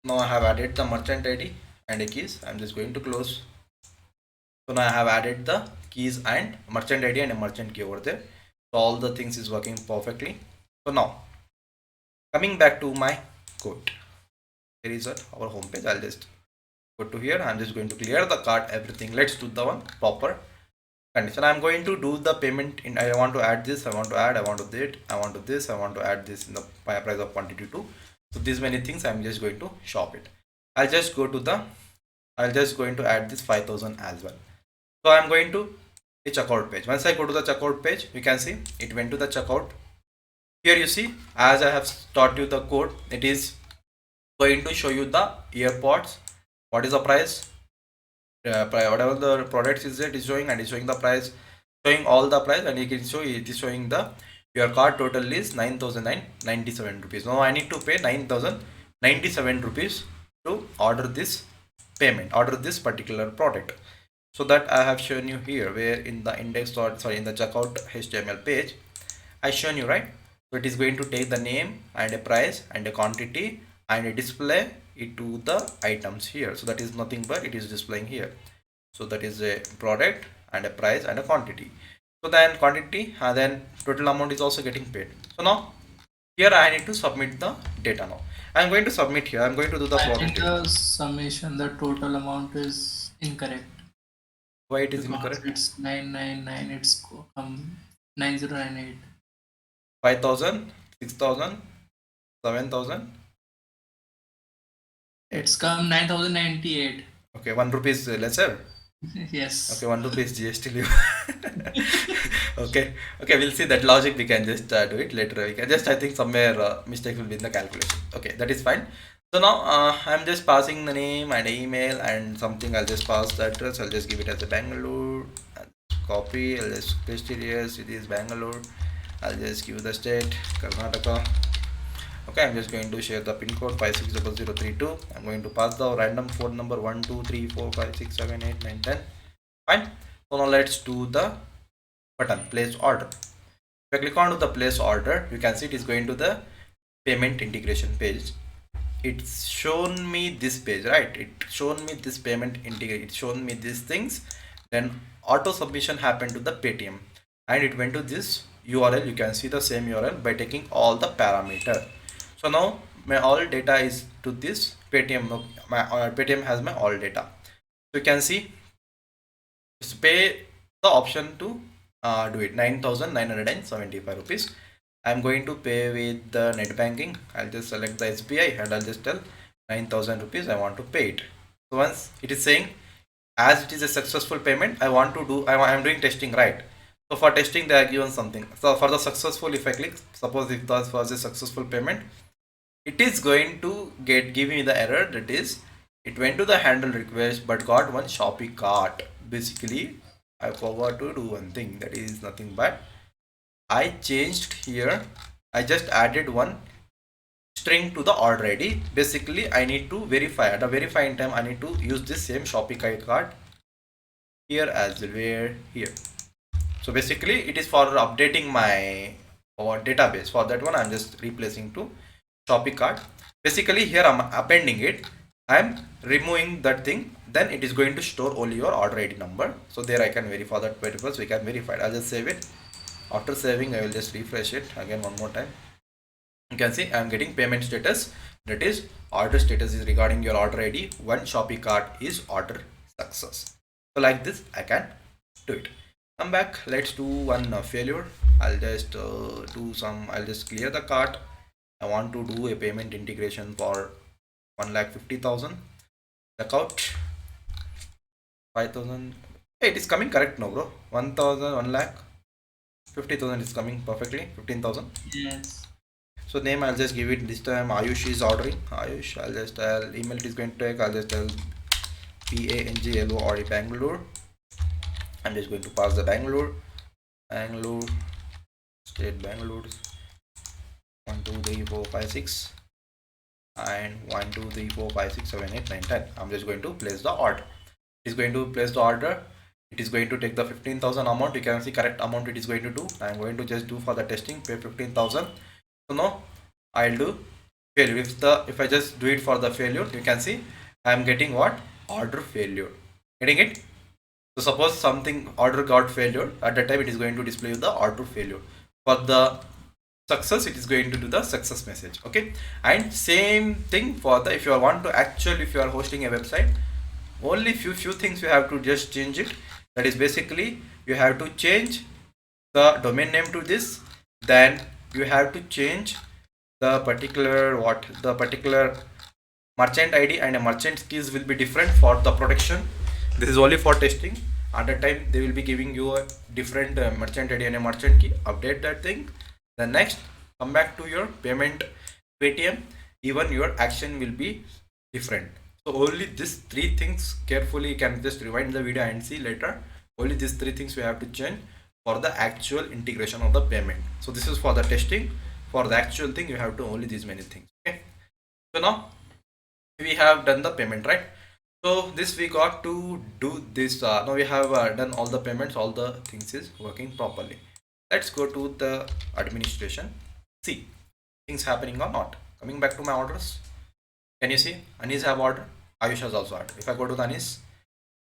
now I have added the merchant ID and a keys. I'm just going to close. So now I have added the keys and merchant ID and a merchant key over there. So all the things is working perfectly. So now coming back to my code, here is our home page. I'll just go to here. I'm just going to clear the cart, everything. Let's do the one proper condition. I'm going to do the payment in. I want to add this. I want to add. I want to this. I want to this. I want to add this in the price of quantity 2. So these many things I'm just going to shop it. I'll just go to the. I'll just going to add this 5000 as well. So I'm going to a checkout page. Once I go to the checkout page, you can see it went to the checkout. Here you see, as I have taught you the code, it is going to show you the earpods. What is the price? Whatever the products is it is showing, and is showing the price, showing all the price, and you can show it is showing the your cart total is 9,997 rupees. Now I need to pay 9,097 rupees to order this payment, order this particular product. So that I have shown you here, where in the index or sorry in the checkout HTML page I shown you, right? So it is going to take the name and a price and a quantity and display it to the items here. So that is nothing but it is displaying here. So that is a product and a price and a quantity. So then quantity and then total amount is also getting paid. So now here I need to submit the data. Now I'm going to submit here. I'm going to do the I product. think the summation, the total amount is incorrect. Why it is Because incorrect? it's 999. It's 9098. 5,000, 6,000, 7,000. It's come 9098. Okay, 1 rupees lesser. Yes. Okay, 1 rupees GST leave. Okay, we'll see that logic. We can just do it later. We can just, I think somewhere mistake will be in the calculation. Okay, that is fine. So now I'm just passing the name and email and something. I'll just pass the address. I'll just give it as a Bangalore. Copy. I'll just paste it here. It is Bangalore. I'll just give the state Karnataka. Okay, I'm just going to share the pin code 560032. I'm going to pass the random phone number 1 2 3 4 5 6 7 8 9 10. Fine. So now let's do the button place order. If I click on to the place order, you can see it is going to the payment integration page. it's shown me this page, right? It shown me this payment integrate, it's shown me these things. Then auto submission happened to the Paytm, and it went to this URL. You can see the same URL by taking all the parameter. So now my all data is to this Paytm. No, my Paytm has my all data. So you can see it's pay the option to do it 9,975 rupees. I'm going to pay with the net banking. I'll just select the SBI and I'll just tell 9,000 rupees I want to pay it. So once it is saying as it is a successful payment, I want to do, I'm doing testing, right? So for testing they are given something. So for the successful, if I click, suppose if that was a successful payment, it is going to give me the error, that is it went to the handle request but got one Shopee cart. Basically I forgot to do one thing, that is nothing but I changed here, I just added one string to the order ID. Basically I need to verify, at the verifying time I need to use this same Shopee cart here as well, where here. So basically it is for updating my database. For that one I'm just replacing to Shopee cart. Basically here I'm appending it, I'm removing that thing, then it is going to store only your order ID number. So there I can verify that purpose, we can verify it. I'll just save it. After saving I will just refresh it again one more time. You can see I'm getting payment status, that is order status is regarding your order ID, one Shopee cart is order success. So like this I can do it. Come back, let's do one failure. I'll just I'll just clear the cart. I want to do a payment integration for 1,50,000. Checkout 5,000. Hey, it is coming correct now, bro. 1,000, 1,50,000 is coming perfectly. 15,000. Yes. So name I'll just give it this time. Ayush is ordering. Ayush. I'll just tell email it is going to take. I'll just tell PANGLO or Bangalore. I'm just going to pass the Bangalore state, Bangalore 1 2 3 4 5 6 and 1 2 3 4 5 6 7 8 9 10. I'm just going to place the order. It is going to place the order. It is going to take the 15,000 amount. You can see correct amount it is going to do. I'm going to just do for the testing, pay 15,000. So now I'll do failure. If I just do it for the failure, you can see I'm getting what? Order failure. Getting it? So suppose something order got failure, at that time it is going to display the order failure. For the success, it is going to do the success message. Okay, and same thing for the, if you want to actually, if you are hosting a website, only few things you have to just change it. That is basically you have to change the domain name to this, then you have to change the particular merchant ID, and a merchant keys will be different for the protection. This is only for testing. At that time they will be giving you a different merchant ID and a merchant key. Update that thing. Then next, come back to your payment Paytm. Even your action will be different. So only these three things, carefully you can just rewind the video and see later. Only these three things we have to change for the actual integration of the payment. So this is for the testing. For the actual thing you have to only these many things. Okay, so now we have done the payment, right? So this we got to do this. Now we have done all the payments, all the things is working properly. Let's go to the administration, see things happening or not. Coming back to my orders, can you see Anis have order, Ayush has also order. If I go to the Anis,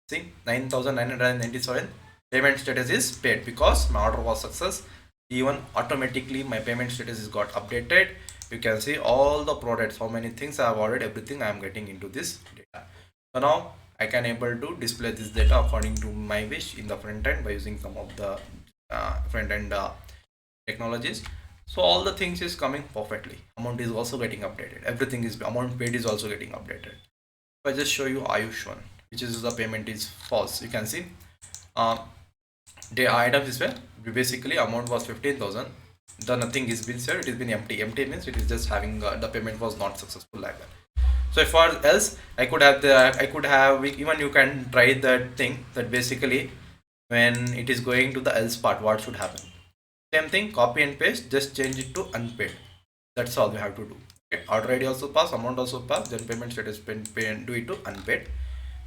see 9,997 payment status is paid because my order was success. Even automatically my payment status is got updated. You can see all the products, how many things I have ordered, everything I am getting into this data. So now I can able to display this data according to my wish in the front end by using some of the front end technologies. So all the things is coming perfectly. Amount is also getting updated. Everything is, amount paid is also getting updated. So I just show you Ayush one, which is the payment is false. You can see the item is well, basically amount was 15,000. The nothing is been said, it has been empty. Empty means it is just having the payment was not successful, like that. So if for else I could have even you can try that thing, that basically when it is going to the else part, what should happen? Same thing, copy and paste, just change it to unpaid. That's all we have to do. Okay, order ID also pass, amount also pass, then payment status pay, do it to unpaid.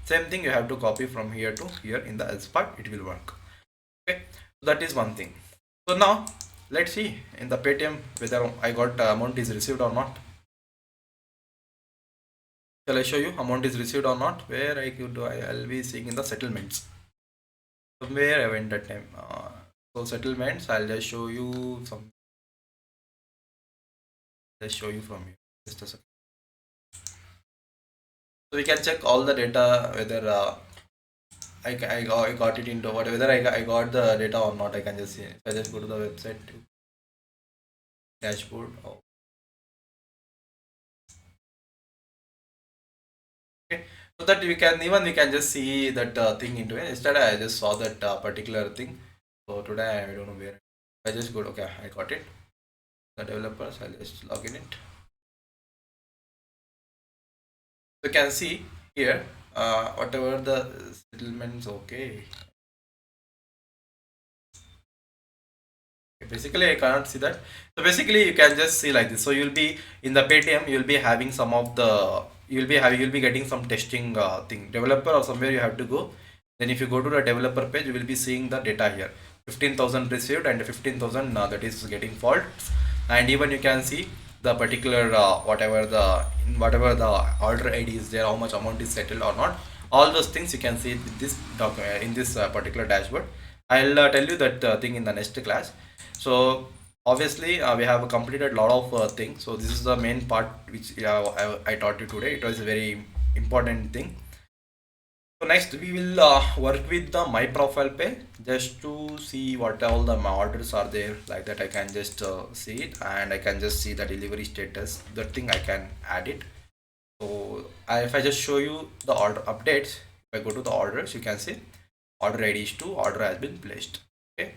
Same thing you have to copy from here to here in the else part, it will work. Okay, so that is one thing. So now let's see in the Paytm whether I got amount is received or not. Shall I show you amount is received or not? Where I could do, I'll be seeing in the settlements. Somewhere I went that time. So settlements, I'll just show you some. Just show you from here. Just a second. So we can check all the data whether I got it into whether I got the data or not. I can just see. If I just go to the website dashboard. Oh, okay. So that we can just see that thing into it. Yesterday I just saw that particular thing. So today I don't know where. I just go. Okay, I got it. The developers. I'll just log in it. So you can see here whatever the settlements. Okay. Basically I cannot see that. So basically you can just see like this. So you'll be in the Paytm, you'll be having some of the you'll be getting some testing thing developer or somewhere you have to go. Then if you go to the developer page, you will be seeing the data here. 15,000 received and 15,000 that is getting faults, and even you can see the particular whatever the order ID is there, how much amount is settled or not. All those things you can see with this document in this particular dashboard. I'll tell you that thing in the next class. So obviously we have completed a lot of things. So this is the main part which I taught you today. It was a very important thing. So next we will work with the my profile page just to see what all the my orders are there, like that I can just see it, and I can just see the delivery status. That thing I can add it. So if I just show you the order updates, if I go to the orders, you can see order ID is 2, order has been placed. Okay.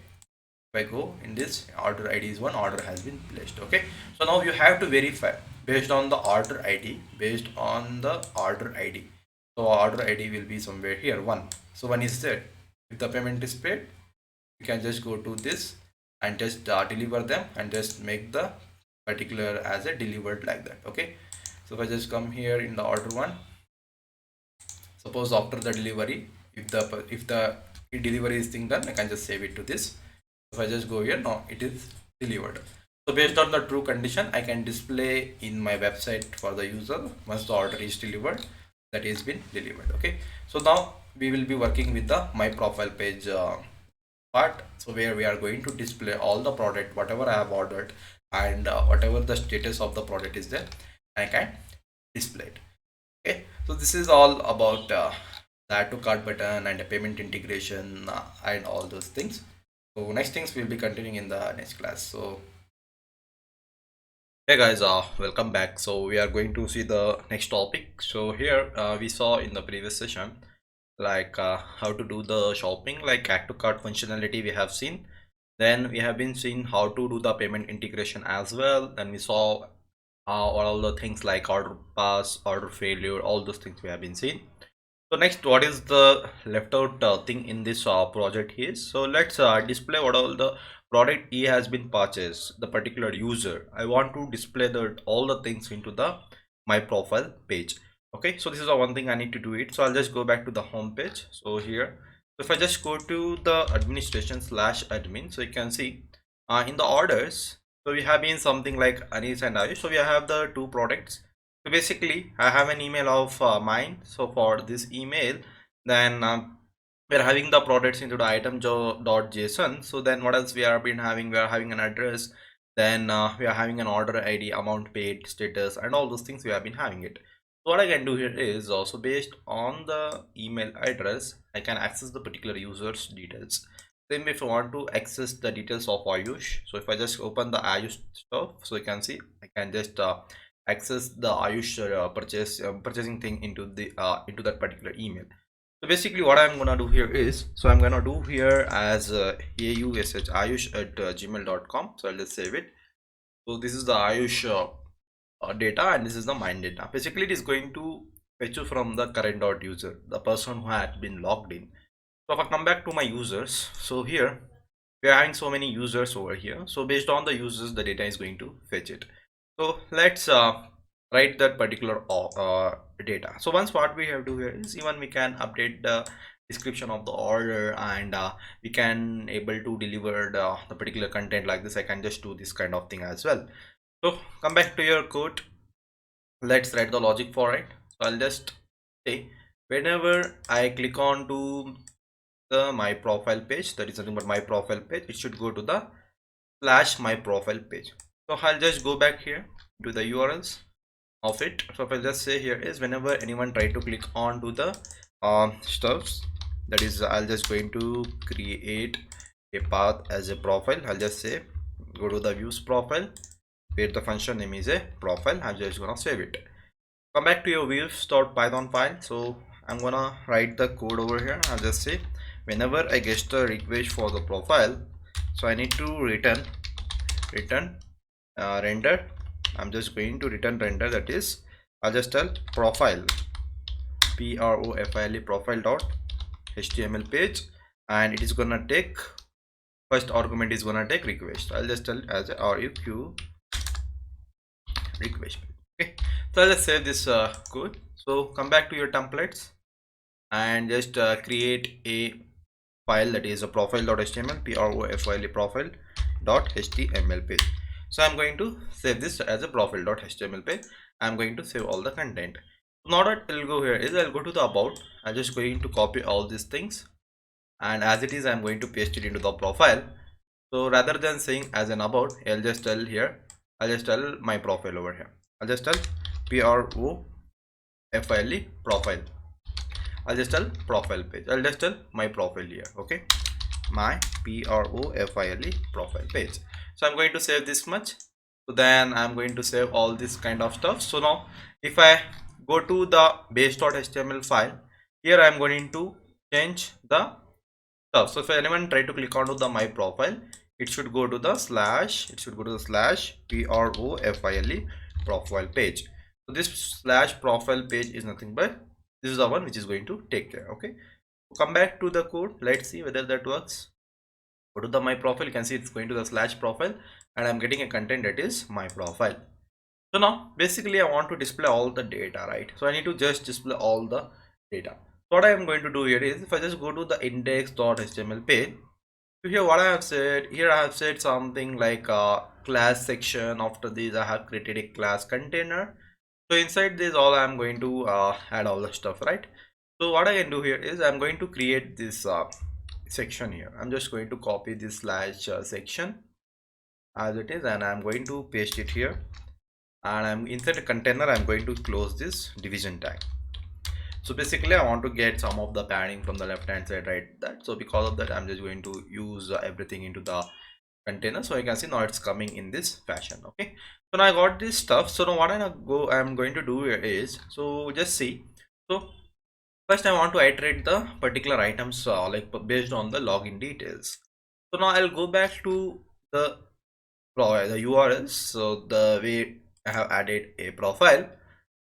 If I go in this, order ID is 1, order has been placed. Okay. So now you have to verify based on the order ID, based on the order ID. So order ID will be somewhere here 1. So 1 is there. If the payment is paid, you can just go to this and just deliver them and just make the particular as a delivered like that. Okay. So if I just come here in the order 1, suppose after the delivery, if the delivery is thing done, I can just save it to this. If I just go here, now it is delivered. So based on the true condition, I can display in my website for the user once the order is delivered, that is been delivered. Okay. So now we will be working with the my profile page part. So where we are going to display all the product whatever I have ordered, and whatever the status of the product is there, I can display it. Okay. So this is all about the add to cart button and the payment integration and all those things. So next things we'll be continuing in the next class. So hey guys, welcome back. So we are going to see the next topic. So here we saw in the previous session like how to do the shopping, like add to cart functionality we have seen. Then we have been seeing how to do the payment integration as well. Then we saw all the things like order pass, order failure, all those things we have been seeing. So next, what is the left out thing in this project here? So let's display what all the product E has been purchased, the particular user. I want to display the all the things into the my profile page. Okay, so this is the one thing I need to do it. So I'll just go back to the home page. So here, so if I just go to the administration/admin, so you can see in the orders. So we have been something like Anis and Ayush. So we have the two products. So basically I have an email of mine. So for this email, then we're having the products into the item.json. So then what else we have been having? We are having an address, then we are having an order ID, amount paid, status, and all those things we have been having it. So what I can do here is also based on the email address, I can access the particular user's details. Then if I want to access the details of Ayush, so if I just open the Ayush stuff, so you can see I can just access the Ayush purchasing thing into the into that particular email. So basically what I'm gonna do here is, so I'm gonna do here as ayush@gmail.com. So I'll just save it. So this is the Ayush data, and this is the mine data. Basically it is going to fetch you from the current user, the person who had been logged in. So if I come back to my users, so here we are having so many users over here. So based on the users, the data is going to fetch it. So let's write that particular data. So once what we have to do here is, even we can update the description of the order, and we can able to deliver the particular content like this. I can just do this kind of thing as well. So come back to your code. Let's write the logic for it. So I'll just say whenever I click on to the my profile page, that is nothing but my profile page, it should go to the slash my profile page. So I'll just go back here to the URLs of it. So if I just say here is whenever anyone try to click on to the stuffs, that is I'll just going to create a path as a profile. I'll just say go to the views profile where the function name is a profile. I'm just gonna save it. Come back to your views.python file. So I'm gonna write the code over here. I'll just say whenever I get the request for the profile, so I need to return render. I'm just going to return render, that is I'll just tell profile profile dot html page, and it is gonna take first argument is gonna take request. I'll just tell as a req request. Okay, so let's save this code. So come back to your templates and just create a file, that is a profile.html profile.html page. So I'm going to save this as a profile.html page. I'm going to save all the content. Now that I'll go here is I'll go to the about. I'm just going to copy all these things, and as it is I'm going to paste it into the profile. So rather than saying as an about, I'll just tell here, I'll just tell my profile over here. I'll just tell profile profile. I'll just tell profile page. I'll just tell my profile here. Okay, my profile profile page. So I'm going to save this much. So then I'm going to save all this kind of stuff. So now if I go to the base.html file, here I'm going to change the stuff. So if anyone try to click onto the my profile, it should go to the slash profile profile page. So this slash profile page is nothing but this is the one which is going to take care. Okay, come back to the code. Let's see whether that works. Go to the my profile. You can see it's going to the slash profile, and I'm getting a content that is my profile. So now basically I want to display all the data, right? So I need to just display all the data. So what I am going to do here is if I just go to the index.html page, so here what I have said, here I have said something like a class section. After this I have created a class container. So inside this all I am going to add all the stuff, right? So what I can do here is I'm going to create this section here. I'm just going to copy this slash section as it is, and I'm going to paste it here, and I'm inside a container. I'm going to close this division tag. So basically I want to get some of the padding from the left hand side, right? That so because of that I'm just going to use everything into the container. So you can see now it's coming in this fashion. Okay, so now I got this stuff. So now what I'm going to do here is, so just see. So first I want to iterate the particular items like based on the login details. So now I'll go back to the URLs. So the way I have added a profile,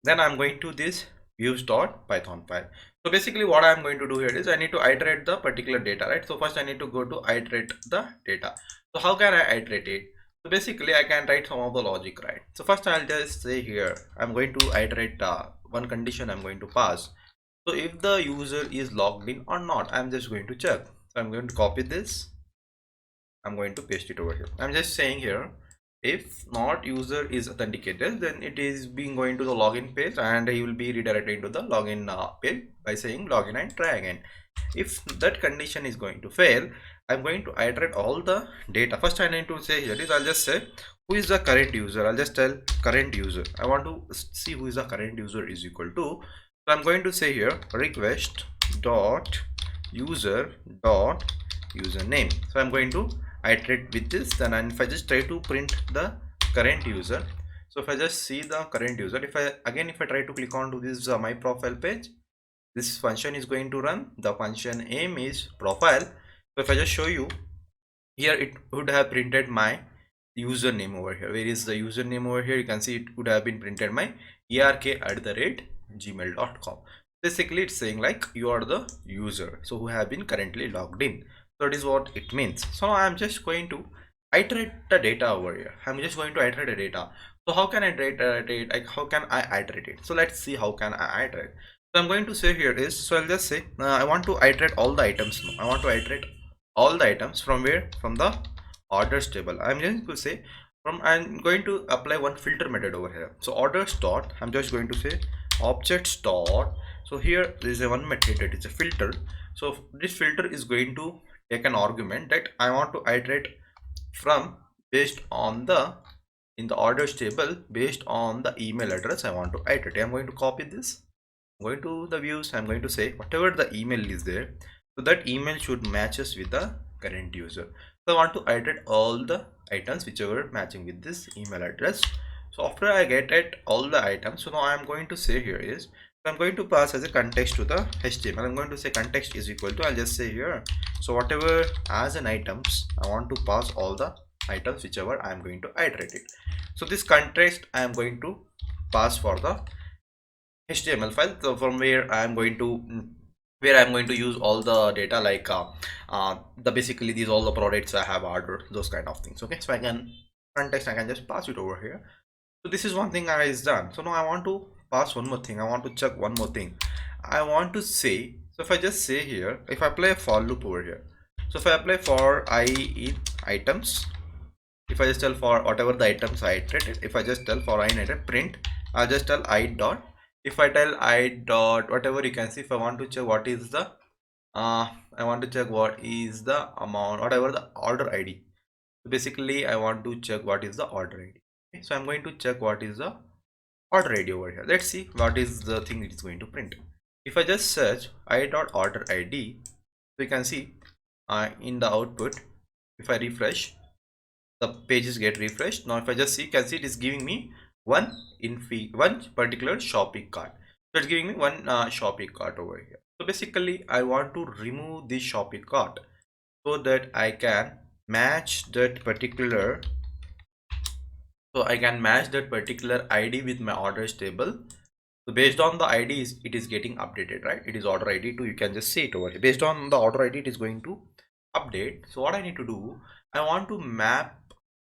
then I'm going to this views.python file. So basically what I'm going to do here is I need to iterate the particular data, right? So first I need to go to iterate the data. So how can I iterate it? So basically I can write some of the logic, right? So first I'll just say here I'm going to iterate one condition I'm going to pass. So if the user is logged in or not, I'm just going to check. So I'm going to copy this, I'm going to paste it over here. I'm just saying here, if not user is authenticated, then it is being going to the login page, and he will be redirected to the login page by saying login and try again. If that condition is going to fail, I'm going to iterate all the data. First I need to say here is I'll just say who is the current user. I'll just tell current user. I want to see who is the current user is equal to. So I'm going to say here request dot user dot username. So I'm going to iterate with this. Then and if I just try to print the current user, so if I just see the current user, if I try to click on to this my profile page, this function is going to run. The function name is profile. So if I just show you here, it would have printed my username over here. Where is the username over here? You can see it would have been printed my ark@gmail.com. Basically it's saying like you are the user, so who have been currently logged in. So that is what it means. So now I'm just going to iterate the data over here. I'm just going to iterate the data. So how can I iterate it? Like how can I iterate it? So let's see how can I iterate. So I'm going to say here is, so I'll just say I want to iterate all the items now. I want to iterate all the items from where? From the orders table. I'm just going to say I'm going to apply one filter method over here. So orders dot, I'm just going to say objects dot, so here there is a one method that is a filter. So this filter is going to take an argument that I want to iterate from based on the in the orders table based on the email address I want to iterate. I'm going to copy this, I'm going to the views, I'm going to say whatever the email is there, so that email should matches with the current user. So I want to iterate all the items whichever matching with this email address. So after I get at all the items, so now I'm going to say here is, so I'm going to pass as a context to the HTML. I'm going to say context is equal to, I'll just say here, so whatever as an items I want to pass all the items whichever I am going to iterate it. So this context I am going to pass for the HTML file, so from where I am going to use all the data like the basically these all the products I have ordered, those kind of things. Okay, so I can context, I can just pass it over here. So this is one thing I is done. So now I want to pass one more thing, I want to check one more thing. I want to say, so if I just say here, if I apply a for loop over here, so if I apply for I in items, if I just tell for whatever the items I iterated, if I just tell for I in item print, I'll just tell I dot, if I tell I dot whatever, you can see if I want to check what is the I want to check what is the amount, whatever the order ID. So basically I want to check what is the order ID. Okay, so I'm going to check what is the order ID over here. Let's see what is the thing it is going to print. If I just search I dot order ID, so you can see in the output, if I refresh, the pages get refreshed. Now if I just see, you can see it is giving me one particular shopping cart. So it's giving me one shopping cart over here. So basically I want to remove this shopping cart so that I can match that particular ID with my orders table. So based on the IDs, it is getting updated, right? It is order ID 2, you can just see it over here. Based on the order ID, it is going to update. So what I need to do, I want to map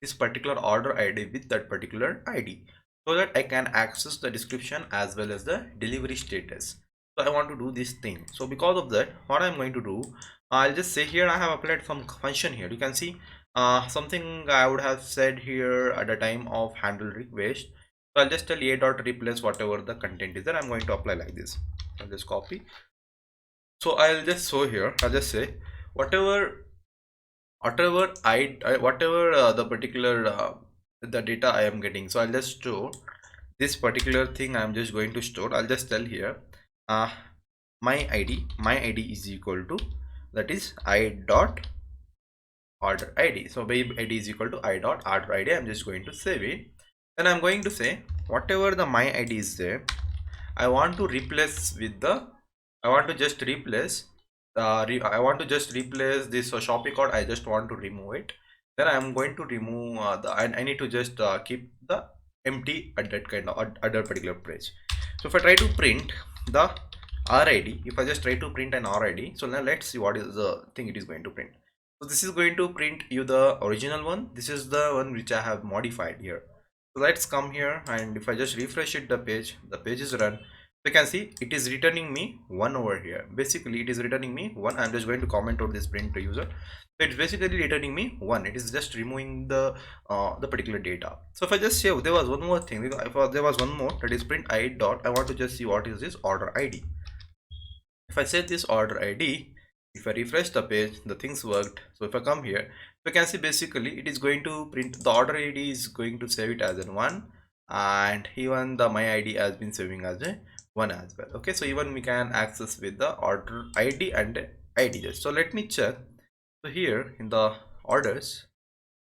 this particular order ID with that particular ID so that I can access the description as well as the delivery status. So I want to do this thing. So because of that, what I'm going to do, I'll just say here I have applied some function here. You can see something I would have said here at the time of handle request. So I'll just tell a dot replace whatever the content is that I'm going to apply like this. I'll just copy. So I'll just show here, I'll just say whatever the particular the data I am getting, so I'll just store this particular thing. I'm just going to store, I'll just tell here my ID is equal to, that is I dot order ID. So babe ID is equal to I dot order ID. I'm just going to save it. Then I'm going to say whatever the my ID is there, I want to replace with the, I want to just replace this shopping cart. I just want to remove it. Then I'm going to remove I need to just keep the empty at that kind of at that particular page. So if I try to print the RID, if I just try to print an RID, so now let's see what is the thing it is going to print. So this is going to print you the original one. This is the one which I have modified here. So let's come here, and if I just refresh it, the page is run. You can see it is returning me 1 over here. Basically it is returning me 1. I'm just going to comment out this print to user. So it's basically returning me 1. It is just removing the particular data. So if I just say there was one more thing, if there was one more, that is print I dot, I want to just see what is this order ID. If I set this order ID, if I refresh the page, the things worked. So if I come here, you can see basically it is going to print the order ID, is going to save it as a 1, and even the my ID has been saving as a 1 as well. Okay, so even we can access with the order ID and ID. So let me check. So here in the orders,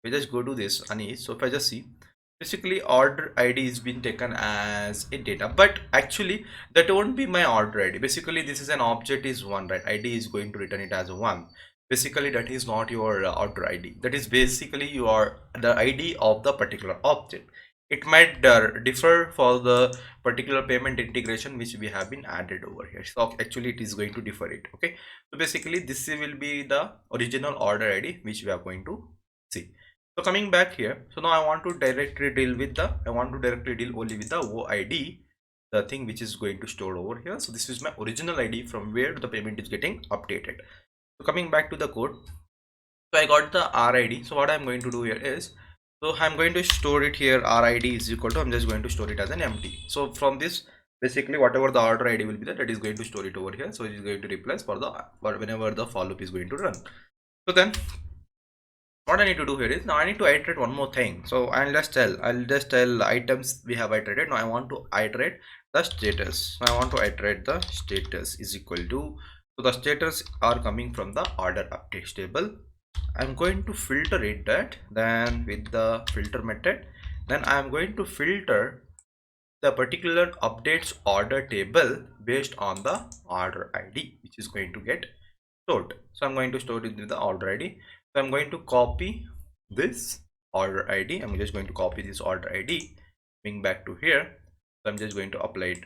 we just go to this Anish. So if I just see, basically order ID is been taken as a data, but actually that won't be my order ID. Basically this is an object is 1, right? ID is going to return it as a 1. Basically that is not your order ID. That is basically the ID of the particular object. It might differ for the particular payment integration which we have been added over here. So actually it is going to differ it. Okay, so basically this will be the original order ID which we are going to see. So coming back here, so now I want to directly deal only with the OID, the thing which is going to store over here. So this is my original ID from where the payment is getting updated. So coming back to the code, so I got the RID. So what I'm going to do here is, so I'm going to store it here, RID is equal to, I'm just going to store it as an empty. So from this basically whatever the order ID will be that is going to store it over here. So it is going to replace for whenever the for loop is going to run. So then what I need to do here is now I need to iterate one more thing. So I'll just tell items we have iterated. Now I want to iterate the status. So I want to iterate the status is equal to, so the status are coming from the order updates table. I'm going to filter it that, then with the filter method, then I'm going to filter the particular updates order table based on the order ID which is going to get stored. So I'm going to store it in the order ID. So I'm going to copy this order ID. I'm just going to copy this order ID, bring back to here. So I'm just going to apply it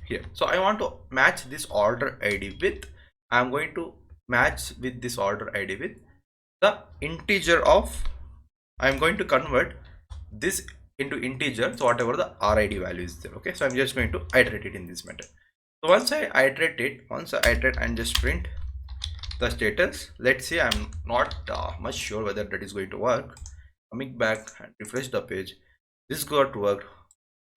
here. So I want to match this order ID with, I'm going to match with this order ID with the integer of, I'm going to convert this into integer, so whatever the RID value is there. Okay, so I'm just going to iterate it in this method. So once I iterate and just print the status, let's say I'm not much sure whether that is going to work. Coming back and refresh the page, this got worked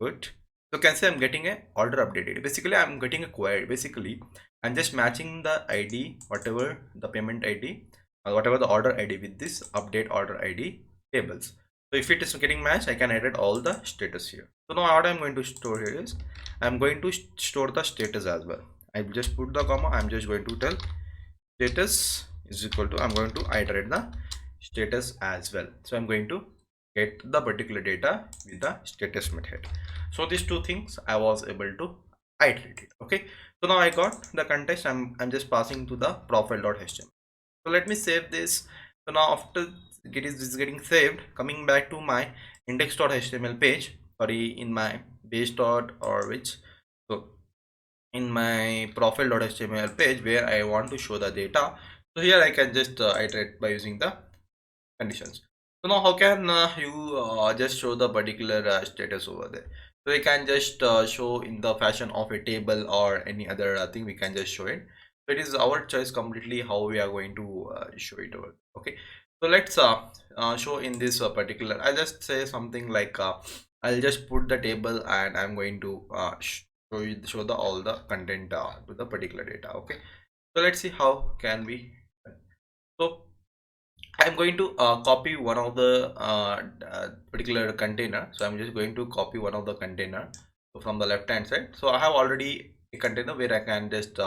good. So can say I'm getting a order updated. Basically I'm getting a query. Basically I'm just matching the ID, whatever the payment ID or whatever the order ID with this update order ID tables. So if it is getting matched, I can edit all the status here. So now what I'm going to store here is, I'm going to store the status as well. I will just put the comma. I'm just going to tell status is equal to, I'm going to iterate the status as well. So I'm going to get the particular data with the status method. So these two things I was able to iterate it. Okay, so now I got the context. I'm just passing to the profile.html. So let me save this. So now after this is getting saved, coming back to my index.html page, sorry, in my base dot or which, so in my profile.html page where I want to show the data. So here I can just iterate by using the conditions. So now how can you just show the particular status over there? So we can just show in the fashion of a table or any other thing, we can just show it. So it is our choice completely how we are going to show it over. Okay, so let's show in this particular, I'll just say something like I'll just put the table and I'm going to show the all the content to the particular data. Okay, so let's see how can we. So I'm going to copy one of the particular container. So I'm just going to copy one of the container from the left hand side. So I have already a container where I can just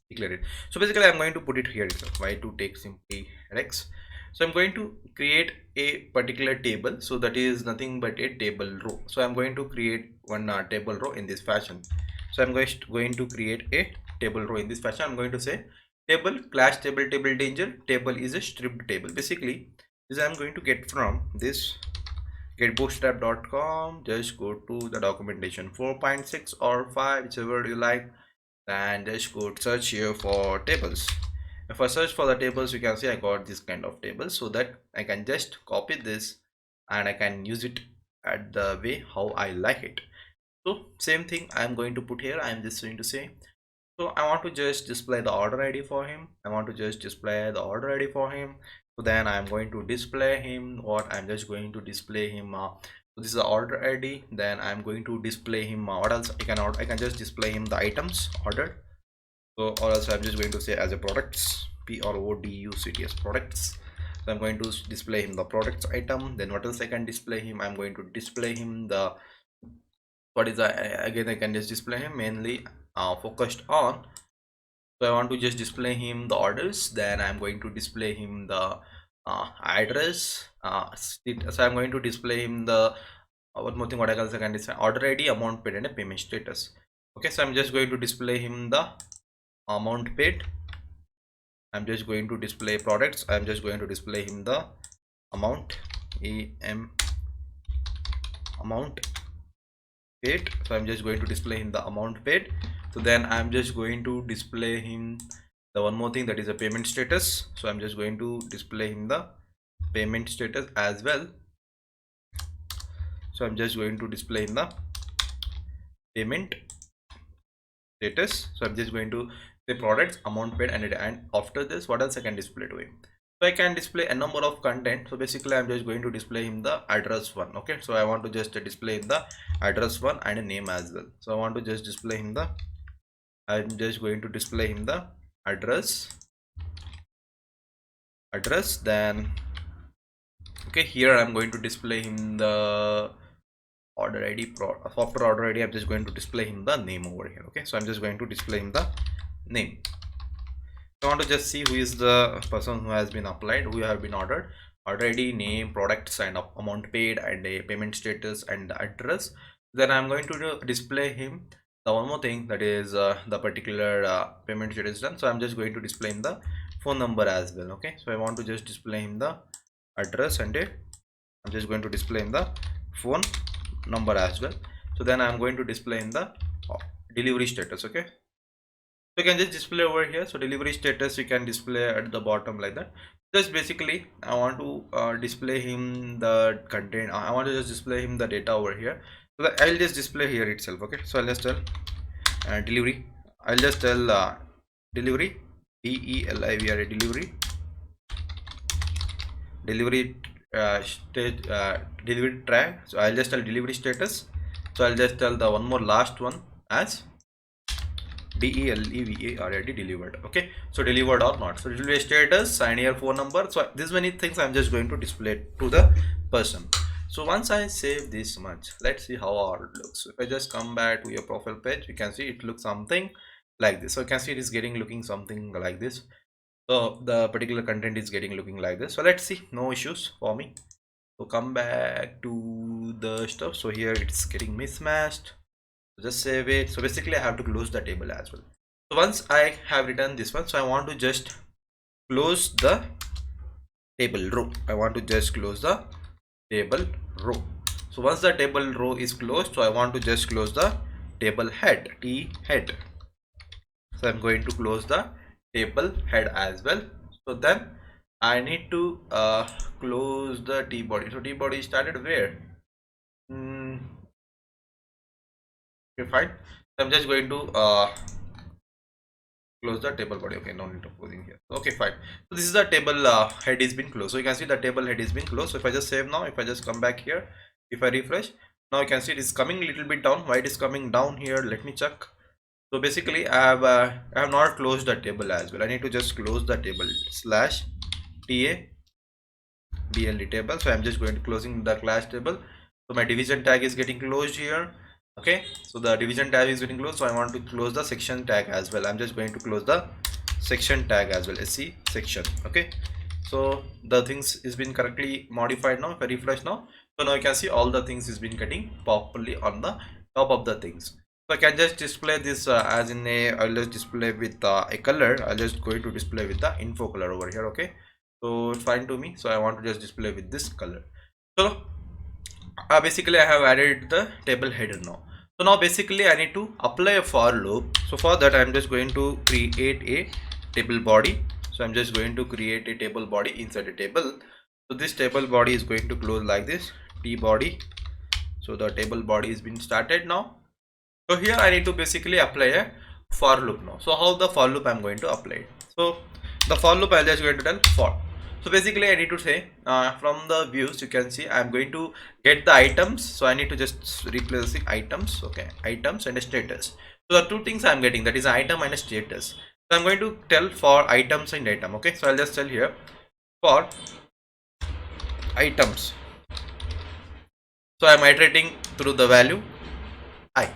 declare it. So basically I'm going to put it here itself. Why to take simply rex. So I'm going to create a particular table. So that is nothing but a table row. So I'm going to create one table row in this fashion. So I'm going to create a table row in this fashion. I'm going to say table class table danger table is a stripped table. Basically this I'm going to get from this get bootstrap.com. just go to the documentation 4.6 or 5, whichever you like, and just go search here for tables. If I search for the tables, you can see I got this kind of table, so that I can just copy this and I can use it at the way how I like it. So same thing I'm going to put here. I'm just going to say, so I want to just display the order ID for him. So then I'm going to display him what I'm just going to display him. So this is the order ID. Then I'm going to display him. What else I can just display him the items ordered. So or else I'm just going to say as a products, products. So I'm going to display him the products item. Then what else I can display him? I'm going to display him the again I can just display him mainly focused on. So I want to just display him the orders. Then I'm going to display him the address. So I'm going to display him the one more thing. What else I can display? Order ID, amount paid, and a payment status. Okay, so I'm just going to display him the amount paid. I'm just going to display products. I'm just going to display him the amount amount paid. So I'm just going to display him the amount paid. So then I'm just going to display him the one more thing, that is a payment status. So I'm just going to display him the payment status as well. So I'm just going to display him the payment status. So I'm just going to say products, amount paid, and after this what else I can display to him? So I can display a number of content. So basically I'm just going to display him the address one. Okay, so I want to just display the address one and a name as well. So I want to just display him the, I'm just going to display him the address, then okay, here I'm going to display him the order ID, software order ID. I'm just going to display him the name over here. Okay, so I'm just going to display him the name. I want to just see who is the person who has been applied, who have been ordered. Order ID, name, product, sign up, amount paid, and a payment status and the address. Then I'm going to display him the one more thing, that is the particular payment status done. So I'm just going to display him the phone number as well. Okay, so I want to just display him the address and I'm just going to display him the phone number as well. So then I'm going to display in the delivery status. Okay, so you can just display over here. So delivery status you can display at the bottom like that. Just basically I want to display him the content. I want to just display him the data over here. So that I'll just display here itself. Okay, so I'll just tell delivery. I'll just tell delivery, DELIVRA, delivery stage, delivery track. So I'll just tell delivery status. So I'll just tell the one more last one as DELEVARAD, delivered. Okay, so delivered or not. So delivery status and your phone number. So this many things I'm just going to display to the person. So once I save this much, let's see how our looks. So if I just come back to your profile page, you can see it looks something like this. So you can see it is getting looking something like this. So the particular content is getting looking like this. So let's see, no issues for me. So come back to the stuff. So here it's getting mismatched. So just save it. So basically I have to close the table as well. So once I have written this one, so I want to just close the table row. I want to just close the table row. So once the table row is closed, so I want to just close the table head, T head. So I'm going to close the table head as well. So then I need to close the T body. So T body started where? Okay, fine. So I'm just going to close the table body. Okay, no need to closing here. Okay, fine. So this is the table head is been closed. So you can see the table head is been closed. So if I just save now, if I just come back here, if I refresh, now you can see it is coming a little bit down. Why it is coming down here? Let me check. So basically I have not closed the table as well. I need to just close the table slash TABLE table. So I'm just going to closing the class table. So my division tag is getting closed here. Okay, so the division tag is getting closed. So I want to close the section tag as well. I'm just going to close the section tag as well, SC section. Okay, so the things is been correctly modified now. If I refresh now, so now you can see all the things is been getting properly on the top of the things. So I can just display this as in a, I'll just display with a color. I'll just going to display with the info color over here. Okay, so it's fine to me. So I want to just display with this color. So basically I have added the table header now. So now basically I need to apply a for loop. So for that I'm just going to create a table body. So I'm just going to create a table body inside a table. So this table body is going to close like this, T body. So the table body is been started now. So here I need to basically apply a for loop now. So how the for loop I'm going to apply it? So the for loop I'm just going to tell for. So basically I need to say from the views you can see I'm going to get the items. So I need to just replace the items. Okay, items and a status. So the two things I'm getting, that is item and a status. So I'm going to tell for items and item. Okay, so I'll just tell here for items. So I'm iterating through the value I.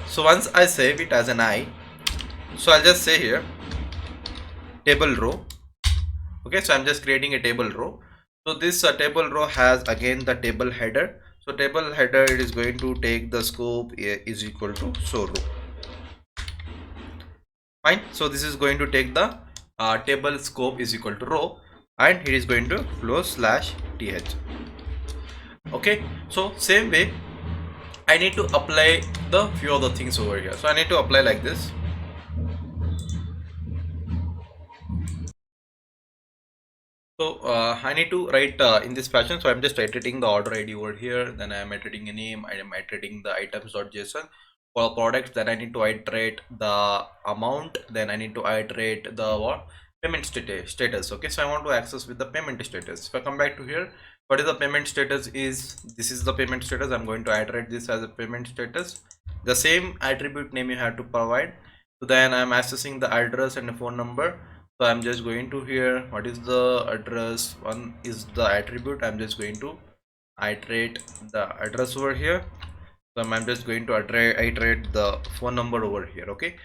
So once I save it as an I, so I'll just say here table row. Okay, so I'm just creating a table row. So this table row has again the table header. So table header, it is going to take the scope is equal to so row. Fine. So this is going to take the table scope is equal to row, and it is going to flow slash th. Okay, so same way I need to apply the few other things over here. So I need to apply like this. So I need to write in this fashion. So I'm just iterating the order ID over here. Then I'm iterating a name. I am iterating the items.json for products. Then I need to iterate the amount. Then I need to iterate the what? payment status. Okay, so I want to access with the payment status. If I come back to here, what is the payment status is, this is the payment status. I'm going to iterate this as a payment status. The same attribute name you have to provide. So then I'm accessing the address and the phone number. So I'm just going to here, what is the address, one is the attribute. I'm just going to iterate the address over here. So I'm just going to iterate the phone number over here. Okay,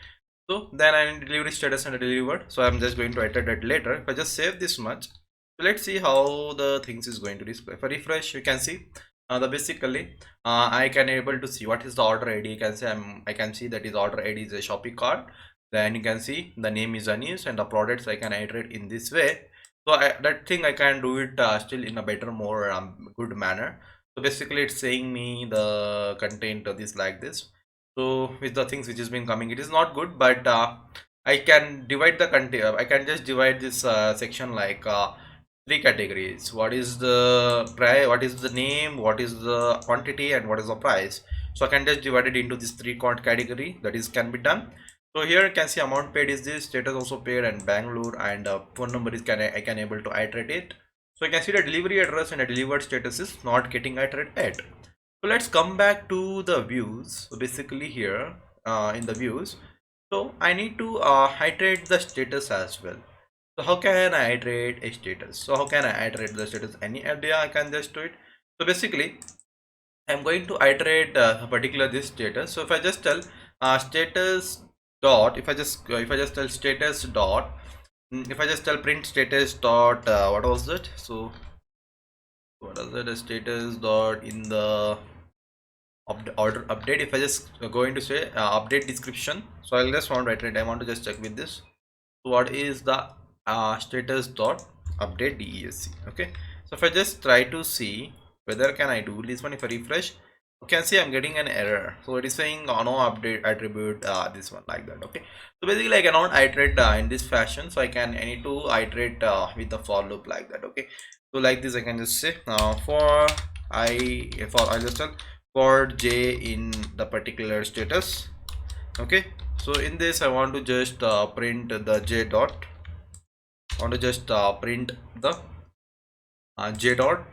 so then I need delivery status and delivered. So I'm just going to iterate that later. If I just save this much, so let's see how the things is going to display. If I refresh, you can see the basically I can able to see what is the order ID. You can say I can see that is order ID is a Shopee card. Then you can see the name is unused and the products I can iterate in this way. So that thing I can do it still in a better, more good manner. So basically it's saying me the content of this like this. So with the things which has been coming, it is not good, but I can divide the content. I can just divide this section like three categories. What is the price, what is the name, what is the quantity, and what is the price. So I can just divide it into this three category. That is can be done. So here you can see amount paid is this, status also paid, and Bangalore, and phone number is I can able to iterate it. So you can see the delivery address and the delivered status is not getting iterated yet. So let's come back to the views. So basically here in the views, so I need to iterate the status as well. So how can I iterate a status? So how can I iterate the status? Any idea I can just do it? So basically I'm going to iterate particular this status. So if I just tell status dot, if I just tell status dot, if I just tell print status dot what was it? So what is it? Status dot in the order update. If I just going to say update description, so I'll just want to iterate. I want to just check with this. So what is the status dot update desc? Okay, so if I just try to see whether can I do this one, if I refresh, you can see I'm getting an error. So it is saying no update attribute this one like that. Okay, so basically I cannot iterate in this fashion. So I need to iterate with the for loop like that. Okay, so like this I can just say I'll just tell for j in the particular status. Okay, so in this I want to just print the j dot, I want to just print the j dot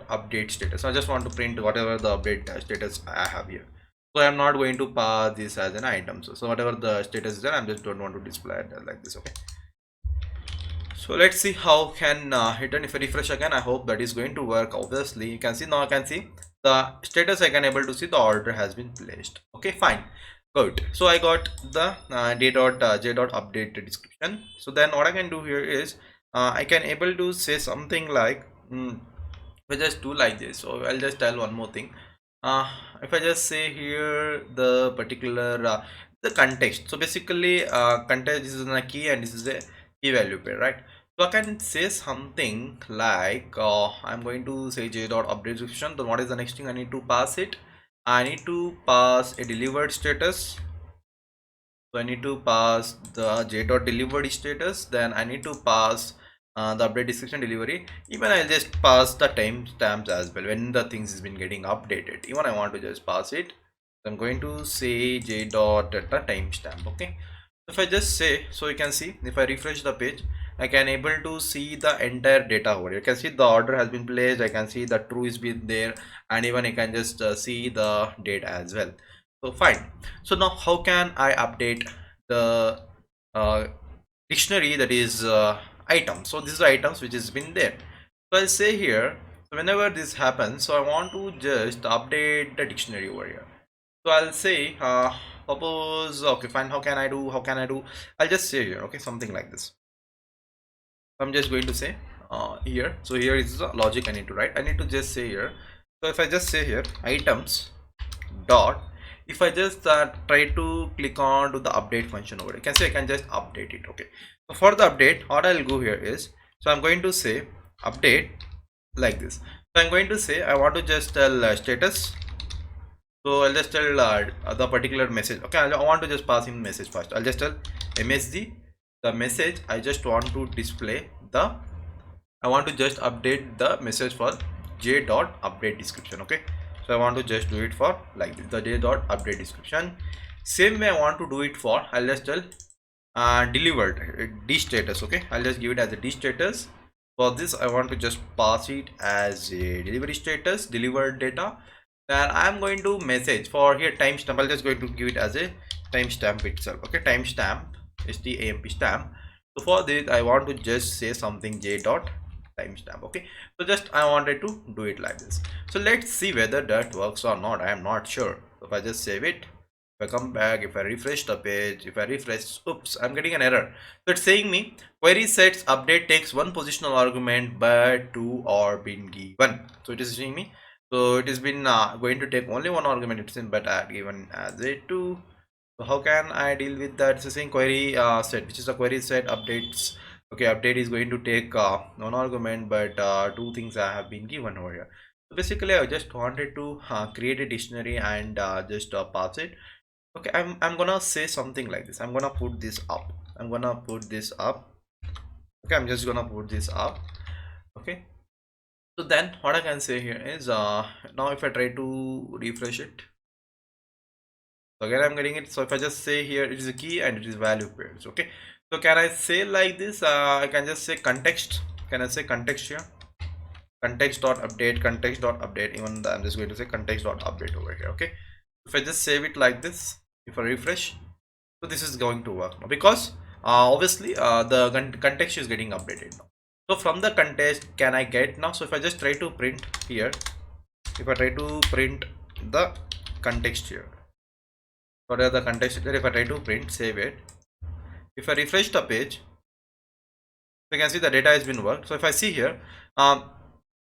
update status. I just want to print whatever the update status I have here. So I'm not going to pass this as an item. So whatever the status is there, I'm just don't want to display it like this. Okay, so let's see how can hit, and if I refresh again, I hope that is going to work. Obviously you can see now, I can see the status, I can able to see the order has been placed. Okay, fine, good. So I got the j dot update description. So then what I can do here is I can able to say something like we just do like this. So I'll just tell one more thing. If I just say here the particular the context, so basically context, this is a key and this is a key value pair, right? So I can say something like I'm going to say j dot update description. Then what is the next thing I need to pass it? I need to pass a delivered status. So I need to pass the j dot delivered status. Then I need to pass the update description delivery. Even I'll just pass the timestamps as well when the things has been getting updated. Even I want to just pass it. So I'm going to say j dot the timestamp. Okay, if I just say, so you can see if I refresh the page, I can able to see the entire data over here. You can see the order has been placed, I can see the true is been there, and even I can just see the date as well. So fine. So now how can I update the dictionary, that is items? So this is items which has been there. So I'll say here, so whenever this happens, so I want to just update the dictionary over here. So I'll say suppose, okay fine, how can I do, I'll just say here, okay, something like this. I'm just going to say here, so here is the logic I need to write. I need to just say here, so if I just say here items dot, if I just try to click on to the update function over here, you can see I can just update it. Okay, so for the update, what I'll go here is, so I'm going to say update like this. So I'm going to say I want to just tell status. So I'll just tell the particular message. Okay, I want to just pass in message first. I'll just tell msg the message. I just want to display the, I want to just update the message for j dot update description. Okay, so I want to just do it for like this, the j dot update description. Same way I want to do it for, I'll just tell delivered d status. Okay, I'll just give it as a d status. For this I want to just pass it as a delivery status, delivered data. Then I'm going to message for here timestamp. I'll just going to give it as a timestamp itself. Okay, timestamp stamp stamp. So for this I want to just say something j dot timestamp. Okay, so just I wanted to do it like this. So let's see whether that works or not. I am not sure. So if I just save it, if I come back, if I refresh the page, if I refresh, oops, I'm getting an error. So it's saying me query sets update takes one positional argument but two are been given. So it is saying me, so it has been going to take only one argument, it's in, but I had given as a two. So how can I deal with that? It's saying query set, which is a query set updates. Okay, update is going to take one argument, but two things I have been given over here. So basically I just wanted to create a dictionary and just pass it. Okay, I'm gonna say something like this. I'm gonna put this up. I'm gonna put this up. Okay, I'm just gonna put this up. Okay, so then what I can say here is now if I try to refresh it, so again I'm getting it. So if I just say here it is a key and it is value pairs. Okay, so can I say like this? I can just say context. Can I say context here? Context dot update, context dot update. Even the, I'm just going to say context dot update over here. Okay, if I just save it like this, if I refresh, so this is going to work now because obviously the context is getting updated now. So from the context can I get now? So if I just try to print here, if I try to print the context here, whatever the context here, if I try to print, save it, if I refresh the page, you can see the data has been worked. So if I see here,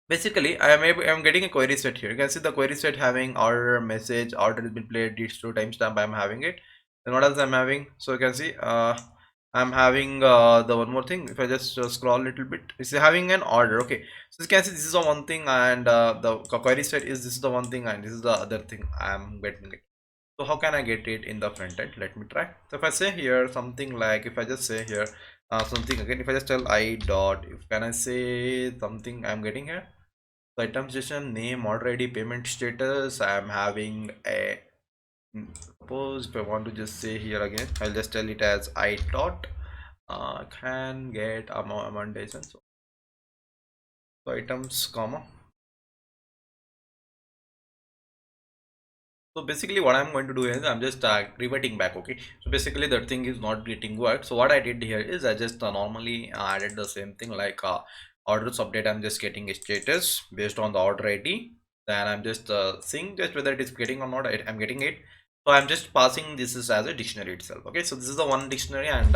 basically I'm getting a query set here. You can see the query set having order, message, order has been played, these two timestamp I'm having it. And what else I'm having? So you can see I'm having the one more thing. If I just scroll a little bit, it's having an order. Okay, so you can see this is the one thing, and the query set is this is the one thing, and this is the other thing I'm getting it. So how can I get it in the front end? Let me try. So if I say here something like, if I just say here something again, if I just tell I dot, if can I say something I'm getting here. So item session name, order ID, payment status. I'm having a, suppose if I want to just say here again, I'll just tell it as I dot can get amount and so items comma. So basically what I'm going to do is I'm just reverting back. Okay, so basically that thing is not getting worked. So what I did here is I just normally added the same thing like orders update. I'm just getting a status based on the order ID. Then I'm just seeing just whether it is getting or not. I'm getting it. So I'm just passing this is as a dictionary itself. Okay, so this is the one dictionary and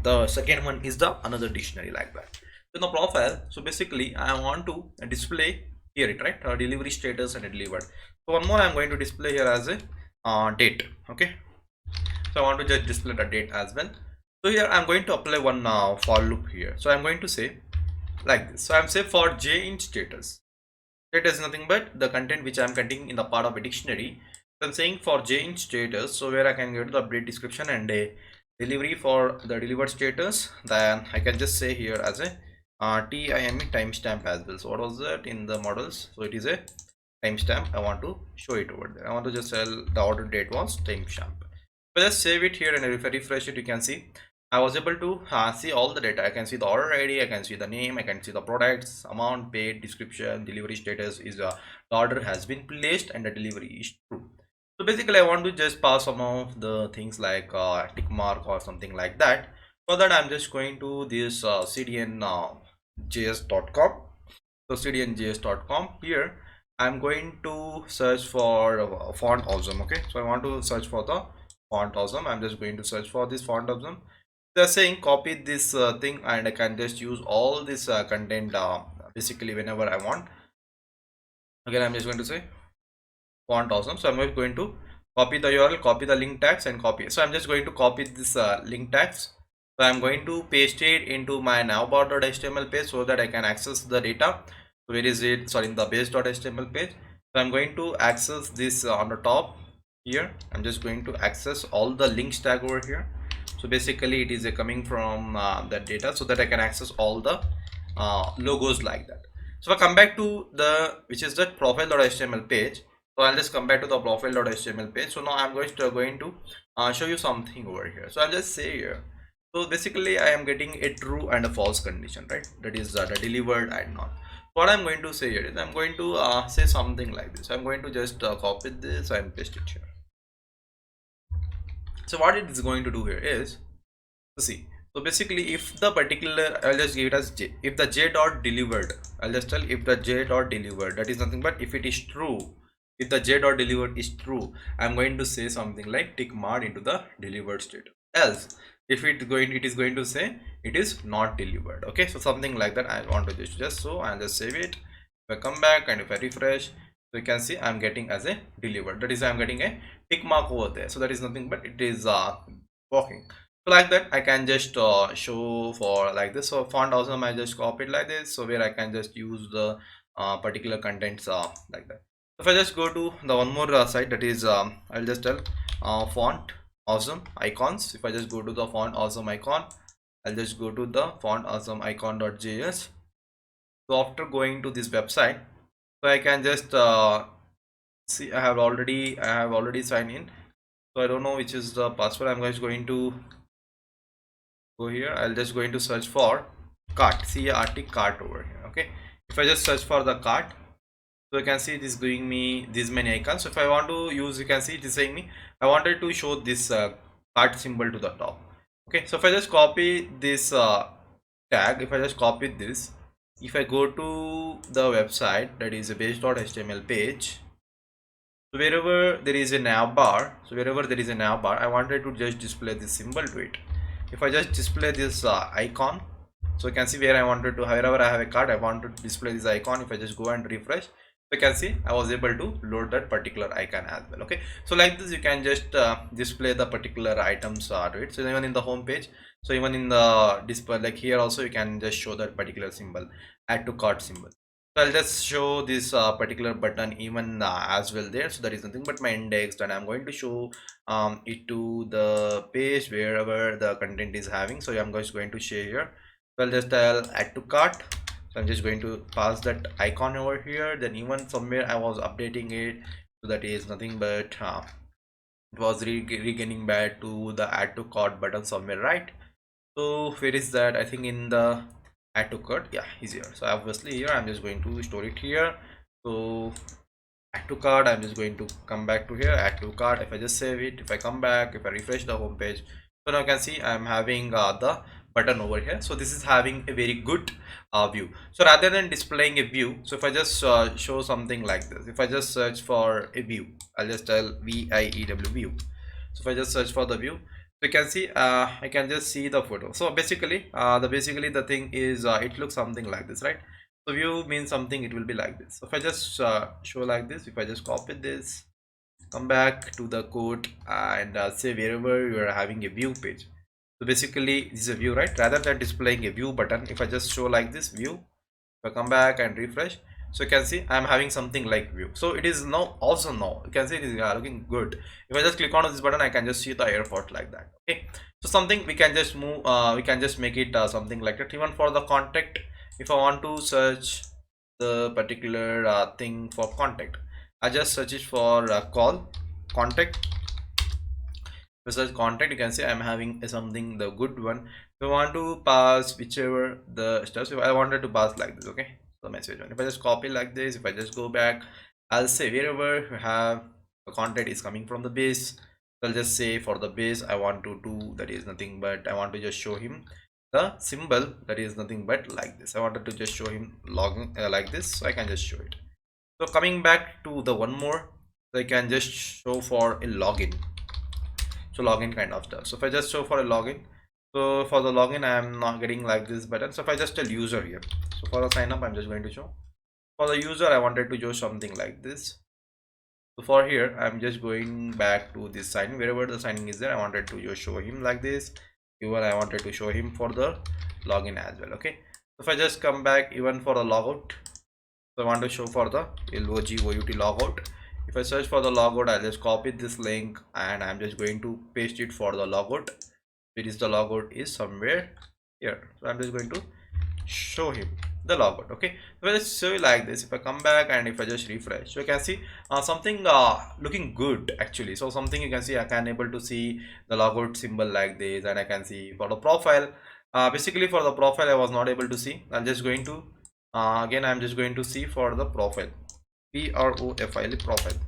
the second one is the another dictionary like that. So in the profile, so basically I want to display here it, right, delivery status and delivered. So one more I'm going to display here as a date. Okay, so I want to just display the date as well. So here I'm going to apply one for loop here. So I'm going to say like this. So I'm say for j in status, it is nothing but the content which I'm containing in the part of a dictionary. So I'm saying for j in status, so where I can get the update description and a delivery for the delivered status. Then I can just say here as a time timestamp as well. So what was that in the models? So it is a timestamp. I want to show it over there. I want to just tell the order date was timestamp. So just save it here, and if I refresh it, you can see I was able to see all the data. I can see the order ID, I can see the name, I can see the products, amount paid, description, delivery status is the order has been placed and the delivery is true. So basically I want to just pass some of the things like tick mark or something like that. For that I'm just going to this cdnjs.com. So cdnjs.com, here I'm going to search for font awesome. Okay, so I want to search for the font awesome. I'm just going to search for this font awesome. They're saying copy this thing and I can just use all this content basically whenever I want. Again I'm just going to say font awesome. So I'm going to copy the URL, copy the link tags and copy. So I'm just going to copy this link tags. So I'm going to paste it into my navbar.html page so that I can access the data. So where is it? Sorry, in the base.html page. So I'm going to access this on the top here. I'm just going to access all the links tag over here. So basically it is coming from that data so that I can access all the logos like that. So if I come back to the which is the profile.html page, so I'll just come back to the profile.html page. So now I'm going to show you something over here. So I'll just say here So basically I am getting a true and a false condition, right? That is the delivered and not. What I'm going to say here is I'm going to say something like this. I'm going to just copy this and paste it here. So what it is going to do here is, see, so basically if the particular, I'll just give it as j, if the j dot delivered, I'll just tell if the j dot delivered, that is nothing but if it is true, if the j dot delivered is true, I'm going to say something like tick mark into the delivered state. Else if it is going to say it is not delivered. Okay, so something like that I want to just so I'll just save it. If I come back and if I refresh, so you can see I'm getting as a delivered, that is I'm getting a tick mark over there. So that is nothing but it is working. So like that I can just show for like this. So font awesome, I just copy it like this, so where I can just use the particular contents like that. If I just go to the one more site, that is I'll just tell font awesome icons. If I just go to the font awesome icon, I'll just go to the font awesome icon.js. So after going to this website, so I can just see I have already signed in. So I don't know which is the password. I'm just going to go here. I'll just going to search for cart, CART, cart over here. Okay, if I just search for the cart, so you can see it is giving me these many icons. So if I want to use, you can see it is saying me I wanted to show this cart symbol to the top. Okay, so if I just copy this tag, if I just copy this, if I go to the website, that is a base.html page, so wherever there is a nav bar, I wanted to just display this symbol to it. If I just display this icon, so you can see where I wanted to, wherever I have a card, I want to display this icon. If I just go and refresh, you can see I was able to load that particular icon as well. Okay, so like this you can just display the particular items to it. So even in the home page, so even in the display, like here also you can just show that particular symbol, add to cart symbol. So I'll just show this particular button even as well there. So that is nothing but my index, and I'm going to show it to the page wherever the content is having. So I'm just going to share here. So I'll just tell add to cart. So I'm just going to pass that icon over here. Then even somewhere I was updating it, so that is nothing but it was regaining back to the add to cart button somewhere, right? So where is that? I think in the add to cart, yeah, is here. So obviously here I'm just going to store it here. So add to cart, I'm just going to come back to here, add to cart. If I just save it, if I come back, if I refresh the home page, so now you can see I'm having the button over here. So this is having a very good view. So rather than displaying a view, so if I just show something like this, if I just search for a view, I'll just tell VIEW view. So if I just search for the view, so you can see I can just see the photo. So basically the thing is it looks something like this, right? So view means something, it will be like this. So if I just show like this, if I just copy this, come back to the code and say wherever you are having a view page, so basically this is a view, right? Rather than displaying a view button, if I just show like this view, if I come back and refresh, so you can see I'm having something like view. So it is now awesome. Now you can see it is looking good. If I just click on this button, I can just see the airport like that. Okay, so something we can just move, we can just make it something like that. Even for the contact, if I want to search the particular thing for contact, I just search it for call contact. If I search contact, you can see I'm having something the good one. If I want to pass whichever the steps, if I wanted to pass like this, okay, the message one, if I just copy like this, if I just go back, I'll say wherever you have the content is coming from the base, I'll just say for the base I want to do, that is nothing but I want to just show him the symbol, that is nothing but like this. I wanted to just show him logging like this, so I can just show it. So coming back to the one more, so I can just show for a login, so login kind of stuff. So if I just show for a login, so for the login I am not getting like this button. So if I just tell user here, so for the sign up I'm just going to show for the user, I wanted to show something like this. So for here I'm just going back to this sign, wherever the signing is there, I wanted to just show him like this. Even I wanted to show him for the login as well. Okay, so if I just come back even for the logout, so I want to show for the LOGOUT logout. If I search for the logout, I'll just copy this link and I'm just going to paste it for the logout. It is the logout is somewhere here, so I'm just going to show him. the logout. Okay, so I just show you like this. If I come back and if I just refresh, so you can see something looking good actually. So something you can see, I can able to see the logout symbol like this, and I can see for the profile. Basically for the profile I was not able to see. I'm just going to again I'm just going to see for the profile, profile profile.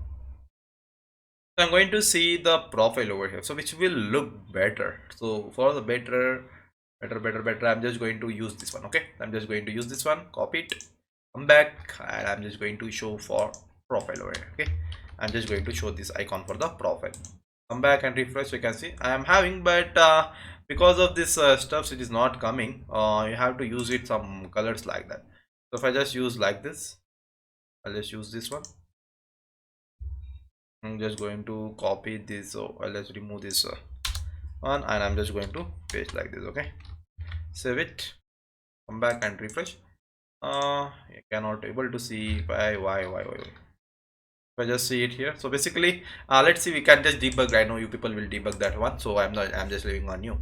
So I'm going to see the profile over here, so which will look better. So for the better, I'm just going to use this one. Okay, I'm just going to use this one, copy it, come back, and I'm just going to show for profile over here. Okay, I'm just going to show this icon for the profile. Come back and refresh. You can see I am having, but because of this stuff it is not coming. You have to use it some colors like that. So if I just use like this, I'll just use this one. I'm just going to copy this, so let's remove this one, and I'm just going to paste like this. Okay, save it, come back and refresh. You cannot able to see why. If I just see it here, so basically let's see, we can just debug. I know you people will debug that one, so I'm just leaving on you.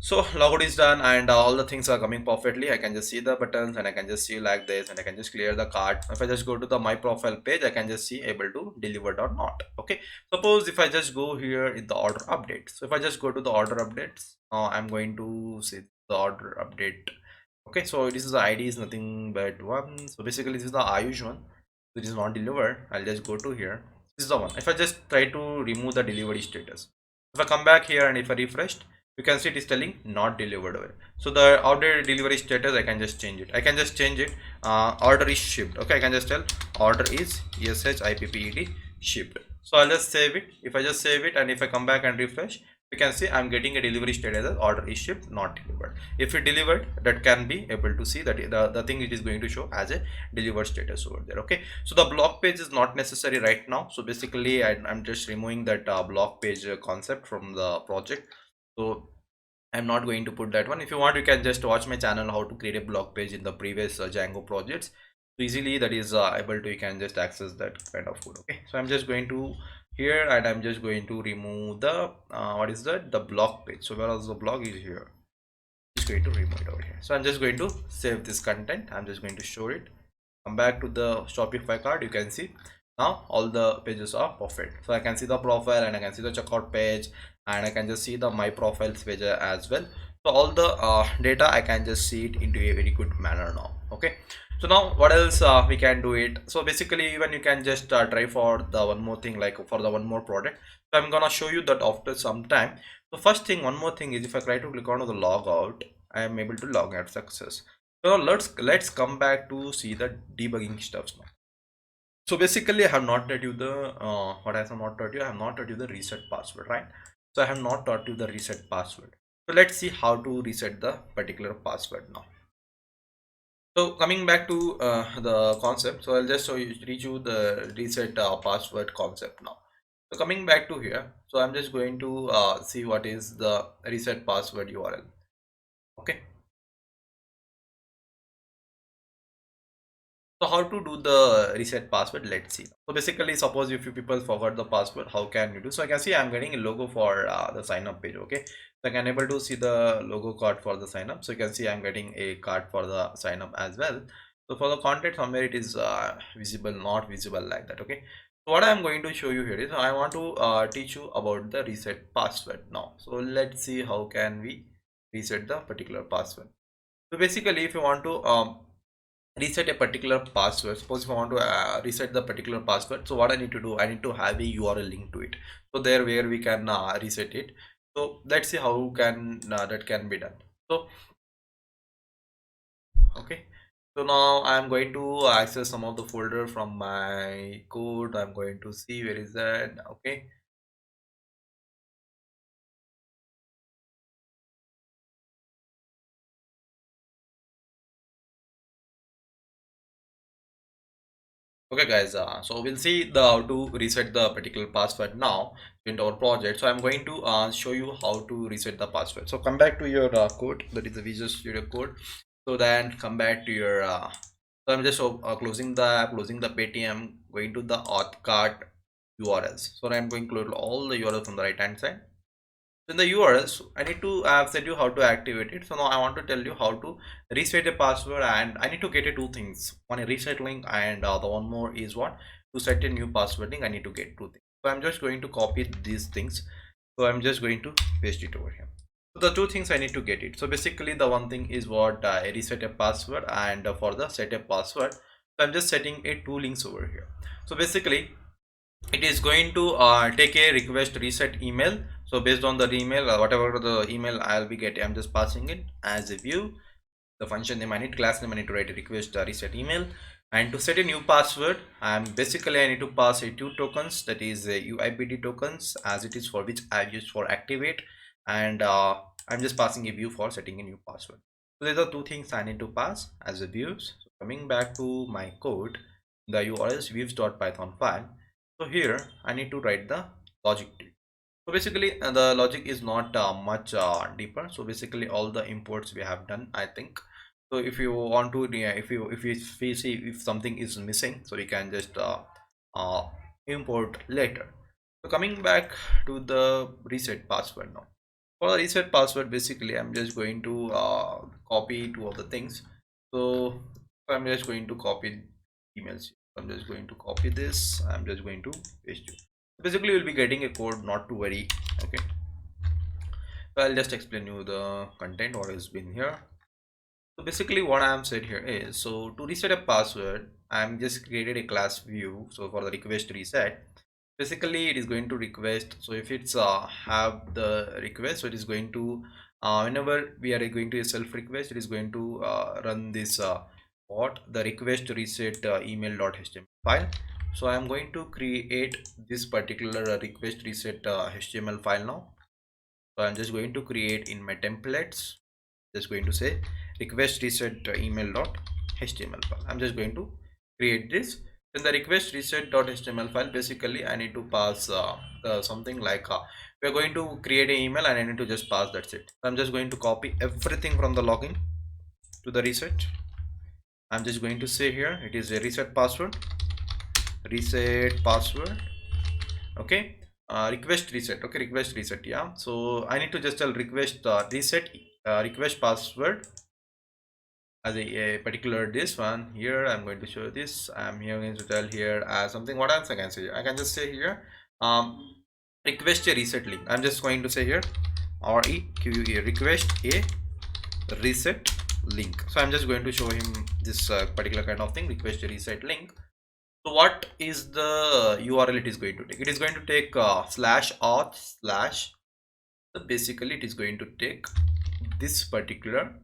So logout is done, and all the things are coming perfectly. I can just see the buttons, and I can just see like this, and I can just clear the cart. If I just go to the my profile page, I can just see able to delivered or not. Okay, suppose if I just go here in the order update, so if I just go to the order updates, I'm going to see the order update. Okay, so this is the ID is nothing but one. So basically this is the ayush one, which is not delivered. I'll just go to here. This is the one. If I just try to remove the delivery status, if I come back here and if I refreshed, you can see it is telling not delivered over. So the order delivery status, I can just change it. I can just change it. Order is shipped. Okay, I can just tell order is shipped. Shipped. So I'll just save it. If I just save it and if I come back and refresh, you can see I'm getting a delivery status as order is shipped, not delivered. If it delivered, that can be able to see that the thing it is going to show as a delivered status over there. Okay, so the block page is not necessary right now. So basically I'm just removing that block page concept from the project. So I'm not going to put that one. If you want, you can just watch my channel how to create a blog page in the previous Django projects. So easily that is able to, you can just access that kind of code. Okay, so I'm just going to here, and I'm just going to remove the what is that, the blog page. So whereas the blog is here, just going to remove it over here. So I'm just going to save this content. I'm just going to show it. Come back to the Shopify card. You can see now all the pages are perfect. So I can see the profile, and I can see the checkout page, and I can just see the my profiles page as well. So all the data I can just see it into a very good manner now. Okay, so now what else we can do it. So basically even you can just try for the one more thing, like for the one more product. So I'm gonna show you that after some time. So first thing, one more thing is, if I try to click on the logout, I am able to log out success. So let's come back to see the debugging stuff now. So basically I have not taught you the what I have not taught you, I have not taught you the reset password, right? So I have not taught you the reset password. So let's see how to reset the particular password now. So coming back to the concept, so I'll just teach you the reset password concept now. So coming back to here, so I'm just going to see what is the reset password URL. Okay, so how to do the reset password, let's see. So basically, suppose if you people forgot the password, how can you do? So I can see I'm getting a logo for the sign up page. Okay, so I can able to see the logo card for the sign up. So you can see I'm getting a card for the sign up as well. So for the content, somewhere it is visible, not visible like that. Okay, so what I'm going to show you here is, I want to teach you about the reset password now. So let's see how can we reset the particular password. So basically, if you want to reset a particular password, suppose if I want to reset the particular password, so what I need to do, I need to have a URL link to it, so there where we can reset it. So let's see how can that can be done. So okay, so now I'm going to access some of the folder from my code. I'm going to see where is that. Okay, okay guys, so we'll see the how to reset the particular password now into our project. So I'm going to show you how to reset the password. So come back to your code, that is the Visual Studio Code. So then come back to your so I'm just closing the Paytm, going to the auth card URLs. So I'm going to close all the URLs from the right hand side. in the URLs, I need to have said you how to activate it. So now I want to tell you how to reset a password, and I need to get two things: one a reset link, and the one more is what, to set a new password link. I need to get two things. So I'm just going to copy these things. So I'm just going to paste it over here. So the two things I need to get it. So basically the one thing is what, a reset a password, and for the set a password, so I'm just setting a two links over here. So basically it is going to take a request reset email. So based on the email, whatever the email I'll be getting, I'm just passing it as a view. The function name I need, class name I need to write a request reset email, and to set a new password, basically I need to pass a two tokens, that is a UIPD tokens, as it is for which I've used for activate, and I'm just passing a view for setting a new password. So these are two things I need to pass as a views. So coming back to my code, the URL is views.python file. So here I need to write the logic to it. So basically the logic is not much deeper. So basically all the imports we have done, I think. So if you want to, yeah, if we see if something is missing, so we can just uh, import later. So coming back to the reset password now. For the reset password, basically I'm just going to copy two of the things. So I'm just going to copy emails. I'm just going to copy this. I'm just going to paste it. Basically you'll be getting a code, not to worry. Okay, so I'll just explain you the content what has been here. So basically what I am said here is, so to reset a password, I'm just created a class view. So for the request reset, basically it is going to request. So if it's have the request, so it is going to whenever we are going to a self request, it is going to run this what, the request reset email.html file. So I am going to create this particular request reset HTML file now. So I'm just going to create in my templates, just going to say request reset email.html file. I'm just going to create this. In the request reset.html file, basically I need to pass something like we are going to create an email, and I need to just pass, that's it. I'm just going to copy everything from the login to the reset. I'm just going to say here it is a reset password, okay. Request reset, okay, request reset, yeah. So I need to just tell request reset request password as a particular this one here. I'm going to show this. I'm here going to tell here as something, what else I can say, I can just say here request a reset link. I'm just going to say here REQE, request a reset link. So I'm just going to show him this particular kind of thing, request a reset link. So what is the URL it is going to take? It is going to take slash auth slash, so basically it is going to take this particular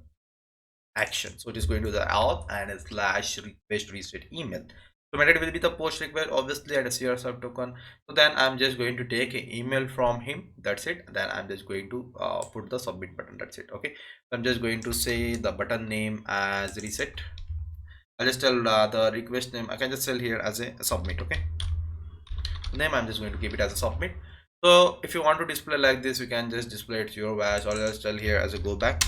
action. So it is going to the auth and a slash request reset email. So method will be the post request, obviously, and a CR sub token. So then I'm just going to take an email from him, that's it. Then I'm just going to put the submit button, that's it. Okay, so I'm just going to say the button name as reset. I'll just tell the request name, I can just tell here as a submit. Okay, name I'm just going to keep it as a submit. So if you want to display like this, you can just display it to your watch, or just tell here as a go back.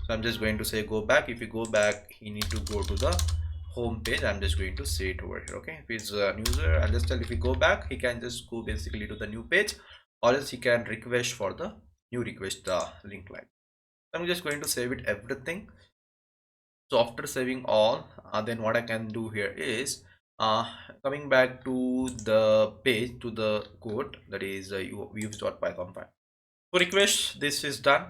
So I'm just going to say go back. If you go back, you need to go to the home page. I'm just going to say it over here. Okay, if he's a user, I'll just tell if he go back, he can just go basically to the new page, or else he can request for the new request link line. I'm just going to save it everything. So after saving all, then what I can do here is coming back to the page, to the code, that is views.python file. So request, this is done.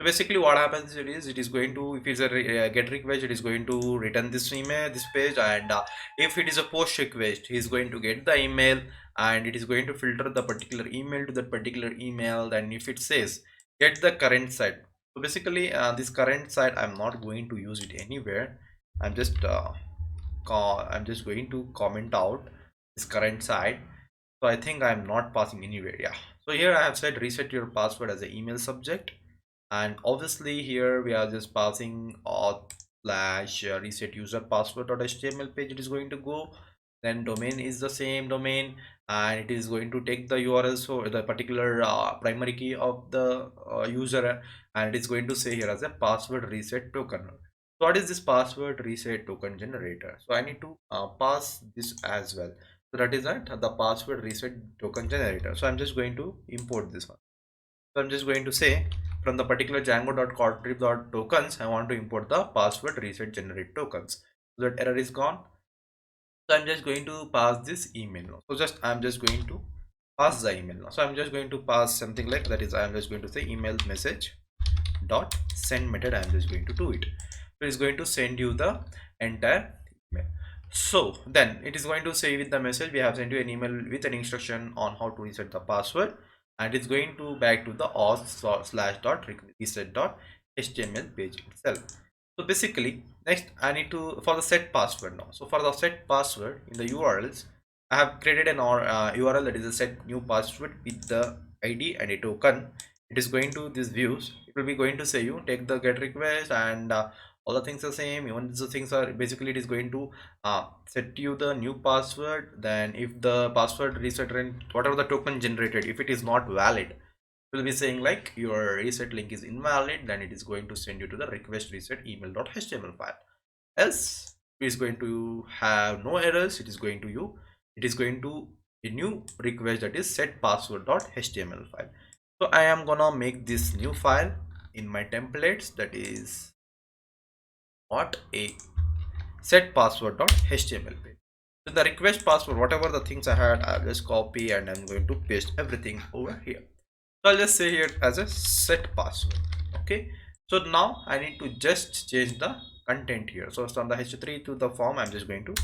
So basically what happens, it is going to, if it's a get request, it is going to return this email, this page, and if it is a post request, he is going to get the email, and it is going to filter the particular email to that particular email. Then if it says get the current site, so basically this current site I'm not going to use it anywhere. I'm just going to comment out this current site. So I think I'm not passing anywhere, yeah. So here I have said reset your password as an email subject, and obviously here we are just passing auth slash reset user password.html page it is going to go. Then domain is the same domain, and it is going to take the URL, so the particular primary key of the user, and it is going to say here as a password reset token. So what is this password reset token generator? So I need to pass this as well. So that is that, the password reset token generator. So I'm just going to import this one. So I'm just going to say from the particular Django.contrib.tokens, I want to import the password reset generate tokens. So that error is gone. So I'm just going to pass this email now. So just I'm just going to pass the email now. So I'm just going to pass something like that is I'm just going to say email message dot send method. I'm just going to do it. So it's going to send you the entire email. So then it is going to say with the message we have sent you an email with an instruction on how to reset the password, and it's going to back to the auth slash dot reset dot html page itself. So basically next I need to for the set password now. So for the set password in the URLs, I have created an URL that is a set new password with the ID and a token. It is going to these views. It will be going to say you take the get request and all the things are same. Even the things are basically it is going to set you the new password. Then if the password reset and whatever the token generated, if it is not valid, will be saying like your reset link is invalid, then it is going to send you to the request reset email.html file. Else it is going to have no errors. It is going to you it is going to a new request that is set password.html file. So I am gonna make this new file in my templates, that is what a set password.html page. So the request password, whatever the things I had, I'll just copy and I'm going to paste everything over here. So I'll just say here as a set password. Okay, so now I need to just change the content here. So from the h3 to the form, I'm just going to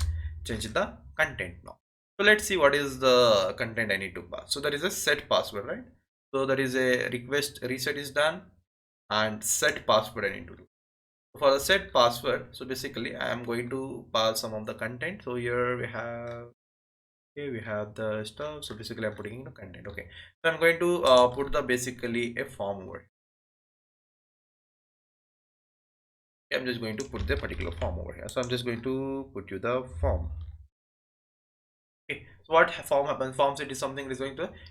change the content now. So let's see what is the content I need to pass. So there is a set password, right? So there is a request reset is done and set password I need to do. For the set password, so basically I am going to pass some of the content. So here we have the stuff. So basically I'm putting in the content. Okay, so I'm going to put the basically a form over. I'm just going to put the particular form over here. So I'm just going to put you the form. Okay, so what form happens? Forms it is something that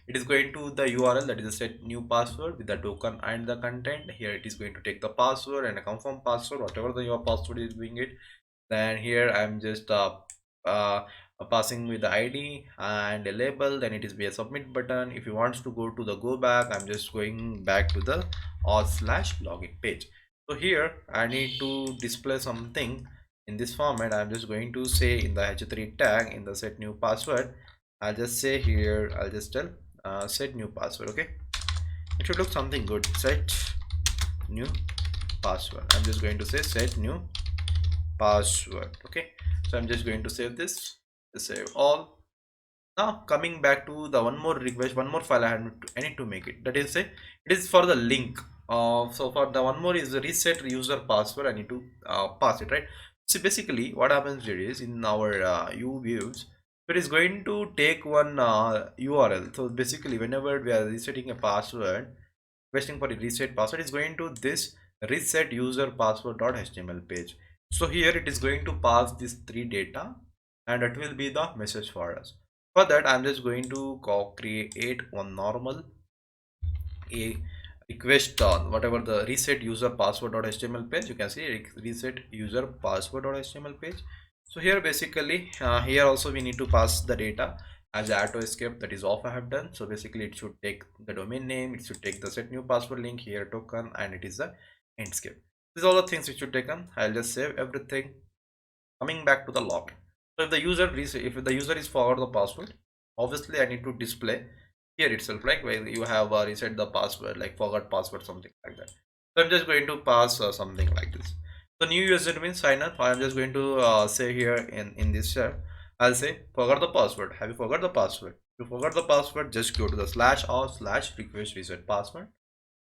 is going to the URL that is a set new password with the token and the content. Here it is going to take the password and a confirm password, whatever the your password is doing it. Then here I'm just uh, passing with the ID and a label. Then it is be a submit button. If you want to go to the go back, I'm just going back to the auth slash login page. So here I need to display something in this format. I'm just going to say in the h3 tag in the set new password, I'll just say here, I'll just tell set new password. Okay, it should look something good. Set new password. I'm just going to say set new password. Okay, so I'm just going to save this, save all. Now coming back to the one more request, one more file I need to make it, that is say it is for the link. So for the one more is the reset user password, I need to pass it, right? So basically what happens here is in our u views, it is going to take one URL. So basically whenever we are resetting a password, requesting for a reset password, is going to this reset user password.html page. So here it is going to pass this three data and it will be the message for us. For that I'm just going to create one normal a request on whatever the reset user password.html page. You can see reset user password.html page. So here basically here also we need to pass the data as auto escape, that is off I have done. So basically it should take the domain name, it should take the set new password link here token, and it is the escape. These are all the things which should take on. I'll just save everything. Coming back to the login. So if the user is forgot the password, obviously I need to display here itself, like where you have reset the password, like forgot password, something like that. So I'm just going to pass something like this. So new user means sign up. I'm just going to say here in this chat, I'll say forgot the password. Have you forgot the password? If you forgot the password, just go to the slash or slash request reset password.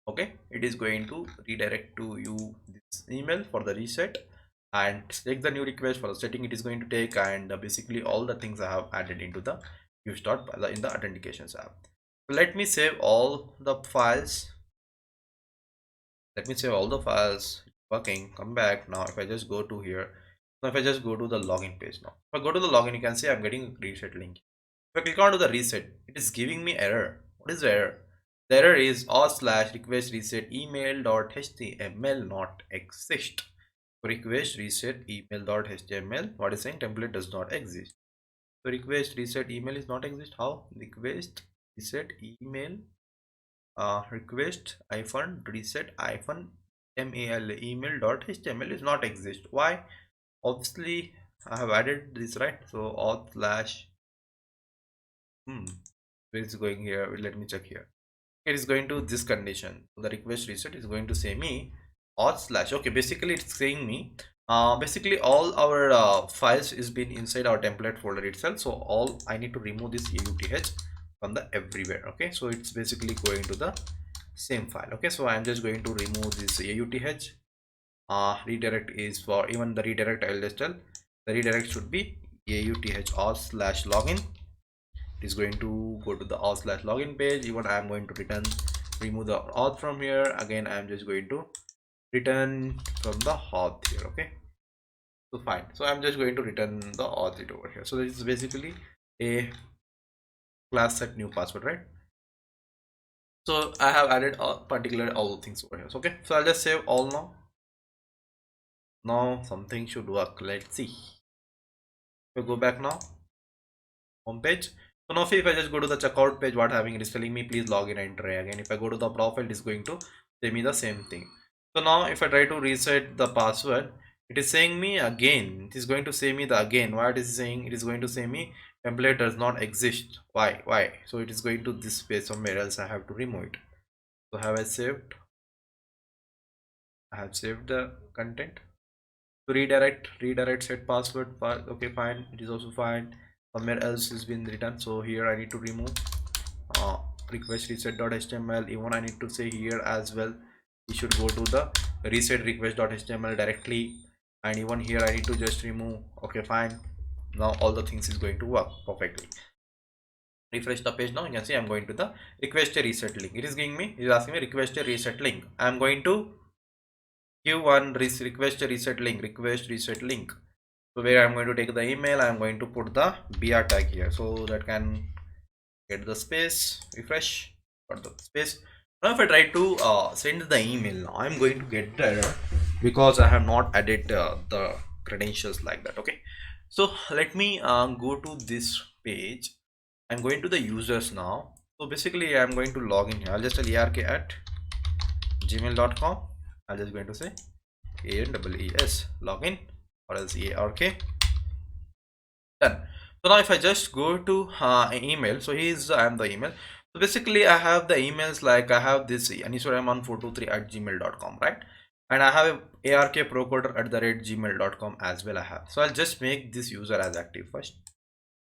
Okay, it is going to redirect to you this email for the reset and take the new request for the setting it is going to take, and basically all the things I have added into the use dot in the authentications app. So let me save all the files. Let me save all the files. Working. Come back now. If I just go to here, now if I just go to the login page now, if I go to the login, you can see I'm getting a reset link. If I click on to the reset, it is giving me error. What is the error? The error is auth slash request reset email dot html not exist. Request reset email dot html. What is saying? Template does not exist. So request reset email is not exist. How? Request reset email request hyphen reset hyphen mail email dot html is not exist. Why? Obviously I have added this, right? So auth slash where is going here? Let me check here. It is going to this condition. So the request reset is going to say me auth slash. Okay, basically it's saying me basically all our files is been inside our template folder itself. So all I need to remove this auth from the everywhere. Okay, so it's basically going to the same file. Okay, so I'm just going to remove this auth. Redirect is for even the redirect. I'll just tell the redirect should be auth slash login. It is going to go to the auth slash login page. Even I am going to return remove the auth from here. Again I am just going to return from the auth here. Okay, so fine, so I'm just going to return the auth it over here. So this is basically a class set new password, right? So I have added a particular all things over here. So, okay, so I'll just save all now. Now something should work. Let's see. We go back now, home page. So now if I just go to the checkout page, what having it is telling me please log in and try again. If I go to the profile, it is going to say me the same thing. So now if I try to reset the password, it is saying me again. It is going to say me the again. What is it saying? It is going to say me template does not exist. Why? So it is going to this page somewhere else. I have to remove it. So have I saved? I have saved the content. To redirect set password. Okay, fine. It is also fine. Somewhere else has been written. So here I need to remove request reset.html. Even I need to say here as well. We should go to the reset request.html directly. And even here I need to just remove. Okay, fine. Now all the things is going to work perfectly. Refresh the page now. You can see I'm going to the request a reset link. It is giving me. It is asking me request a reset link. I'm going to give one request a reset link. So where I'm going to take the email, I'm going to put the br tag here, so that can get the space. Refresh, got the space. Now if I try to send the email, now I'm going to get the error because I have not added the credentials like that. Okay, so let me go to this page. I'm going to the users now. So basically I'm going to log in here. I'll just tell ark at gmail.com. I'm just going to say ANEES login, or else ARK. Done. So now if I just go to an email, so I'm the email. So basically I have the emails like I have this anisurahman423 at gmail.com, right? And I have a arkprocoder at the rate gmail.com as well I have. So I'll just make this user as active first.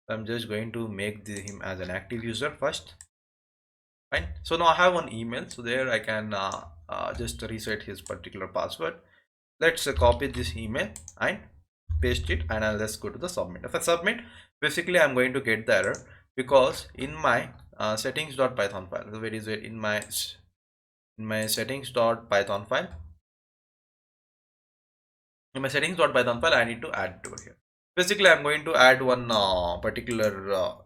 So I'm just going to make him as an active user first. Fine. So now I have one email, so there I can just reset his particular password. Let's copy this email and paste it, and I'll just go to the submit. If I submit, basically I'm going to get the error because in my settings.python file, so where is it? In my settings.python file, I need to add to here. Basically I'm going to add one particular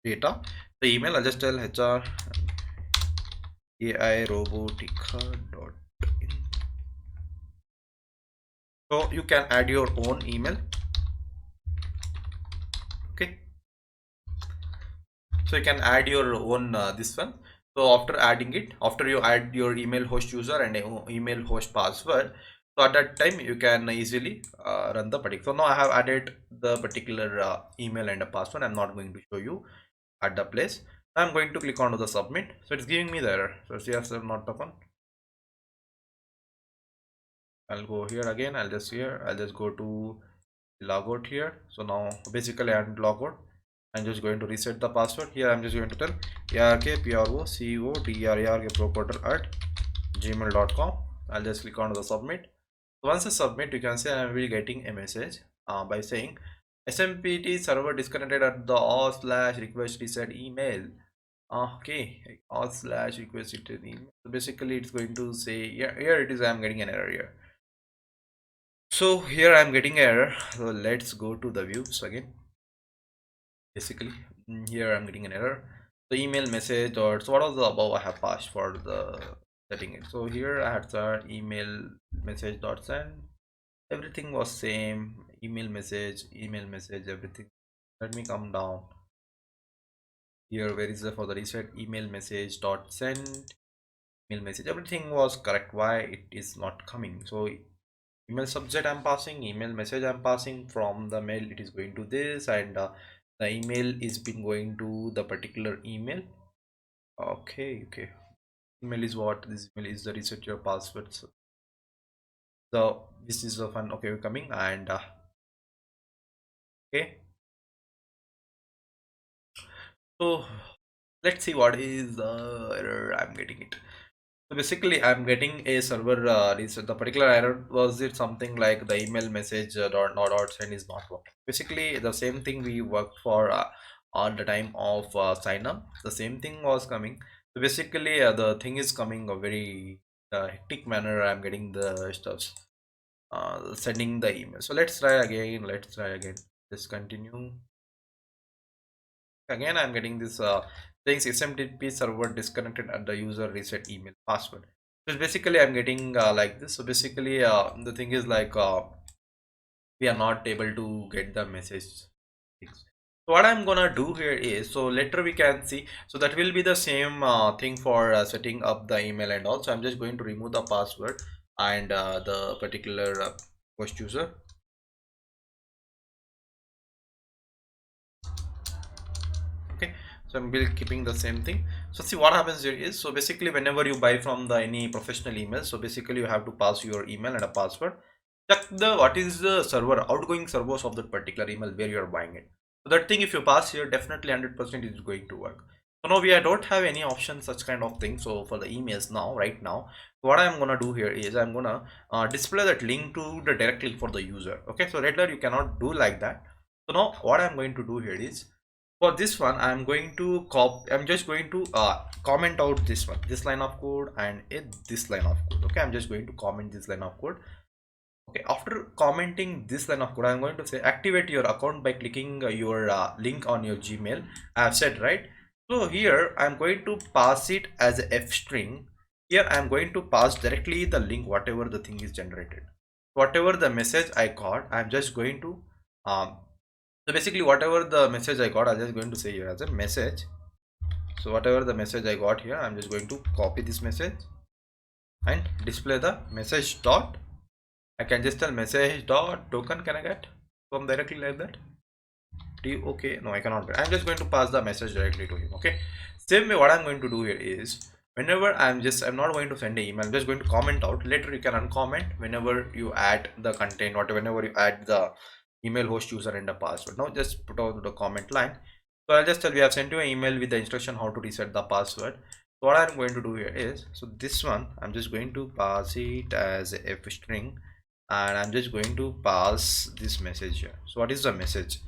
data, the email. I'll just tell hr ai robotica.in. So you can add your own email. Okay, so you can add your own this one. So after adding it, after you add your email host user and email host password, so at that time you can easily run the particular. So now I have added the particular email and a password. I'm not going to show you at the place. I'm going to click on to the submit. So it's giving me the error. So yes, not open. I'll go here again. I'll just go to logout here. So now basically I'm logout. I'm just going to reset the password. Here I'm just going to tell arkprocoder at gmail.com. I'll just click on the submit. So once I submit, you can see I will be getting a message by saying SMPT server disconnected at the auth slash request reset email. Okay, auth slash request reset email. So basically it's going to say here it is. I'm getting an error here. So here I'm getting an error. So let's go to the views again. Basically here I'm getting an error. The email message, or so what was the above I have passed for the setting it. So here I had the email message dot send. Everything was same. Email message, everything. Let me come down. here. Where is the for the reset email message dot send email message, everything was correct. Why it is not coming? So email subject I'm passing, email message I'm passing, from the mail it is going to this, and the email is been going to the particular email. Okay, email is what? This email is the reset your password. So this is the fun. Okay, we're coming, and okay, so let's see what is the error I'm getting it. So basically I'm getting a server reset. The particular error was it something like the email message dot send is not working. Basically the same thing we worked for on the time of sign up. The same thing was coming. So basically the thing is coming a very hectic manner. I'm getting the stuffs sending the email. So let's try again. Just continue. Again I'm getting this saying SMTP server disconnected at the user reset email password. So basically I'm getting like this. So basically the thing is like we are not able to get the message fixed. So what I'm gonna do here is, so later we can see, so that will be the same thing for setting up the email, and also I'm just going to remove the password and the particular host user. Okay, so I'm keeping the same thing. So see what happens here is, so basically whenever you buy from the any professional email, so basically you have to pass your email and a password. Check the what is the server outgoing servers of that particular email where you are buying it. So that thing if you pass here, definitely 100% is going to work. So now we don't have any option such kind of thing. So for the emails now, right now, what I'm gonna do here is I'm gonna display that link to the direct link for the user. Okay, so regular you cannot do like that. So now what I'm going to do here is, for this one I'm going to I'm just going to comment out this line of code and this line of code. Okay, I'm just going to comment this line of code. Okay, after commenting this line of code, I'm going to say activate your account by clicking your link on your Gmail. I have said, right? So here I'm going to pass it as a f string. Here I'm going to pass directly the link, whatever the thing is generated, whatever the message I got. I'm just going to so basically whatever the message I got, I'm just going to say here as a message. So whatever the message I got here, I'm just going to copy this message and display the message dot. I can just tell message dot token. Can I get from directly like that? Okay, no, I cannot get. I'm just going to pass the message directly to him. Okay, same way what I'm going to do here is, whenever I'm not going to send an email, I'm just going to comment out. Later you can uncomment whenever you add the content, whenever you add the email host user and the password. Now just put out the comment line. So I'll just tell we have sent you an email with the instruction how to reset the password. So what I'm going to do here is, so this one I'm just going to pass it as a f string, and I'm just going to pass this message here. So what is the message?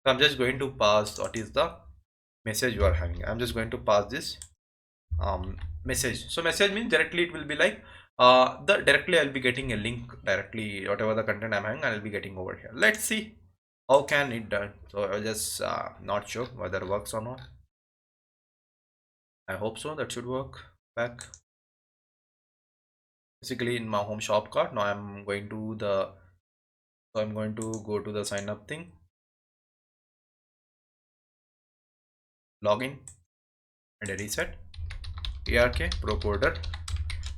So I'm just going to pass what is the message you are having. I'm just going to pass this message. So message means directly it will be like directly I'll be getting a link directly, whatever the content I'm having I'll be getting over here. Let's see how can it done. So I'll just not sure whether it works or not. I hope so. That should work. Back basically in my home shop cart. Now I'm going to go to the sign up thing, login, and a reset ark procoder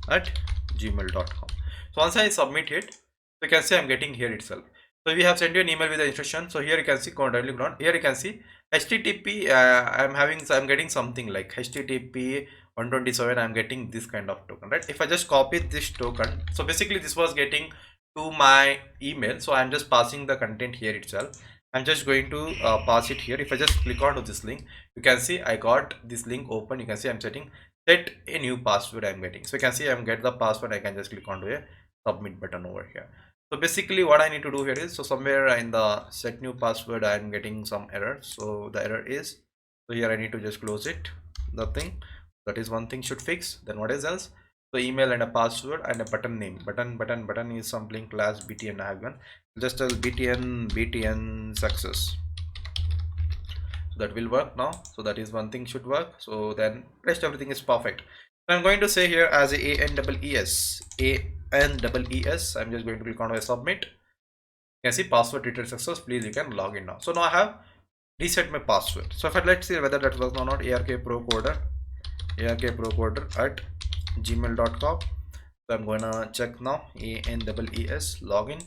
at gmail.com. So once I submit it, you can see I'm getting here itself. So we have sent you an email with the instruction. So here you can see directly ground. Here you can see HTTP. I'm getting something like HTTP 127. I'm getting this kind of token, right? If I just copy this token, so basically this was getting to my email. So I'm just passing the content here itself. I'm just going to pass it here. If I just click onto this link, you can see I got this link open. You can see I'm setting set a new password I'm getting. So you can see I'm get the password. I can just click onto a submit button over here. So basically what I need to do here is, so somewhere in the set new password I'm getting some error. So the error is, so here I need to just close it, the thing. That is one thing should fix. Then what is else? So email and a password and a button name. Button is something class btn. I have one. Just tell btn success. So that will work now. So that is one thing should work. So then rest everything is perfect. So I'm going to say here as a ANEES. I'm just going to click on a submit. You can see password treated success. Please you can log in now. So now I have reset my password. So if I, let's see whether that works or not. arkprocoder at gmail.com. So I'm gonna check now. ANEES login.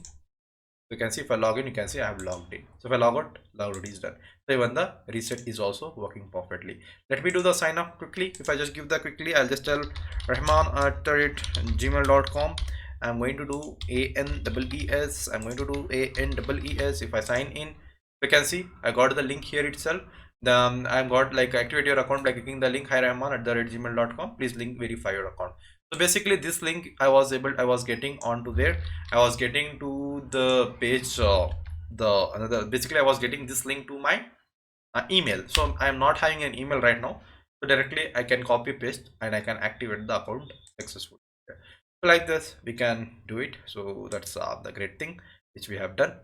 You can see if I log in, you can see I have logged in. So if I log out is done. So even the reset is also working perfectly. Let me do the sign up quickly. If I just give that quickly, I'll just tell rahman@gmail.com. I'm going to do ANEES. I'm going to do ANEES. If I sign in, you can see I got the link here itself. I've got like activate your account by clicking the link. Hi rahman@gmail.com. Please link verify your account. So basically this link I was getting onto there. I was getting to the page basically I was getting this link to my email. So I am not having an email right now, so directly I can copy paste and I can activate the account successfully. So like this we can do it. So that's the great thing which we have done.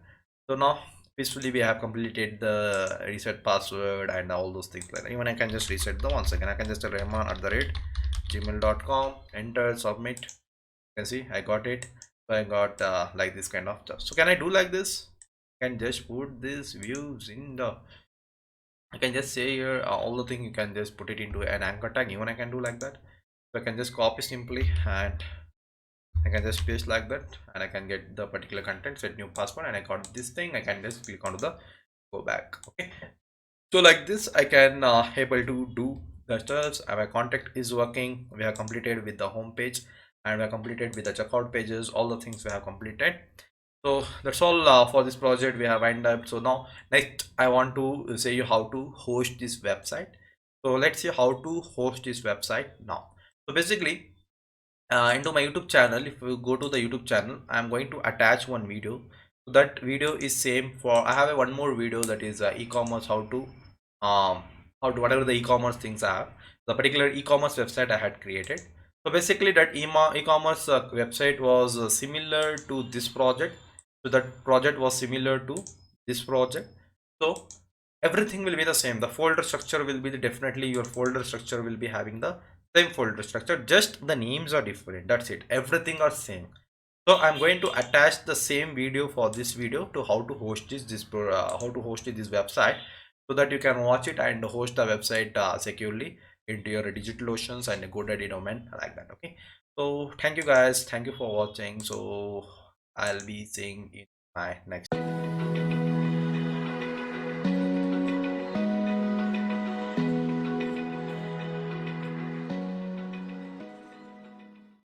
So now peacefully we have completed the reset password and all those things. Like even I can just reset the once again. I can just tell rahman@gmail.com, enter, submit. You can see I got it. So I got like this kind of stuff. So can I do like this? I can just put these views in the, I can just say here all the thing, you can just put it into an anchor tag. Even I can do like that. So I can just copy simply and I can just paste like that, and I can get the particular content, set new password, and I got this thing. I can just click onto the go back. Okay, so like this I can able to do the steps. My contact is working. We have completed with the home page and we have completed with the checkout pages. All the things we have completed. So that's all for this project we have wind up. So now next I want to say you how to host this website. So let's see how to host this website now. So basically into my YouTube channel, if you go to the YouTube channel, I'm going to attach one video. So that video is same for, I have a one more video that is e-commerce how to whatever the e-commerce things I have, the particular e-commerce website I had created. So basically that e-commerce website was similar to this project. So that project was similar to this project. So everything will be the same. The folder structure will be definitely your folder structure will be having the same folder structure, just the names are different. That's it, everything are same. So I'm going to attach the same video for this video to how to host how to host this website, so that you can watch it and host the website securely into your digital oceans and a GoDaddy domain like that. Okay, so thank you guys, thank you for watching. So I'll be seeing in my next